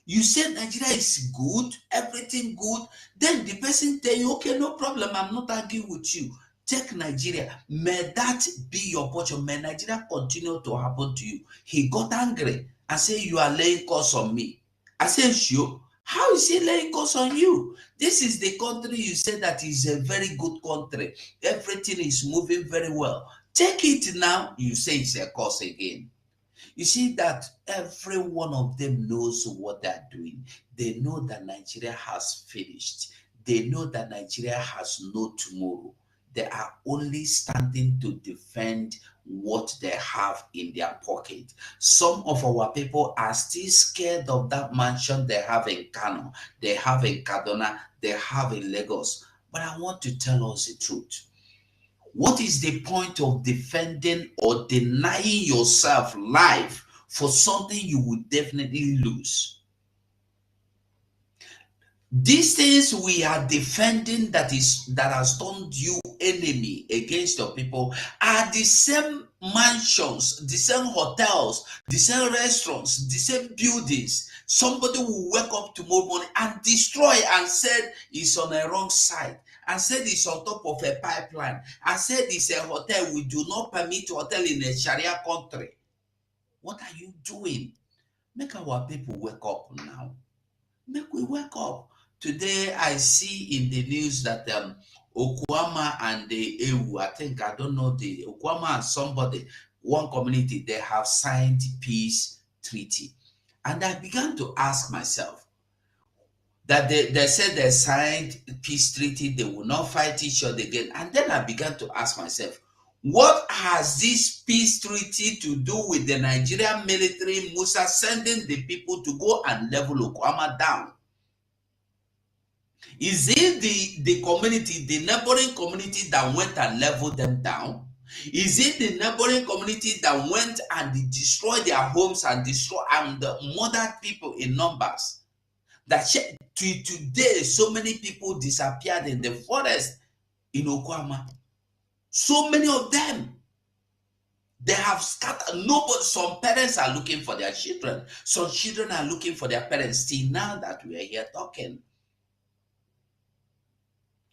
You said Nigeria is good, everything good. Then the person tell you, okay, no problem, I'm not arguing with you. Take Nigeria. May that be your portion. May Nigeria continue to happen to you. He got angry and said, you are laying curse on me. I said, sure. How is he laying curse on you? This is the country you said that is a very good country. Everything is moving very well. Take it now. You say it's a curse again. You see that every one of them knows what they're doing. They know that Nigeria has finished. They know that Nigeria has no tomorrow. They are only standing to defend what they have in their pocket. Some of our people are still scared of that mansion they have in Kano, they have in Kaduna, they have in Lagos. But I want to tell us the truth. What is the point of defending or denying yourself life for something you would definitely lose? These things we are defending that has turned you enemy against your people are the same mansions, the same hotels, the same restaurants, the same buildings. Somebody will wake up tomorrow morning and destroy and said it's on a wrong side, and said it's on top of a pipeline, and said it's a hotel. We do not permit hotel in a Sharia country. What are you doing? Make our people wake up now. Make we wake up. Today, I see in the news that Okwama and the EU, I don't know, the Okwama and somebody, one community, they have signed peace treaty. And I began to ask myself, that they said they signed peace treaty, they will not fight each other again. And then I began to ask myself, what has this peace treaty to do with the Nigerian military, Musa, sending the people to go and level Okwama down? Is it the community, the neighboring community that went and leveled them down? Is it the neighboring community that went and destroyed their homes and murdered people in numbers? That today, so many people disappeared in the forest in Okwama. So many of them. They have scattered. Nobody, some parents are looking for their children. Some children are looking for their parents. Still now that we are here talking.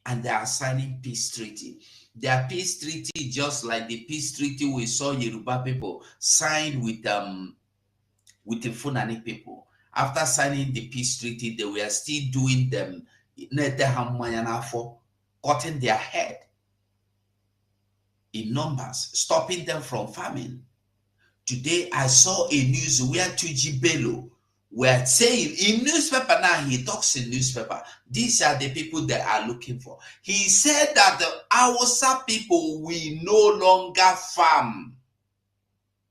And they are signing peace treaty. Their peace treaty, just like the peace treaty we saw Yoruba people sign with the Fulani people. After signing the peace treaty, they were still doing them, cutting their head in numbers, stopping them from farming. Today, I saw a news where Tuji Bello were saying in newspaper, now he talks in newspaper, these are the people they are looking for. He said that the Hausa people will no longer farm.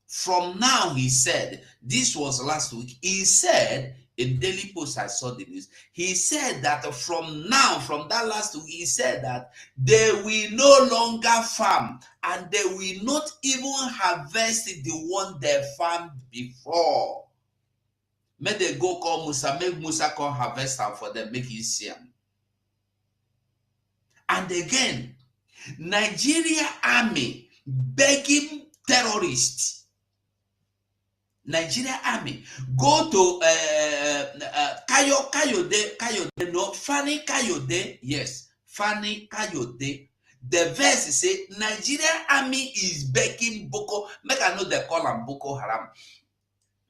From now, he said, this was last week, he said, in Daily Post, I saw the news, he said that from now, from that last week, he said that they will no longer farm and they will not even harvest the one they farmed before. May they go call Musa, make Musa come harvest them for them, make you see them. And again, Nigeria army begging terrorists. Nigeria army go to Kayode, no, Fani Kayode, yes, Fani Kayode. The verse say Nigeria army is begging Boko, make I know they call them Boko Haram.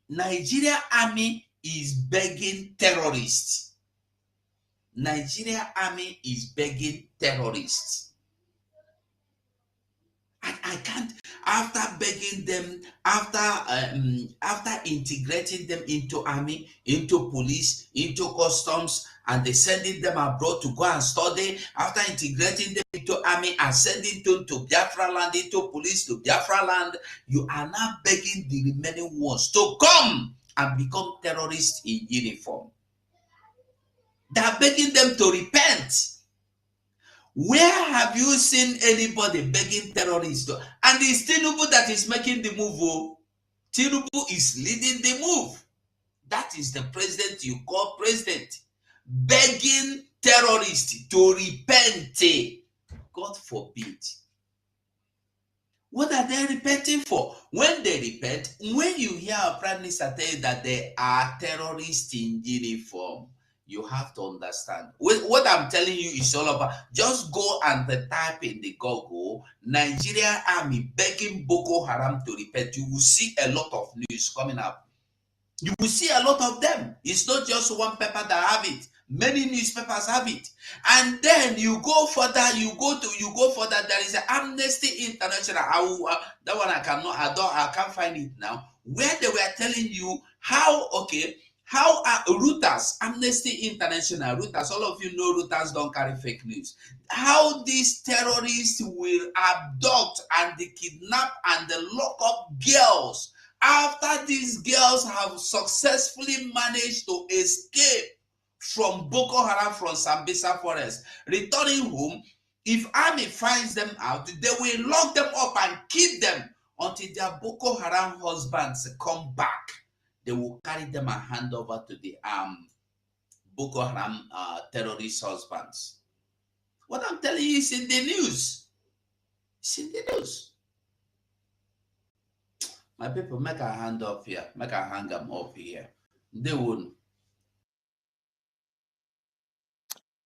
Nigeria army is begging terrorists. Nigeria army is begging terrorists. I can't, after begging them, after integrating them into army, into police, into customs, and they sending them abroad to go and study, after integrating them into army and sending them to Biafra land, into police, to Biafra land, you are now begging the remaining ones to come and become terrorists in uniform. They are begging them to repent. Where have you seen anybody begging terrorists? And it's Tinubu that is making the move. Oh. Tinubu is leading the move. That is the president you call president. Begging terrorists to repent. God forbid. What are they repenting for? When they repent, when you hear a prime minister tell you that they are terrorists in uniform, you have to understand. What I'm telling you is all about. Just go and type in the Google, Nigeria army begging Boko Haram to repent. You will see a lot of news coming up. You will see a lot of them. It's not just one paper that have it. Many newspapers have it. And then you go further, there is an Amnesty International. That one I can't find it now. Where they were telling you how Reuters, Amnesty International, Reuters, all of you know Reuters don't carry fake news. How these terrorists will abduct and they kidnap and they lock up girls after these girls have successfully managed to escape from Boko Haram, from Sambisa forest. Returning home, if army finds them out, they will lock them up and keep them until their Boko Haram husbands come back. They will carry them and hand over to the Boko Haram terrorist husbands. What I'm telling you is in the news. It's in the news. My people, make a hand up here. Make a hang them up here. They won't.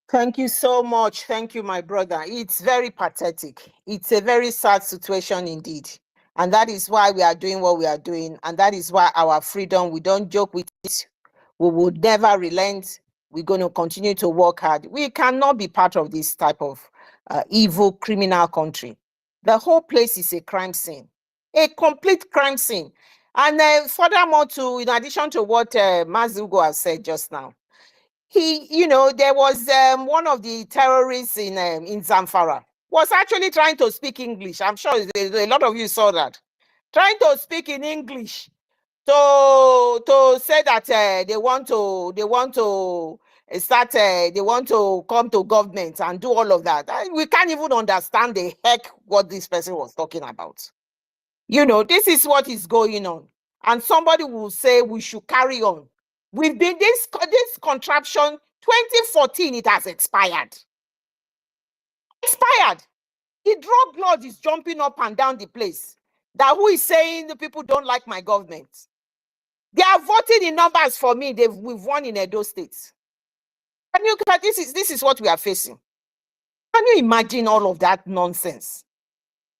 Thank you so much. Thank you, my brother. It's very pathetic. It's a very sad situation indeed. And that is why we are doing what we are doing. And that is why our freedom, we don't joke with it. We would never relent. We're going to continue to work hard. We cannot be part of this type of evil criminal country. The whole place is a crime scene, a complete crime scene. And furthermore, in addition to what Mazugo has said just now, there was one of the terrorists in Zamfara was actually trying to speak English. I'm sure a lot of you saw that. Trying to speak in English to say that they want to they want to come to government and do all of that. We can't even understand the heck what this person was talking about. You know, this is what is going on. And somebody will say we should carry on. We've been this contraption, 2014, it has expired. Expired. The drug lord is jumping up and down the place. That who is saying the people don't like my government. They are voting in numbers for me. We've won in Edo State. Can you, this is what we are facing. Can you imagine all of that nonsense?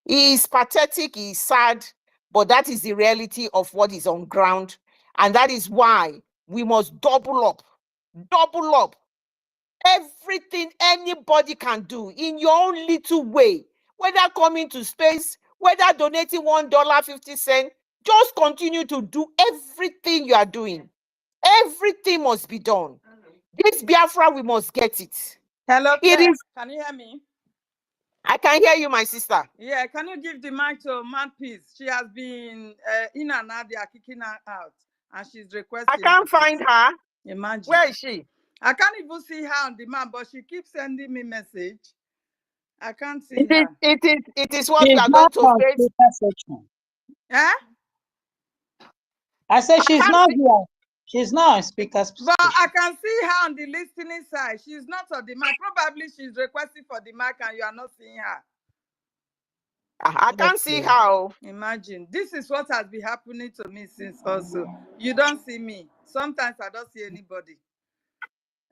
It's pathetic, it's sad, but that is the reality of what is on ground. And that is why we must double up. Double up. Everything anybody can do in your own little way, whether coming to space, whether donating $1.50, just continue to do everything you are doing. Everything must be done. This Biafra, we must get it. Hello, It is. Can you hear me? I can hear you, my sister. Yeah, can you give the mic to Peace? She has been in and out, they are kicking her out, and she's requesting. I can't find her. Imagine. Where is she? I can't even see her on the map, but she keeps sending me message. I can't see her. It is what we are going to face. Eh? I said she's not here. She's not on speaker's position. But I can see her on the listening side. She's not on the mic. Probably she's requesting for the mic and you are not seeing her. I can't see how. Imagine. This is what has been happening to me since also. You don't see me. Sometimes I don't see anybody.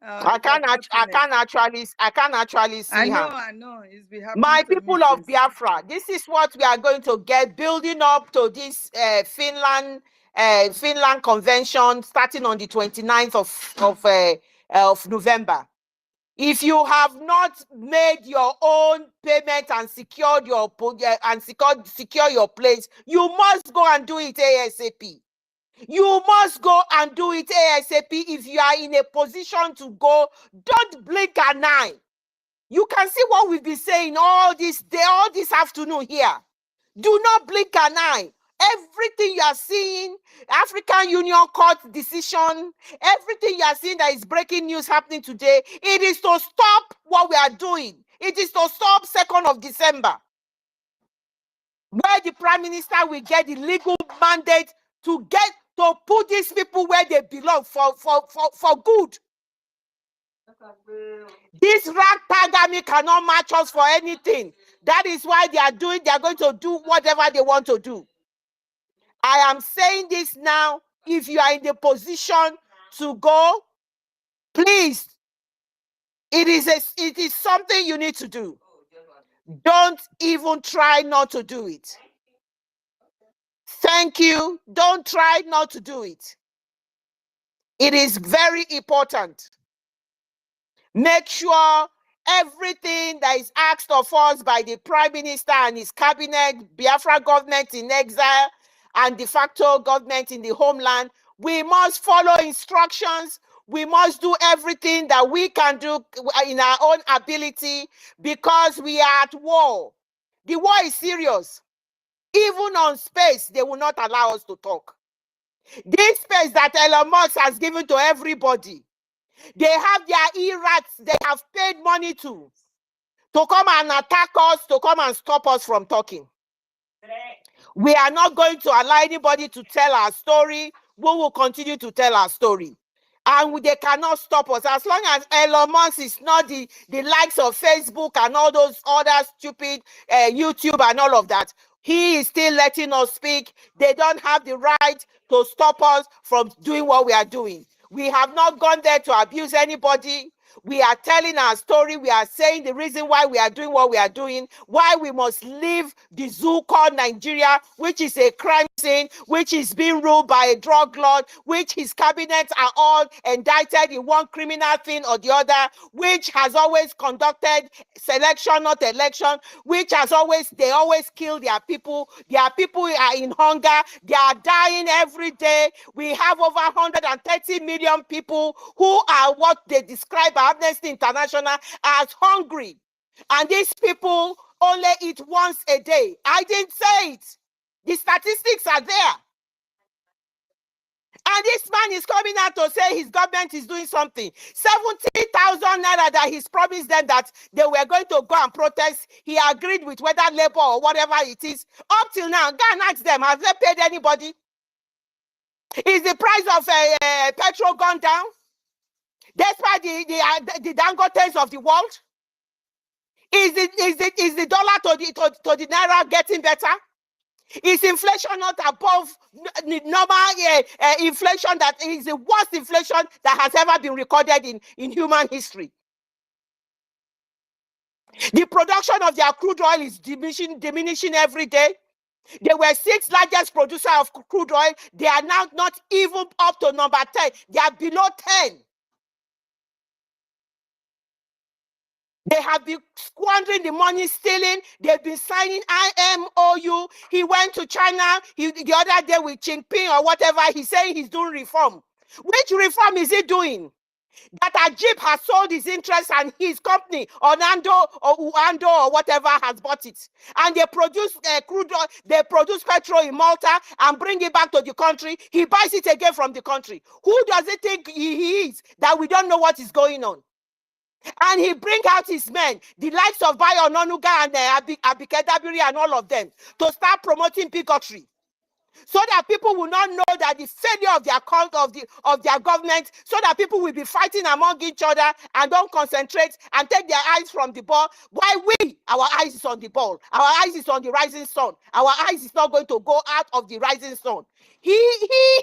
I can't actually see her. I know. It's been happening. My people of Biafra, this is what we are going to get building up to this Finland convention starting on the 29th of November. If you have not made your own payment and secured your secure your place, you must go and do it ASAP. You must go and do it ASAP. If you are in a position to go, don't blink an eye. You can see what we've been saying all this afternoon here. Do not blink an eye. Everything you are seeing, African Union Court decision, everything you are seeing that is breaking news happening today, it is to stop what we are doing. It is to stop 2nd of December, where the Prime Minister will get the legal mandate to put these people where they belong for good. This ragtag army cannot match us for anything. That is why they are going to do whatever they want to do. I am saying this now. If you are in the position to go, please, it is something you need to do. Don't even try not to do it. Thank you. Don't try not to do it. It is very important. Make sure everything that is asked of us by the Prime Minister and his cabinet, Biafra government in exile, and de facto government in the homeland, we must follow instructions. We must do everything that we can do in our own ability because we are at war. The war is serious. Even on space, they will not allow us to talk. This space that Elon Musk has given to everybody, they have their e-rats they have paid money to come and attack us, to come and stop us from talking. We are not going to allow anybody to tell our story. We will continue to tell our story. And they cannot stop us. As long as Elon Musk is not the likes of Facebook and all those other stupid YouTube and all of that, he is still letting us speak. They don't have the right to stop us from doing what we are doing. We have not gone there to abuse anybody. We are telling our story. We are saying the reason why we are doing what we are doing, why we must leave the zoo called Nigeria, which is a crime scene, which is being ruled by a drug lord, which his cabinets are all indicted in one criminal thing or the other, which has always conducted selection, not election, which has they always kill their people. Their people are in hunger. They are dying every day. We have over 130 million people who are what they describe by Amnesty International as hungry. And these people only eat once a day. I didn't say it. The statistics are there. And this man is coming out to say his government is doing something. 70,000 naira that he's promised them that they were going to go and protest. He agreed with whether labor or whatever it is. Up till now, go and ask them, have they paid anybody? Is the price of petrol gone down? Despite the Dangotes of the world? Is the dollar to the naira getting better? Is inflation not above normal inflation that is the worst inflation that has ever been recorded in human history? The production of their crude oil is diminishing every day. They were 6th largest producer of crude oil. They are now not even up to number 10. They are below 10. They have been squandering the money, stealing. They've been signing IMOU. He went to China the other day with Jinping or whatever. He's saying he's doing reform. Which reform is he doing? That Ajib has sold his interest and his company, Orlando or Uando or whatever, has bought it. And they produce crude oil, they produce petrol in Malta and bring it back to the country. He buys it again from the country. Who does he think he is that we don't know what is going on? And he bring out his men, the likes of Bayo Nonuga and Abikedabiri and all of them, to start promoting bigotry, so that people will not know that the failure of their government, so that people will be fighting among each other and don't concentrate and take their eyes from the ball. Why our eyes is on the ball, our eyes is on the rising sun, our eyes is not going to go out of the rising sun. He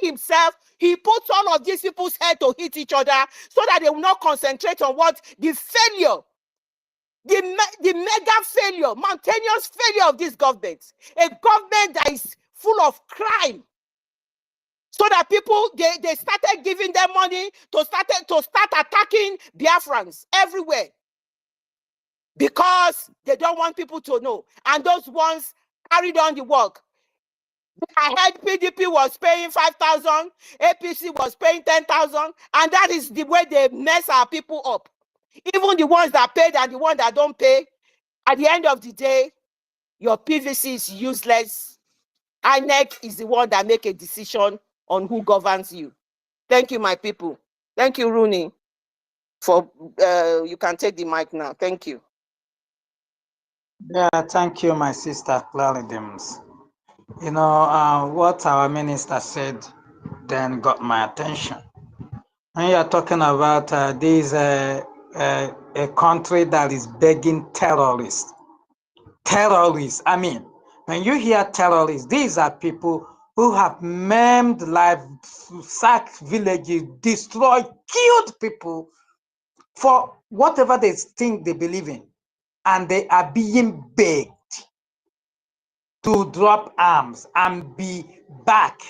himself, he puts all of these people's head to hit each other so that they will not concentrate on what the failure, the mega failure, mountainous failure of this government, a government that is full of crime, so that people they started giving them money to start attacking Biafrans everywhere because they don't want people to know, and those ones carried on the work. I heard PDP was paying 5,000, APC was paying 10,000, and that is the way they mess our people up. Even the ones that paid and the ones that don't pay, at the end of the day, your PVC is useless. INEC is the one that make a decision on who governs you. Thank you, my people. Thank you, Rooney, for you can take the mic now. Thank you. Yeah, thank you, my sister, Clara Dims. You know, what our minister said then got my attention. And you're talking about this a country that is begging terrorists. Terrorists, I mean, when you hear terrorists, these are people who have maimed lives, sacked villages, destroyed, killed people for whatever they think they believe in. And they are being begged to drop arms and be back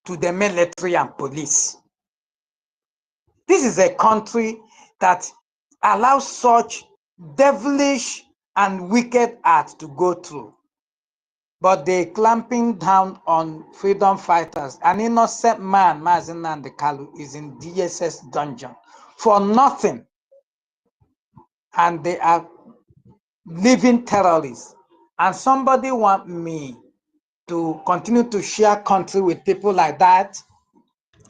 to the military and police. This is a country that allows such devilish and wicked acts to go through. But they're clamping down on freedom fighters. An innocent man, Mazen Nandekalu, is in DSS dungeon for nothing. And they are living terrorists. And somebody want me to continue to share country with people like that?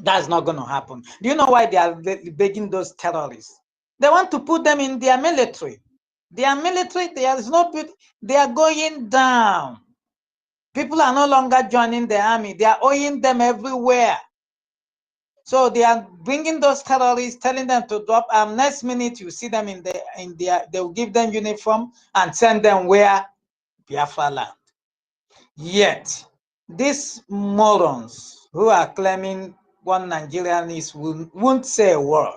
That's not going to happen. Do you know why they are begging those terrorists? They want to put them in their military. Their military, there is no, they are going down. People are no longer joining the army. They are owing them everywhere. So they are bringing those terrorists, telling them to drop arms. Next minute, you see them in their, they will give them uniform and send them where? Biafra land. Yet, these morons who are claiming one Nigerian is won't say a word.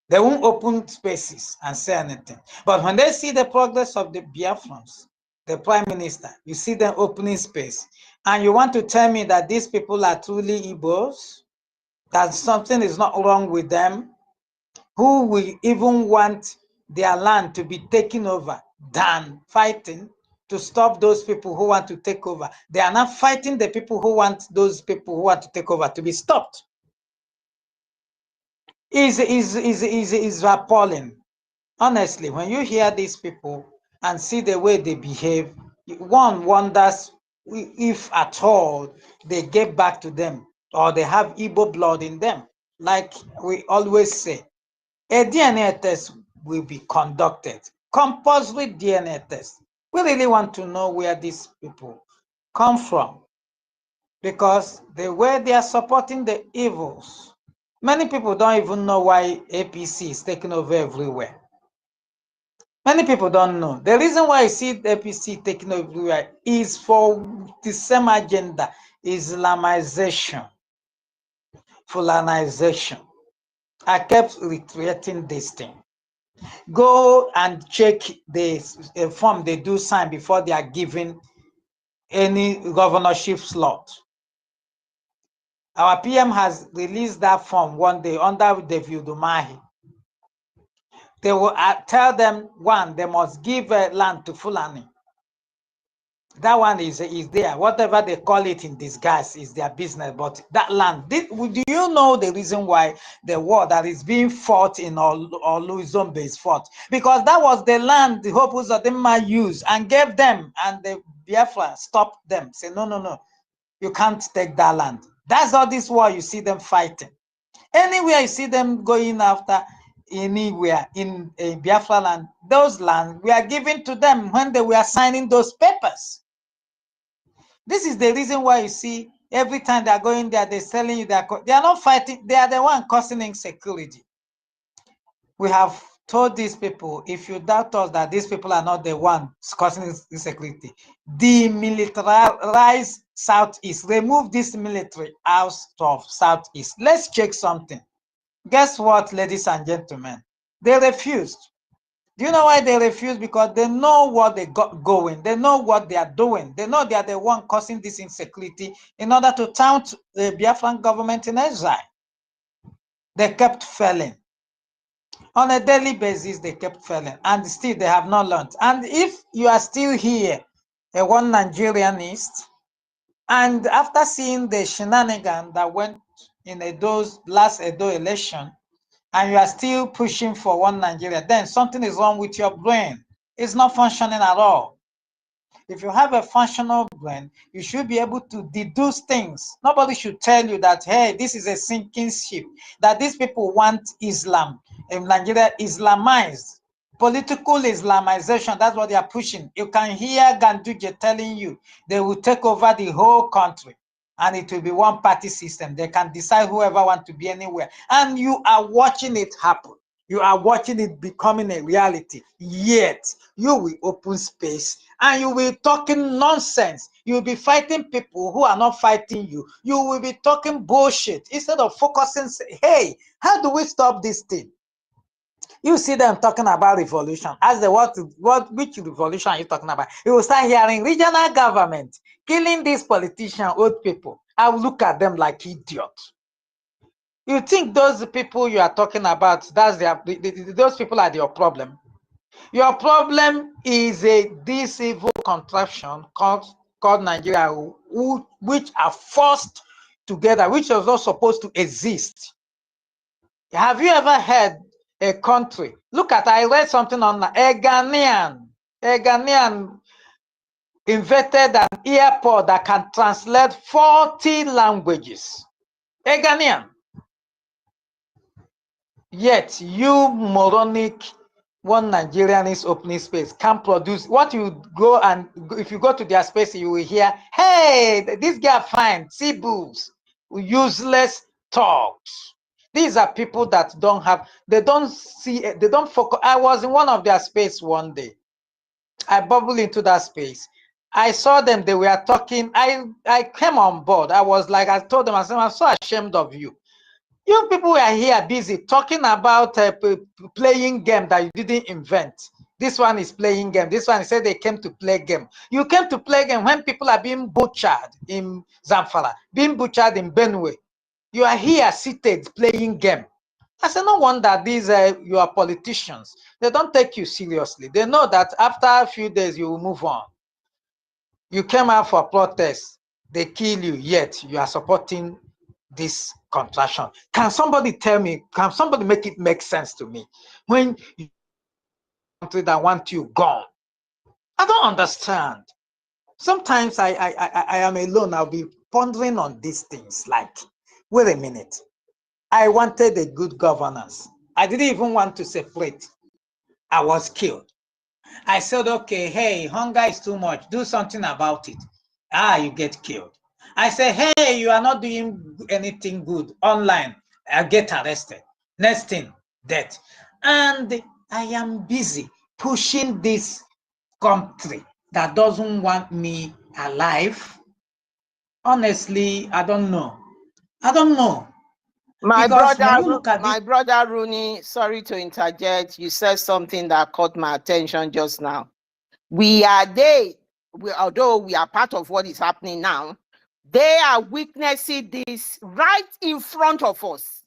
They won't open spaces and say anything. But when they see the progress of the Biafrans, the Prime Minister, you see them opening space. And you want to tell me that these people are truly Igbos? That something is not wrong with them? Who will even want their land to be taken over than fighting to stop those people who want to take over? They are not fighting the people who want those people who want to take over to be stopped. Is appalling. Honestly, when you hear these people and see the way they behave, one wonders if at all they get back to them or they have Igbo blood in them. Like we always say, a DNA test will be conducted, compulsory DNA test. We really want to know where these people come from, because the way they are supporting the evils, many people don't even know why APC is taking over everywhere. Many people don't know. The reason why I see the APC taking over everywhere is for the same agenda: Islamization, Fulanization. I kept reiterating this thing. Go and check the form they do sign before they are given any governorship slot. Our PM has released that form one day under David Umahi. They will tell them, one, they must give land to Fulani. That one is there. Whatever they call it in disguise is their business. But that land, do you know the reason why the war that is being fought in Oluzombe is fought? Because that was the land the Hope Uzodinma used and gave them, and the Biafra stopped them. Say, no, no, no, you can't take that land. That's all this war you see them fighting. Anywhere you see them going after, anywhere in Biafra land, those lands were given to them when they were signing those papers. This is the reason why you see every time they're going there, they're telling you they are not fighting, they are the one causing insecurity. We have told these people, if you doubt us that these people are not the one causing insecurity, demilitarize Southeast, remove this military out of Southeast. Let's check something. Guess what, ladies and gentlemen? They refused. Do you know why they refuse? Because they know what they got going. They know what they are doing. They know they are the one causing this insecurity in order to taunt the Biafran government in exile. They kept failing. On a daily basis, they kept failing. And still, they have not learned. And if you are still here, a one Nigerianist, and after seeing the shenanigan that went in Edo's last Edo election, and you are still pushing for one Nigeria, then something is wrong with your brain. It's not functioning at all. If you have a functional brain, you should be able to deduce things. Nobody should tell you that, hey, this is a sinking ship, that these people want Islam, in Nigeria, Islamized. Political Islamization, that's what they are pushing. You can hear Ganduje telling you they will take over the whole country and it will be one party system. They can decide whoever wants to be anywhere. And you are watching it happen. You are watching it becoming a reality. Yet, you will open space and you will be talking nonsense. You will be fighting people who are not fighting you. You will be talking bullshit instead of focusing, say, hey, how do we stop this thing? You see them talking about revolution. As the which revolution are you talking about? You will start hearing regional government killing these politicians, old people. I will look at them like idiots. You think those people you are talking about, those people are your problem? Your problem is this evil contraption called Nigeria, which are forced together, which was not supposed to exist. Have you ever heard a country? Look at, I read something on a Ghanaian invented an airport that can translate 40 languages. A Ghanaian. Yet you moronic one Nigerian is opening space can produce what you go, and if you go to their space you will hear, hey, this guy fine, see boobs, useless talks. These are people that don't have, they don't see, they don't focus. I was in one of their space one day. I bubbled into that space. I saw them, they were talking. I came on board. I was like, I told them, I said, I'm so ashamed of you. You people were here busy talking about playing game that you didn't invent. This one is playing game. This one said they came to play game. You came to play game when people are being butchered in Zamfara, being butchered in Benue. You are here seated playing game. I said, no wonder these your politicians, they don't take you seriously. They know that after a few days you will move on. You came out for protest, they kill you, yet you are supporting this contraction. Can somebody tell me, can somebody make it make sense to me? When you country that want you gone, I don't understand. Sometimes I am alone, I'll be pondering on these things, like Wait a minute. I wanted a good governance. I didn't even want to separate. I was killed. I said, okay, hey, hunger is too much. Do something about it. You get killed. I said, hey, you are not doing anything good online. I get arrested. Next thing, death. And I am busy pushing this country that doesn't want me alive. Honestly, I don't know. I don't know. My Because when you brother, look at my brother Rooney, sorry to interject. You said something that caught my attention just now. Although we are part of what is happening now, they are witnessing this right in front of us.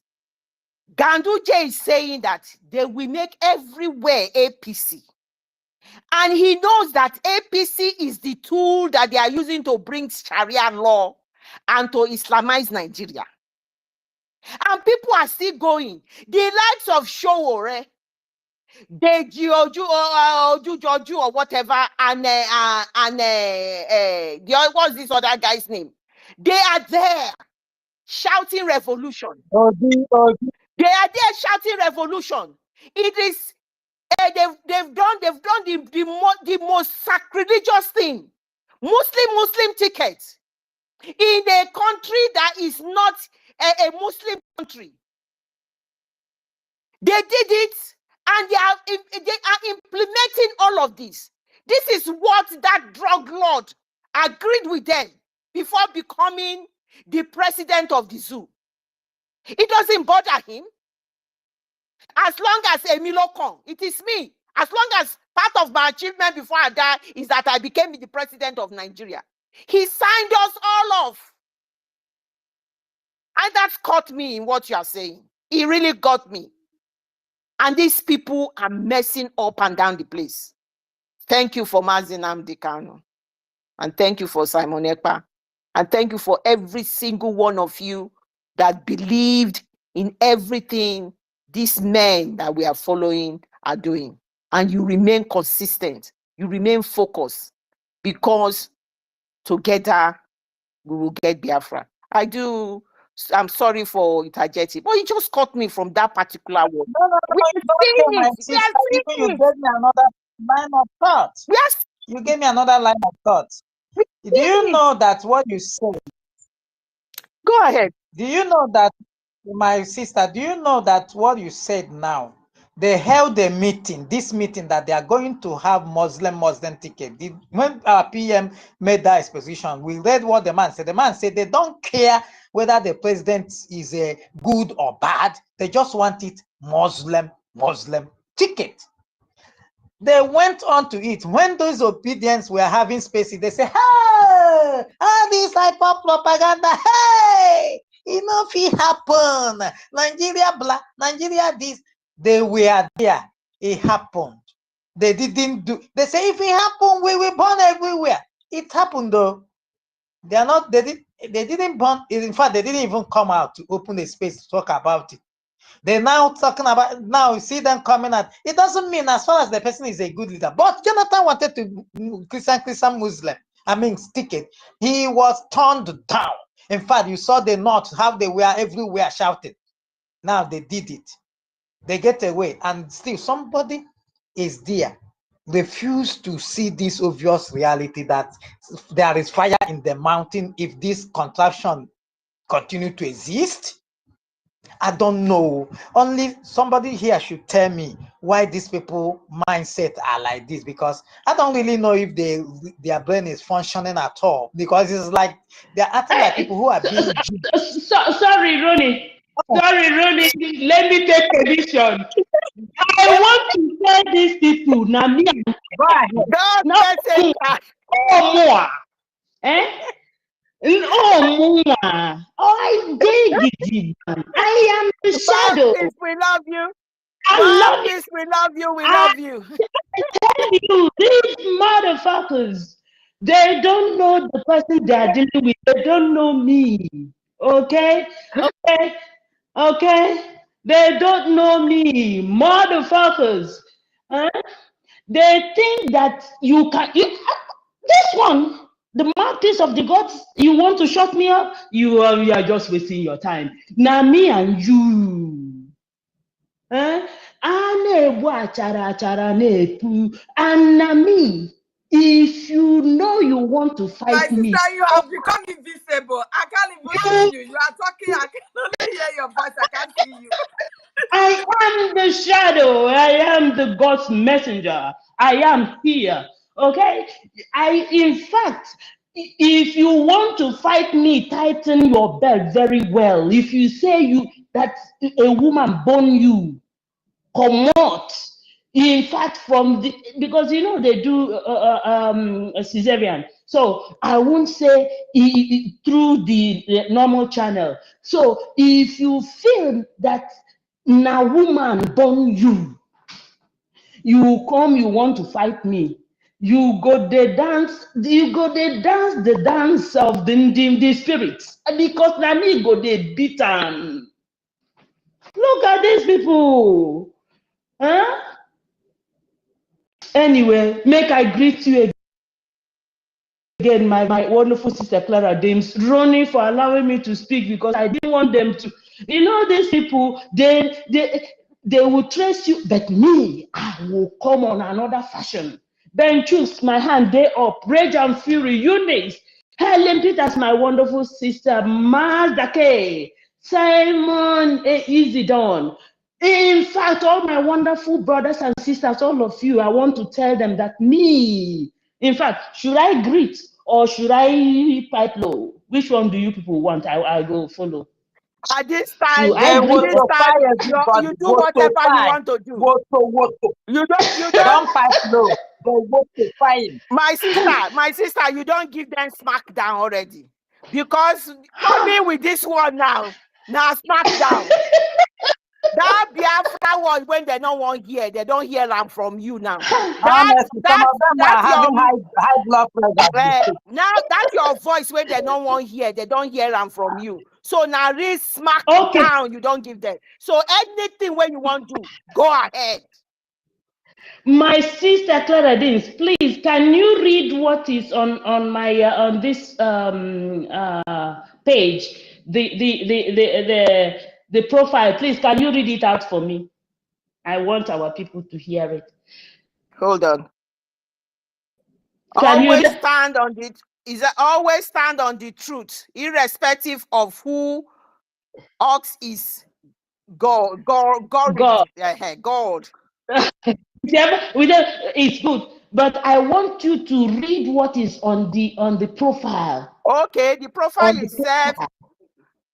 Ganduje is saying that they will make everywhere APC. And he knows that APC is the tool that they are using to bring Sharia law and to Islamize Nigeria. And people are still going. The likes of Showore, Deji Oju or whatever, and what's this other guy's name? They are there shouting revolution. They are there shouting revolution. It is they've done the most sacrilegious thing. Muslim tickets in a country that is not a Muslim country. They did it, and they are implementing all of this. This is what that drug lord agreed with them before becoming the president of the zoo. It doesn't bother him. As long as Emilio Kong, it is me. As long as part of my achievement before I die is that I became the president of Nigeria. He signed us all off. And that's caught me in what you are saying. He really got me. And these people are messing up and down the place. Thank you for Mazi Nnamdi Kanu. And thank you for Simon Ekpa. And thank you for every single one of you that believed in everything these men that we are following are doing. And you remain consistent. You remain focused. Because together we will get Biafra. I'm sorry for interjecting, but it just caught me from that particular one. No, my sister, you gave me another line of thought. Yes. You gave me another line of thought. Do you know that what you said? Go ahead. Do you know that, my sister, do you know that what you said now? They held a meeting, this meeting that they are going to have Muslim ticket. When our PM made that exposition, we read what the man said. The man said they don't care whether the president is a good or bad. They just want it Muslim ticket. They went on to it. When those obedience were having spaces, they say, hey, this type of propaganda, hey, enough it happen. Nigeria blah, Nigeria this. They were there. It happened. They didn't do. They say if it happened, we will burn everywhere. It happened though. They are not. They didn't burn. In fact, they didn't even come out to open a space to talk about it. They're now talking about, now you see them coming out. It doesn't mean as far as the person is a good leader. But Jonathan wanted to Christian Muslim, ticket. He was turned down. In fact, you saw the North, how they were everywhere shouting. Now they did it. They get away. And still somebody is there. Refuse to see this obvious reality that there is fire in the mountain if this contraption continue to exist. I don't know. Only somebody here should tell me why these people mindset are like this, because I don't really know if their brain is functioning at all, because it's like they're acting like people who are being sorry, Ronnie. Sorry, Ronnie. Let me take permission. I want to tell these people now. Me, no more. No more. I did. I am the shadow. We love you. I love you. We love you. We love you. I tell you, these motherfuckers, they don't know the person they are dealing with. They don't know me. Okay? They don't know me. Motherfuckers. Huh? They think that you can. This one, The mouthpiece of the gods, you want to shut me up? You are just wasting your time. Now me and you. Eh? And na me. If you know you want to My fight me, sister, you have become invisible. I can't even see you. You are talking, I can only hear your voice. I can't see you. I am the shadow. I am the God's messenger. I am here. Okay? In fact, if you want to fight me, tighten your belt very well. If you say that a woman born you, come out. In fact, because they do a cesarean. So I won't say through the normal channel. So if you feel that now woman born you come, you want to fight me, you go the dance the dance of the spirits, because now me go the beat am. Look at these people. Huh? Anyway, make I greet you again, my wonderful sister Clara Dames, Ronnie, for allowing me to speak, because I didn't want them to. These people, they will trace you, but me, I will come on another fashion. Ben choose my hand, they up. Rage and Fury, Eunice, Helen Peters, my wonderful sister, Mazdake, Simon, Easy Dawn. In fact, all my wonderful brothers and sisters, all of you, I want to tell them that me, in fact, should I greet or should I pipe low? Which one do you people want? I go follow. At this time, Should I greet? this time, you do whatever you want to do. You don't. Pipe low. Go fine. My sister, you don't give them smack down already, because coming with this one now smack down. That Biafra one, when they don't want hear, they don't hear them from you now. Honestly, some of them are having high blood pressure. Now that's your voice when they don't want hear, they don't hear them from you. So now really smack down, you don't give them. So anything when you want to, go ahead. My sister Clara Dins, please, can you read what is on my on this page? The profile, please, can you read it out for me? I want our people to hear it. Hold on. Always stand on the truth, irrespective of who ox is. God. It's good, but I want you to read what is on the profile. Okay, the profile itself.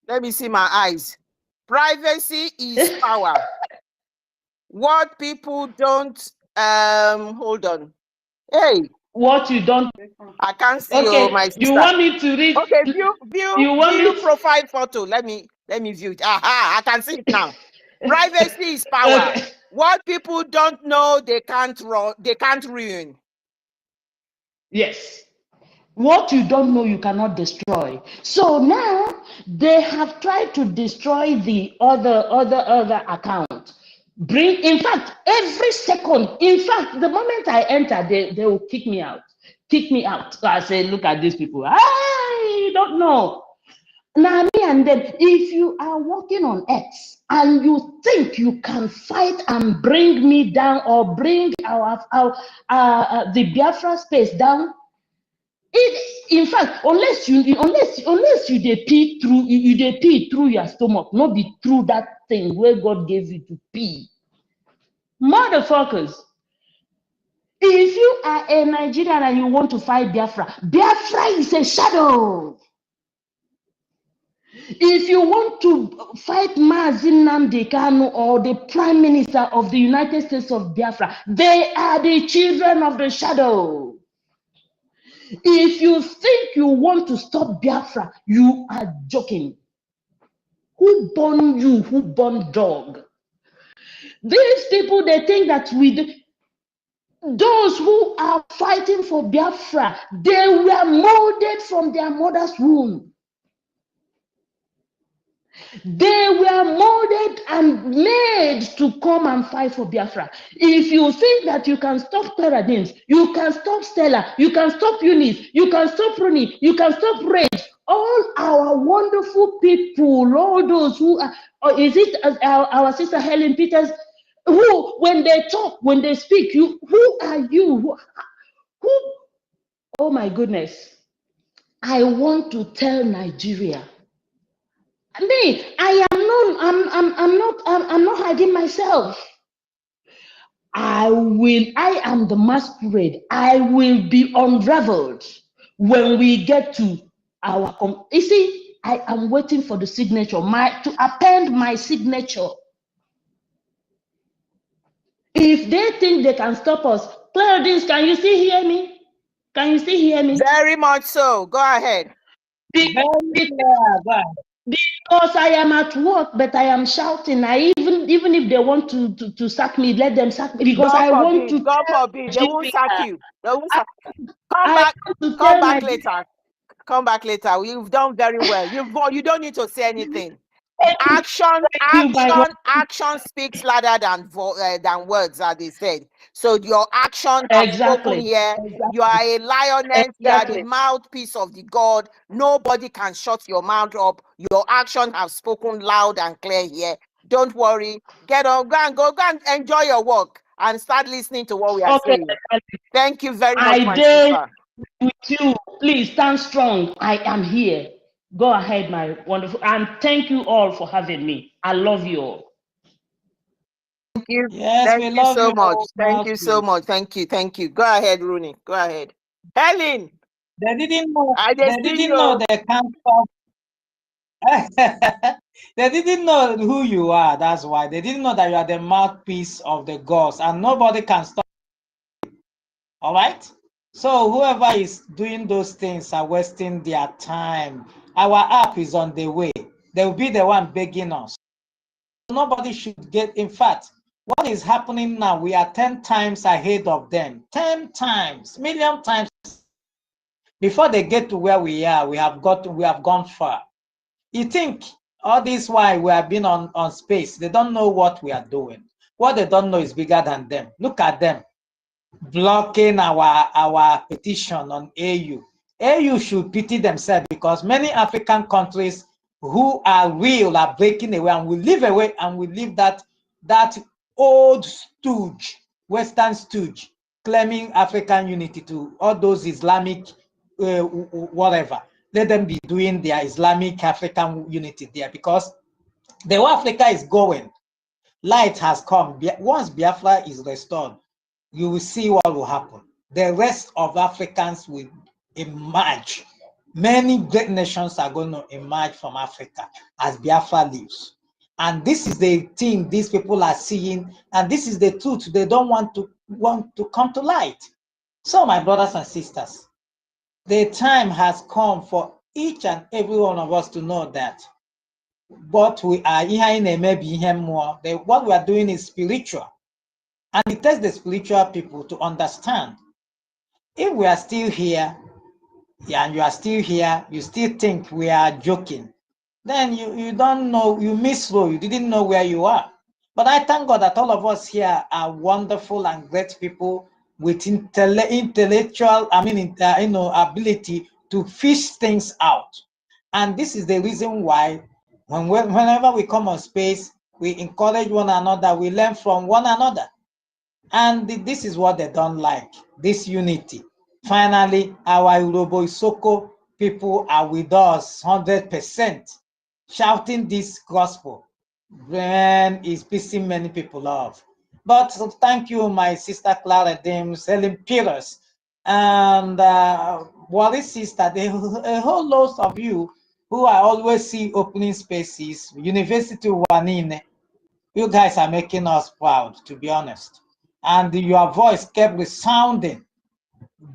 Let me see my eyes. Privacy is power. What people don't hold on. Hey. What you don't. I can't see. Okay, my sister. You want me to read? Okay, view profile photo. Let me view it. Aha, I can see it now. Privacy is power. Okay. What people don't know, they can't ruin. Yes. What you don't know, you cannot destroy. So now they have tried to destroy the other account. In fact, every second. In fact, the moment I enter, they will kick me out. So I say, look at these people. I don't know. Now, me and them, if you are working on X and you think you can fight and bring me down or bring the Biafra space down, in fact, unless you dey pee through your stomach, not be through that thing where God gave you to pee. Motherfuckers. If you are a Nigerian and you want to fight Biafra is a shadow. If you want to fight Mazi Nnamdi Kanu or the Prime Minister of the United States of Biafra, they are the children of the shadow. If you think you want to stop Biafra, you are joking. Who born you? Who born dog? These people, they think that those who are fighting for Biafra, they were molded from their mother's womb. They were molded and made to come and fight for Biafra. If you think that you can stop paradigms, you can stop Stella, you can stop Eunice, you can stop Rooney, you can stop Rage, all our wonderful people, all those who are, or is it our sister Helen Peters, who, when they talk, when they speak, you, who are you? Who? Oh my goodness. I want to tell Nigeria. I'm not hiding myself. I am the masquerade. I will be unraveled when we get to our, you see, I am waiting for the signature, to append my signature. If they think they can stop us, Claudine, can you still hear me? Can you still hear me? Very much so. Go ahead. Because I am at work, but I am shouting. Even if they want to sack me, let them sack me, because God I forbid, want to. God forbid. They won't sack you. They won't sack. Come back later. Come back later. You've done very well. You don't need to say anything. Action speaks louder than words, as they said. So your action has spoken here. You are a lioness. You are the mouthpiece of the God. Nobody can shut your mouth up. Your action has spoken loud and clear here. Don't worry. Get on. Go and enjoy your work and start listening to what we are saying. Thank you very much, my sister. With you, please stand strong. I am here. Go ahead, my wonderful, and thank you all for having me. I love you all. Thank you. Yes, Thank we you love so you. much. Thank you so much. Thank you. Go ahead, Rooney. Go ahead. Helen. They didn't know. They didn't know they can't stop. They didn't know who you are. That's why they didn't know that you are the mouthpiece of the gods, and nobody can stop. All right. So whoever is doing those things are wasting their time. Our app is on the way. They will be the one begging us. Nobody should get. In fact, what is happening now? We are 10 times ahead of them. 10 times, million times. Before they get to where we are, we have gone far. You think all this while we have been on space, they don't know what we are doing. What they don't know is bigger than them. Look at them blocking our petition on AU. AU should pity themselves, because many African countries who are real are breaking away and will leave away, and will leave that old stooge, Western stooge, claiming African unity to all those Islamic whatever. Let them be doing their Islamic African unity there, because the way Africa is going, light has come. Once Biafra is restored, you will see what will happen. The rest of Africans will emerge. Many great nations are going to emerge from Africa as Biafra lives. And this is the thing these people are seeing, and this is the truth they don't want to come to light. So, my brothers and sisters, the time has come for each and every one of us to know that what we are what we are doing is spiritual. And it takes the spiritual people to understand. If we are still here, and you are still here, you still think we are joking, then you don't know, you miss road, you didn't know where you are. But I thank God that all of us here are wonderful and great people with intellectual, ability to fish things out. And this is the reason why whenever we come on space, we encourage one another, we learn from one another. And this is what they don't like, this unity. Finally, our Urobo Isoko people are with us 100%, shouting this gospel. Then is pissing many people off. But thank you, my sister Clara Dames, Helen Peters, and Wallace sister, a whole lot of you who I always see opening spaces, University Wanine. You guys are making us proud, to be honest. And your voice kept resounding,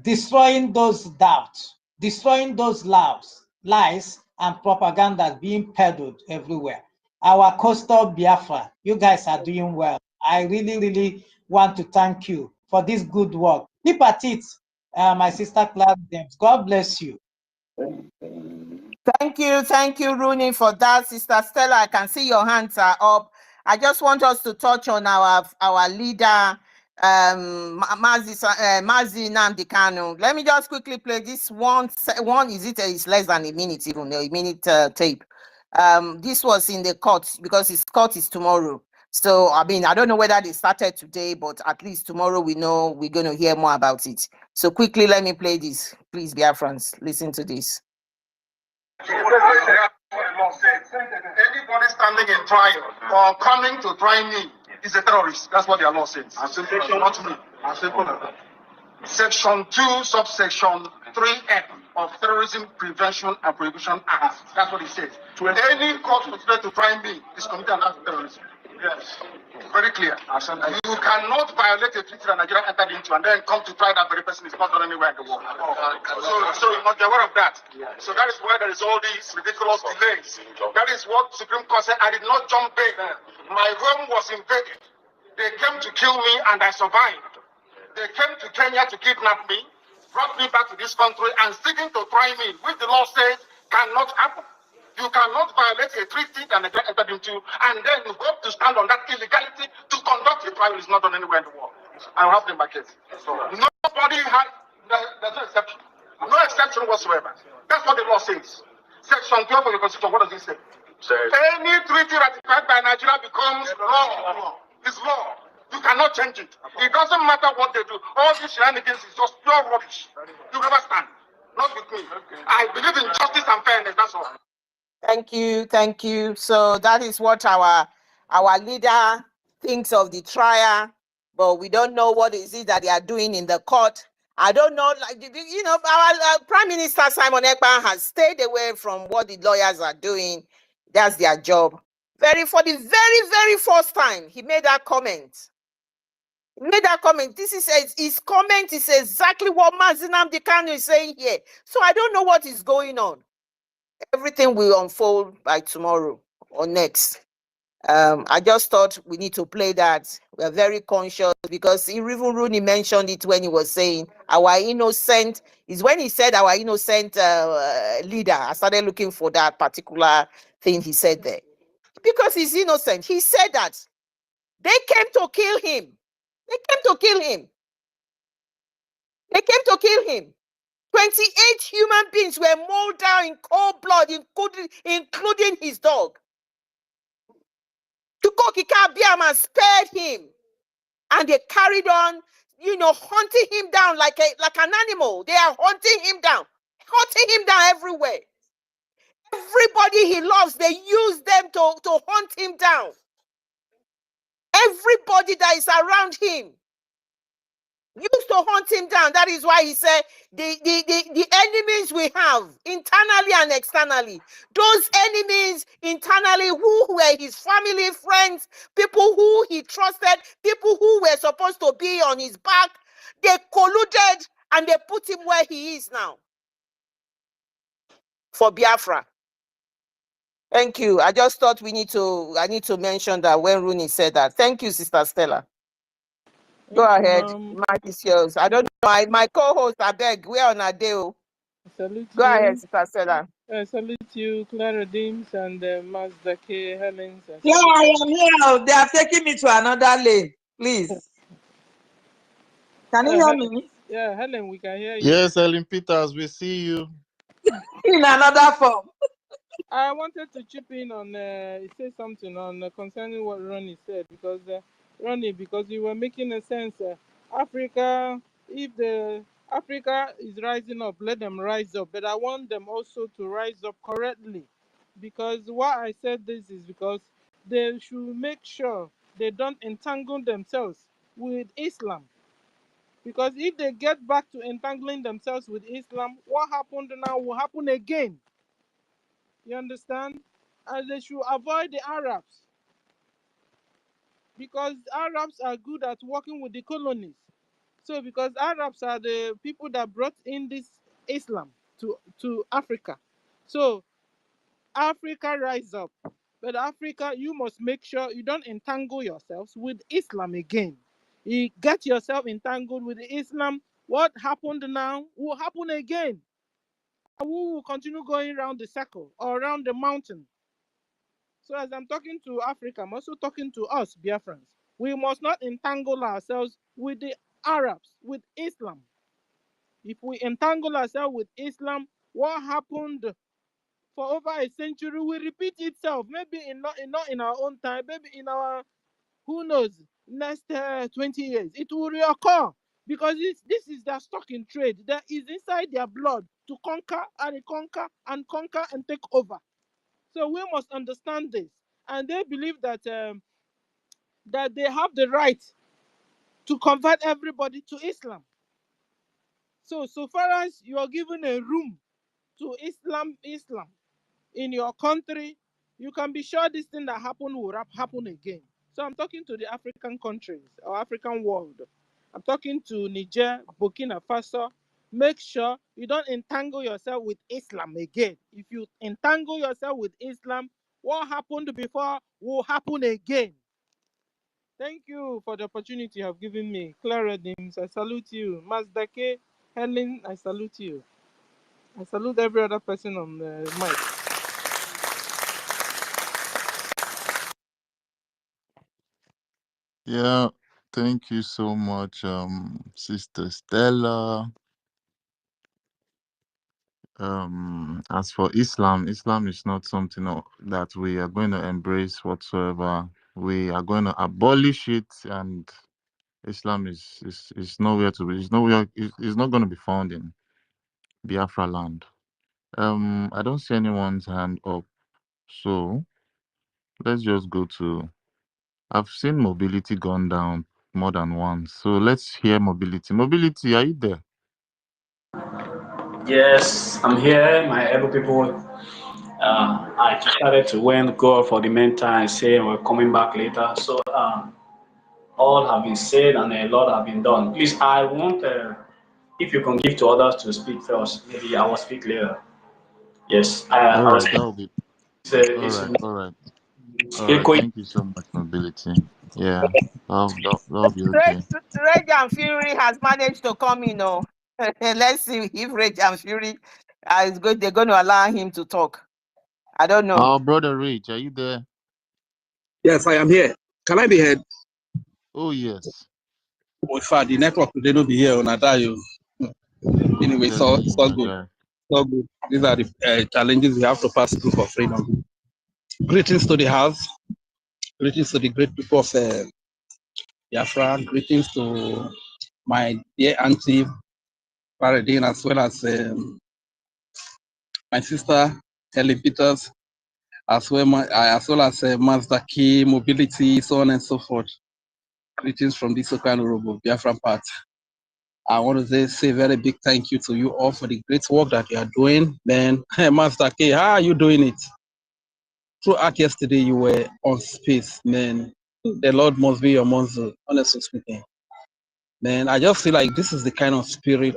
destroying those doubts, destroying those lies and propaganda being peddled everywhere. Our coastal Biafra, you guys are doing well. I really, really want to thank you for this good work. Keep at it, my sister Clara James. God bless you. Thank you, Rooney, for that. Sister Stella, I can see your hands are up. I just want us to touch on our leader, Mazi Nnamdi Kanu. Let me just quickly play this one. It's less than a minute, even a minute tape. This was in the court because his court is tomorrow. So, I mean, I don't know whether they started today, but at least tomorrow we know we're going to hear more about it. So quickly, let me play this. Please, Biafrans, listen to this. Anybody standing in trial or coming to try me is a terrorist. That's what their law says. Not me. Section 2, subsection 3F of Terrorism Prevention and Prohibition Act. That's what it says. Any court considered to try me is committing an act of terrorism. Yes. Very clear. You cannot violate a treaty that Nigeria entered into and then come to try that very person is not done anywhere in the world. So you must be aware of that. So that is why there is all these ridiculous delays. That is what Supreme Court said. I did not jump in. My home was invaded. They came to kill me and I survived. They came to Kenya to kidnap me, brought me back to this country and seeking to try me, which the law says cannot happen. You cannot violate a treaty that Nigeria entered into and then you hope to stand on that illegality to conduct a trial is not done anywhere in the world. I have in my case. So nobody had, there's no exception. No exception whatsoever. That's what the law says. Section 12 of the Constitution, what does it say? Any treaty ratified by Nigeria becomes law. It's law. You cannot change it. It doesn't matter what they do. All these shenanigans is just pure rubbish. You never stand. Not with me. I believe in justice and fairness. That's all. Thank you. So that is what our leader thinks of the trial, but we don't know what is it that they are doing in the court. I don't know, like, you know, our Prime Minister Simon Ekpa has stayed away from what the lawyers are doing. That's their job. For the very first time, he made that comment. This is his comment is exactly what Mazi Nnamdi Kanu is saying here. So I don't know what is going on. Everything will unfold by tomorrow or next. I just thought we need to play that. We're very conscious because even Rooney mentioned it when he was saying our innocent, is when he said our innocent leader. I started looking for that particular thing he said there. Because he's innocent. He said that they came to kill him. They came to kill him. 28 human beings were mauled down in cold blood, including his dog. Biama spared him. And they carried on, hunting him down like an animal. They are hunting him down everywhere. Everybody he loves, they use them to hunt him down. Everybody that is around him used to hunt him down. That is why he said the enemies we have internally and externally, those enemies internally who were his family, friends, people who he trusted, people who were supposed to be on his back, they colluded and they put him where he is now for Biafra. Thank you. I just thought I need to mention that when Rooney said that. Thank you, Sister Stella. Go ahead. Mike is yours. I don't know. My co-host, I beg. We're on a deal. Salute Go you. ahead, Sister Stella. Salute you, Clara Dims and Mazda K. Helens. Yeah, I am here. They are taking me to another lane. Please. Can you hear me? Yeah, Helen, we can hear you. Yes, Ellen Peters, we see you. In another form. I wanted to chip in on say something on concerning what Ronnie said because you were making a sense. Africa, if the Africa is rising up, let them rise up. But I want them also to rise up correctly, because why I said this is because they should make sure they don't entangle themselves with Islam. Because if they get back to entangling themselves with Islam, what happened now will happen again. You understand? And they should avoid the Arabs. Because Arabs are good at working with the colonies. So because Arabs are the people that brought in this Islam to Africa. So Africa rise up. But Africa, you must make sure you don't entangle yourselves with Islam again. You get yourself entangled with Islam, what happened now will happen again. we will continue going around the circle or around the mountain. So as I'm talking to Africa, I'm also talking to us, Biafrans. We must not entangle ourselves with the Arabs, with Islam. If we entangle ourselves with Islam, what happened for over a century will repeat itself. Maybe not in our own time, maybe in our, who knows, next 20 years. It will reoccur because this is their stock in trade. That is inside their blood to conquer and conquer and conquer and take over. So we must understand this. And they believe that that they have the right to convert everybody to Islam. So far as you are given a room to Islam in your country, you can be sure this thing that happened will happen again. So I'm talking to the African countries or African world. I'm talking to Niger, Burkina Faso. Make sure you don't entangle yourself with Islam again. If you entangle yourself with Islam, what happened before will happen again. Thank you for the opportunity you have given me. Clara Dims, I salute you. Mazdake, Helen, I salute you. I salute every other person on the mic. Yeah, thank you so much, Sister Stella. As for Islam, Islam is not something that we are going to embrace whatsoever. We are going to abolish it, and Islam is nowhere to be. It's nowhere. It's not going to be found in Biafra land. I don't see anyone's hand up, so let's just go to. I've seen mobility gone down more than once, so let's hear mobility. Mobility, are you there? Yes, I'm here, my able people. I decided to win, go for the meantime, and say we're coming back later. So all have been said and a lot have been done. Please, I want if you can give to others to speak first, maybe I will speak later. Yes, All I was. right, that'll be all It's right. All right. All right. echoing. Thank you so much, mobility. Yeah, that'll be okay. Rage and Fury has managed to come in. Oh. Let's see if Rage and Fury is good. They're going to allow him to talk. I don't know. Our brother Rich, are you there? Yes, I am here. Can I be heard? Oh yes. Oh, in fact, the network today don't be here on Adayo. I'm Anyway, telling so you, so my good. guy. So good. These are the challenges we have to pass through for freedom. Greetings to the house. Greetings to the great people of Biafra. Greetings to my dear auntie Paradine, as well as my sister Helen Peters, as well as Master Key, Mobility, so on and so forth. Greetings from this Okanorubo, Biafran part. I want to say a very big thank you to you all for the great work that you are doing. Then, Master K, how are you doing it? Throughout yesterday, you were on space, man. The Lord must be your monster, honestly speaking. Man, I just feel like this is the kind of spirit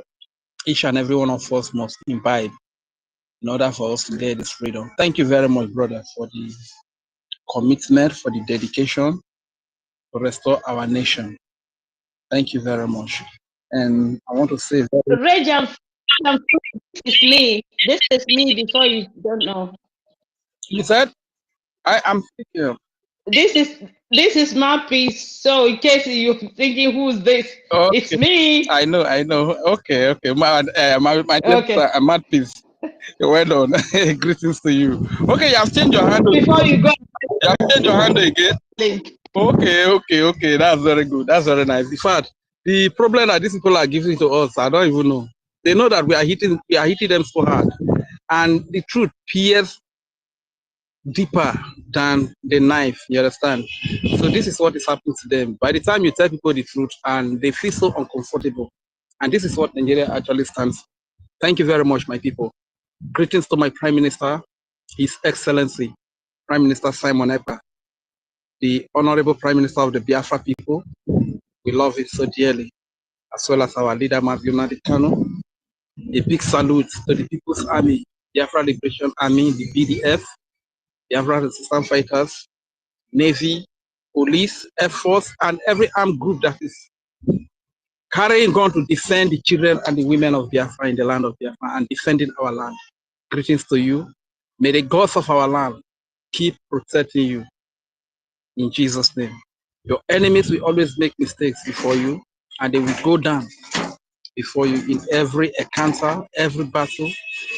each and every one of us must imbibe in order for us to get this freedom. Thank you very much, brother, for the commitment, for the dedication to restore our nation. Thank you very much. And I want to say, Rage and Fury, this is me. This is me before you don't know. you said, I am speaking. This is my piece. So in case you're thinking who's this, Okay. it's me. I know. Okay. My name Okay. is Mad Peace. Well done. Greetings to you. Okay, you have changed your handle. Before you go, You have changed your handle again. link. Okay. That's very good. That's very nice. In fact, the problem that these people are giving to us, I don't even know. They know that we are hitting them so hard, and the truth pierces deeper than the knife. You understand? So this is what is happening to them. By the time you tell people the truth, and they feel so uncomfortable, and this is what Nigeria actually stands for. Thank you very much, my people. Greetings to my Prime Minister, His Excellency, Prime Minister Simon Ekpa, the Honorable Prime Minister of the Biafra people. We love him so dearly, as well as our leader, Maviona Kano. A big salute to the People's Army, Biafra Liberation Army, the BDF, Biafra Resistance Fighters, Navy, Police, Air Force, and every armed group that is carrying on to defend the children and the women of Biafra in the land of Biafra and defending our land. Greetings to you. May the gods of our land keep protecting you in Jesus' name. Your enemies will always make mistakes before you, and they will go down before you in every encounter, every battle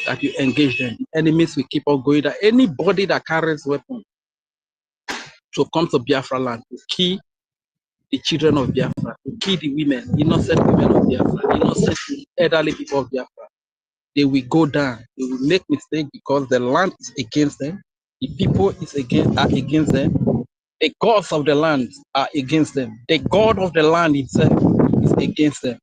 that you engage in. The enemies will keep on going. That anybody that carries weapon to come to Biafra land to kill the children of Biafra, to kill the women, innocent women of Biafra, innocent elderly people of Biafra, they will go down. They will make mistakes because the land is against them. The people are against them. The gods of the land are against them. The God of the land itself is against them.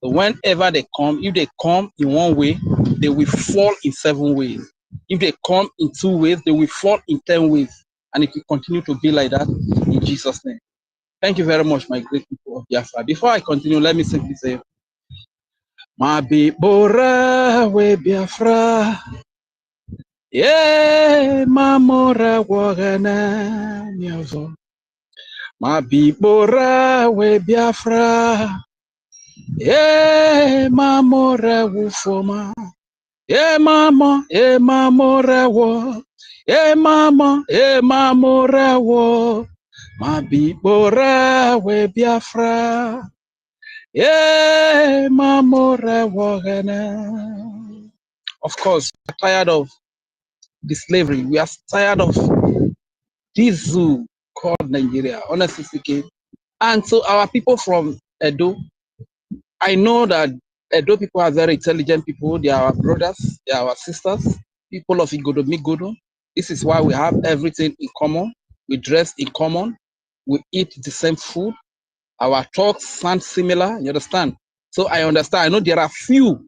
So whenever they come, if they come in one way, they will fall in 7 ways. If they come in 2 ways, they will fall in 10 ways. And it will continue to be like that in Jesus' name. Thank you very much, my great people of Biafra. Before I continue, let me simply say, Mabi Bora we Biafra, yeah, Mamora Wagana Miazo. Mabi Bora we Biafra, yeah, Mamora Wufoma. Yeah, mama, yeah, mamora wo. Yeah, mama, yeah, mamora wo. Mabi Bora we Biafra. Yeah, mamora wo. Of course, we're tired of the slavery. We are tired of this zoo called Nigeria, honestly speaking. And so our people from Edo, I know that Edo people are very intelligent people. They are our brothers, they are our sisters, people of Igodo Migodo. This is why we have everything in common. We dress in common. We eat the same food. Our talks sound similar, you understand? So I understand. I know there are few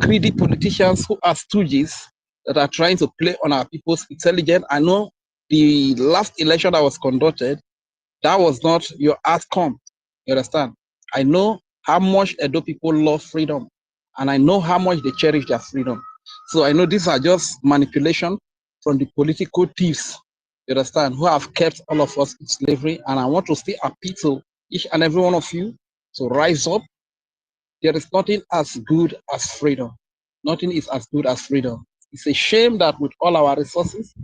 greedy politicians who are stooges that are trying to play on our people's intelligence. I know the last election that was conducted, that was not your outcome. You understand? I know how much Edo people love freedom, and I know how much they cherish their freedom. So I know these are just manipulation from the political thieves, you understand, who have kept all of us in slavery. And I want to still appeal to each and every one of you to rise up. There is nothing as good as freedom. Nothing is as good as freedom. It's a shame that with all our resources,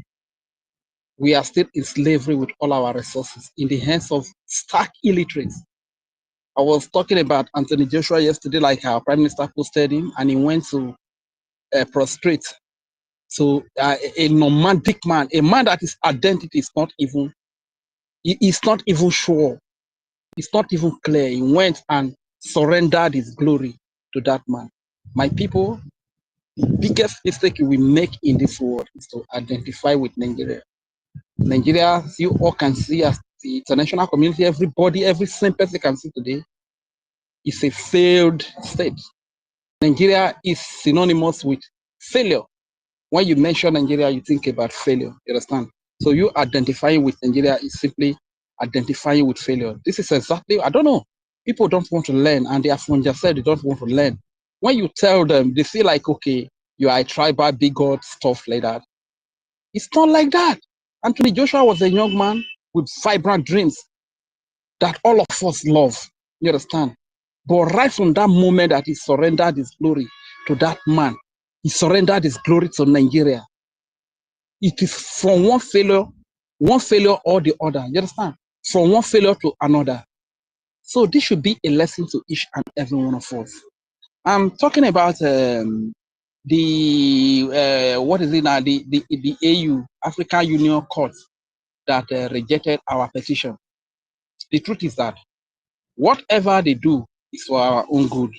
we are still in slavery with all our resources in the hands of stark illiterates. I was talking about Anthony Joshua yesterday, like our prime minister posted him, and he went to prostrate. So a nomadic man, a man that his identity is not even, he's not even sure, it's not even clear. He went and surrendered his glory to that man. My people, the biggest mistake we make in this world is to identify with Nigeria. Nigeria, you all can see as the international community, everybody, every same person can see today, is a failed state. Nigeria is synonymous with failure. When you mention Nigeria, you think about failure. You understand? So you identifying with Nigeria is simply identifying with failure. This is exactly, I don't know. People don't want to learn, and they have just said they don't want to learn. When you tell them, they feel like, okay, you are a tribal bigot, stuff like that. It's not like that. Anthony Joshua was a young man with vibrant dreams that all of us love. You understand? But right from that moment that he surrendered his glory to that man, he surrendered his glory to Nigeria. It is from one failure or the other. You understand? From one failure to another. So this should be a lesson to each and every one of us. I'm talking about what is it now? The AU, African Union Court, that rejected our petition. The truth is that whatever they do is for our own good.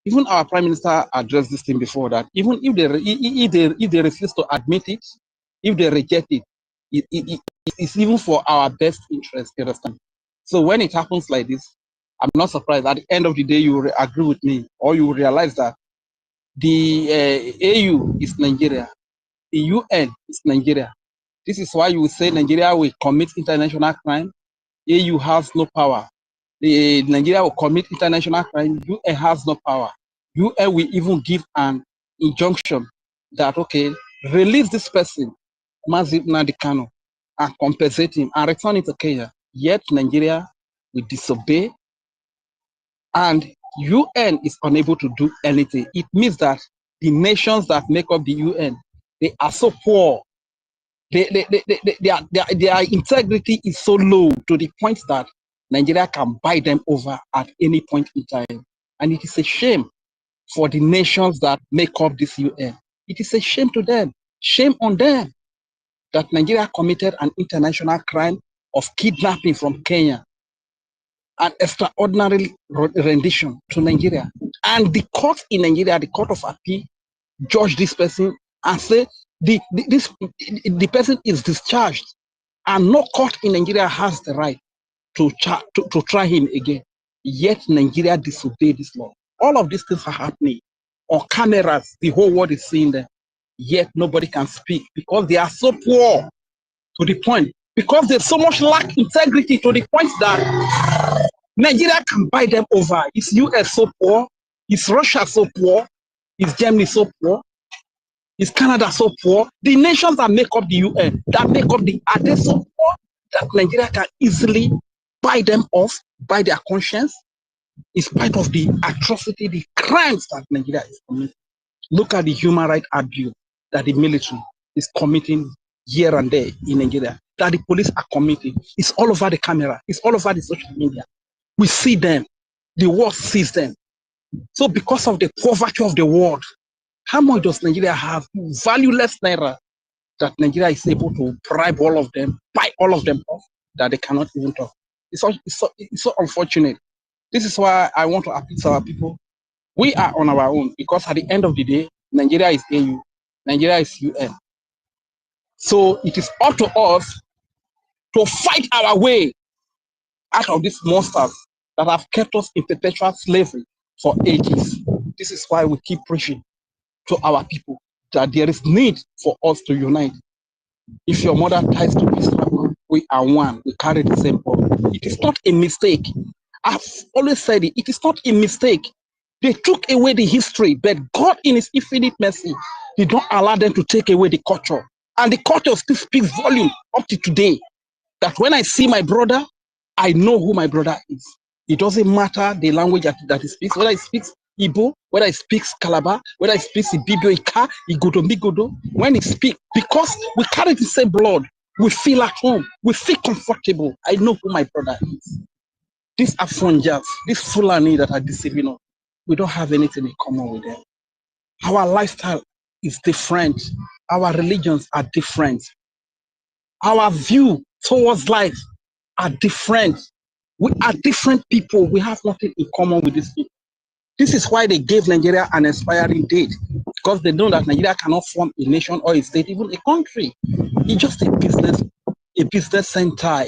Even our prime minister addressed this thing before, that even if they refuse to admit it, if they reject it, it's even for our best interest. You understand? So when it happens like this, I'm not surprised. At the end of the day, you will agree with me, or you will realize that the AU is Nigeria, the UN is Nigeria. This is why you will say Nigeria will commit international crime. AU has no power. The Nigeria will commit international crime. UN has no power. UN will even give an injunction that, okay, release this person, Mazib Nadikano, and compensate him and return him to Kenya. Yet Nigeria will disobey, and UN is unable to do anything. It means that the nations that make up the UN, they are so poor. Their integrity is so low to the point that Nigeria can buy them over at any point in time. And it is a shame for the nations that make up this UN. It is a shame to them, shame on them, that Nigeria committed an international crime of kidnapping from Kenya, an extraordinary rendition to Nigeria. And the court in Nigeria, the Court of Appeal, judge this person and say the person is discharged, and no court in Nigeria has the right to try him again. Yet Nigeria disobeyed this law. All of these things are happening on cameras. The whole world is seeing them. Yet nobody can speak because they are so poor to the point, because there's so much lack integrity to the point that Nigeria can buy them over. Is US so poor? Is Russia so poor? Is Germany so poor? Is Canada so poor? The nations that make up the UN, that make up are they so poor that Nigeria can easily buy them off, buy their conscience, in spite of the atrocity, the crimes that Nigeria is committing? Look at the human rights abuse that the military is committing here and there in Nigeria, that the police are committing. It's all over the camera. It's all over the social media. We see them. The world sees them. So because of the poverty of the world, how much does Nigeria have? Valueless naira that Nigeria is able to bribe all of them, buy all of them off, that they cannot even talk. It's so unfortunate. This is why I want to appeal to our people. We are on our own, because at the end of the day, Nigeria is AU, Nigeria is UN. So it is up to us to fight our way out of these monsters that have kept us in perpetual slavery for ages. This is why we keep preaching to our people that there is need for us to unite. If your mother ties to Islam, we are one. We carry the same bond. It is not a mistake. I've always said it. It is not a mistake. They took away the history, but God in his infinite mercy did not allow them to take away the culture. And the culture still speaks volume up to today. That when I see my brother, I know who my brother is. It doesn't matter the language that he speaks, whether he speaks Igbo, whether he speaks Calabar, whether he speaks Ibibio, Ika, Igodo, Migodo. When he speaks, because we carry the same blood, we feel at home, we feel comfortable. I know who my brother is. These Afonjas, these Fulani that are deceiving us, we don't have anything in common with them. Our lifestyle is different. Our religions are different. Our view towards life are different. We are different people. We have nothing in common with these people. This is why they gave Nigeria an expiring date, because they know that Nigeria cannot form a nation or a state, even a country. It's just a business center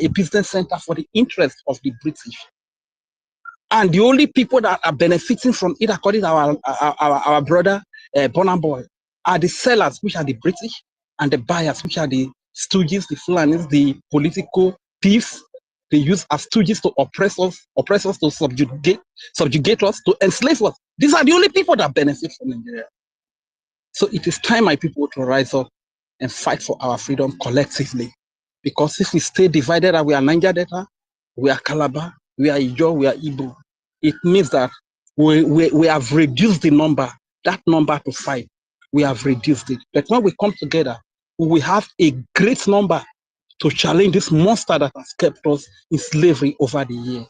for the interest of the British. And the only people that are benefiting from it, according to our brother Bonham Boy, are the sellers, which are the British, and the buyers, which are the stooges, the Fulanis, the political thieves. They use as stooges to oppress us, to subjugate us, to enslave us. These are the only people that benefit from Nigeria. So it is time, my people, to rise up and fight for our freedom collectively. Because if we stay divided and we are Niger Delta, we are Calabar, we are Ijo, we are Igbo, it means that we have reduced the number, that number to 5. We have reduced it. But when we come together, we have a great number to challenge this monster that has kept us in slavery over the year.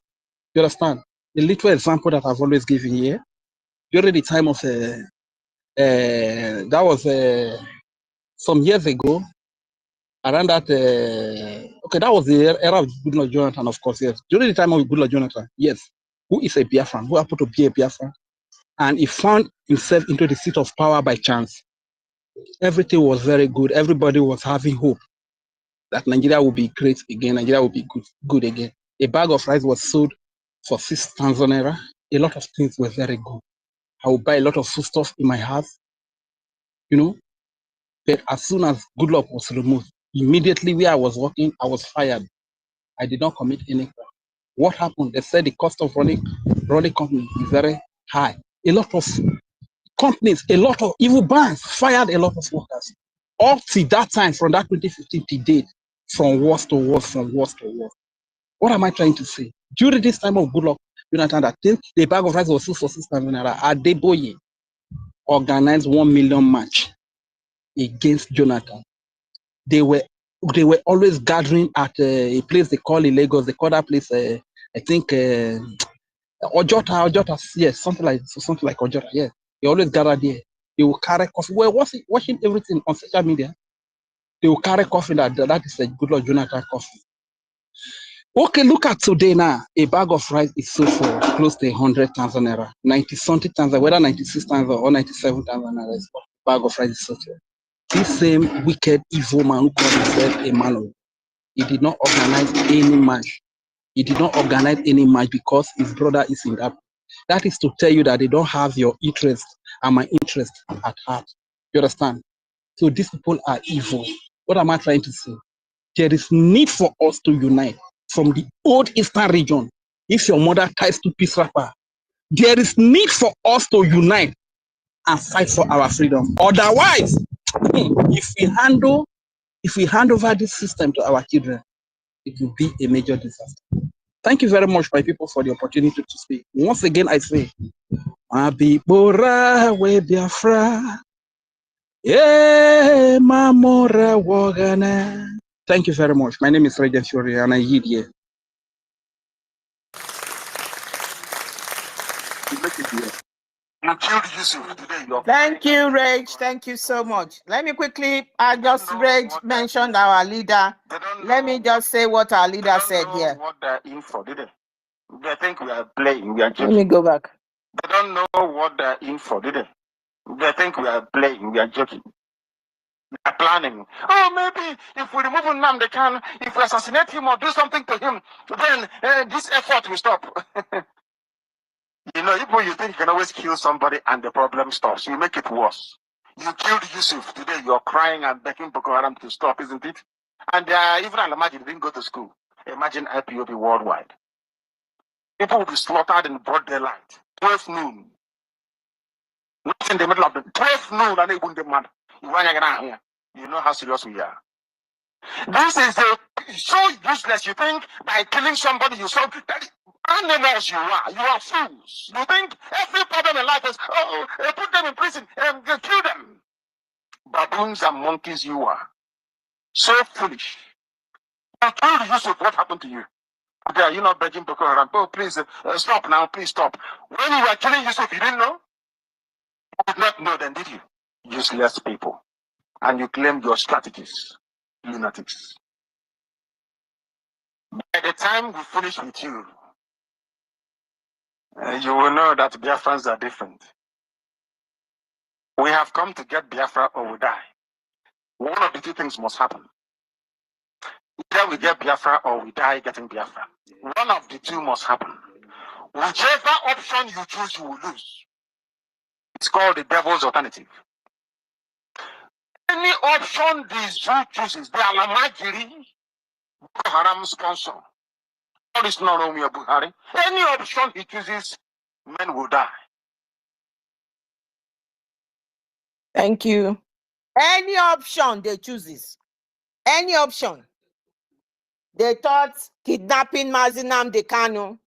You understand? The little example that I've always given here, during the time of, that was some years ago, around that, okay, that was the era of Goodluck Jonathan, of course, yes. During the time of Goodluck Jonathan, yes, who is a Biafran, who happened to be a Biafran, and he found himself into the seat of power by chance. Everything was very good. Everybody was having hope that Nigeria will be great again, Nigeria will be good again. A bag of rice was sold for 6,000 naira. A lot of things were very good. I would buy a lot of foodstuff in my house, you know. But as soon as Goodluck was removed, immediately where I was working, I was fired. I did not commit any crime. What happened? They said the cost of running company is very high. A lot of companies, a lot of evil banks fired a lot of workers. Up to that time, from that 2015 to date, from worst to worst, from worst to worst. What am I trying to say? During this time of Goodluck Jonathan, I think the bag of rice was sold for 6,000 naira. Adeboye, organize 1 million march against Jonathan. They were always gathering at a place they call in Lagos. They call that place, I think, Ojota, yes, something like Ojota, yes. They always gather there. They will carry coffee. We're watching everything on social media. They will carry coffee that is a good Lord Jonathan coffee. Okay, look at today now. A bag of rice is sold for close to 100,000 naira, 90-something thousand, whether 96,000 or 97,000 naira. A bag of rice is sold for. This same wicked, evil man who called himself a man, he did not organize any march. He did not organize any march because his brother is in that. That is to tell you that they don't have your interest and my interest at heart. You understand? So these people are evil. What am I trying to say? There is need for us to unite from the old Eastern region. If your mother ties to peace wrapper, there is need for us to unite and fight for our freedom. Otherwise, if we hand over this system to our children, it will be a major disaster. Thank you very much, my people, for the opportunity to speak. Once again, I say, Abibora we Biafra, yeah, Mamora Wagana. Thank you very much. My name is Regent Shuri, and I yield here. Thank you, Reg. Thank you so much. Let me quickly, Reg mentioned our leader. Let me just say what our leader said here. What they're in for, did they? They think we are playing, we are joking. Let me go back. They don't know what they're in for, did they? They think we are playing, we are joking. They are planning. Oh, maybe if we remove him, they can. If we assassinate him or do something to him, then this effort will stop. You know, if you think you can always kill somebody and the problem stops, you make it worse. You killed Yusuf. Today you're crying and begging Boko Haram to stop, isn't it? And even imagine didn't go to school. Imagine IPOB worldwide. People will be slaughtered in broad daylight. 12 noon. Not in the middle of the 12 noon and they wouldn't demand. You know how serious we are. This is so useless. You think by killing somebody you solve that animals you are fools. You think every problem in life is put them in prison and kill them. Baboons and monkeys you are. So foolish. I told Yusuf what happened to you. Okay, you're not begging Boko Haram. Oh, please stop now. Please stop. When you were killing Yusuf, you didn't know? You did not know then, did you? Useless people. And you claim your strategies. Lunatics. By the time we finish with you, you will know that Biafrans are different. We have come to get Biafra or we die. One of the two things must happen. Either we get Biafra or we die getting Biafra. One of the two must happen. Whichever option you choose, you will lose. It's called the devil's alternative. Any option these two chooses, they are Lamagiri, Boko Haram sponsor. All is not Romeo Buhari. Any option he chooses, men will die. Thank you. Any option they chooses. Any option. They thought kidnapping Mazinam Dekano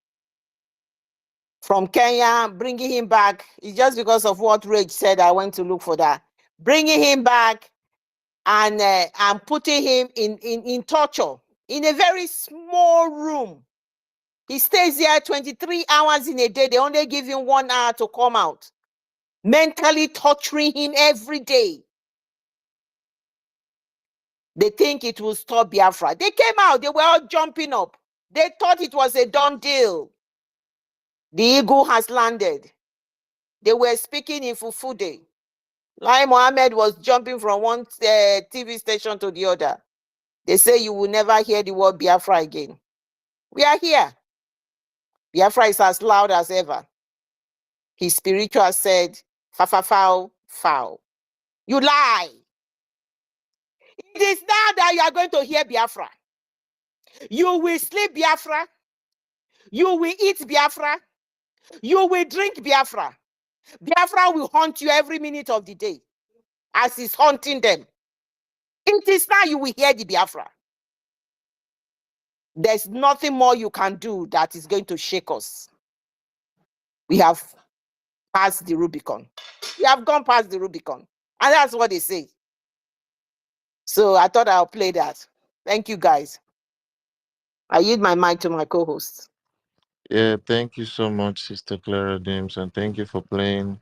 from Kenya, bringing him back. It's just because of what Rage said. I went to look for that. Bringing him back and putting him in torture in a very small room. He stays there 23 hours in a day. They only give him 1 hour to come out. Mentally torturing him every day. They think it will stop Biafra. They came out. They were all jumping up. They thought it was a done deal. The eagle has landed. They were speaking in Fufude. Lai Mohammed was jumping from one TV station to the other. They say you will never hear the word Biafra again. We are here. Biafra is as loud as ever. His spiritual said, foul, foul. You lie. It is now that you are going to hear Biafra. You will sleep Biafra. You will eat Biafra. You will drink Biafra. Biafra will haunt you every minute of the day as it's haunting them. It is now you will hear the Biafra. There's nothing more you can do that is going to shake us. We have past the Rubicon. We have gone past the Rubicon. And that's what they say. So I thought I'll play that. Thank you, guys. I yield my mic to my co-host. Yeah, thank you so much, Sister Clara James, and thank you for playing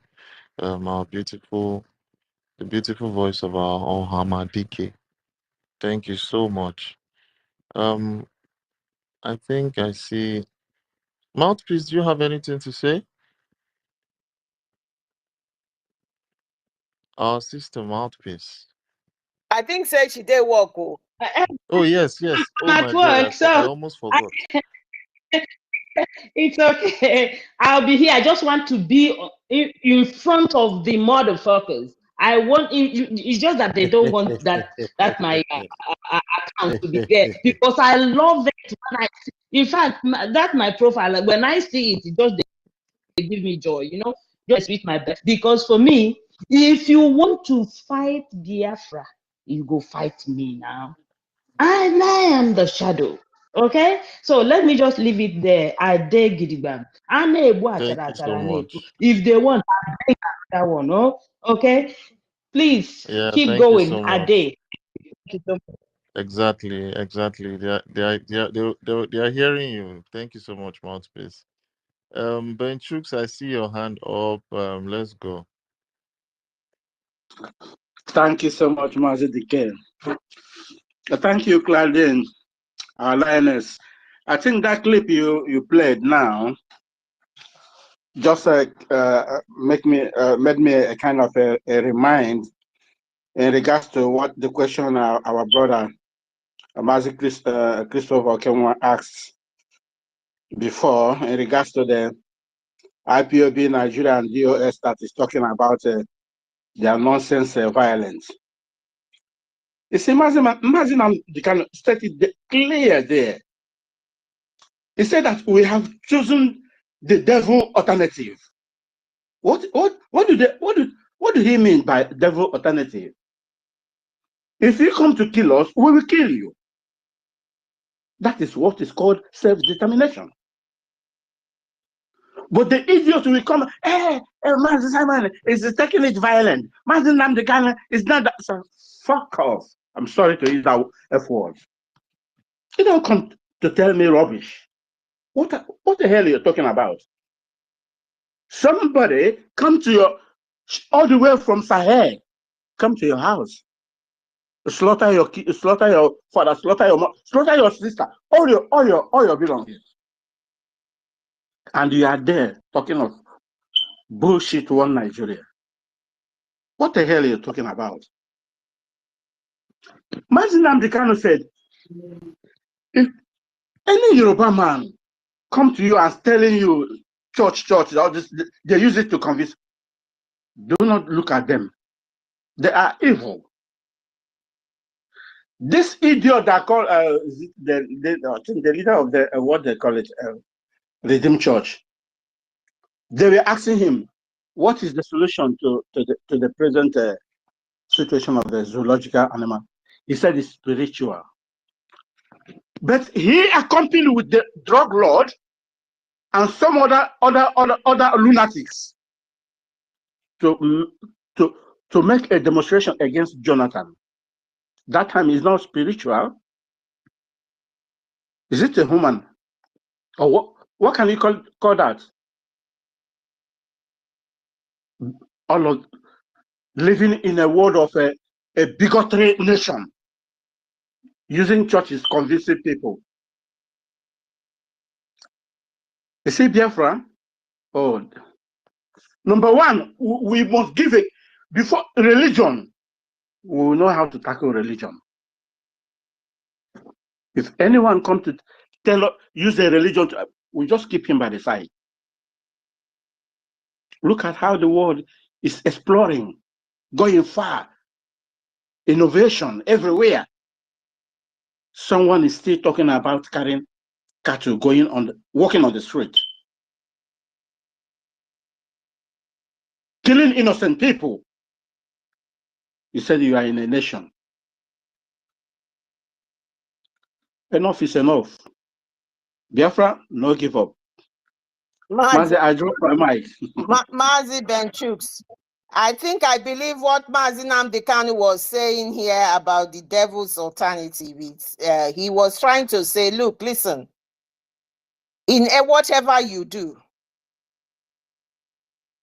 the beautiful voice of our Ohama DK. Thank you so much. I think I see Mouthpiece. Do you have anything to say? Our sister Mouthpiece. I think say she did work. Oh yes, yes. Oh I'm my at God, work, I so almost forgot. it's okay. I'll be here. I just want to be in front of the motherfuckers. I want. It's just that they don't want that my account to be there because I love it. When I see, in fact, that's my profile. When I see it, it just they give me joy. You know, just with my best. Because for me, if you want to fight Biafra, you go fight me now. And I am the shadow. Okay, so let me just leave it there. I dare Gidigban. Thank you so much. If they want, I beg that one. No, okay. Please Yeah, keep thank you going. so I much. dare. Exactly, exactly. They are hearing you. Thank you so much, Mouthpiece. Ben Chooks, I see your hand up. Let's go. Thank you so much, Mazi DK. Thank you, Claudine, our lioness. I think that clip you played now just made me a kind of a remind in regards to what the question our brother Mazi Christopher Kenwa asked before in regards to the IPOB Nigeria and DOS that is talking about their nonsense violence. You see, Mazin can state it clear there. He said that we have chosen the devil alternative. What do he mean by devil alternative? If you come to kill us, we will kill you. That is what is called self-determination. But the idiot will come, Mazin Simon is taking it violent. Mazin Namdekan is not that. So fuck off. I'm sorry to use that F word. You don't come to tell me rubbish. What the hell are you talking about? Somebody come to your, all the way from Sahel, come to your house, slaughter your father, slaughter your mom, slaughter your sister, all your belongings, and you are there talking of bullshit one Nigeria. What the hell are you talking about? Mazin Namdekano said, if any Yoruba man come to you and telling you church, all this, they use it to convince. Do not look at them. They are evil. This idiot that called I think the leader of the what they call it, Redeemed Church, they were asking him, what is the solution to the present situation of the zoological animal? He said it's spiritual. But he accompanied with the drug lord and some other lunatics to make a demonstration against Jonathan. That time is not spiritual. Is it a human? Or what can you call that? All of living in a world of a bigotry nation, using churches convincing people. You see, Biafra, number one, we must give it before religion. We will know how to tackle religion. If anyone comes to use a religion, we just keep him by the side. Look at how the world is exploring, going far, innovation everywhere. Someone is still talking about carrying cattle walking on the street, killing innocent people. You said you are in a nation. Enough is enough. Biafra, no give up. Mazi, I dropped my mic. Mazi Benchooks. I believe what Mazi Nnamdi Kanu was saying here about the devil's alternative. He was trying to say, look, listen, in whatever you do,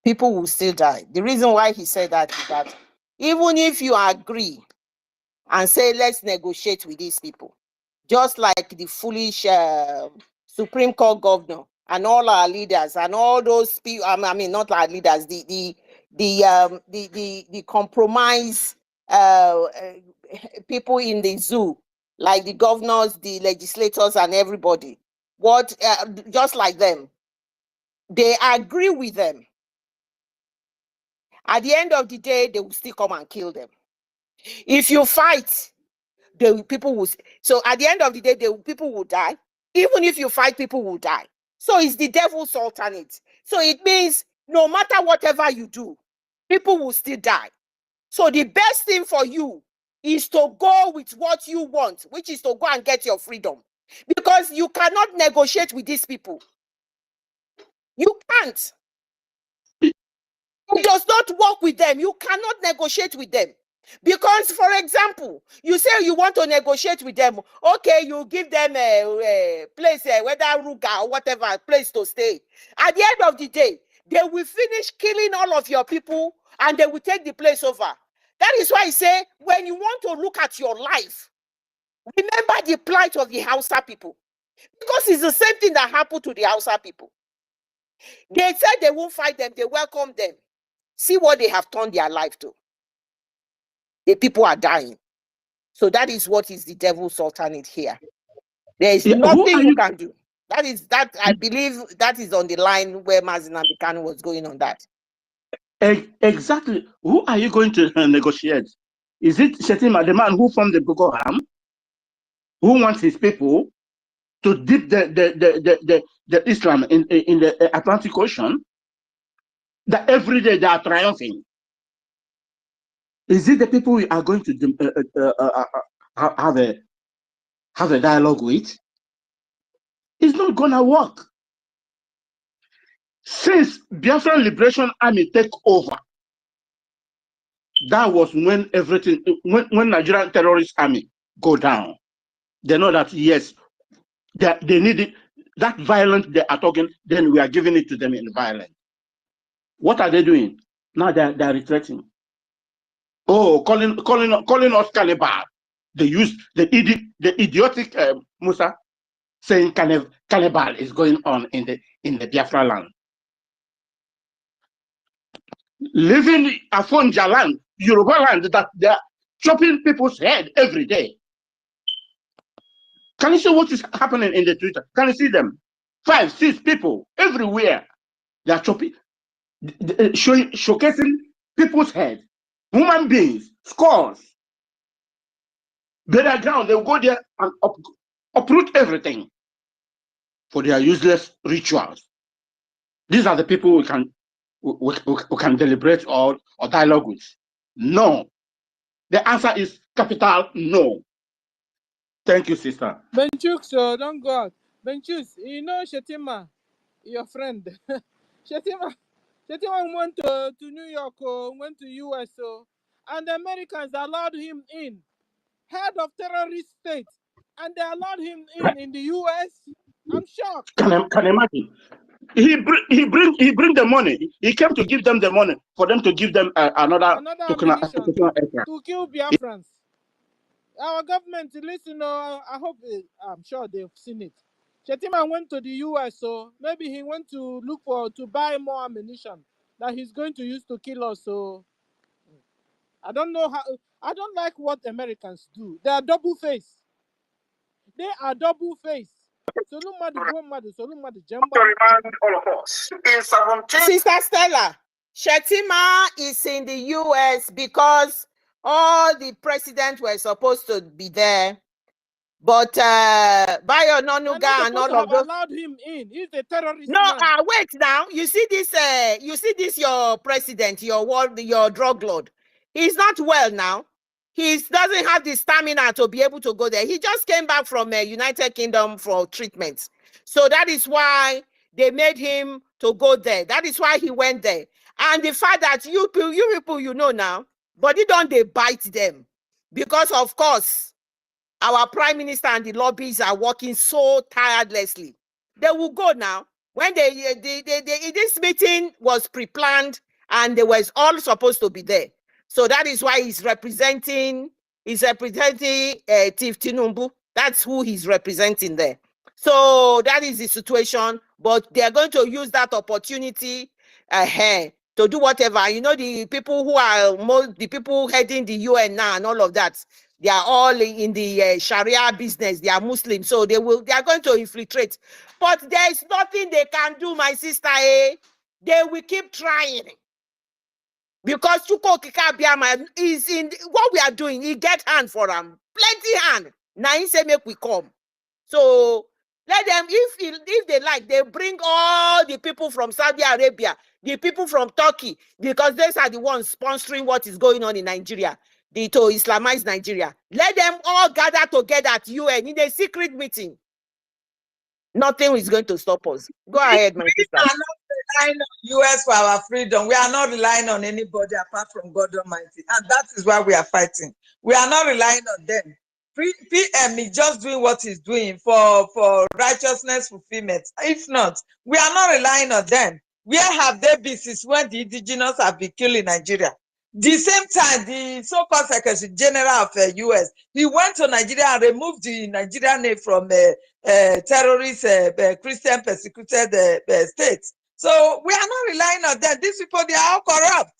people will still die. The reason why he said that is that even if you agree and say, let's negotiate with these people, just like the foolish Supreme Court governor and all our leaders and all those people, I mean, not our leaders, the compromise people in the zoo, like the governors, the legislators, and everybody. Just like them, they agree with them. At the end of the day, they will still come and kill them. If you fight, people will. So at the end of the day, people will die. Even if you fight, people will die. So it's the devil's alternate. So it means no matter whatever you do, people will still die. So the best thing for you is to go with what you want, which is to go and get your freedom. Because you cannot negotiate with these people. You can't. It does not work with them. You cannot negotiate with them. Because, for example, you say you want to negotiate with them. Okay, you give them a place, whether Ruga or whatever, place to stay. At the end of the day, they will finish killing all of your people and they will take the place over. That is why I say, when you want to look at your life, remember the plight of the Hausa people. Because it's the same thing that happened to the Hausa people. They said they won't fight them, they welcome them. See what they have turned their life to. The people are dying. So that is what is the devil's alternate here. There is nothing you can do. I believe that is on the line where Mazi Nnamdi Kanu was going on that. Exactly. Who are you going to negotiate? Is it Shetima, the man who formed the Boko Haram, who wants his people to dip the Islam in the Atlantic Ocean? That every day they are triumphing. Is it the people we are going to have a dialogue with? It's not gonna work. Since Biafran Liberation Army take over, that was when everything, when Nigerian terrorist army go down. They know that yes, they need it, that violence they are talking, then we are giving it to them in violence. What are they doing? Now they are retreating. Oh, calling us cannibal. They use the idiotic Musa saying cannibal is going on in the Biafra land. Living Afonja land, Yoruba land, that they are chopping people's head every day. Can you see what is happening in the Twitter? Can you see them? 5, 6 people everywhere. They are chopping, showcasing people's head, human beings, skulls. Better ground, they will go there and uproot everything for their useless rituals. These are the people we can deliberate or dialogue with. No. The answer is capital no. Thank you, sister. Benchooks, so don't go out. Benchooks, you know Shetima, your friend. Shetima went to New York, went to US, and the Americans allowed him in, head of terrorist state, and they allowed him in the US. I'm shocked. Can imagine. He bring the money. He came to give them the money for them to give them another ammunition to kill Biafrans. Our government, listen, I'm sure they've seen it. Shetima went to the US, so maybe he went to to buy more ammunition that he's going to use to kill us. So I don't know how. I don't like what Americans do. They are double-faced. They are double-faced. So no matter all of us. In 17. Sister Stella, Shetima is in the US because all the presidents were supposed to be there. But Bayo Nonuga and all of those allowed him in. He's a terrorist. No, wait now. You see this your president, your drug lord. He's not well now. He doesn't have the stamina to be able to go there. He just came back from United Kingdom for treatment. So that is why they made him to go there. That is why he went there. And the fact that you people, you know now, but they don't, they bite them. Because, of course, our prime minister and the lobbies are working so tirelessly. They will go now. When this meeting was pre-planned and they were all supposed to be there. So that is why he's representing Chief Tinumbu. That's who he's representing there. So that is the situation. But they are going to use that opportunity to do whatever. You know, the people who are the people heading the UN now and all of that, they are all in the Sharia business. They are Muslims, so they are going to infiltrate. But there is nothing they can do, my sister. They will keep trying. Because Suppo is in what we are doing. He get hand for them, plenty hand. Now he say make we come. So let them, if they like, they bring all the people from Saudi Arabia, the people from Turkey, because these are the ones sponsoring what is going on in Nigeria, to Islamize Nigeria. Let them all gather together at UN in a secret meeting. Nothing is going to stop us. Go ahead, my sister. We are not relying on US for our freedom. We are not relying on anybody apart from God Almighty. And that is why we are fighting. We are not relying on them. PM is just doing what he's doing for righteousness fulfillment. If not, we are not relying on them. Where have they been since when the indigenous have been killed in Nigeria? The same time, the so-called Secretary General of the US, he went to Nigeria and removed the Nigerian name from terrorist Christian persecuted states. So we are not relying on them. These people, they are all corrupt.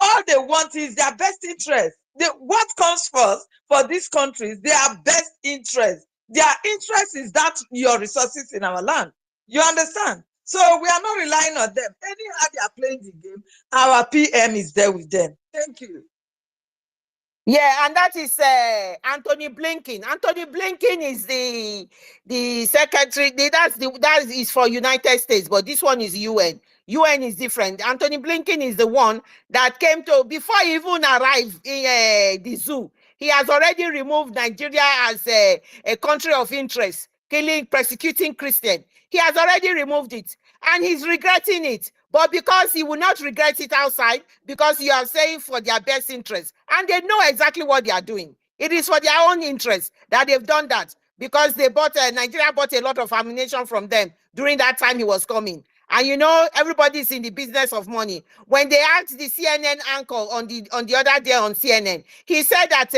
All they want is their best interest. What comes first for these countries, their best interest. Their interest is that your resources in our land. You understand? So we are not relying on them. Anyhow they are playing the game, our PM is there with them. Thank you. Yeah, and that is Anthony Blinken. Anthony Blinken is the secretary. That is for United States, but this one is UN. UN is different. Anthony Blinken is the one that came to, before he even arrived in the zoo, he has already removed Nigeria as a country of interest, persecuting Christians. He has already removed it, and he's regretting it. But because he will not regret it outside, because you are saying for their best interest, and they know exactly what they are doing. It is for their own interest that they've done that, because they bought Nigeria bought a lot of ammunition from them during that time he was coming. And you know, everybody's in the business of money. When they asked the CNN anchor on the other day on CNN, he said that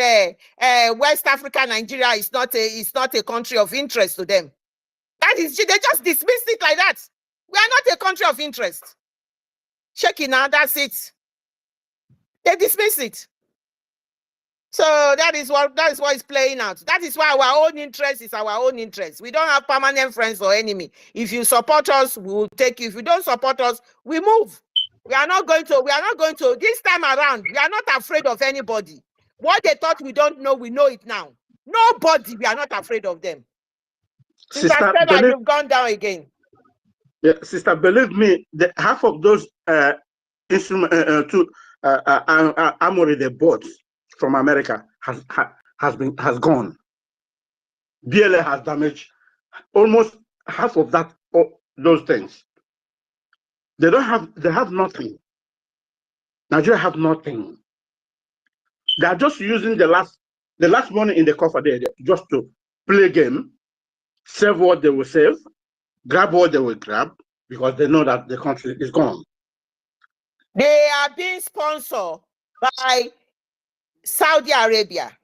West Africa, Nigeria is not a country of interest to them. That is, they just dismissed it like that. We are not a country of interest. Check it now, that's it. They dismiss it. So that is what is playing out. That is why our own interest is our own interest. We don't have permanent friends or enemy. If you support us, we will take you. If you don't support us, we move. We are not going to, this time around, we are not afraid of anybody. What they thought we don't know, we know it now. Nobody, we are not afraid of them. Sister Stella, you've gone down again. Yeah, sister, believe me, half of those instruments armory they bought from America has gone. BLA has damaged almost half of that. Those things. They have nothing. Nigeria have nothing. They are just using the last money in the coffer there just to play game, save what they will save, grab what they will grab, because they know that the country is gone. They are being sponsored by Saudi Arabia.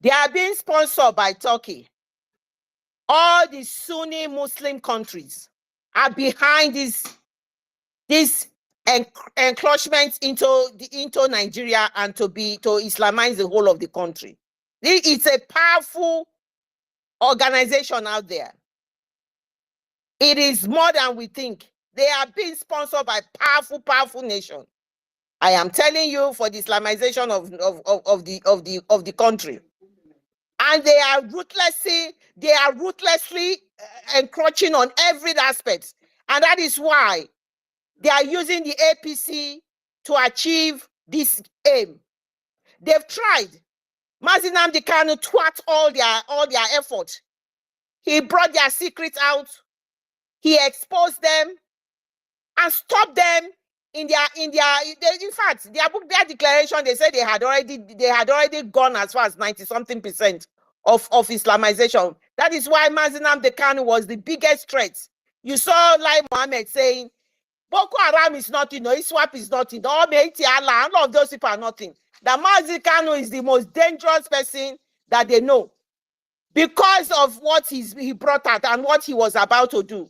They are being sponsored by Turkey. All the Sunni Muslim countries are behind this encroachment into Nigeria and to Islamize the whole of the country. It's a powerful organization out there. It is more than we think. They are being sponsored by powerful nations. I am telling you, for the Islamization of the country. And they are ruthlessly encroaching on every aspect. And that is why they are using the APC to achieve this aim. They've tried. Mazi Nnamdi Kanu thwart all their effort. He brought their secrets out he exposed them and stopped them in fact, their declaration, they said they had already gone as far as 90-something% of Islamization. That is why Mazinam Dekanu was the biggest threat. You saw Lai Mohammed saying, Boko Haram is nothing, no, ISWAP is nothing, all of those people are nothing. That Mazi Kanu is the most dangerous person that they know because of what he brought out and what he was about to do.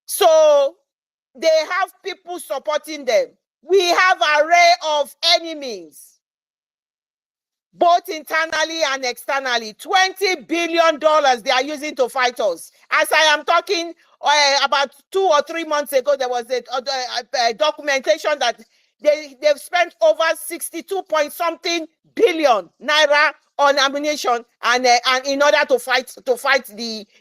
So they have people supporting them. We have an array of enemies, both internally and externally. $20 billion they are using to fight us. As I am talking, about 2 or 3 months ago, there was a documentation that they've spent over 62-point-something billion naira on ammunition and in order to fight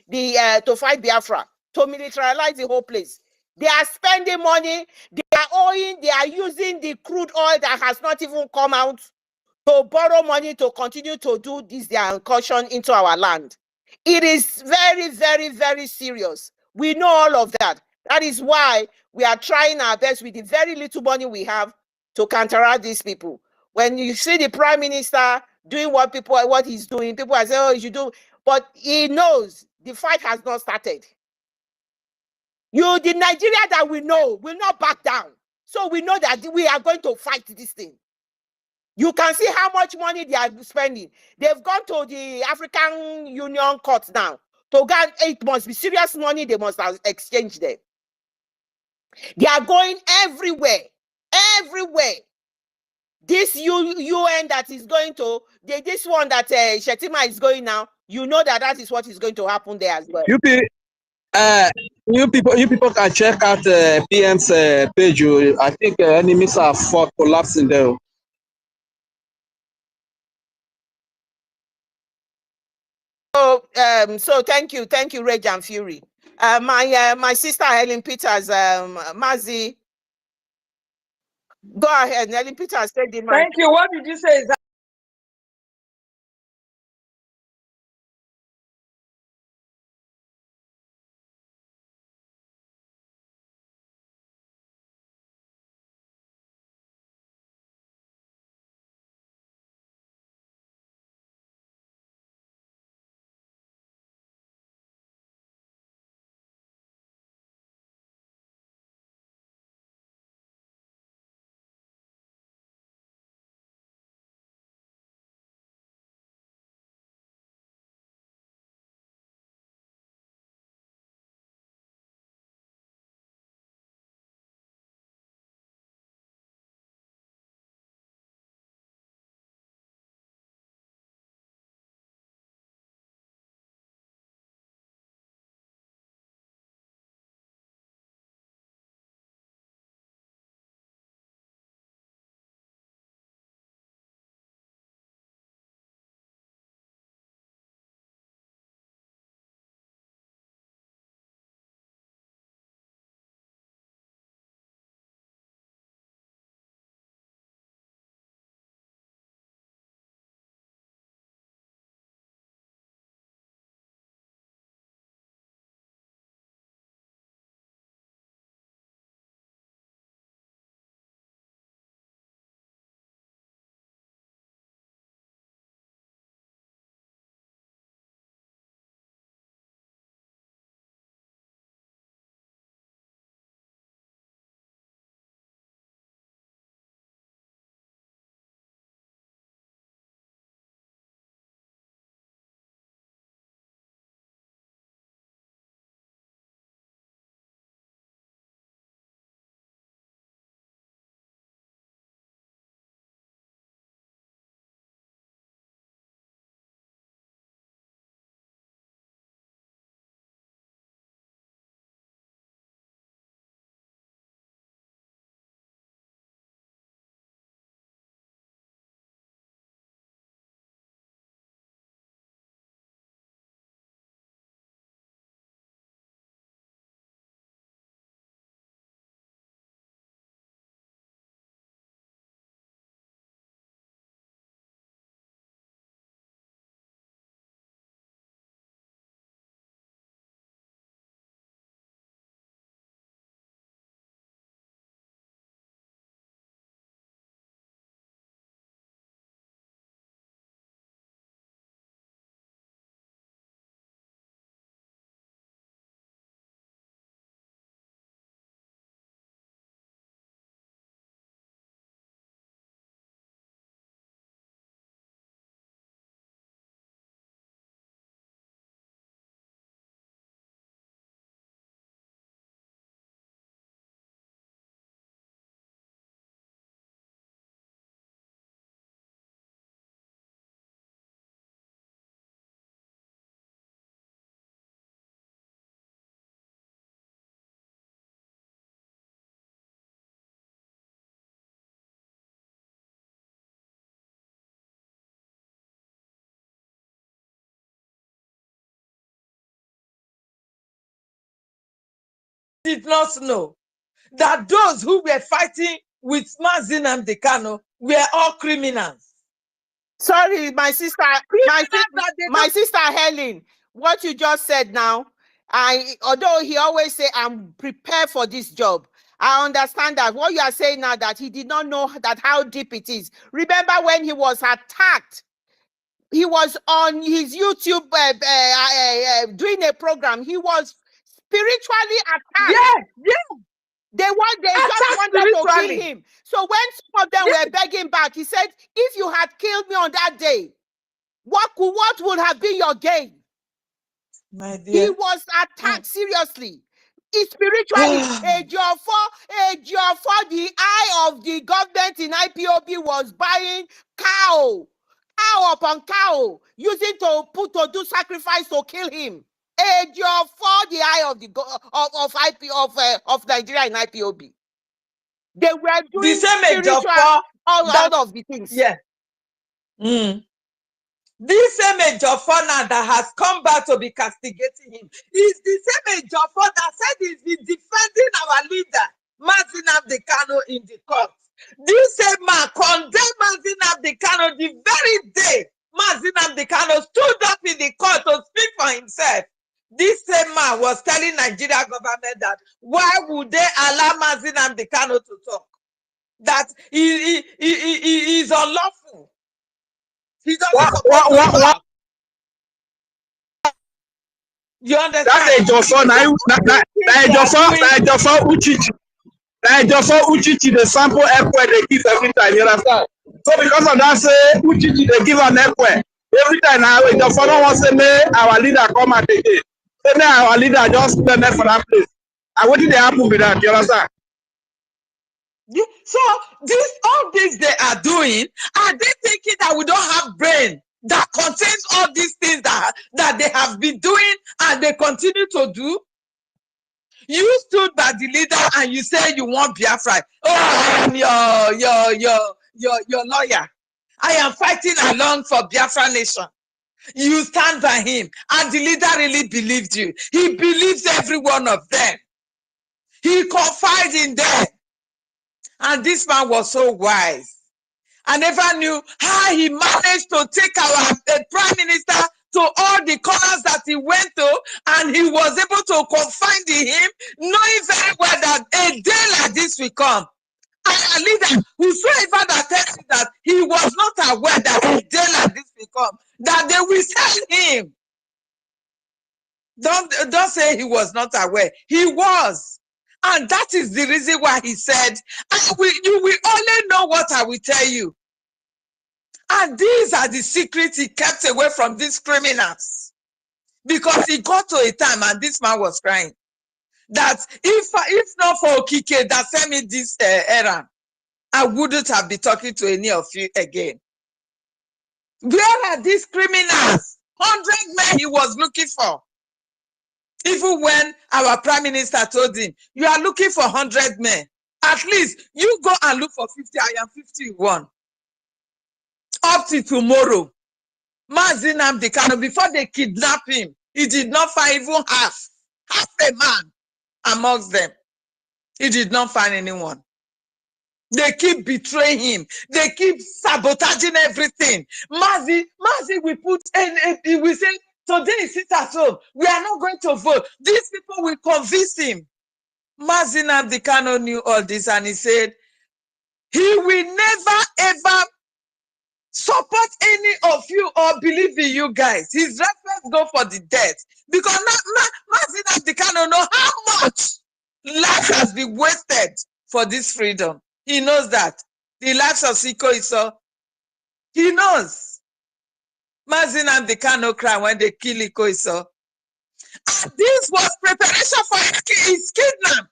Biafra, to militarize the whole place. They are spending money. They are using the crude oil that has not even come out to borrow money to continue to do this, their incursion into our land. It is very, very, very serious. We know all of that. That is why we are trying our best with the very little money we have to counteract these people. When you see the Prime Minister doing what he's doing, people are saying, oh, you should do, but he knows the fight has not started. The Nigeria that we know will not back down. So we know that we are going to fight this thing. You can see how much money they are spending. They've gone to the African Union court now. It must be serious money they must have exchanged there. They are going everywhere. Everywhere. This UN that is going to, this one that Shetima is going now, you know that is what is going to happen there as well. You people can check out PM's page. I think enemies are collapsing there. So thank you, Rage and Fury. My sister Helen Peters, Mazi, go ahead. Helen Peters, said the Thank you. What did you say? did not know that those who were fighting with Nnamdi Kanu were all criminals. Sorry, my sister, Criminals that they my don't. sister Helen, what you just said now, although he always say I'm prepared for this job, I understand that what you are saying now, that he did not know that how deep it is. Remember when he was attacked, he was on his YouTube doing a program. He was spiritually attacked. Yeah. They just wanted to kill him. So when some of them were begging back, he said, if you had killed me on that day, what would have been your gain? My dear. He was attacked seriously. Spiritually, the eye of the government in IPOB was buying cow upon cow, using to do sacrifice to kill him. The eye of the of Nigeria in IPOB. They were doing the same spiritual all of the things. Yeah. This same Ejiofor now that has come back to be castigating him is the same Ejiofor that said he's been defending our leader, Nnamdi Kanu, in the court. This same man condemned Nnamdi Kanu the very day Nnamdi Kanu stood up in the court to speak for himself. This same man was telling Nigeria government that why would they allow Nnamdi Kanu to talk? That he is unlawful. He doesn't suppose to talk. You understand? That's Ejiofor Uchichi, the sample ekwe they give every time, you understand? So because of that, say Uchichi they give an ekwe every time. Now Ejiofor don't want to say may our leader come at again. Say may our leader just stand there for that place. And what did they happen with that? You understand? So all this they are doing, are they thinking that we don't have brain that contains all these things that they have been doing and they continue to do? You stood by the leader and you say you want Biafra. Oh, I am your lawyer. I am fighting along for Biafra nation. You stand by him, and the leader really believed you. He believes every one of them. He confided in them. And this man was so wise. I never knew how he managed to take our prime minister to all the corners that he went to, and he was able to confide in him, knowing very well that a day like this will come. Our leader, whosoever that tells you that he was not aware that a day like this will come, that they will sell him. Don't say he was not aware. He was. And that is the reason why he said, you will only know what I will tell you. And these are the secrets he kept away from these criminals. Because he got to a time, and this man was crying, that if not for Okike that sent me this errand, I wouldn't have been talking to any of you again. Where are these criminals? 100 men he was looking for. Even when our prime minister told him, you are looking for 100 men. At least you go and look for 50. I am 51. Up to tomorrow. Nnamdi Kanu, before they kidnap him, he did not find even half a man amongst them. He did not find anyone. They keep betraying him. They keep sabotaging everything. Mazi, we put in, we say, today he sits at home. We are not going to vote. These people will convince him. Nnamdi Kanu knew all this, and he said, he will never ever support any of you or believe in you guys. His reference go for the dead. Because Nnamdi Kanu know how much life has been wasted for this freedom. He knows that. The lives of Ikoiso, he knows. Nnamdi Kanu cry when they kill Ikoiso. And this was preparation for his kidnap.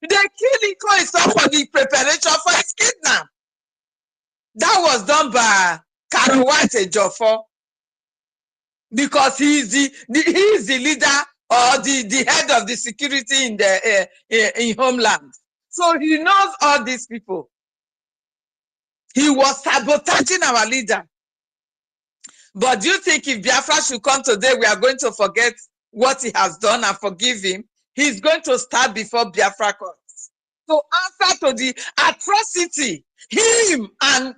They killed Ikoiso for the preparation for his kidnap. That was done by Ejiofor, because he is the leader or the head of the security in the in homeland. So he knows all these people. He was sabotaging our leader. But do you think if Biafra should come today, we are going to forget what he has done and forgive him? he's going to stand before Biafra courts to answer to the atrocity him and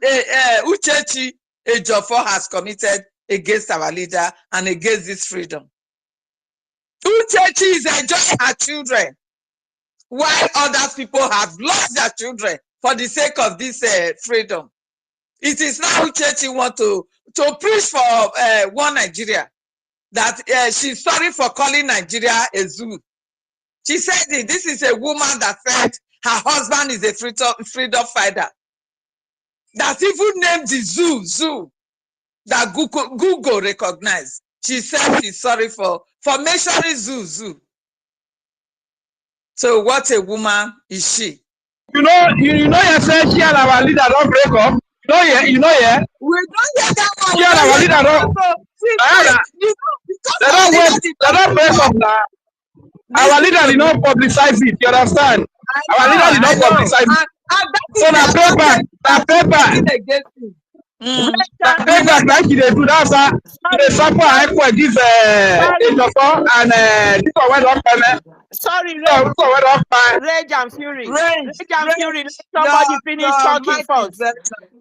Uchechi Ejiofor has committed against our leader and against this freedom. Uchechi is enjoying her children, while other people have lost their children for the sake of this freedom. It is now Uchechi want to preach for one Nigeria, that she's sorry for calling Nigeria a zoo. She said this is a woman that said her husband is a freedom fighter. That even named the zoo that Google recognized. She said she's sorry for mentioning zoo. So what a woman is she? You know, you said she and our leader don't break up. You know, yeah. We don't hear that one. She and our leader don't. They don't break up now. Our leader did not publicize it. You understand? Our leader did not publicize it. So na paper. Paper like they do that. They Suppo and give Ejiofor and this one went up. Sorry, Rage and Fury. Rage and Fury. Let somebody finish talking first.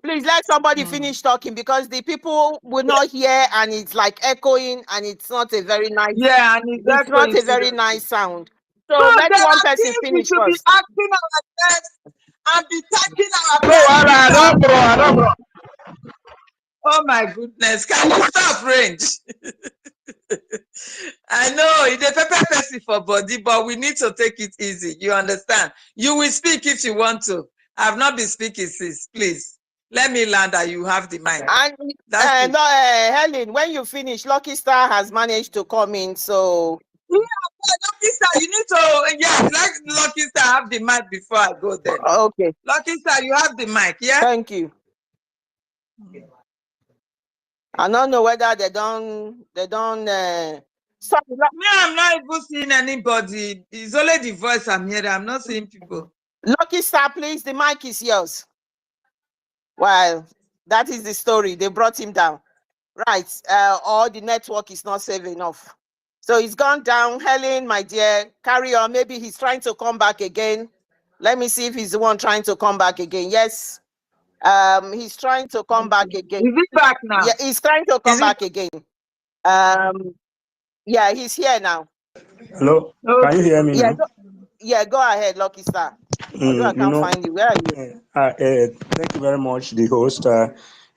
Please let somebody finish talking, because the people will not hear and it's like echoing and it's not a very nice. Yeah, and it's not a very nice sound. So let one person finish first. We should be asking ourselves and be taking our. I don't bro. Oh my goodness! Can you stop, Range? I know it's a pepper person for body, but we need to take it easy. You understand? You will speak if you want to. I've not been speaking since. Please let me land that you have the mic. And Helen, when you finish, Lucky Star has managed to come in. So yeah, Lucky Star, you need to let Lucky Star have the mic before I go there. Okay, Lucky Star, you have the mic. Yeah. Thank you. I don't know whether they don't. Sorry, me, I'm not even seeing anybody. It's only the voice I'm hearing. I'm not seeing people. Lucky Star, please. The mic is yours. Well, that is the story. They brought him down, right? Or the network is not safe enough, so he's gone down. Helen, my dear, carry on. Maybe he's trying to come back again. Let me see if he's the one trying to come back again. Yes. He's trying to come back again. Is he back now? Yeah, he's trying to come back again. Yeah, he's here now. Hello, can you hear me now? Go ahead, Lucky Star. I can't find you. Where are you? Thank you very much, the host.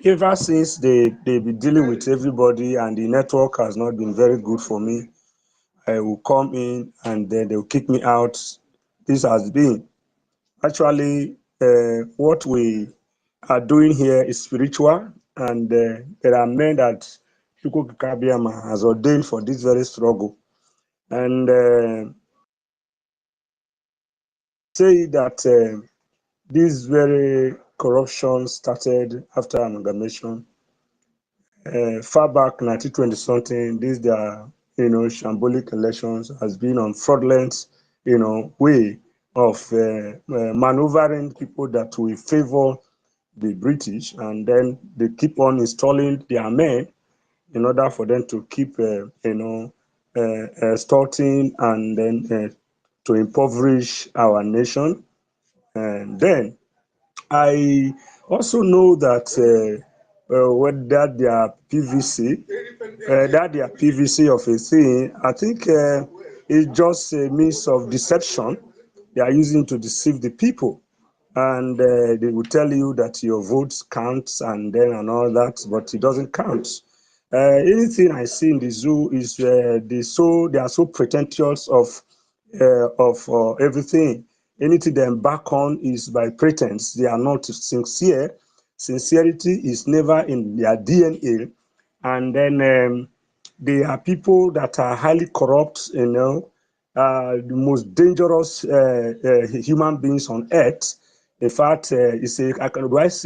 Ever since they've been dealing with everybody and the network has not been very good for me, I will come in and then they'll kick me out. This has been actually what we are doing here is spiritual, and there are men that EFIK-IBIBIO has ordained for this very struggle. And say that this very corruption started after amalgamation. Far back 1920 something, these their shambolic elections has been on fraudulent way of maneuvering people that will favor the British, and then they keep on installing their men in order for them to keep starting and then to impoverish our nation. And then I also know that that their PVC of a thing, I think it's just a means of deception they are using to deceive the people. And they will tell you that your votes counts and all that, but it doesn't count. Anything I see in the zoo is they are so pretentious of everything. Anything they embark on is by pretense. They are not sincere. Sincerity is never in their DNA. And then they are people that are highly corrupt, the most dangerous human beings on earth. In fact, this dangerous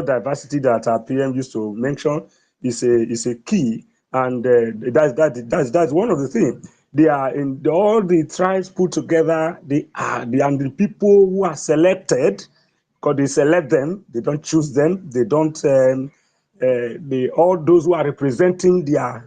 diversity that our PM used to mention is a key, and that's one of the things. They are in all the tribes put together. They are the people who are selected, because they select them. They don't choose them. They don't. All those who are representing their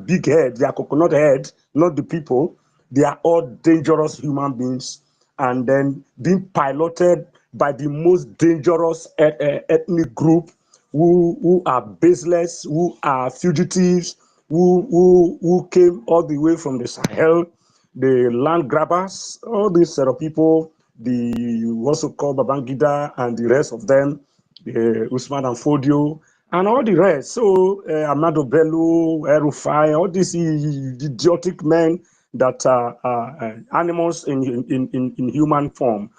big head, their coconut head, not the people. They are all dangerous human beings, and then being piloted by the most dangerous ethnic group who are baseless, who are fugitives, who came all the way from the Sahel, the land grabbers, all these set of people, the also called Babangida and the rest of them, Usman and Fodio, and all the rest. So Amado Bello, Erufai, all these idiotic men that are animals in human form.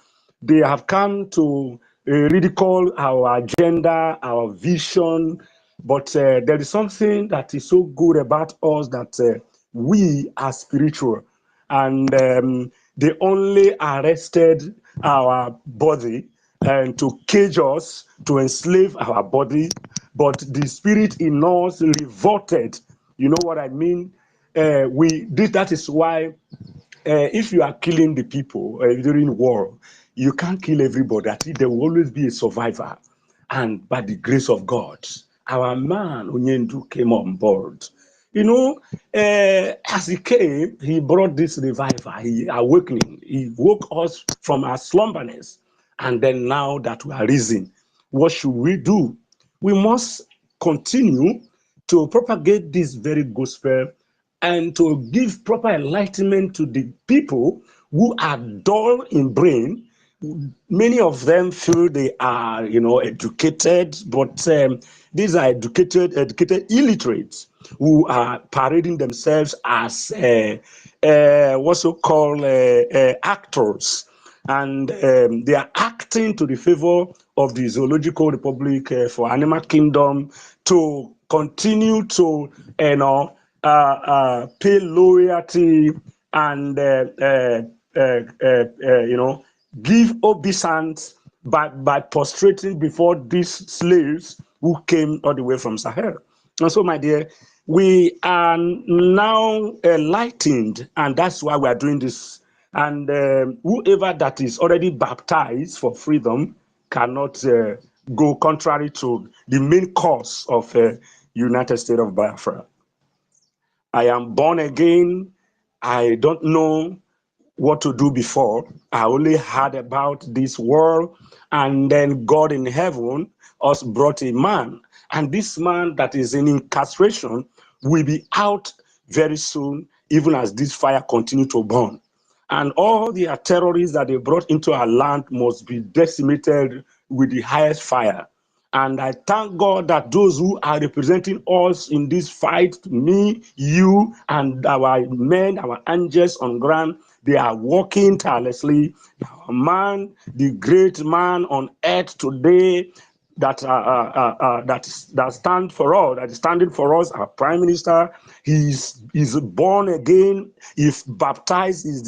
They have come to ridicule our agenda, our vision, but there is something that is so good about us that we are spiritual, and they only arrested our body and to cage us, to enslave our body, but the spirit in us revolted. You know what I mean? That is why if you are killing the people during war, you can't kill everybody. I think there will always be a survivor. And by the grace of God, our man Onyendu came on board. You know, as he came, he brought this revival, he awakening. He woke us from our slumberness. And then now that we are risen, what should we do? We must continue to propagate this very gospel and to give proper enlightenment to the people who are dull in brain. Many of them feel they are, educated, but these are educated illiterates who are parading themselves as what's so called actors, and they are acting to the favor of the Zoological Republic for Animal Kingdom to continue to, pay loyalty and give obeisance by prostrating before these slaves who came all the way from Sahel. And so, my dear, we are now enlightened, and that's why we are doing this. And whoever that is already baptized for freedom cannot go contrary to the main cause of United States of Biafra. I am born again. I don't know what to do before. I only heard about this world, and then God in heaven us brought a man, and this man that is in incarceration will be out very soon, even as this fire continue to burn. And all the terrorists that they brought into our land must be decimated with the highest fire. And I thank God that those who are representing us in this fight, me, you, and our men, our angels on ground, they are working tirelessly. Our man, the great man on earth today, that stand for all, that is standing for us, our prime minister, he's born again, if baptized, is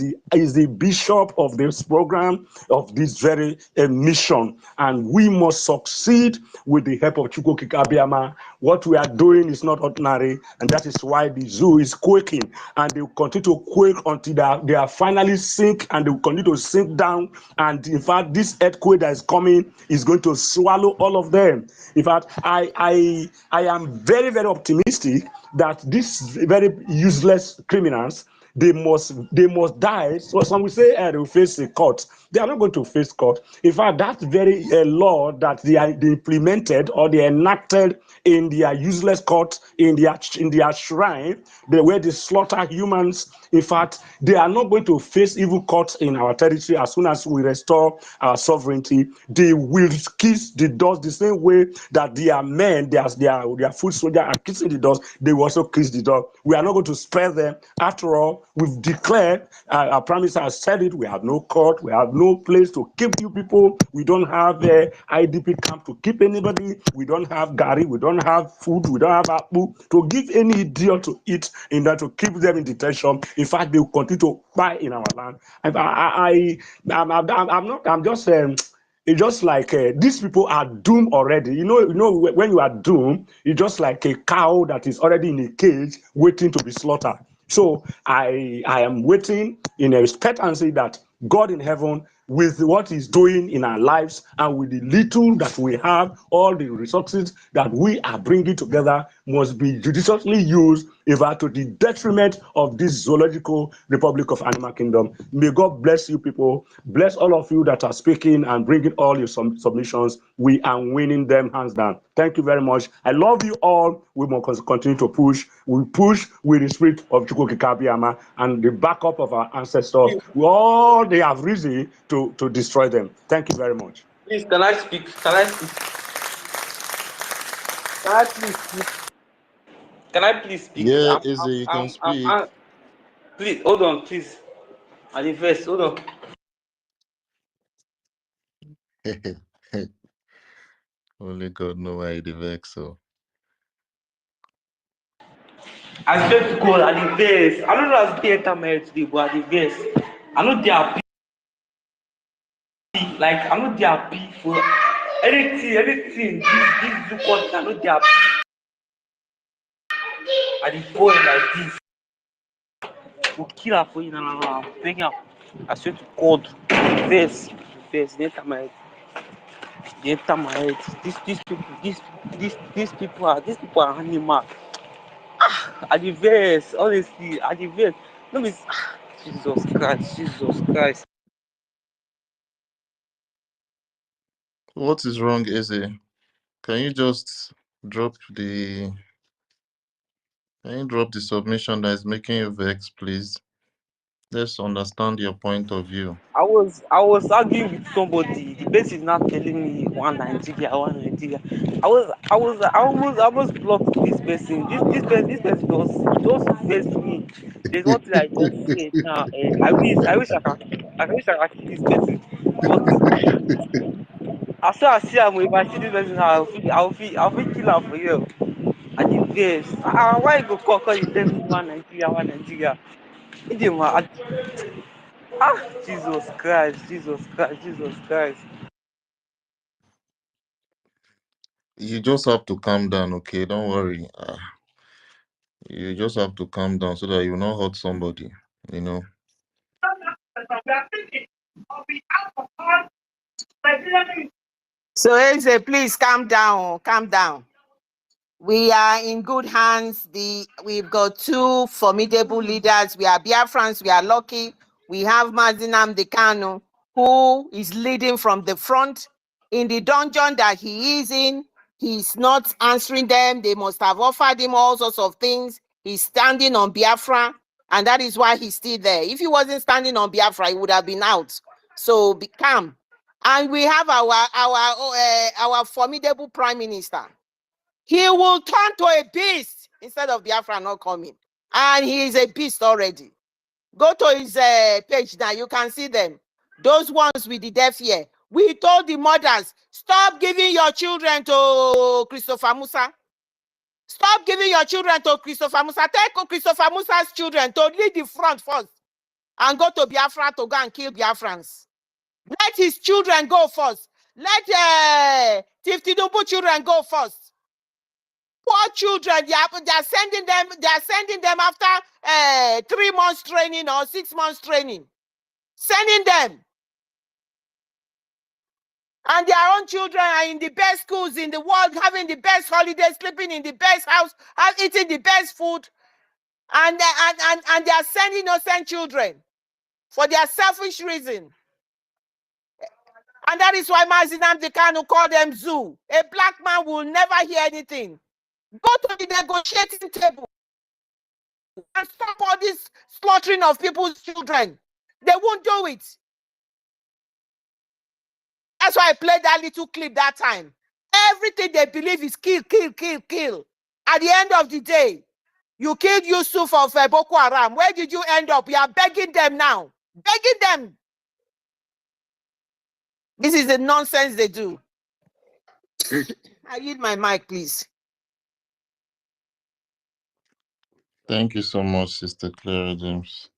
the bishop of this program, of this very mission, and we must succeed with the help of Chukwu Abiyama. What we are doing is not ordinary, and that is why the zoo is quaking, and they will continue to quake until they are finally sink, and they will continue to sink down, and in fact, this earthquake that is coming is going to swallow all of them. In fact, I am very, very optimistic that these very useless criminals, they must die. So some will say they will face a court. They are not going to face court. In fact, that very law that they implemented or they enacted in their useless court, in their shrine, the way they slaughter humans, in fact, they are not going to face evil courts in our territory. As soon as we restore our sovereignty, they will kiss the dust the same way that their men, their foot soldiers are kissing the dust. They will also kiss the dust. We are not going to spare them. After all, we've declared, our prime minister has said it, we have no court, we have no place to keep you people. We don't have IDP camp to keep anybody. We don't have Gary, we don't have food, we don't have Apu to give any idiot to eat in that to keep them in detention. In fact, they will continue to buy in our land. I'm just it's just like these people are doomed already. You know, when you are doomed, it's just like a cow that is already in a cage waiting to be slaughtered. So I am waiting in a expectancy that God in heaven, with what He's doing in our lives and with the little that we have, all the resources that we are bringing together must be judiciously used ever to the detriment of this zoological republic of animal kingdom. May God bless you people, bless all of you that are speaking and bringing all your submissions. We are winning them hands down. Thank you very much. I love you all. We must continue to push. We push with the spirit of Chukwukikabiama and the backup of our ancestors. All they have reason to destroy them. Thank you very much. Please, can I speak? Can I speak? Can I please speak? Can I please speak? Yeah, Izzy, you can speak. Please, hold on, please. At the first, hold on. Only God know why the vex so. I swear to God, at the verse. I don't know as they enter my head today, but at the verse, I know they are like I know they are for anything. This do content, I know they are at the point like this. We'll kill her for you now. I'm begging her. I swear to God, verse, they enter my head. They enter my head. These people are animal. At the verse, honestly, at the verse. No, Jesus Christ. What is wrong, Izzy? Can you just drop the submission that is making you vex, please? Let's understand your point of view. I was arguing with somebody. The person is not telling me one Nigeria. I almost blocked this person. This person just vex me. There's one thing I just said now. I wish I can kill this person. But as soon as I see him, if I see this person now, I'll feel kill her for you. And the vex. Why you go call you tell me one Nigeria? Jesus Christ. You just have to calm down, okay? Don't worry. You just have to calm down so that you not hurt somebody, you know. So Eze, please calm down. We are in good hands. We've got two formidable leaders. We are Biafrans. We are lucky. We have Mazinam Dekano, who is leading from the front. In the dungeon that he is in, he's not answering them. They must have offered him all sorts of things. He's standing on Biafra, and that is why he's still there. If he wasn't standing on Biafra, he would have been out. So be calm. And we have our formidable prime minister. He will turn to a beast instead of Biafra not coming. And he is a beast already. Go to his page now. You can see them. Those ones with the deaf ear. We told the mothers, stop giving your children to Christopher Musa. Stop giving your children to Christopher Musa. Take Christopher Musa's children to lead the front first and go to Biafra to go and kill Biafrans. Let his children go first. Let Tinubu children go first. Poor children, they are sending them after 3 months training or 6 months training. Sending them. And their own children are in the best schools in the world, having the best holidays, sleeping in the best house, eating the best food. And they are sending innocent children for their selfish reason. And that is why Mazinam Dekano called them zoo. A black man will never hear anything. Go to the negotiating table and stop all this slaughtering of people's children. They won't do it. That's why I played that little clip that time. Everything they believe is kill. At the end of the day, you killed Yusuf of Boko Haram. Where did you end up? You are begging them now. Begging them. This is the nonsense they do. I yield my mic, please. Thank you so much, Sister Clara James.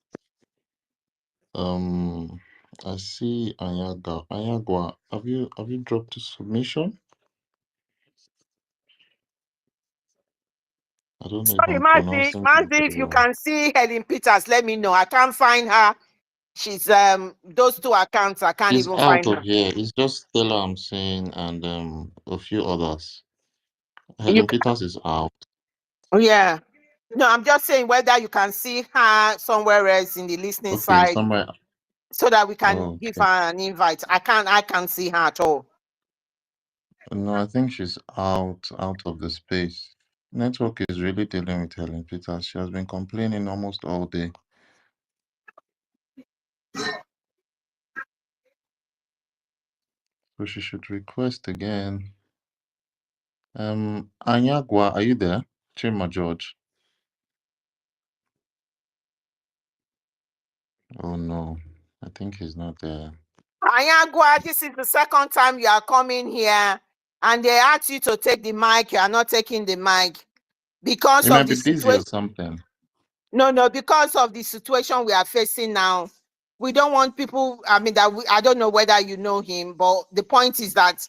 I see Anyagwa. Have you dropped the submission? I don't know if Sorry, I'm pronouncing Mazi, it if you well. can see Helen Peters, let me know. I can't find her. She's those two accounts. I can't She's even out find of her. here. It's just Stella I'm seeing and a few others. You, Helen Peters is out. yeah. No, I'm just saying whether you can see her somewhere else in the listening Okay, side, somewhere. so that we can Oh, give okay. her an invite. I can't see her at all. No, I think she's out of the space. Network is really dealing with Helen Peters. She has been complaining almost all day. So she should request again. Anyagwa, are you there? Chima George. Oh no, I think he's not there. Anyagwa, this is the second time you are coming here, and they ask you to take the mic. You are not taking the mic because You of might the be busy situation. or something. No, because of the situation we are facing now. We don't want people. I mean, I don't know whether you know him, but the point is that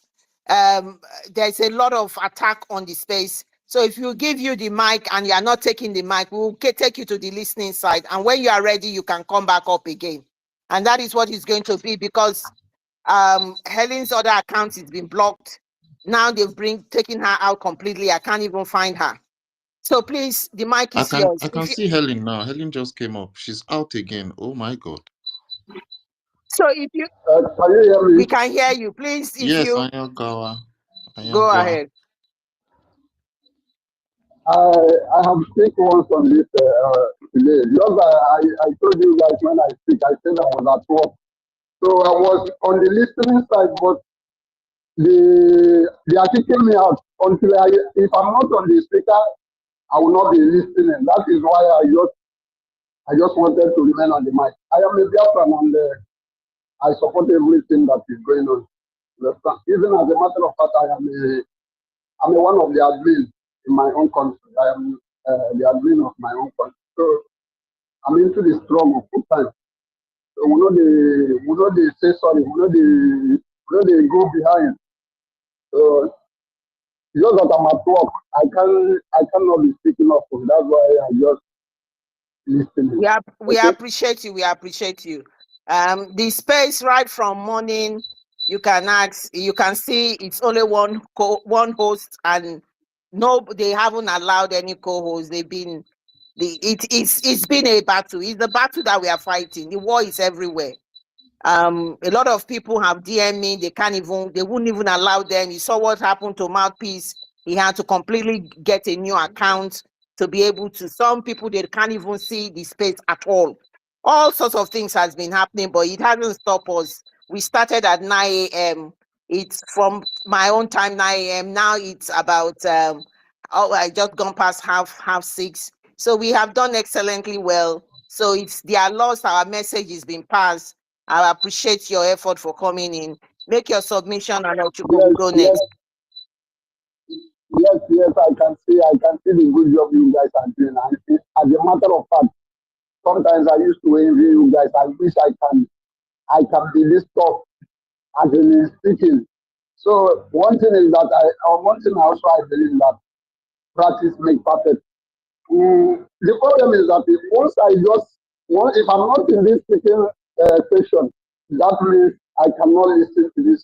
there's a lot of attack on the space. So if you give you the mic and you are not taking the mic, we'll take you to the listening side. And when you are ready, you can come back up again. And that is what it's going to be, because Helen's other account has been blocked. Now they've taken her out completely. I can't even find her. So please, the mic is yours. I can see Helen now. Helen just came up. She's out again. Oh my God. So if you, Can you hear me? we can hear you. Please, if Yes, you Anyagawa. go ahead. I have speak once on this today. Just I told you guys when I speak, I said I was at work. So I was on the listening side, but they are kicking me out until if I'm not on the speaker, I will not be listening. That is why I just wanted to remain on the mic. I am a Biafran and I support everything that is going on. Understand? Even as a matter of fact, I'm one of the admins in my own country. I am the admin of my own country. So I'm into the struggle full time. So we know they say sorry, we know they go behind. So just that I'm at work, I cannot be speaking up. That's why I just listening. We Okay? appreciate you. We appreciate you. The space right from morning, you can ask, you can see it's only one host, and no, they haven't allowed any co-hosts. They've been it's been a battle. It's the battle that we are fighting. The war is everywhere. A lot of people have DM me. They wouldn't even allow them. You saw what happened to Mouthpiece. He had to completely get a new account to be able to. Some people, they can't even see the space at all. All sorts of things has been happening, but it hasn't stopped us. We started at 9 a.m. It's from my own time, 9 a.m. Now it's about I just gone past half 6. So we have done excellently well. So it's their loss, our message is being passed. I appreciate your effort for coming in. Make your submission and we'll go next. Yes, I can see the good job you guys are doing. And as a matter of fact, sometimes I used to envy you guys. I wish I can be this tough as in speaking. So one thing is that one thing also I believe that practice makes perfect. The problem is that if I'm not in this speaking session, that means I cannot listen to this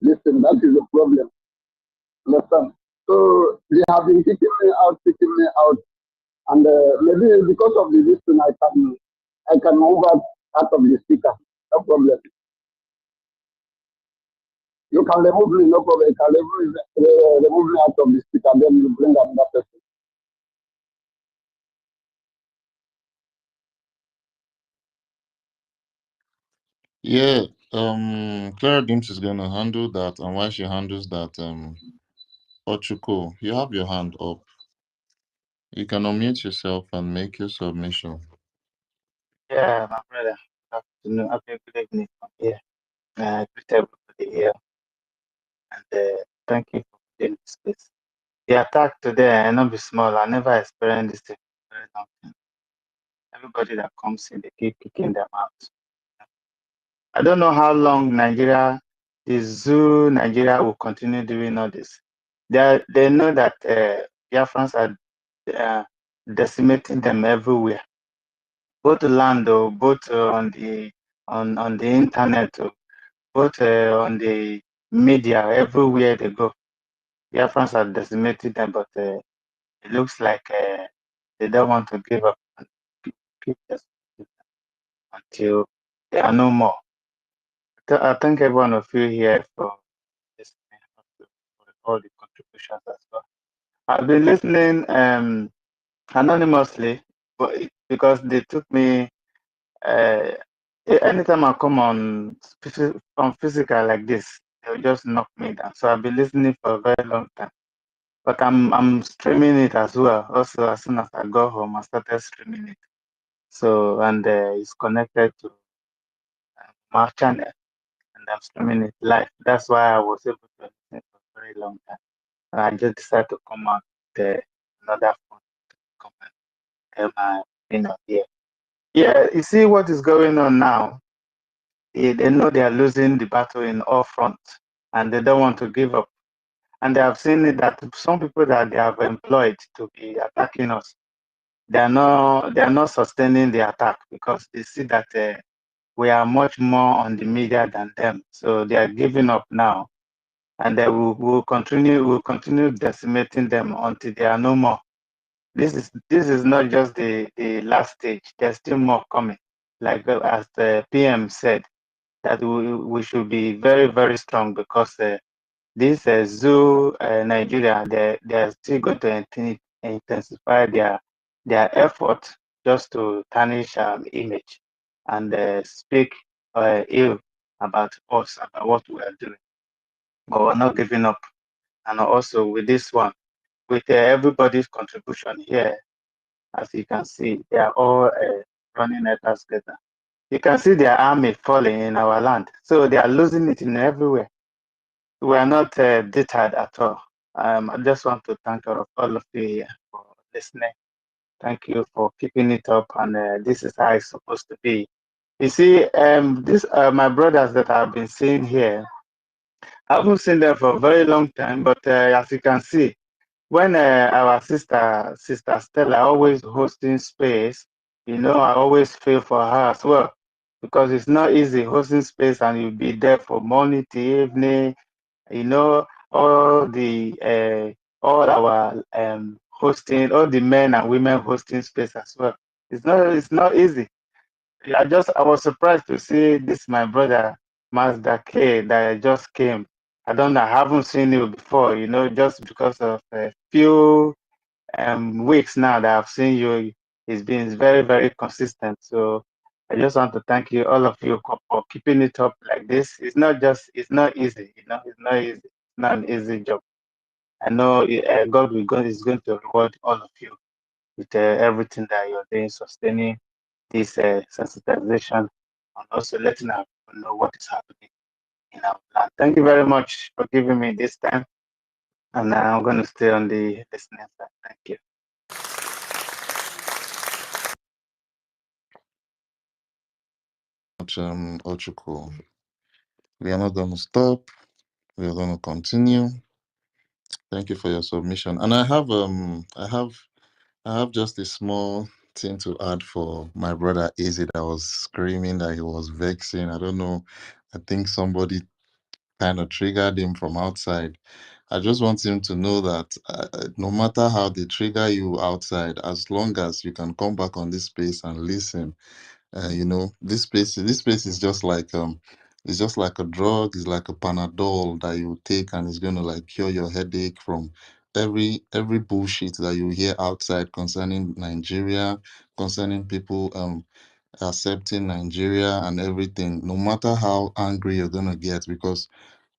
listen. That is the problem. Understand? So they have been kicking me out, and maybe because of the listen, I can move out of the speaker. No problem. You can remove me, no problem. You can remove me out of the speaker, then you bring another person. Yeah, Clara Dims is gonna handle that, and while she handles that, Ochuko, you have your hand up. You can unmute yourself and make your submission. Yeah, my brother. Good afternoon. Good evening. Yeah. Greet everybody here. And thank you for doing this space. The attack today, I not be small. I never experienced this thing for a very long time. Everybody that comes in, they keep kicking them out. I don't know how long the zoo Nigeria will continue doing all this. They know that Biafrans are decimating them everywhere. both land or both on the internet, or both on the media, everywhere they go. Biafrans are decimating them, but it looks like they don't want to give up and keep until there are no more. I thank every one of you here for listening, for all the contributions as well. I've been listening anonymously, but because they took me. Anytime I come on physical like this, they'll just knock me down. So I've been listening for a very long time. But I'm streaming it as well. Also, as soon as I got home, I started streaming it. So and it's connected to my channel, and I'm streaming it live. That's why I was able to listen for a very long time. And I just decided to come out another phone to come and tell my here. Yeah, you see what is going on now. They know they are losing the battle in all fronts, and they don't want to give up. And they have seen it that some people that they have employed to be attacking us, they are not sustaining the attack because they see that we are much more on the media than them. So they are giving up now, and they will continue decimating them until there are no more. This is not just the last stage. There's still more coming. Like as the PM said, that we should be very, very strong because this zoo Nigeria, they're still going to intensify their effort just to tarnish image and speak ill about us, about what we are doing. But we're not giving up. And also with this one, with everybody's contribution here, as you can see, they are all running at us together. You can see their army falling in our land. So they are losing it in everywhere. We are not deterred at all. I just want to thank all of you here for listening. Thank you for keeping it up. And this is how it's supposed to be. You see, this my brothers that I've been seeing here, I haven't seen them for a very long time, but as you can see, when our sister Stella always hosting space, I always feel for her as well because it's not easy hosting space and you'll be there from morning to evening. All our hosting, all the men and women hosting space as well. It's not easy. I was surprised to see this my brother Mazda K that just came. I don't know, I haven't seen you before, just because of a few weeks now that I've seen you. It's been very, very consistent. So I just want to thank you, all of you, for keeping it up like this. It's not easy, it's not easy. It's not an easy job. I know God is going to reward all of you with everything that you're doing, sustaining this sensitization, and also letting our people know what is happening in our land. Thank you very much for giving me this time. And I'm going to stay on the listening side. Thank you. Ochuku. We are not going to stop. We are going to continue. Thank you for your submission. And I have just a small thing to add for my brother Izzy that was screaming that he was vexing. I don't know. I think somebody kind of triggered him from outside. I just want him to know that no matter how they trigger you outside, as long as you can come back on this space and listen, this space is just like it's just like a drug. It's like a Panadol that you take, and it's gonna like cure your headache from every bullshit that you hear outside concerning Nigeria, concerning people accepting Nigeria and everything. No matter how angry you're gonna get, because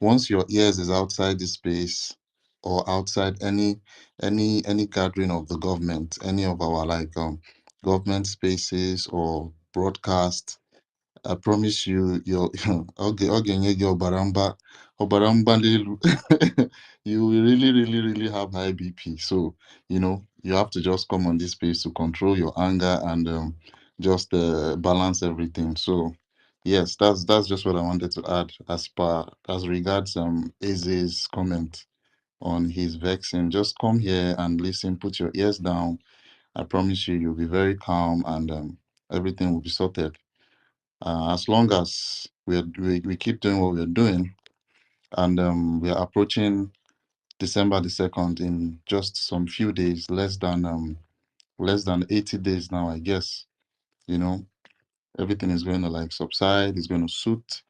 once your ears is outside the space or outside any gathering of the government, any of our like government spaces or broadcast, I promise you, your okay, your baramba lelu. You will really, really, really have high BP. So, you have to just come on this space to control your anger and just balance everything. So, yes, that's just what I wanted to add as regards Eze's comment on his vexing. Just come here and listen, put your ears down. I promise you, you'll be very calm and everything will be sorted. As long as we keep doing what we're doing, and we are approaching December the 2nd in just some few days, less than 80 days now, I guess. You know, everything is going to like subside, it's going to suit,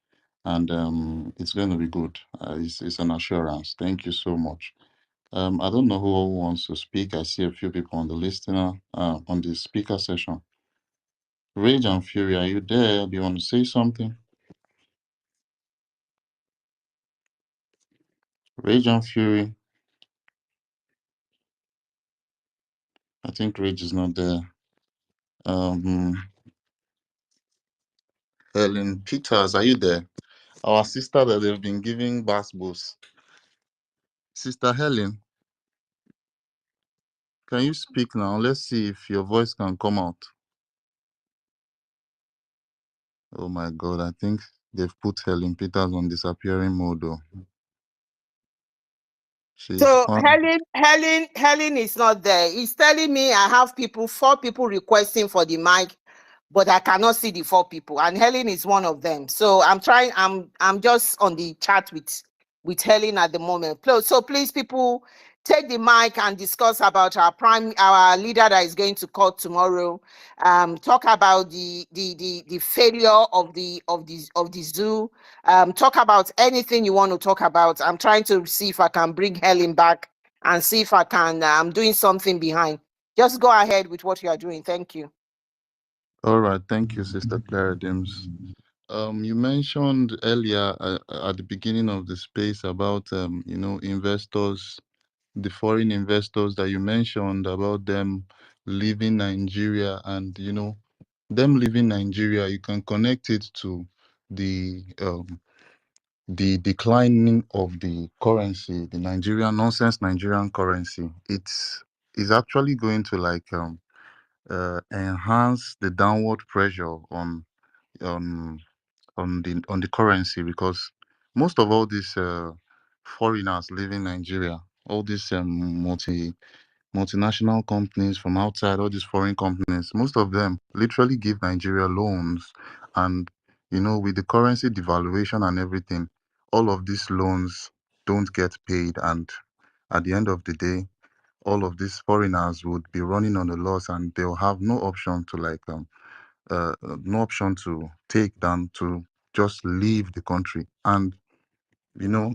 and it's going to be good. It's an assurance. Thank you so much. I don't know who wants to speak. I see a few people on the listener, on the speaker session. Rage and Fury, are you there? Do you want to say something? Rage and Fury. I think Rage is not there. Helen Peters, are you there? Our sister that they've been giving bass boost. Sister Helen, can you speak now? Let's see if your voice can come out. Oh my God, I think they've put Helen Peters on disappearing mode. Though. She's So on. Helen is not there. He's telling me I have 4 people requesting for the mic, but I cannot see the 4 people, and Helen is one of them. So I'm just on the chat with Helen at the moment. So please, people, take the mic and discuss about our leader that is going to court tomorrow. Talk about the failure of the zoo. Talk about anything you want to talk about. I'm trying to see if I can bring Helen back and see if I can. I'm doing something behind. Just go ahead with what you are doing. Thank you. All right, thank you, Sister Clara Dims. You mentioned earlier at the beginning of the space about investors, the foreign investors that you mentioned about them leaving Nigeria, and them leaving Nigeria. You can connect it to the declining of the currency, the Nigerian currency. It's actually going to like enhance the downward pressure on on the currency, because most of all these foreigners living Nigeria, all these multinational companies from outside, all these foreign companies, most of them literally give Nigeria loans, and with the currency devaluation and everything, all of these loans don't get paid, and at the end of the day, all of these foreigners would be running on a loss, and they'll have no option to no option to take than to just leave the country. And you know,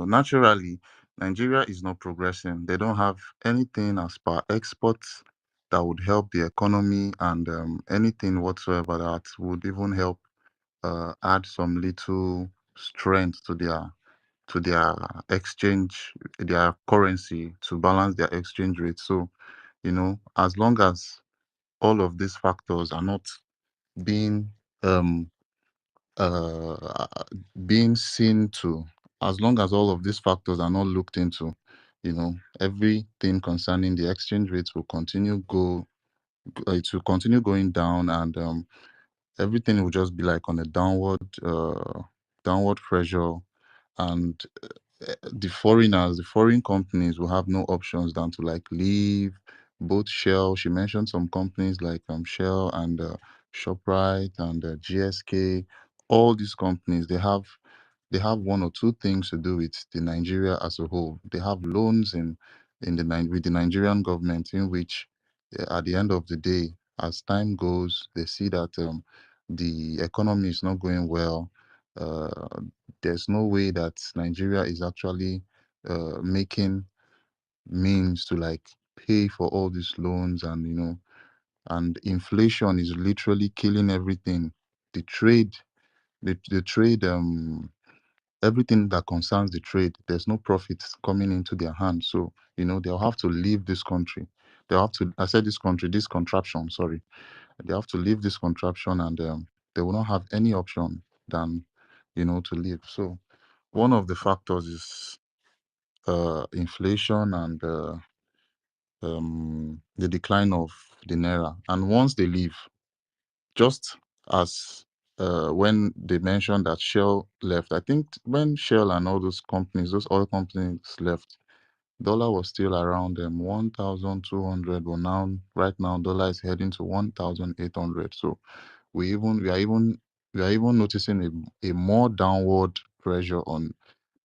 naturally, Nigeria is not progressing. They don't have anything as per exports that would help the economy, and anything whatsoever that would even help add some little strength to their exchange, their currency, to balance their exchange rate. So, as long as all of these factors are not being um uh being seen to, as long as all of these factors are not looked into, everything concerning the exchange rates will it will continue going down, and everything will just be like on a downward pressure, and the foreign companies will have no options than to like leave. Both Shell, she mentioned some companies like Shell and Shoprite and GSK. All these companies, they have one or two things to do with the Nigeria as a whole. They have loans with the Nigerian government, in which at the end of the day, as time goes, they see that the economy is not going well. Uh, there's no way that Nigeria is actually making means to like pay for all these loans, and and inflation is literally killing everything. The trade, the trade, everything that concerns the trade, there's no profits coming into their hands. So they'll have to leave this country. They'll have to. I said this country, this contraption. Sorry, they have to leave this contraption, and they will not have any option than to leave. So one of the factors is inflation, and the decline of the naira. And once they leave, just as when they mentioned that Shell left, I think when Shell and all those companies, those oil companies left, Dollar was still around 1,200, but now right now dollar is heading to 1,800. So we are even noticing a more downward pressure on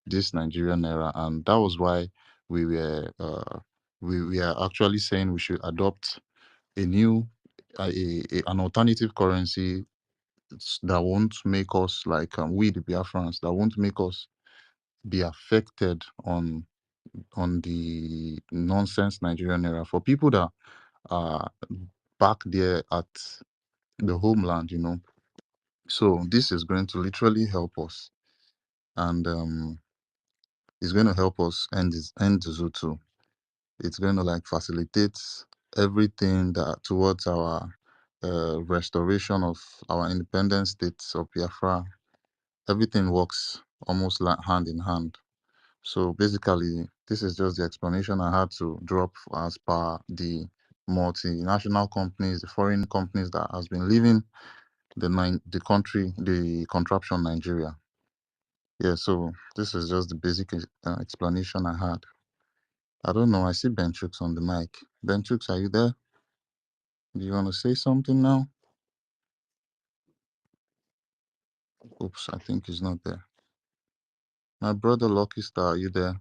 this Nigerian naira, and that was why we were we are actually saying we should adopt a new an alternative currency that won't make us like we the Biafrans, that won't make us be affected on the nonsense Nigerian era. For people that are back there at the homeland, you know. So this is going to literally help us, and it's going to help us end the Zutu. It's going to like facilitate everything that towards our restoration of our independent states of Biafra. Everything works almost like hand in hand. So basically, this is just the explanation I had to drop as per the multinational companies, the foreign companies that has been leaving the country, the contraption Nigeria. Yeah, so this is just the basic explanation I had. I don't know. I see Ben Chooks on the mic. Ben Chooks, are you there? Do you want to say something now? Oops, I think he's not there. My brother Lucky Star, are you there?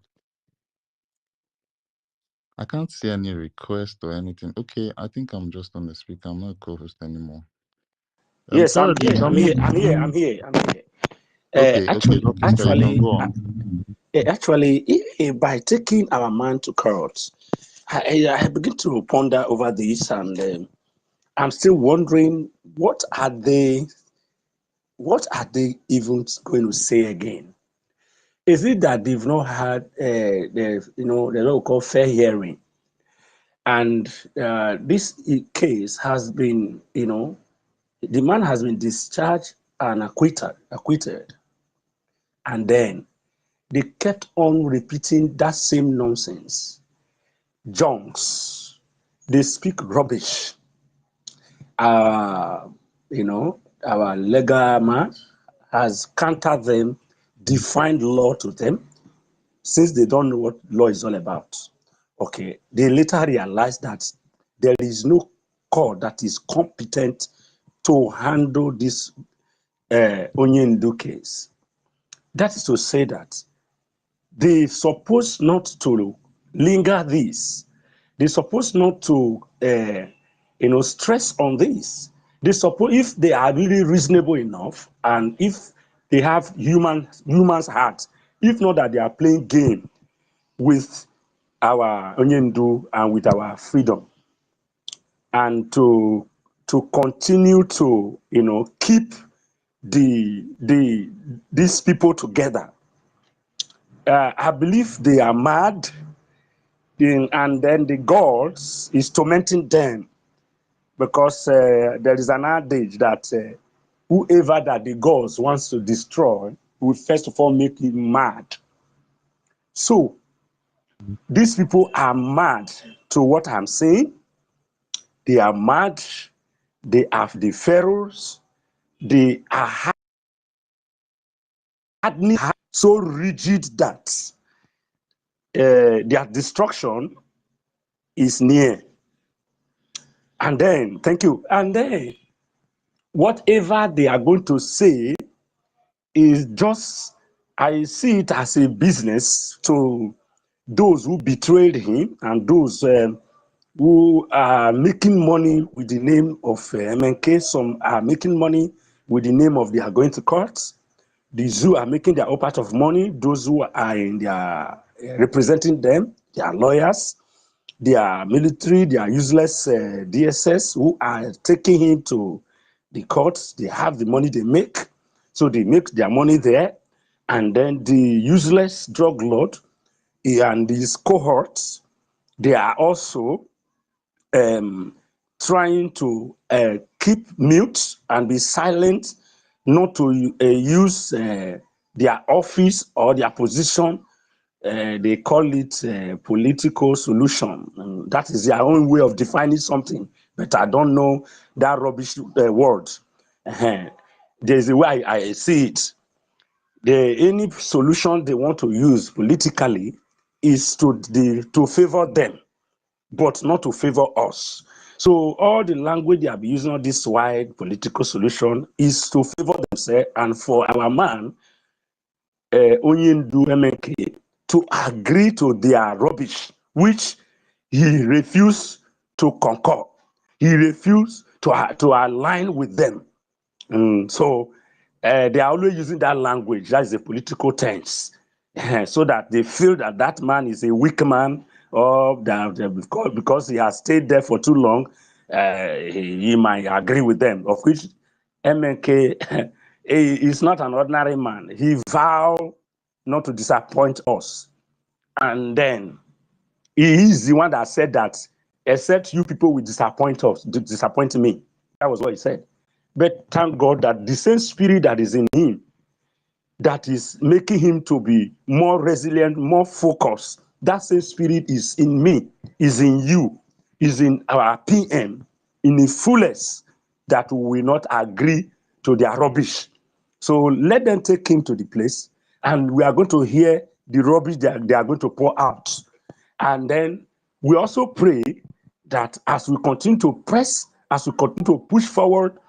I can't see any request or anything. Okay, I think I'm just on the speaker. I'm not a co-host anymore. Yes, I'm Claudia, here. I'm here. I'm here. I'm here. I'm here. Okay, Actually, Lucky Star, you can go on. By taking our man to court, I begin to ponder over this, and I'm still wondering what are they even going to say again? Is it that they've not had the what we call fair hearing, and this case has been the man has been discharged and acquitted, and then they kept on repeating that same nonsense. Junks, they speak rubbish. Our legal man has countered them, defined law to them, since they don't know what law is all about. Okay, they later realized that there is no court that is competent to handle this Onyendu case. That is to say that they supposed not to linger this. They supposed not to stress on this. They suppose, if they are really reasonable enough, and if they have human's heart, if not that they are playing game with our Onyendu and with our freedom, and to continue to keep these people together. I believe they are mad, and then the gods is tormenting them, because there is an adage that whoever that the gods wants to destroy will first of all make him mad. So these people are mad to what I'm saying. They are mad. They have the pharaohs. They are so rigid that their destruction is near. And then, thank you. And then, whatever they are going to say is just, I see it as a business to those who betrayed him and those who are making money with the name of MNK. Some are making money with the name of they are going to court. These who are making their own part of money, those who are in their representing them, they are lawyers, they are military, they are useless DSS who are taking him to the courts. They have the money they make, so they make their money there. And then the useless drug lord and these cohorts, they are also trying to keep mute and be silent, not to use their office or their position. They call it political solution. And that is their own way of defining something, but I don't know that rubbish word. There's a way I see it. Any solution they want to use politically is to favor them, but not to favor us. So all the language they have been using on this wide political solution is to favor themselves and for our man, Onyendu MK, to agree to their rubbish, which he refused to concur. He refused to align with them. So they are always using that language, that is a political tense, so that they feel that that man is a weak man, or that because he has stayed there for too long, he might agree with them, of which MNK is not an ordinary man. He vowed not to disappoint us. And then he is the one that said that, except you people will disappoint us, disappoint me. That was what he said. But thank God that the same spirit that is in him, that is making him to be more resilient, more focused, that same spirit is in me, is in you, is in our PM, in the fullest, that we will not agree to their rubbish. So let them take him to the place, and we are going to hear the rubbish that they are going to pour out. And then we also pray that as we continue to press, as we continue to push forward,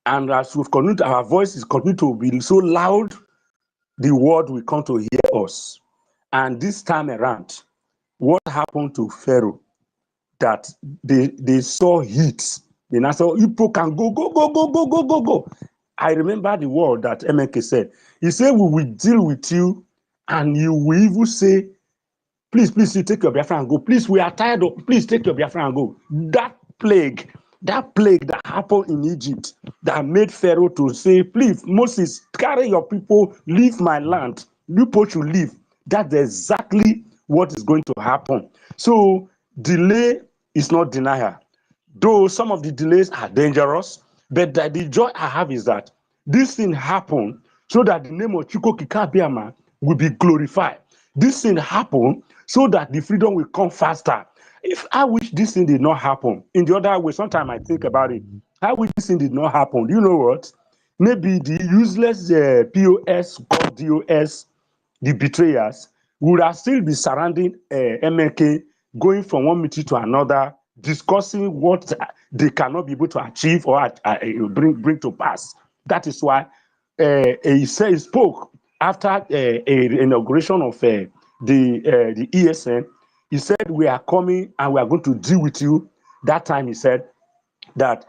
and as we've continued, our voices continue to be so loud, the world will come to hear us. And this time around, what happened to Pharaoh? That they saw heat. They now saw people can go, go, go, go, go, go, go, go. I remember the word that MK said. He said, we will deal with you, and you will even say, please, you take your Biafra and go. Please, we are tired of, please take your Biafra and go. That plague that happened in Egypt, that made Pharaoh to say, please, Moses, carry your people, leave my land. You people should leave. That's exactly what is going to happen. So delay is not denial. Though some of the delays are dangerous, but the joy I have is that this thing happened so that the name of Chukwu Kikabiama will be glorified. This thing happened so that the freedom will come faster. If I wish this thing did not happen, in the other way, sometimes I think about it. I wish this thing did not happen. You know what? Maybe the useless POS, God DOS, the betrayers, would have still be surrounding MLK, going from one meeting to another, discussing what they cannot be able to achieve or bring to pass. That is why he spoke after an inauguration of the ESN. He said, we are coming and we are going to deal with you. That time he said that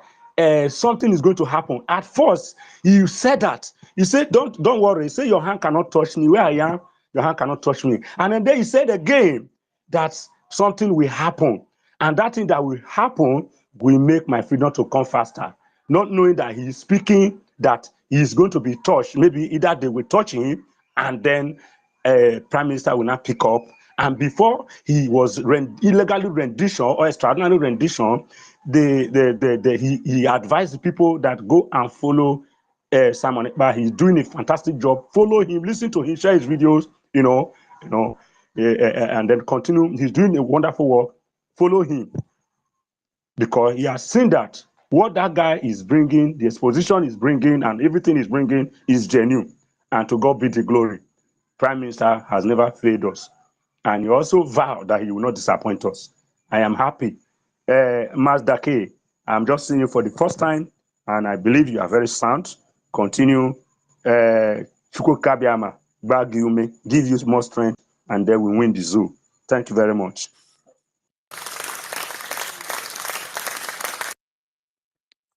something is going to happen. At first, he said that. He said, don't worry. He said, your hand cannot touch me. Where I am, your hand cannot touch me. And then he said again that something will happen. And that thing that will happen will make my freedom to come faster. Not knowing that he is speaking, that he is going to be touched. Maybe either they will touch him, and then Prime Minister will not pick up. And before he was illegally rendition or extraordinary rendition, he advised the people that go and follow Simon Ekpa. He's doing a fantastic job. Follow him, listen to him, share his videos, and then continue. He's doing a wonderful work. Follow him, because he has seen that what that guy is bringing, the exposition is bringing, and everything is bringing is genuine. And to God be the glory. Prime Minister has never failed us. And he also vowed that he will not disappoint us. I am happy. Mazda K, I'm just seeing you for the first time, and I believe you are very sound. Continue. Chukwu Kabiama, Bagiume, give you more strength, and then we win the zoo. Thank you very much.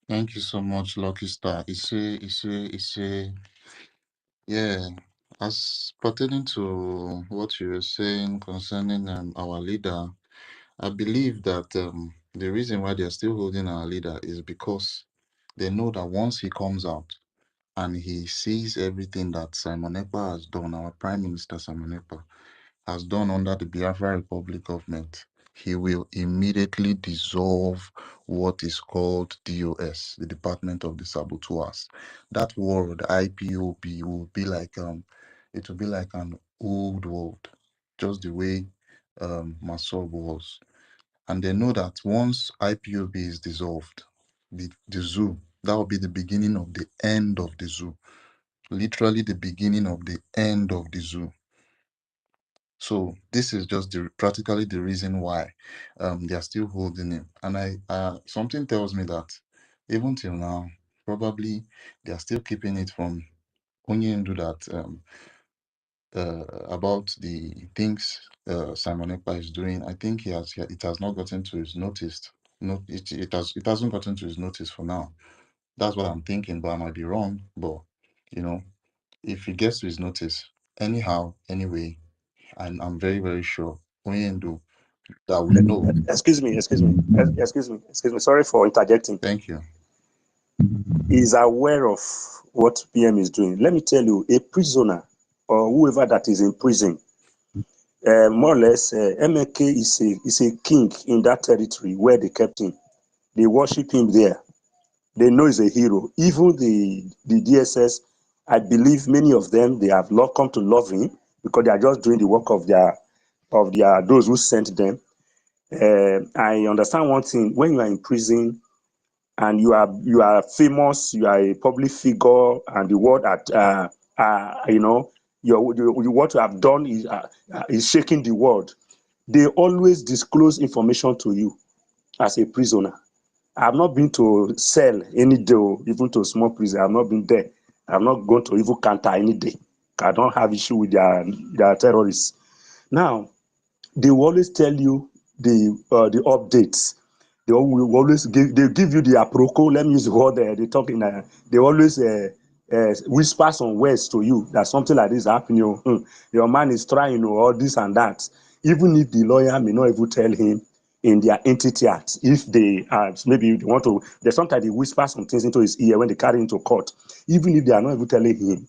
Thank you so much, Lucky Star. Yeah, as pertaining to what you were saying concerning our leader, I believe that the reason why they're still holding our leader is because they know that once he comes out and he sees everything that Simon Ekpa has done, our Prime Minister Simon Ekpa has done under the Biafra Republic government, he will immediately dissolve what is called DOS, the Department of the Saboteurs. That word IPOB will be like it will be like an old world, just the way Masob was. And they know that once IPOB is dissolved, the zoo, that will be the beginning of the end of the zoo. Literally the beginning of the end of the zoo. So this is just practically the reason why they are still holding him. And something tells me that even till now, probably they are still keeping it from Onyendu that about the things Simon Ekpa is doing. I think it has not gotten to his notice. No, it hasn't gotten to his notice for now. That's what I'm thinking, but I might be wrong. But you know, if it gets to his notice, anyhow, anyway, and I'm very, very sure Onyendu that we know. Excuse me. Sorry for interjecting. Thank you. Is aware of what PM is doing. Let me tell you, a prisoner or whoever that is in prison, more or less, MK is a king in that territory where they kept him. They worship him there. They know he's a hero. Even the DSS, I believe many of them, they have come to love him because they are just doing the work of those who sent them. I understand one thing: when you are in prison and you are famous, you are a public figure, and the word what you have done is shaking the world. They always disclose information to you as a prisoner. I've not been to cell any day, even to a small prison. I've not been there. I'm not going to even counter any day. I don't have issue with their terrorists. Now, they will always tell you the updates. They will always give you the aproko. Let me use the word they talk in. They always whisper some words to you that something like this happening. Your man is trying all this and that. Even if the lawyer may not even tell him in their entity act, if they maybe they want to, they sometimes they whisper some things into his ear when they carry him to court. Even if they are not even telling him,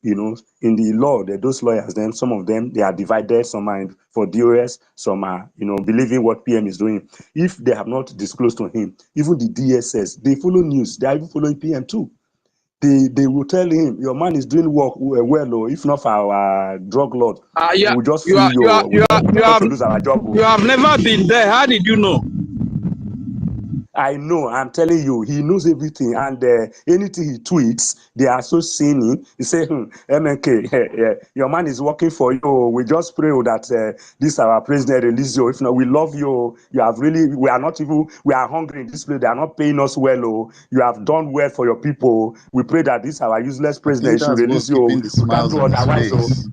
in the law, those lawyers, then some of them, they are divided. Some are for DOS, some are, believing what PM is doing. If they have not disclosed to him, even the DSS, they follow news. They are even following PM too. They will tell him, your man is doing work well, or if not for our drug lord, Yeah, we'll just you free are you. you are We're you are you going have to lose our job. you have never been there. How did you know? I know, I'm telling you, he knows everything, and anything he tweets, they are so sinning. He say, MNK, your man is working for you. We just pray that this our president release you. If not, we love you. You have really, we are hungry in this place. They are not paying us well. Oh, you have done well for your people. We pray that this our useless I think president should that's what's release you. keeping the We can't smiles do on his otherwise. Oh. face.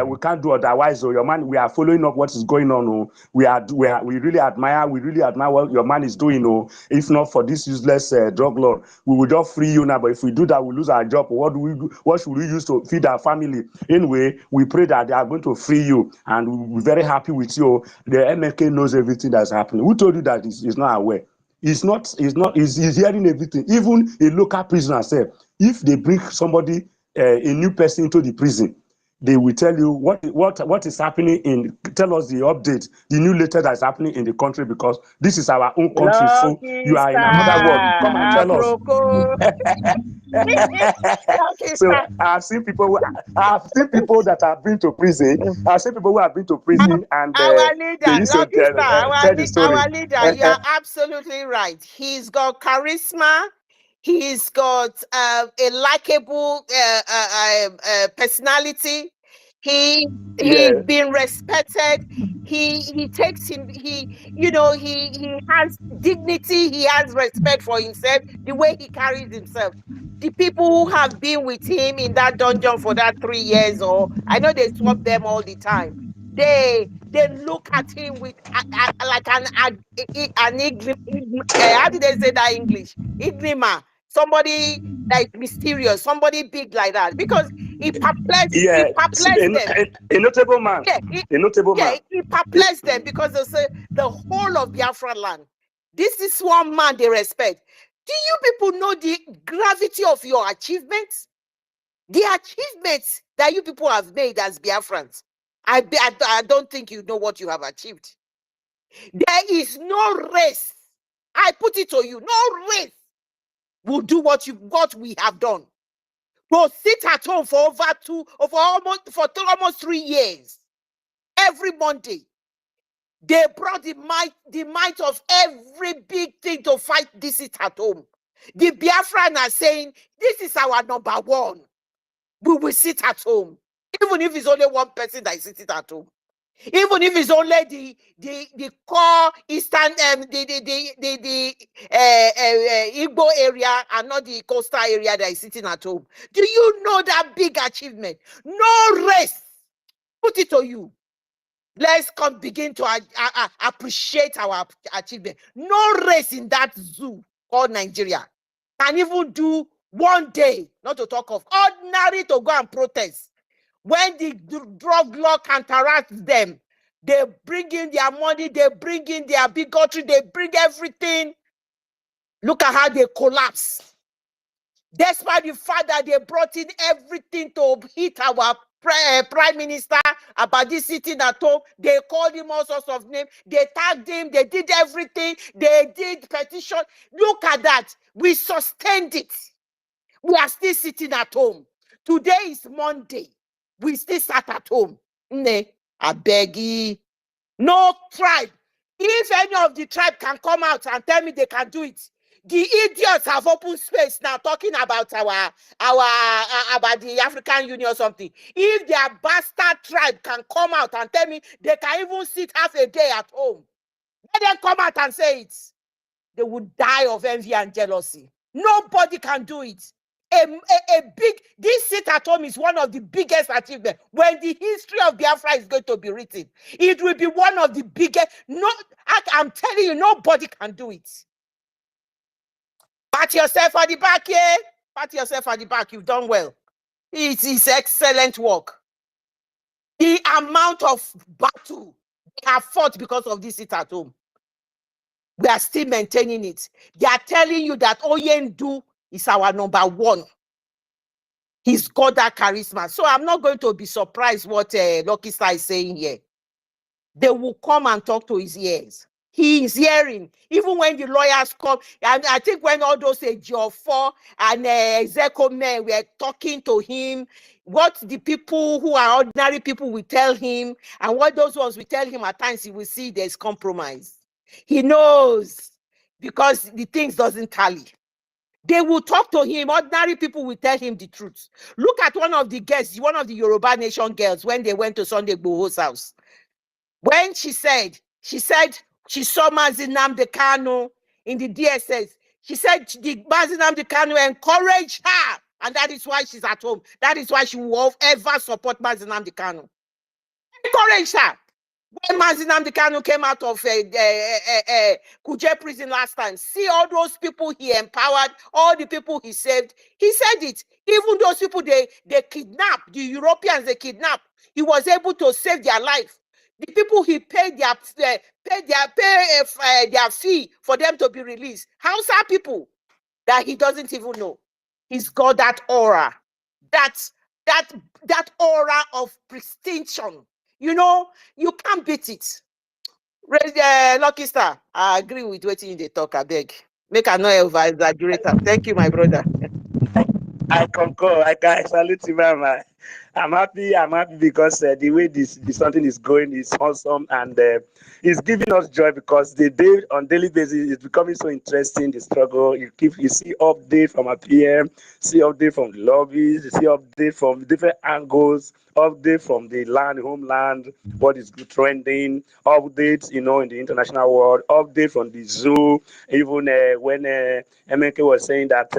We can't do otherwise. So your man, we are following up what is going on. Oh. We really admire what your man is doing. Oh. If not for this useless drug lord, we will just free you now. But if we do that, we lose our job. What do we do? What should we use to feed our family? Anyway, we pray that they are going to free you, and we're very happy with you. The MK knows everything that's happening. Who told you that he's not aware? He's hearing everything. Even a local prisoner said, if they bring somebody, a new person into the prison, they will tell you what is happening tell us the update, the new letter that is happening in the country, because this is our own country. So Lucky you are in another world. Come and star, tell us. Aproko. Lucky So star. I've seen people that have been to prison. I've seen people who have been to prison, and Our they leader, used to Lucky Star, tell the story. our leader, you are absolutely right. He's got charisma. He's got a likable personality. He Yeah. he's been respected. He takes him. He has dignity. He has respect for himself. The way he carries himself. The people who have been with him in that dungeon for that 3 years, or I know they swap them all the time. They look at him with like an how did they say that in English? Ignima. Somebody like mysterious, somebody big like that, because he Yeah, perplexed them. a notable man. Yeah, A notable man. he perplexed them, because they say the whole of Biafra land. This is one man they respect. Do you people know the gravity of your achievements? The achievements that you people have made as Biafrans. I don't think you know what you have achieved. There is no race. I put it to you, no race will do what we have done. To sit at home for almost 3 years. Every Monday, they brought the might of every big thing to fight this sit at home. The Biafran are saying, this is our number one. We will sit at home. Even if it's only one person that is sitting at home. Even if it's only the core eastern the Igbo area and not the coastal area that is sitting at home. Do you know that big achievement? No race. Put it to you. Let's begin to appreciate our achievement. No race in that zoo called Nigeria can even do one day, not to talk of ordinary, to go and protest. When the drug law counteracts them, they bring in their money, they bring in their bigotry, they bring everything. Look at how they collapse. Despite the fact that they brought in everything to hit our prime minister about this sitting at home, they called him all sorts of names, they tagged him, they did everything, they did petition. Look at that. We sustained it. We are still sitting at home. Today is Monday. We still sat at home. I beg you. No tribe. If any of the tribe can come out and tell me they can do it, the idiots have open space now talking about about the African Union or something. If their bastard tribe can come out and tell me they can even sit half a day at home, let them come out and say it. They would die of envy and jealousy. Nobody can do it. This sit at home is one of the biggest achievements. When the history of Biafra is going to be written, it will be one of the biggest. I'm telling you, nobody can do it. Pat yourself at the back, yeah? Pat yourself at the back. You've done well. It is excellent work. The amount of battle they have fought because of this sit at home, we are still maintaining it. They are telling you that Oyendu is our number one. He's got that charisma. So I'm not going to be surprised what Lucky Star is saying here. They will come and talk to his ears. He is hearing. Even when the lawyers come, and I think when all those Ejiofor and Zeko men were talking to him, what the people who are ordinary people will tell him, and what those ones will tell him at times, he will see there's compromise. He knows because the things doesn't tally. They will talk to him. Ordinary people will tell him the truth. Look at one of the guests, one of the Yoruba Nation girls, when they went to Sunday Igboho's house. When she said she saw Mazi Nnamdi Kanu in the DSS. She said the Mazi Nnamdi Kanu encouraged her, and that is why she's at home. That is why she will ever support Mazi Nnamdi Kanu. Encourage her. When Mazi Nnamdi Kanu came out of Kuje prison last time, see all those people he empowered, all the people he saved. He said it. Even those people they kidnapped, the Europeans they kidnapped, he was able to save their life. The people he paid their fee for them to be released. Hausa people that he doesn't even know. He's got that aura, that aura of prestinction. You know, you can't beat it. Lucky Star, I agree with what you talk. I beg. Make I not over exaggerate. Thank you, my brother. I concur. I salute you, Mama. I'm happy because the way this something is going is awesome, and it's giving us joy because the day on daily basis is becoming so interesting. The struggle you see update from a PM, see update from the lobbies, you see update from different angles, update from the homeland, what is trending, updates in the international world, update from the zoo. Even when MK was saying that.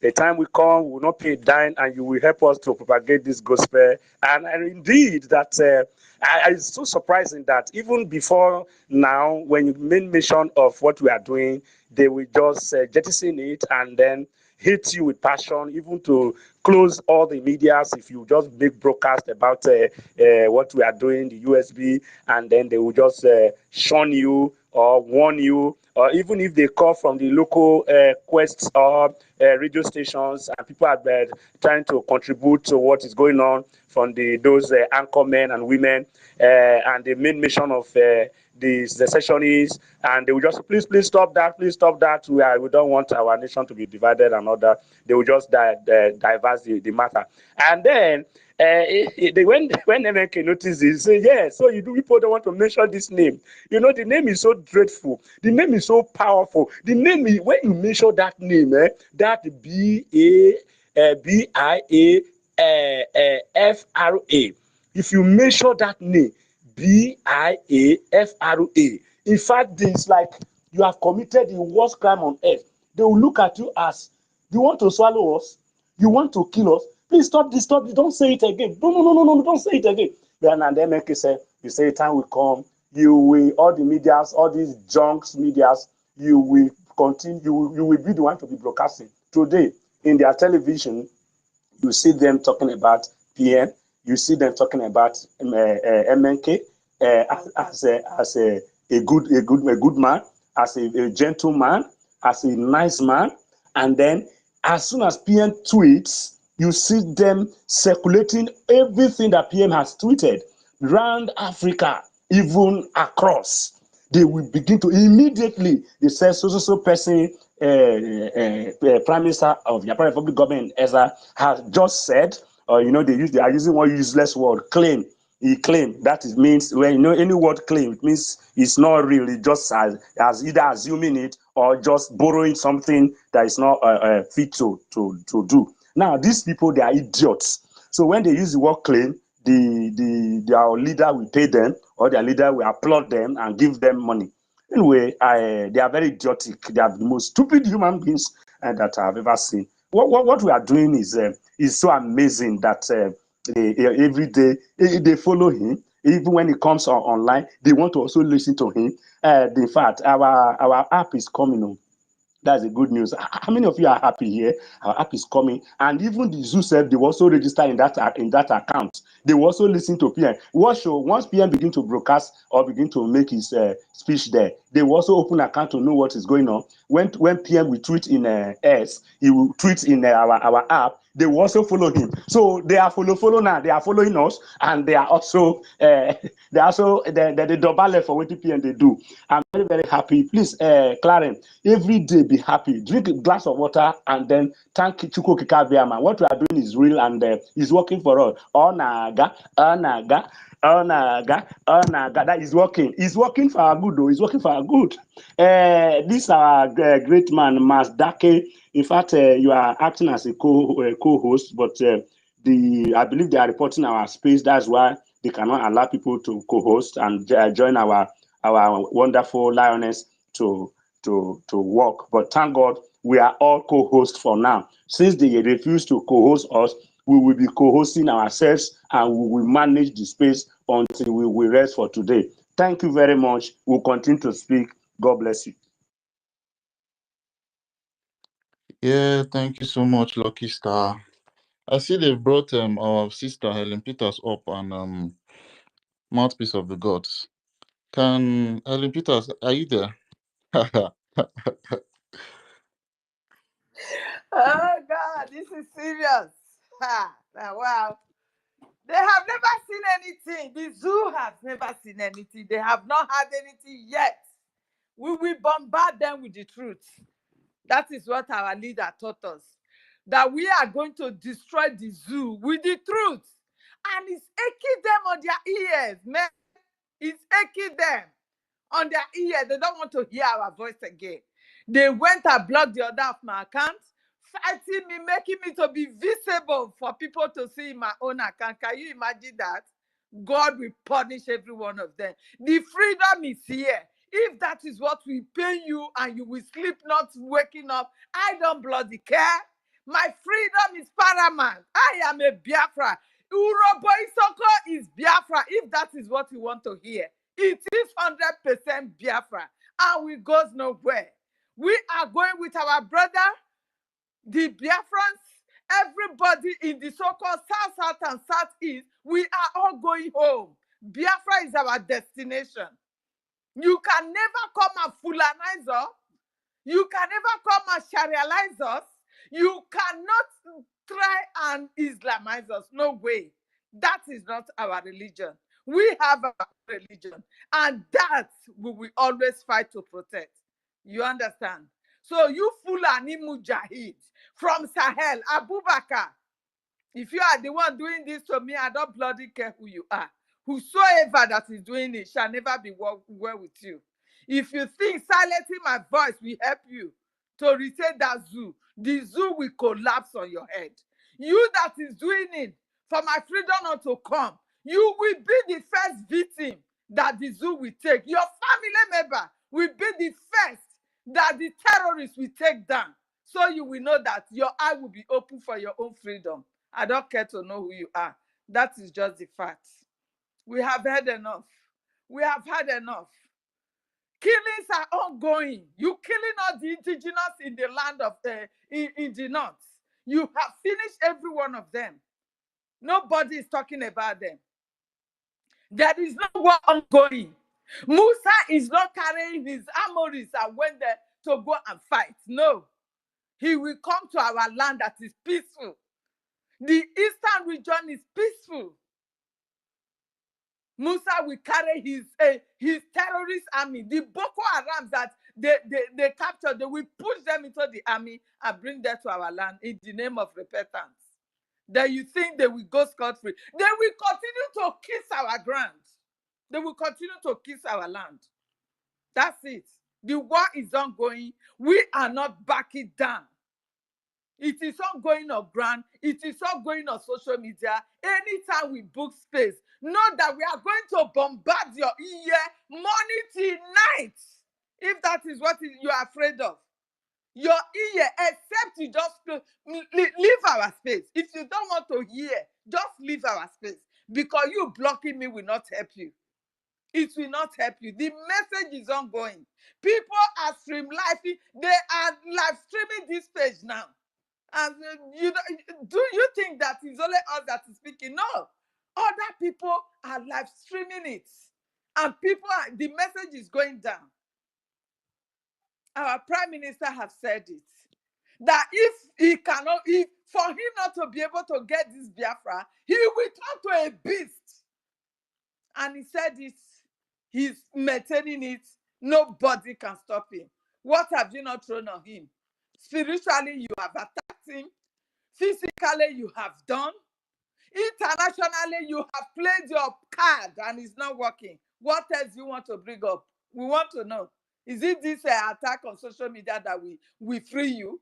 The time will come, we will not pay a dime, and you will help us to propagate this gospel. And indeed, that it's so surprising that even before now, when you made mention of what we are doing, they will just jettison it and then hit you with passion, even to close all the medias if you just make broadcast about what we are doing, the USB, and then they will just shun you or warn you, or even if they call from the local quests or radio stations, and people are trying to contribute to what is going on from those anchor men and women, and the main mission of the secessionists, and they will just please stop that, we don't want our nation to be divided and all that. They will just diverse the matter, and then when MK noticed this, say, yeah, so people don't want to mention this name. The name is so dreadful. The name is so powerful. The name is, when you mention that name, that BIAFRACOIN, BIAFRA. If you measure that name, BIAFRA, in fact, it's like you have committed the worst crime on earth. They will look at you as, you want to swallow us? You want to kill us? Please stop this, stop this. Don't say it again. No, don't say it again. Then and then MK said, you say time will come, you will, all the medias, all these junks medias, you will continue, you will be the one to be broadcasting. Today, in their television, you see them talking about PM, you see them talking about MNK as a good man, as a gentleman, as a nice man, and then as soon as PM tweets, you see them circulating everything that PM has tweeted around Africa, even across. They will begin to immediately, they say so person, Prime Minister of the Republic Government, Ezra, has just said, or they are using one useless word, claim. He claimed, that it means, when any word claim, it means it's not really just as either assuming it or just borrowing something that is not fit to do. Now, these people, they are idiots. So when they use the word claim, their leader will pay them, or their leader will applaud them and give them money. Anyway, they are very idiotic. They are the most stupid human beings that I have ever seen. What we are doing is so amazing that every day they follow him. Even when he comes online, they want to also listen to him. In fact, our app is coming on. That's the good news. How many of you are happy here? Our app is coming, and even the zoo self, they will also register in that account. They will also listen to PM. Once PM begin to broadcast or begin to make his speech there, they will also open account to know what is going on. When PM will tweet in S, he will tweet in our app. They will also follow him. So they are follow now. They are following us, and they are also they double for what PM they do. I'm very, very happy. Please, Clarence, every day be happy. Drink a glass of water and then thank Chuko Kikabiama. What we are doing is real and is working for us. Onaga. That is working. It's working for our good, though. It's working for our good. This our great man, Mas Dake. In fact, you are acting as a co-host, but I believe they are reporting our space. That's why they cannot allow people to co-host and join our wonderful lioness to work. But thank God we are all co-hosts for now. Since they refuse to co-host us, we will be co-hosting ourselves and we will manage the space until we will rest for today. Thank you very much. We'll continue to speak. God bless you. Yeah, thank you so much, Lucky Star. I see they've brought our sister Helen Peters up and Mouthpiece of the Gods. Can Helen Peters, are you there? Oh God, this is serious. Wow. They have never seen anything. The zoo has never seen anything. They have not had anything yet. We will bombard them with the truth. That is what our leader taught us. That we are going to destroy the zoo with the truth. And it's aching them on their ears, man. It's aching them on their ears. They don't want to hear our voice again. They went and blocked the other of my accounts, fighting me, making me to be visible for people to see in my own account. Can you imagine that? God will punish every one of them. The freedom is here. If that is what will pain you and you will sleep not waking up, I don't bloody care. My freedom is paramount. I am a Biafra. Urobo Isoko is Biafra, if that is what you want to hear. It is 100% Biafra, and we goes nowhere. We are going with our brother, the Biafrans, everybody in the so-called South and Southeast. We are all going home. Biafra is our destination. You can never come and Fulanize us. You can never come and Sharialize us. You cannot try and Islamize us. No way. That is not our religion. We have our religion, and that we will always fight to protect. You understand? So you Fulani Mujahid from Sahel, Abubakar, if you are the one doing this to me, I don't bloody care who you are. Whosoever that is doing it shall never be well with you. If you think silencing my voice will help you to retain that zoo, the zoo will collapse on your head. You that is doing it for my freedom not to come, you will be the first victim that the zoo will take. Your family member will be the first that the terrorists will take down. So you will know that your eye will be open for your own freedom. I don't care to know who you are. That is just the fact. We have had enough. We have had enough. Killings are ongoing. You killing all the indigenous in the land of in the north. You have finished every one of them. Nobody is talking about them. There is no war ongoing. Musa is not carrying his armories and went there to go and fight. No. He will come to our land that is peaceful. The eastern region is peaceful. Musa will carry his terrorist army. The Boko Haram that they captured, they will push them into the army and bring them to our land in the name of repentance. Then you think they will go scot-free. They will continue to kiss our ground. They will continue to kiss our land. That's it. The war is ongoing. We are not backing down. It is ongoing on ground. It is ongoing on social media. Anytime we book space, know that we are going to bombard your ear morning till night. If that is what you are afraid of. Your ear, except you just leave our space. If you don't want to hear, just leave our space. Because you blocking me will not help you. It will not help you. The message is ongoing. People are stream live. They are live streaming this page now. And do you think that it's only us that is speaking? No. Other people are live streaming it. And the message is going down. Our prime minister has said it. That for him not to be able to get this Biafra, he will turn to a beast. And he said it. He's maintaining it. Nobody can stop him. What have you not thrown on him? Spiritually, you have attacked him. Physically, you have done. Internationally, you have played your card and it's not working. What else do you want to bring up? We want to know. Is it this attack on social media that we free you?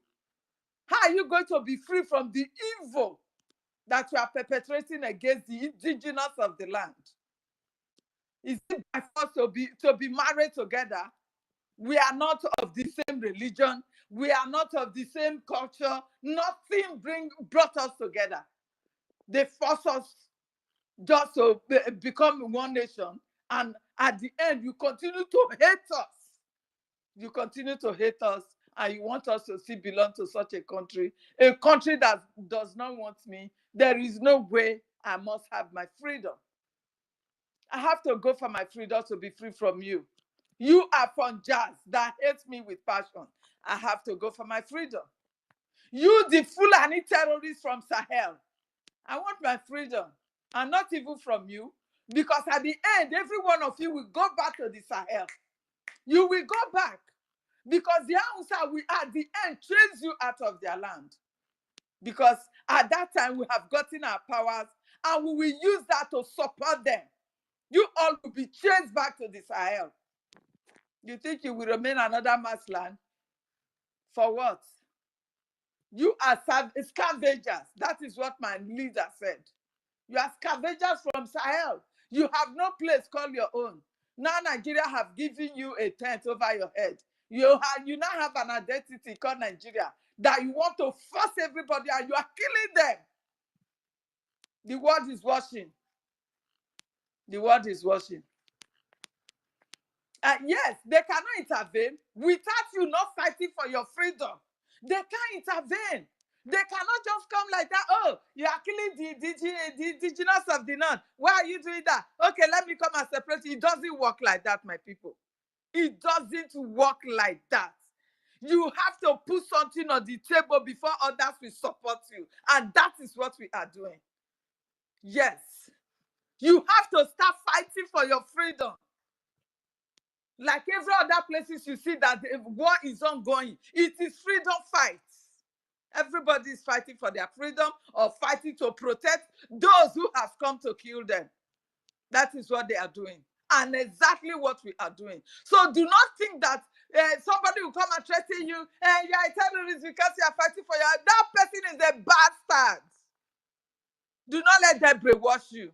How are you going to be free from the evil that you are perpetrating against the indigenous of the land? Is it by force to be married together? We are not of the same religion. We are not of the same culture. Nothing brought us together. They force us just to become one nation. And at the end, you continue to hate us. You continue to hate us. And you want us to still belong to such a country that does not want me. There is no way I must have my freedom. I have to go for my freedom to be free from you. You are from jazz that hates me with passion. I have to go for my freedom. You, the Fulani terrorists from Sahel, I want my freedom. And not even from you. Because at the end, every one of you will go back to the Sahel. You will go back. Because the Hausa will at the end chase you out of their land. Because at that time we have gotten our powers and we will use that to support them. You all will be chased back to the Sahel. You think you will remain another mass land? For what? You are scavengers. That is what my leader said. You are scavengers from Sahel. You have no place called your own. Now Nigeria have given you a tent over your head. You now have an identity called Nigeria that you want to force everybody and you are killing them. The world is watching. The world is watching. Yes, they cannot intervene without you not fighting for your freedom. They can't intervene. They cannot just come like that. Oh, you are killing the indigenous of the north. Why are you doing that? Okay, let me come and separate you. It doesn't work like that, my people. It doesn't work like that. You have to put something on the table before others will support you. And that is what we are doing. Yes. You have to start fighting for your freedom. Like every other places you see that the war is ongoing. It is freedom fights. Everybody is fighting for their freedom or fighting to protect those who have come to kill them. That is what they are doing. And exactly what we are doing. So do not think that somebody will come and threaten you and you are a terrorist because you are fighting for your... That person is a bastard. Do not let them brainwash you.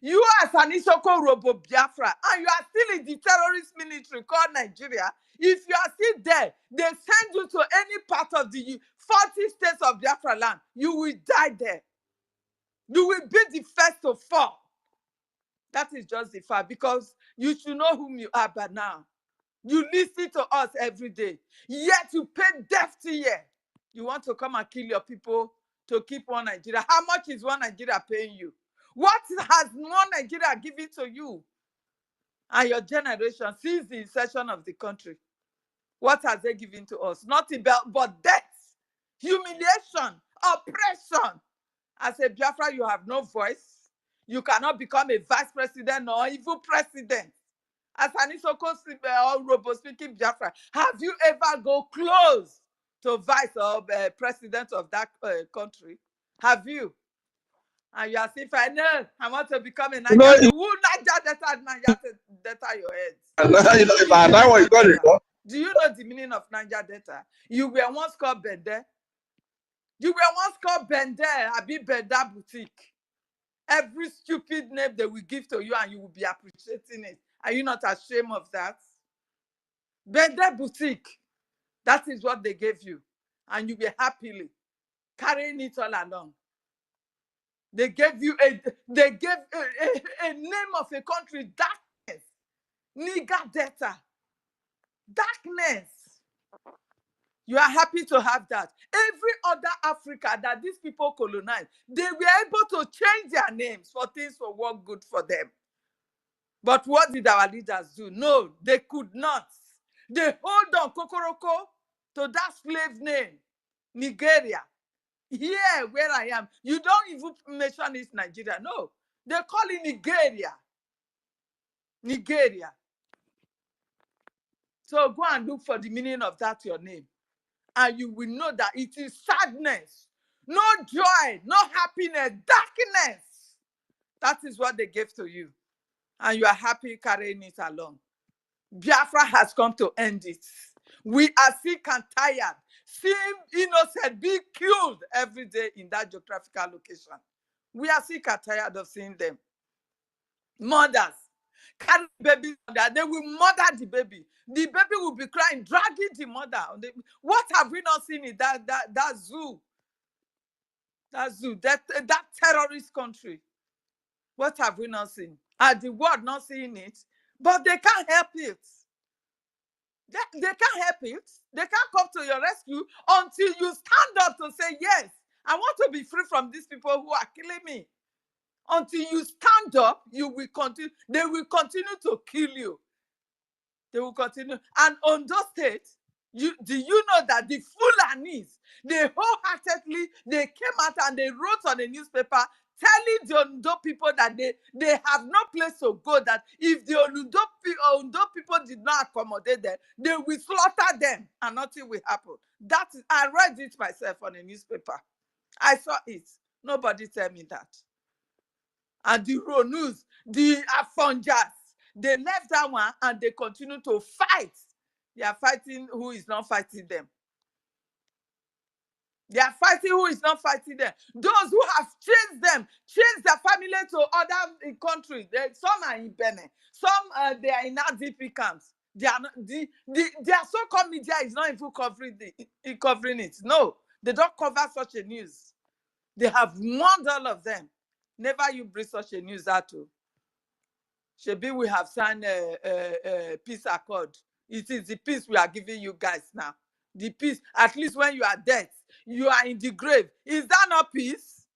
You as an Isoko Robo Biafra, and you are still in the terrorist military called Nigeria. If you are still there, they send you to any part of the 40 states of Biafra land. You will die there. You will be the first to fall. That is just the fact, because you should know whom you are by now. You listen to us every day. Yet you pay death here. You want to come and kill your people to keep one Nigeria. How much is one Nigeria paying you? What has one Nigeria given to you and your generation since the inception of the country? What has they given to us? Nothing but death, humiliation, oppression. As a Biafra, you have no voice. You cannot become a vice president or even president. As an Isoko or Robo speaking Biafra, have you ever go close to vice or president of that country? Have you? And you are saying, I know, I want to become a You know, Niger. Who Niger data your heads? that one is got it. Do you know the meaning of Niger data? You were once called Bende. You were once called Bende, Abi Benda Boutique. Every stupid name they will give to you and you will be appreciating it. Are you not ashamed of that? Bende Boutique. That is what they gave you. And you were happily carrying it all along. They gave you a name of a country, darkness, nigger data, darkness. You are happy to have that. Every other Africa that these people colonized, they were able to change their names for things to work good for them. But what did our leaders do? No, they could not. They hold on Kokoroko to that slave name, Nigeria. Here where I am, you don't even mention it Nigeria. No, they call it Nigeria. Nigeria. So go and look for the meaning of that your name. And you will know that it is sadness, no joy, no happiness, darkness. That is what they gave to you. And you are happy carrying it along. Biafra has come to end it. We are sick and tired, seeing innocent being killed every day in that geographical location. We are sick and tired of seeing them. Mothers carry babies, they will murder the baby. The baby will be crying, dragging the mother. What have we not seen in that zoo? That zoo, that terrorist country. What have we not seen? Are the world not seeing it? But they can't help it. They can't help it. They can't come to your rescue until you stand up to say, yes, I want to be free from these people who are killing me. Until you stand up, you will continue. They will continue to kill you. They will continue. And on those states, do you know that the Fulanis, they wholeheartedly, they came out and they wrote on a newspaper telling the Ondo people that they have no place to go, that if the Ondo people did not accommodate them, they will slaughter them and nothing will happen. That is, I read it myself on a newspaper. I saw it. Nobody tell me that. And the Ronus, the Afonjas, they left that one and they continue to fight. They are fighting who is not fighting them. They are fighting who is not fighting them. Those who have chased them, chased their family to other countries. Some are in Benin. Some they are in RDP camps. They are not, their so-called media is not even covering it. No, they don't cover such a news. They have warned all of them. Never you bring such a news out to. Shebi, we have signed a peace accord. It is the peace we are giving you guys now. The peace, at least when you are dead, you are in the grave. Is that not peace?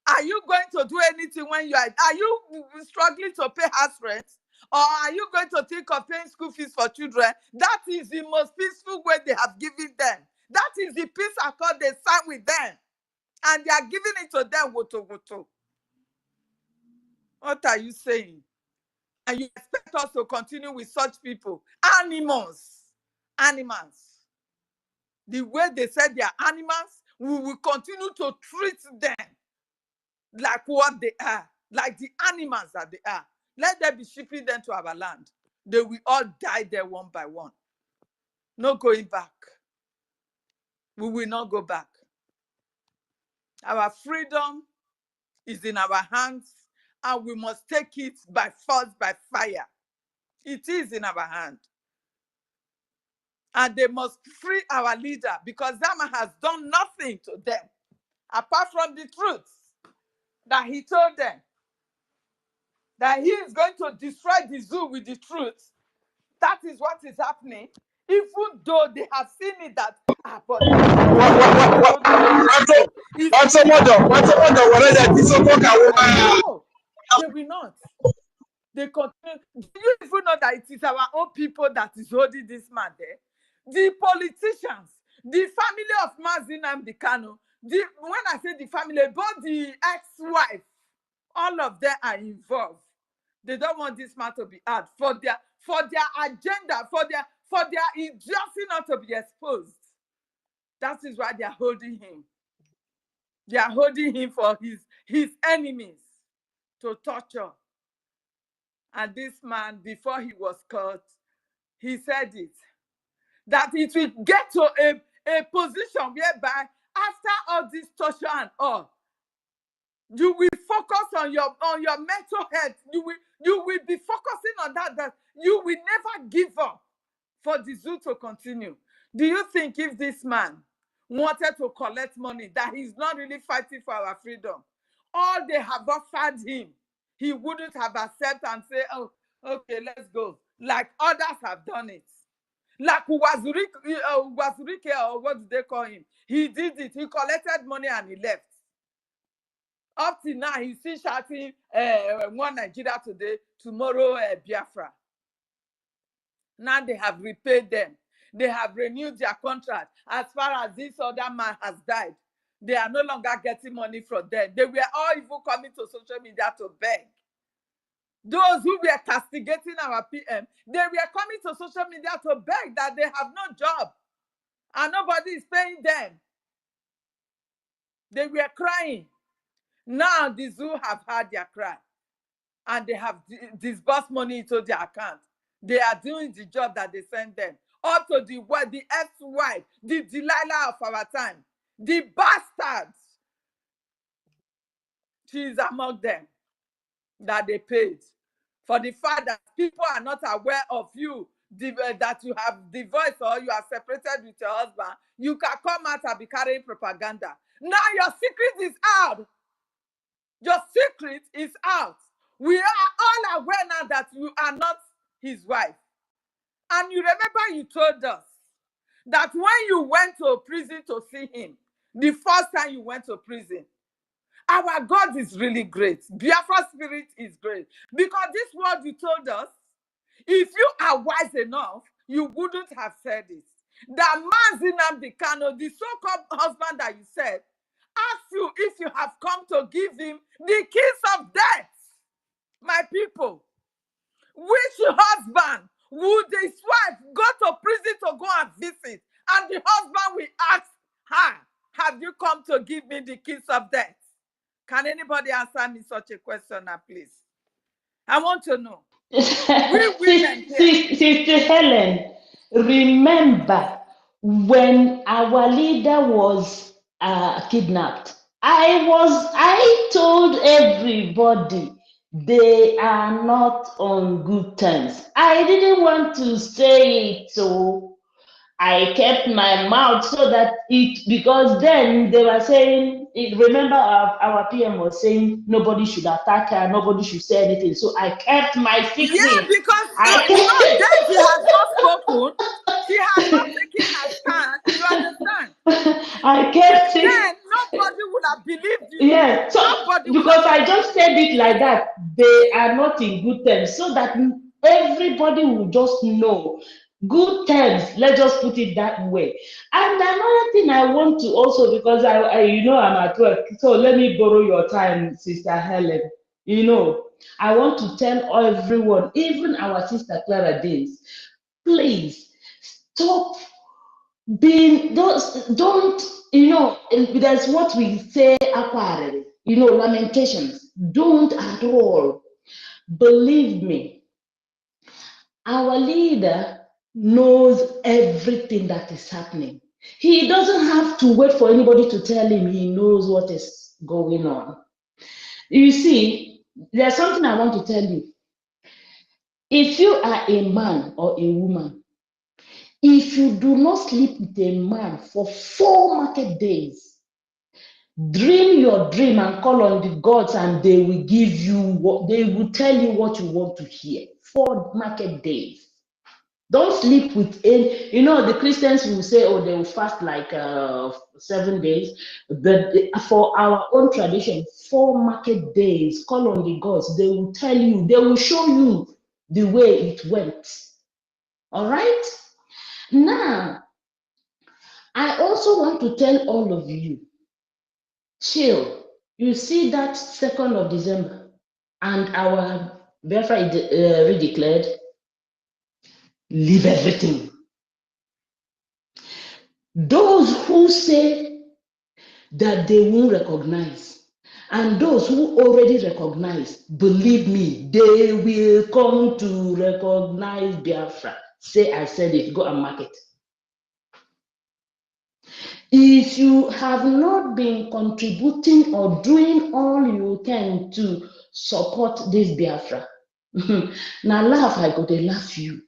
Are you going to do anything when you are you struggling to pay house rent? Or are you going to think of paying school fees for children? That is the most peaceful way they have given them. That is the peace accord they signed with them. And they are giving it to them, woto woto. What are you saying? And you expect us to continue with such people? Animals. The way they said they are animals, we will continue to treat them like what they are, like the animals that they are. Let them be shipping them to our land. They will all die there one by one. No going back. We will not go back. Our freedom is in our hands, and we must take it by force, by fire. It is in our hand. And they must free our leader, because that man has done nothing to them apart from the truth that he told them, that he is going to destroy the zoo with the truth. That is what is happening, even though they have seen it that, but this is no, they will not. They continue. Do you even know that it is our own people that is holding this man there? The politicians, the family of Mazinam Dikano, when I say the family, both the ex-wife, all of them are involved. They don't want this man to be out for their agenda, for their idiocy not to be exposed. That is why they are holding him. They are holding him for his enemies to torture. And this man, before he was caught, he said it, that it will get to a position whereby after all this torture and all, you will focus on your mental health. You will be focusing on that you will never give up for the zoo to continue. Do you think if this man wanted to collect money, that he's not really fighting for our freedom, all they have offered him, he wouldn't have accepted and say, oh, okay, let's go, like others have done it. Like Wazurike, or what do they call him? He did it. He collected money and he left. Up till now, he's still shouting, one Nigeria today, tomorrow Biafra. Now they have repaid them. They have renewed their contract. As far as this other man has died, they are no longer getting money from them. They were all even coming to social media to beg. Those who were castigating our PM, they were coming to social media to beg that they have no job and nobody is paying them. They were crying. Now the zoo have had their cry and they have disbursed money into their account. They are doing the job that they sent them. Also the ex-wife, the Delilah of our time, the bastards. She is among them that they paid for the fact that people are not aware of you, that you have divorced or you are separated with your husband. You can come out and be carrying propaganda. Now your secret is out. Your secret is out. We are all aware now that you are not his wife. And you remember you told us that when you went to prison to see him, the first time you went to prison, our God is really great. Biafra spirit is great. Because this word you told us, if you are wise enough, you wouldn't have said it. That Mazinam Dikano, the so-called husband that you said, asked you if you have come to give him the keys of death. My people, which husband would his wife go to prison to go and visit? And the husband will ask her, have you come to give me the keys of death? Can anybody answer me such a question now, please? I want to know. Sister Helen, remember when our leader was kidnapped, I told everybody they are not on good terms. I didn't want to say it, so I kept my mouth so that because then they were saying, remember our PM was saying nobody should attack her, nobody should say anything. So I kept my secret. Yeah, because Daisy has not spoken. She has not taken her stand. You understand? I kept it. Then nobody would have believed you. Yeah, so because I just said it like that, they are not in good terms, so that everybody will just know. Good terms, let's just put it that way. And another thing I want to also, because I I'm at work, so let me borrow your time, Sister Helen. I want to tell everyone, even our sister Clara Danes, please stop being don't there's what we say lamentations. Don't at all. Believe me, our leader knows everything that is happening. He doesn't have to wait for anybody to tell him. He knows what is going on. You see, there's something I want to tell you. If you are a man or a woman, if you do not sleep with a man for 4 market days, dream your dream and call on the gods, and they will give you what they will tell you what you want to hear. 4 market days. Don't sleep with any, the Christians will say, oh, they will fast like 7 days. But for our own tradition, 4 market days, call on the gods. They will tell you, they will show you the way it went. All right? Now, I also want to tell all of you, chill. You see that 2nd of December and our Biafra redeclared, leave everything. Those who say that they won't recognize, and those who already recognize, believe me, they will come to recognize Biafra. Say I said it, go and mark it. If you have not been contributing or doing all you can to support this Biafra, now laugh, I go to laugh you.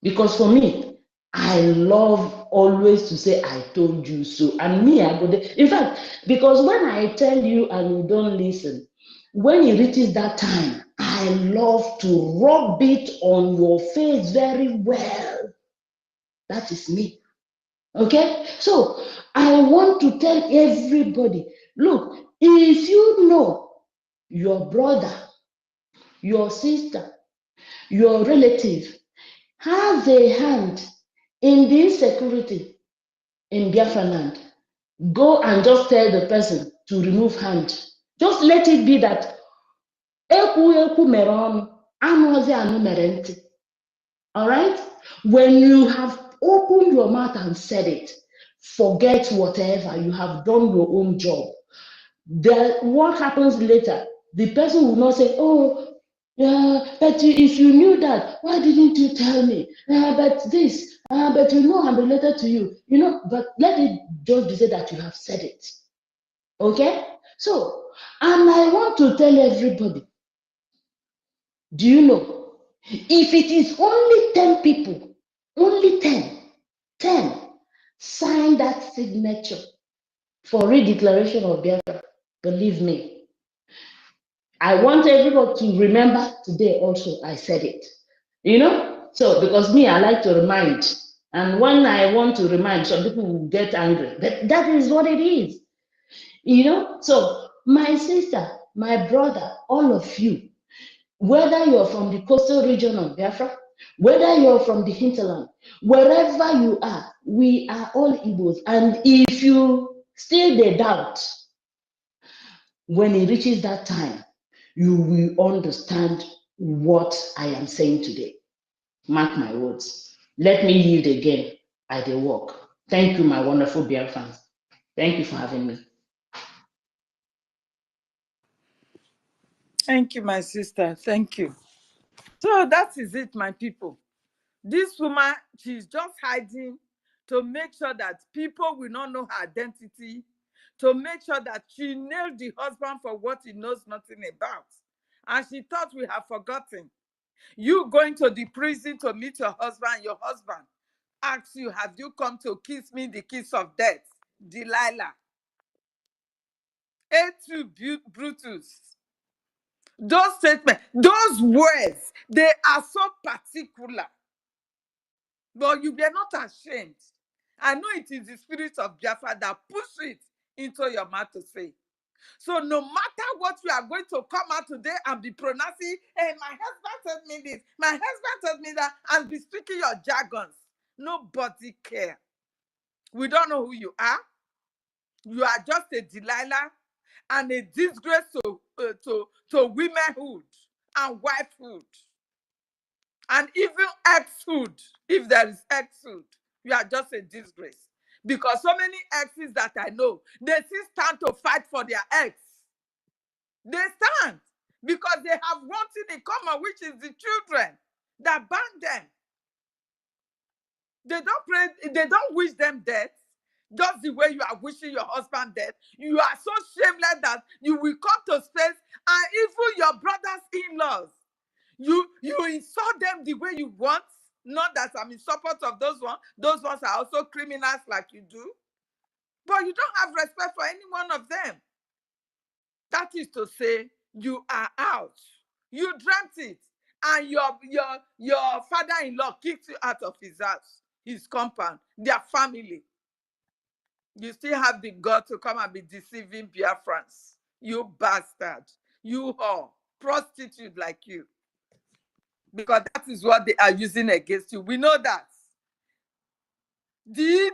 Because for me, I love always to say, I told you so. And me, I go there. In fact, because when I tell you and you don't listen, when it reaches that time, I love to rub it on your face very well. That is me. Okay? So I want to tell everybody, look, if you know your brother, your sister, your relative has a hand in the insecurity in Biafra land, go and just tell the person to remove hand. Just let it be that ekwu mere ọnụ, anụzi anụ mere ntị. All right? When you have opened your mouth and said it, forget whatever, you have done your own job. What happens later? The person will not say, oh, yeah, but if you knew that, why didn't you tell me? But this, but I'm related to you. But let it just be said that you have said it. Okay? So, and I want to tell everybody, do you know, if it is only 10 people, only 10 sign that signature for redeclaration of Biafra, believe me, I want everybody to remember today also I said it. So because me, I like to remind. And when I want to remind, some people will get angry. But that is what it is. So my sister, my brother, all of you, whether you're from the coastal region of Biafra, whether you're from the hinterland, wherever you are, we are all Igbos. And if you still the doubt, when it reaches that time, you will understand what I am saying today. Mark my words. Let me yield again. I dey walk. Thank you, my wonderful Biafrans. Thank you for having me. Thank you, my sister. Thank you. So that is it, my people. This woman, she's just hiding to make sure that people will not know her identity, to make sure that she nailed the husband for what he knows nothing about. And she thought we have forgotten. You going to the prison to meet your husband asks you, have you come to kiss me the kiss of death? Delilah. A2 Brutus. Those statements, those words, they are so particular. But you be not ashamed. I know it is the spirit of Biafra that push it into your mouth to say. So no matter what you are going to come out today and be pronouncing, hey, my husband told me this, my husband told me that, and be speaking your jargons, nobody care. We don't know who you are. You are just a Delilah and a disgrace to womanhood and wifehood. And even exhood, if there is exhood, you are just a disgrace. Because so many exes that I know, they still stand to fight for their ex. They stand because they have one thing in common, which is the children that ban them. They don't pray, they don't wish them death. Just the way you are wishing your husband death. You are so shameless that you will come to I'm in support of those ones. Those ones are also criminals like you do. But you don't have respect for any one of them. That is to say, you are out. You dreamt it. And your father-in-law kicked you out of his house, his compound, their family. You still have the God to come and be deceiving Biafrans. You bastard. You whore. Prostitute like you. Because that is what they are using against you. We know that. The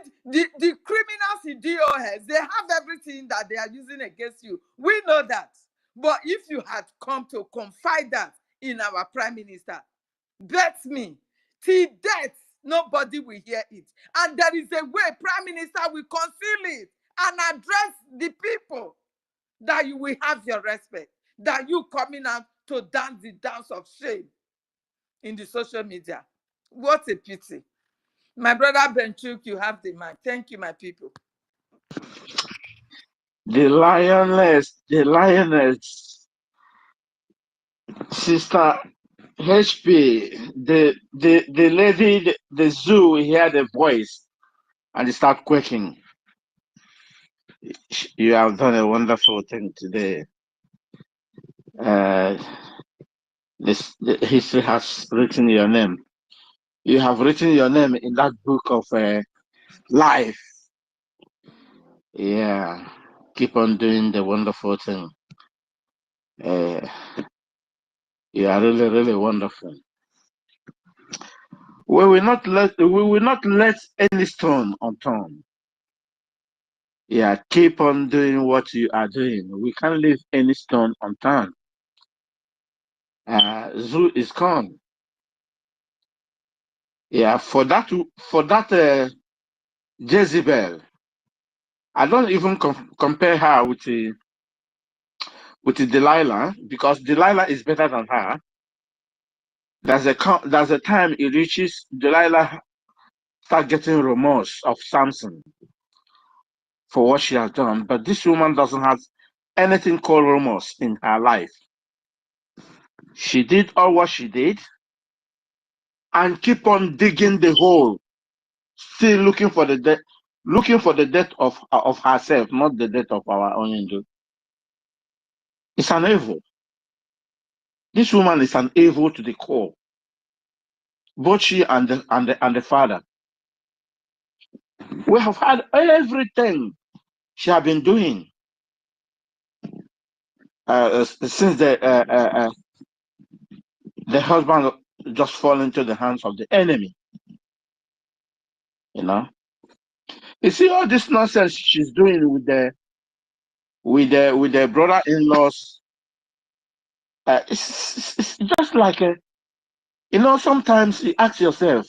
criminals in DOS, they have everything that they are using against you. We know that. But if you had come to confide that in our prime minister, bet me, till death, nobody will hear it. And there is a way prime minister will conceal it and address the people, that you will have your respect, that you coming out to dance the dance of shame in the social media. What a pity. My brother Benchuk, you have the mic. Thank you, my people. The lioness, Sister HP, the lady, the zoo, hear the voice and they start quaking. You have done a wonderful thing today. The history has written your name. You have written your name in that book of life. Yeah, keep on doing the wonderful thing. You are really, really wonderful. We will not let any stone unturned. Yeah, keep on doing what you are doing. We can't leave any stone unturned. Zoo is gone. Yeah, for that Jezebel, I don't even compare her with the Delilah, because Delilah is better than her. There's a time it reaches Delilah start getting remorse of Samson for what she has done, but this woman doesn't have anything called remorse in her life. She did all what she did and keep on digging the hole, still looking for the death of herself, not the death of our own Hindu. It's an evil. This woman is an evil to the core. Both she and the father. We have had everything she has been doing since the husband just fall into the hands of the enemy. You know, you see all this nonsense she's doing with the brother-in-laws. It's just like sometimes you ask yourself.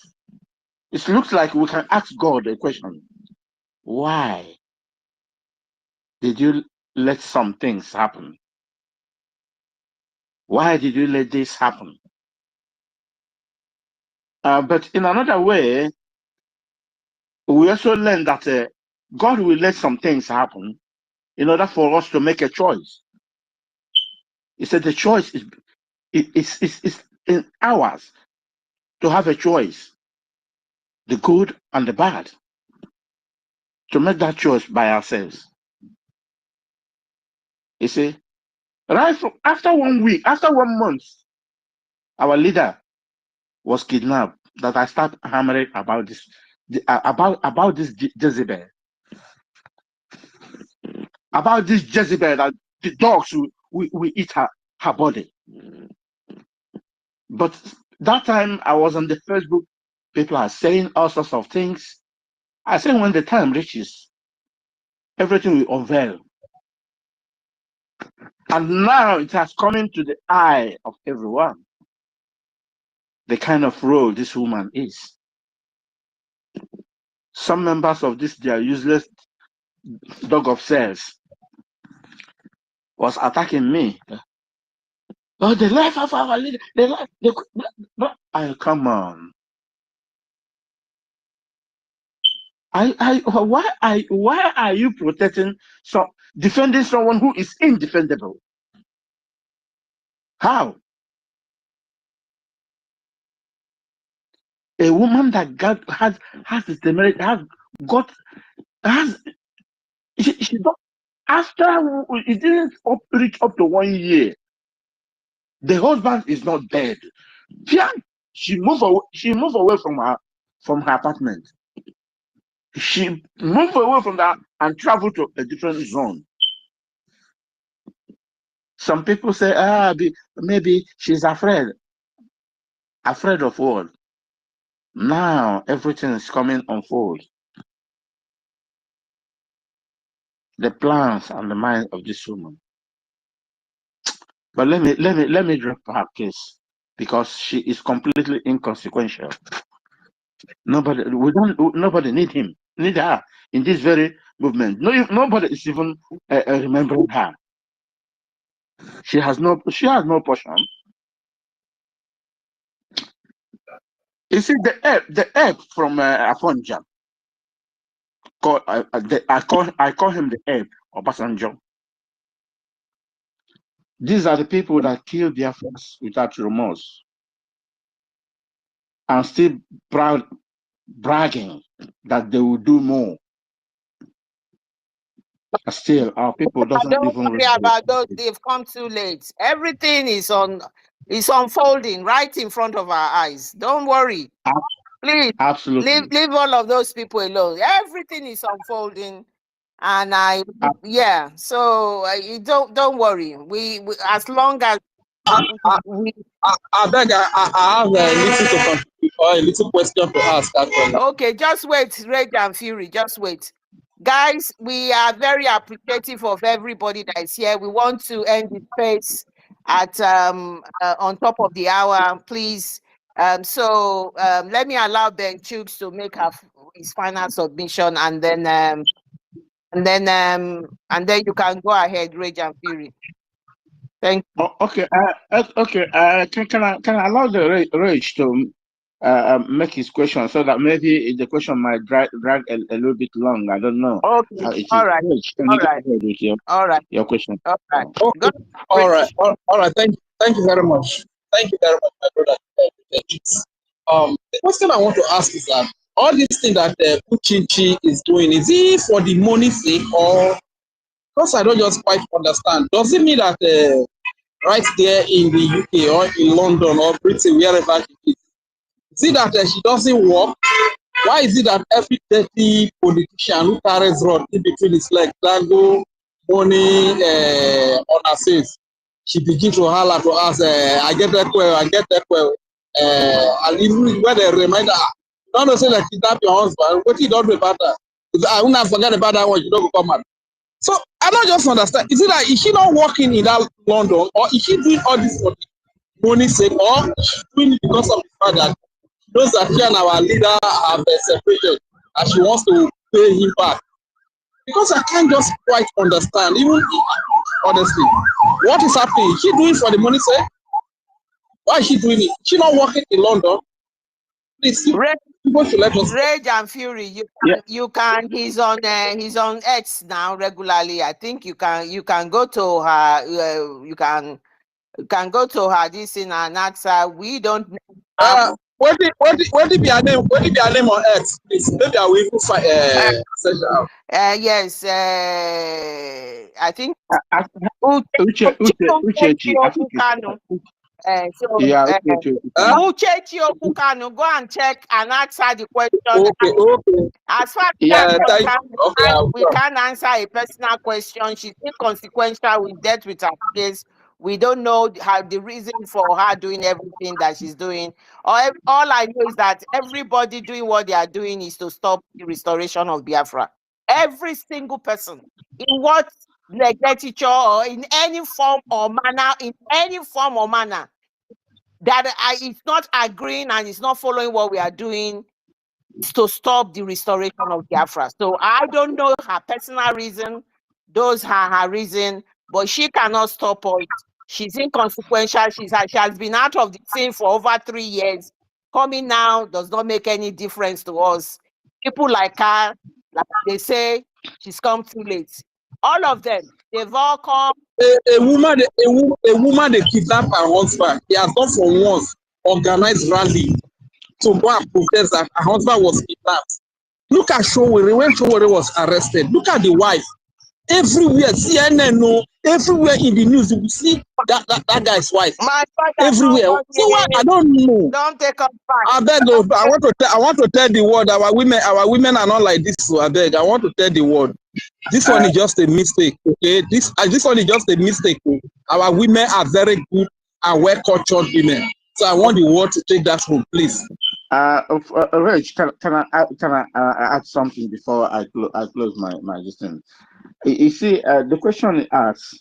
It looks like we can ask God a question. Why did you let some things happen? Why did you let this happen? But in another way, we also learn that God will let some things happen in order for us to make a choice. He said the choice is in ours to have a choice, the good and the bad, to make that choice by ourselves. You see, right from after 1 week, after 1 month, our leader was kidnapped. That I start hammering about this, about this Jezebel, that the dogs will eat her body. But that time I was on the Facebook, people are saying all sorts of things. I say when the time reaches, everything will unveil. And now it has come into the eye of everyone, the kind of role this woman is. Some members of their useless dog of cells was attacking me. Oh, the life of our leader, come on. Why are you defending someone who is indefendable? How? A woman that has the temerity, she don't, after it didn't reach up to 1 year, the husband is not dead. She moved away from her apartment. She moved away from that and traveled to a different zone. Some people say, maybe she's afraid. Afraid of what? Now everything is coming on fold. The plans and the mind of this woman. But let me drop her case because she is completely inconsequential. Nobody need her in this very movement. Nobody is even remembering her. She has no portion. You see the ape from Afonja. I call him the ape or Obasanjo. These are the people that kill their friends without remorse and still bragging that they will do more. Still, our people doesn't Don't even worry about those. They've come too late. Everything is unfolding right in front of our eyes. Don't worry. Please, absolutely leave all of those people alone. Everything is unfolding, and so you don't worry. We as long as I beg, I have a little question to ask. Actually. Okay, just wait, Rage and Fury, just wait. Guys, we are very appreciative of everybody that is here. We want to end the space at on top of the hour, please. Let me allow Ben Chooks to make his final submission, and then you can go ahead, Rage and Fury. Thank you. Okay. Can I allow the Rage to make his question so that maybe the question might drag a little bit long? I don't know. Okay. All right. All right. Your question. All right. All right. Thank you very much. Thank you very much, my brother. The question I want to ask is that all this thing that Uchichi is doing, is it for the money's sake, or because I don't just quite understand? Does it mean that right there in the UK or in London or Britain, wherever she is it that she doesn't work? Why is it that every dirty politician who carries rod in between his legs, dango money on her face, she begins to holler to us, I get that well. And even when they remind her, don't say that kidnap your husband, what you don't do about that? I will not forget about that one, you don't come out. So I don't just understand. Is it that is she not working in that London, or is she doing all this for money's sake, or is she doing it because of the fact that she knows that she and our leader have separated and she wants to pay him back? Because I can't just quite understand, even honestly, what is happening. Is she doing it for the money's sake? Why is she doing it? Is she not working in London? Please, people should let us. Rage and Fury, you can. He's on X now regularly. I think you can go to her. You can go to her this in and ask her. We don't know. What did be her name? What did be her name on X? Please, maybe I will even find search out. Yes. I think Uchechi. Uchechi Okukano, go and check and answer the question. Okay. As far as we can't answer a personal question. She's inconsequential. We dealt with her case. We don't know the reason for her doing everything that she's doing. All I know is that everybody doing what they are doing is to stop the restoration of Biafra. Every single person, in what legislature or in any form or manner, that is not agreeing and is not following what we are doing, is to stop the restoration of Biafra. So I don't know her personal reason. Those are her reason, but she cannot stop us. She's inconsequential. She has been out of the scene for over 3 years. Coming now does not make any difference to us. People like her, like they say, she's come too late. All of them, they've all come. A woman they kidnap her husband. He has gone for once organized rally to go and protest that her husband was kidnapped. Look at Showore, when Showore was arrested. Look at the wife. Everywhere, CNN, no, everywhere in the news, you will see that guy's wife. My father, Everywhere. So what? I don't know. don't take us back. I beg, I want to tell the world our women are not like this. So I beg, I want to tell the world. This one is just a mistake, okay? This one is just a mistake. Okay? Our women are very good and well-cultured women. So I want the world to take that home, please. Reg, can I add something before I close my listing? You see, the question asks,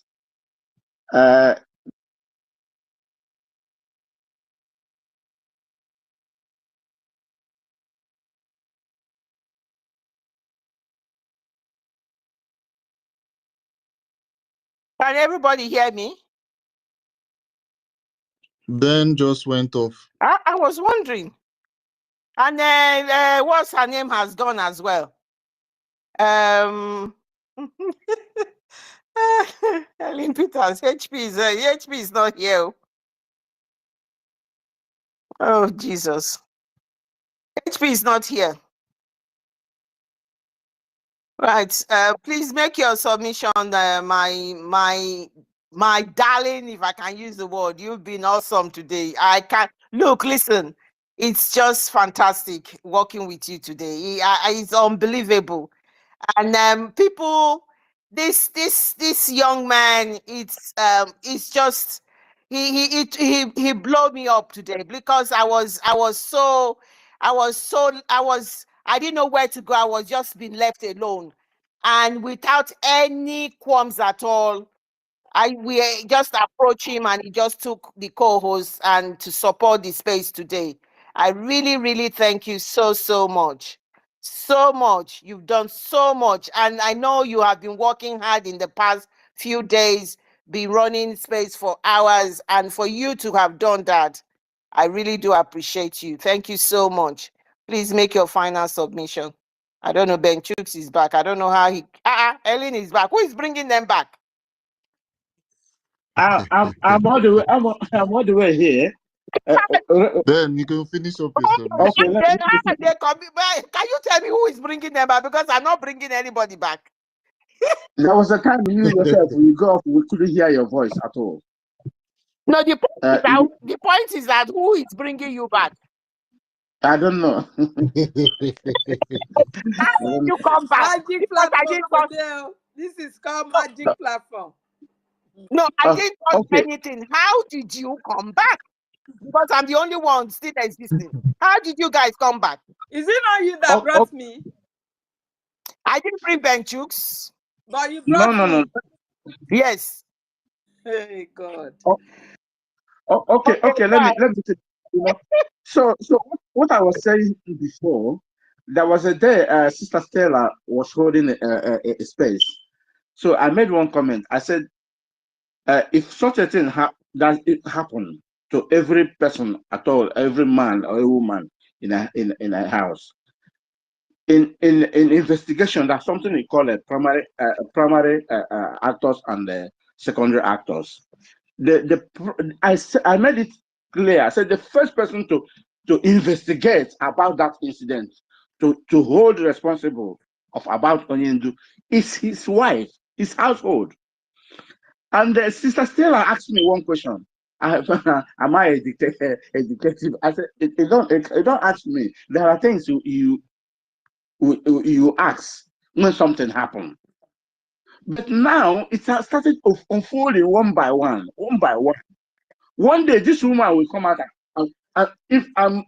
Can everybody hear me? Ben just went off. I was wondering. And then what's her name has gone as well. Ellen Peters, HP is not here. Oh Jesus. HP is not here. Right. Please make your submission. My darling, if I can use the word, you've been awesome today. I can't look, listen, it's just fantastic working with you today. It's unbelievable. And people, this young man, it's just he blew me up today because I didn't know where to go. I was just being left alone, and without any qualms at all. We just approached him and he just took the co-host and to support the space today. I really, really thank you so much. So much. You've done so much. And I know you have been working hard in the past few days, been running space for hours. And for you to have done that, I really do appreciate you. Thank you so much. Please make your final submission. I don't know, Ben Chooks is back. I don't know how Ellen is back. Who is bringing them back? I'm all the way here. Ben, you can finish up your submission. Okay, can you tell me who is bringing them back? Because I'm not bringing anybody back. there was a time you yourself, when you go off, we couldn't hear your voice at all. No, the point is that who is bringing you back? I don't know. How did you come back? Magic platform. This is called magic platform. No, I didn't touch anything. How did you come back? Because I'm the only one still existing. How did you guys come back? Is it not you that brought me? I didn't bring Ben Chooks. But you brought me. No. Yes. Hey God. Okay. Let me take, So what I was saying before, there was a day Sister Stella was holding a space. So I made one comment. I said, if such a thing does it happen to every person at all, every man or a woman in a house, in investigation, that's something we call a primary actors and secondary actors. I made it clear. I said the first person to investigate about that incident, to hold responsible of about Onyendu, is his wife, his household. And Sister Stella asked me one question. Am I a detective? I said, don't ask me. There are things you ask when something happens. But now it has started unfolding one by one. One day this woman will come out and if I'm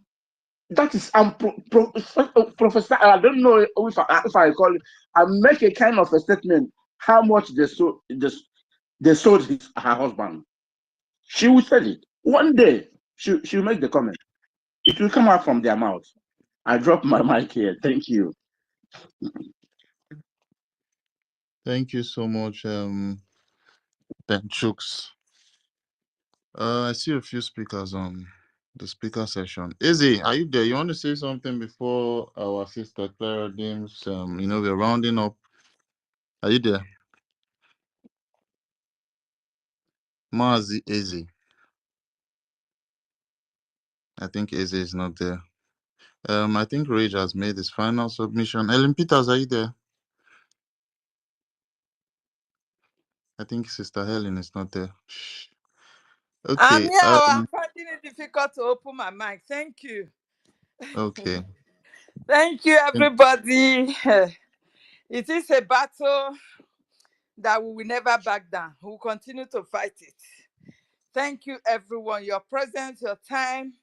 professor. I don't know if I call it. I make a kind of a statement how much they sold her husband. She will tell it. One day she'll make the comment. It will come out from their mouth. I drop my mic here. Thank you. Thank you so much, Ben Chooks. I see a few speakers on the speaker session. Izzy, are you there? You want to say something before our sister Clara Dims? We're rounding up. Are you there? Mazi Izzy. I think Izzy is not there. I think Rage has made his final submission. Ellen Peters, are you there? I think Sister Helen is not there. Shh. I'm Okay. here. I'm finding it difficult to open my mic. Thank you. Okay. Thank you, everybody. It is a battle that we will never back down. We will continue to fight it. Thank you, everyone. Your presence, your time,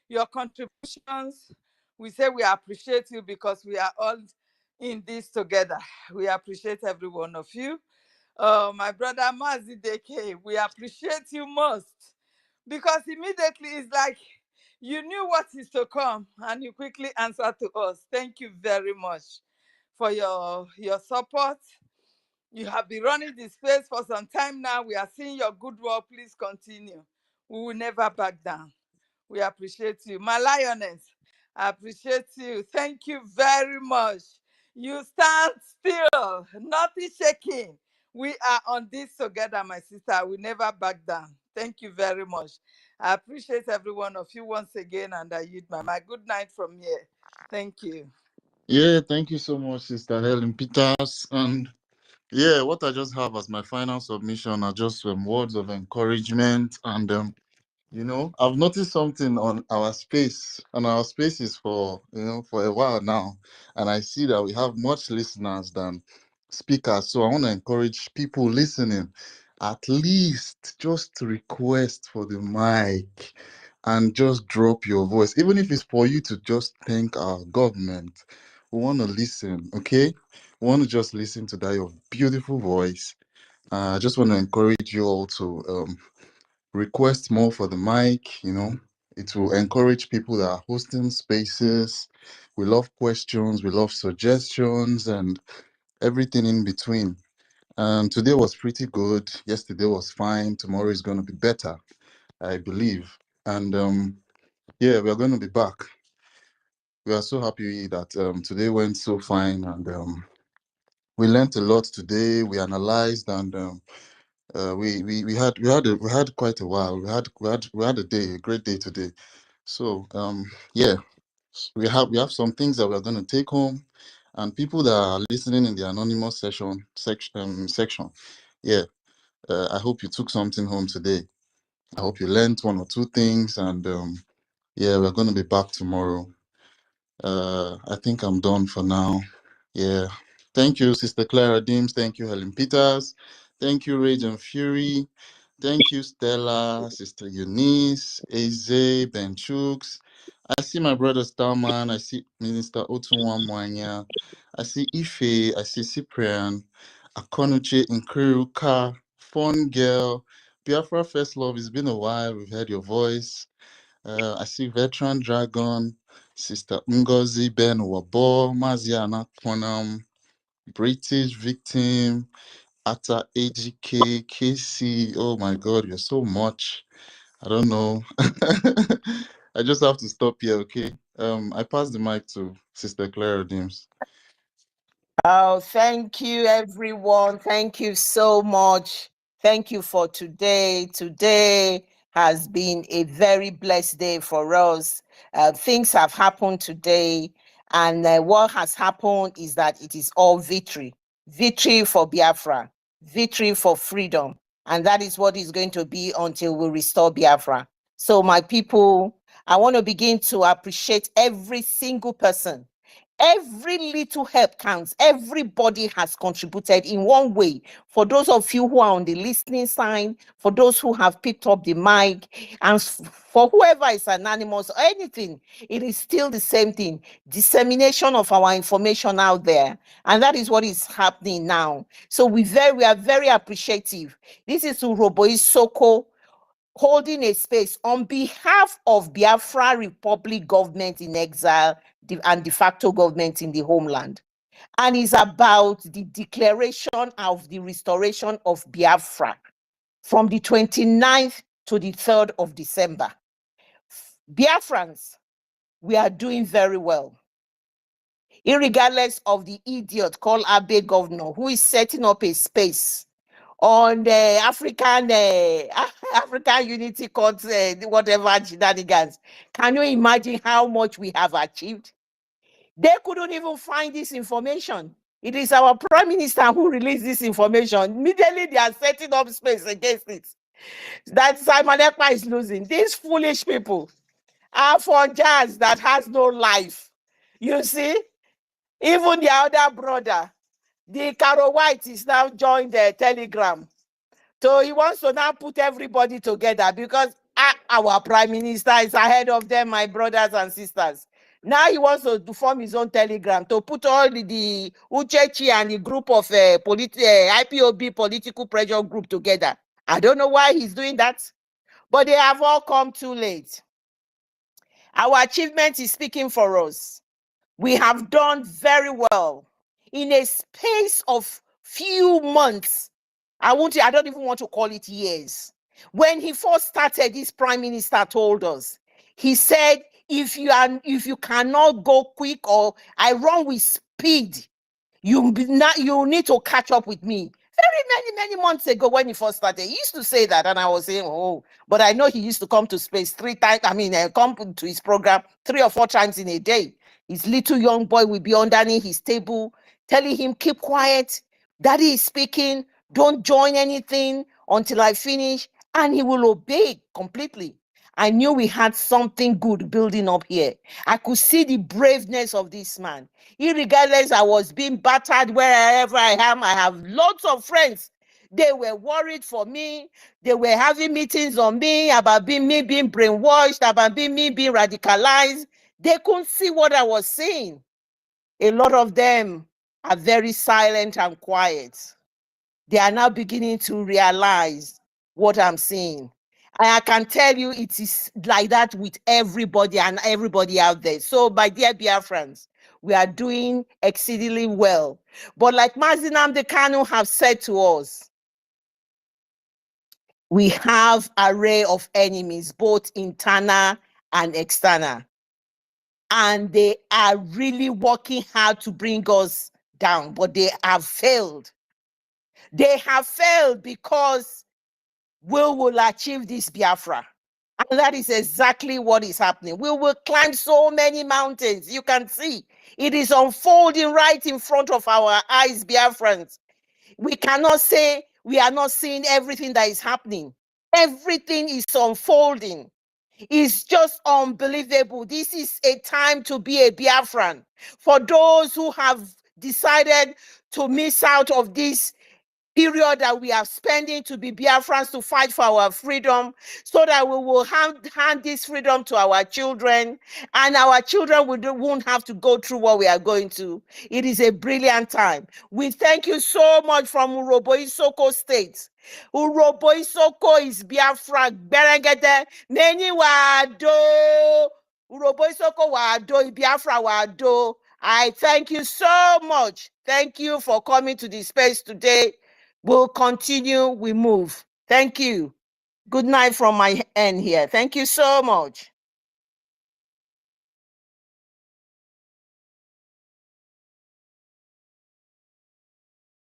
your contributions. We say we appreciate you because we are all in this together. We appreciate every one of you. My brother Mazideke, we appreciate you most because immediately it's like you knew what is to come and you quickly answered to us. Thank you very much for your support. You have been running the space for some time now. We are seeing your good work. Please continue. We will never back down. We appreciate you. My lioness, I appreciate you. Thank you very much. You stand still, nothing shaking. We are on this together, my sister. We never back down. Thank you very much. I appreciate every one of you once again, and I yield my good night from here. Thank you. Yeah, thank you so much, Sister Helen Peters. And yeah, what I just have as my final submission are just words of encouragement. And I've noticed something on our space, and our space is for a while now, and I see that we have much listeners than speakers. So I want to encourage people listening, at least just to request for the mic and just drop your voice, even if it's for you to just thank our government. We want to listen, okay? We want to just listen to that your beautiful voice. I just want to encourage you all to request more for the mic. It will encourage people that are hosting spaces. We love questions, we love suggestions, and everything in between. Today was pretty good. Yesterday was fine. Tomorrow is going to be better, I believe. And yeah, we are going to be back. We are so happy that today went so fine, and we learned a lot today. We analyzed, and we had quite a while. We had a great day today. So yeah, we have some things that we're going to take home, and people that are listening in the anonymous section. Yeah, I hope you took something home today. I hope you learned one or two things, and yeah, we're going to be back tomorrow. I think I'm done for now. Yeah. Thank you, Sister Clara Dims. Thank you, Helen Peters. Thank you, Rage and Fury. Thank you, Stella, Sister Eunice, Eze, Ben Chooks. I see my brother Starman. I see Minister Otunwa Mwanya. I see Ife. I see Cyprian. Akonuche Nkiruka. Fun Girl. Biafra First Love. It's been a while. We've heard your voice. I see Veteran Dragon. Sister Ngozi Ben Wabo. Maziana Kwanam. British Victim. Ata AGK. KC. Oh my God, you're so much. I don't know. I just have to stop here, okay? I pass the mic to Sister Clara Dims. Oh, thank you, everyone. Thank you so much. Thank you for today. Today has been a very blessed day for us. Things have happened today, and what has happened is that it is all victory. Victory for Biafra, victory for freedom. And that is what is going to be until we restore Biafra. So, my people, I want to begin to appreciate every single person. Every little help counts. Everybody has contributed in one way. For those of you who are on the listening side, for those who have picked up the mic, and for whoever is anonymous or anything, it is still the same thing. Dissemination of our information out there. And that is what is happening now. So we are very appreciative. This is Urobo Isoko holding a space on behalf of Biafra Republic government in exile and de facto government in the homeland. And it's about the declaration of the restoration of Biafra from the 29th to the 3rd of December. Biafrans, we are doing very well. Irregardless of the idiot called Abe governor who is setting up a space on the African Unity Court, whatever shenanigans. Can you imagine how much we have achieved? They couldn't even find this information. It is our prime minister who released this information. Immediately they are setting up space against it. That Simon Ekpa is losing. These foolish people are for jazz that has no life. You see, even the other brother, the Caro White, is now joined the Telegram. So he wants to now put everybody together because our prime minister is ahead of them, my brothers and sisters. Now he wants to form his own Telegram to put all the Uchechi and the group of IPOB political pressure group together. I don't know why he's doing that, but they have all come too late. Our achievement is speaking for us. We have done very well in a space of few months. I don't even want to call it years. When he first started, this prime minister told us, he said, if you cannot go quick or I run with speed, you need to catch up with me. Many months ago when he first started, he used to say that, and I was saying, oh, but I know he used to come to space 3 times. I mean, come to his program 3 or 4 times in a day. His little young boy will be underneath his table, telling him, keep quiet. Daddy is speaking. Don't join anything until I finish. And he will obey completely. I knew we had something good building up here. I could see the braveness of this man. Irregardless, I was being battered wherever I am. I have lots of friends. They were worried for me. They were having meetings on me about me being brainwashed, about me being radicalized. They couldn't see what I was saying. A lot of them are very silent and quiet. They are now beginning to realize what I'm saying. And I can tell you it is like that with everybody and everybody out there. So, my dear Biafrans, we are doing exceedingly well. But like Mazi Nnamdi Kanu have said to us, we have an array of enemies, both internal and external. And they are really working hard to bring us down, but they have failed. They have failed because we will achieve this Biafra. And that is exactly what is happening. We will climb so many mountains. You can see it is unfolding right in front of our eyes, Biafrans. We cannot say we are not seeing everything that is happening. Everything is unfolding. It's just unbelievable. This is a time to be a Biafran. For those who have decided to miss out of this period that we are spending to be Biafrans, to fight for our freedom, so that we will hand this freedom to our children, and our children won't have to go through what we are going to. It is a brilliant time. We thank you so much from Urobo Isoko State. Urobo Isoko is Biafra. Berengede, Neni Wado. Urobo Isoko Wado, Biafra Wado. I thank you so much. Thank you for coming to the space today. We'll continue, we move. Thank you. Good night from my end here. Thank you so much.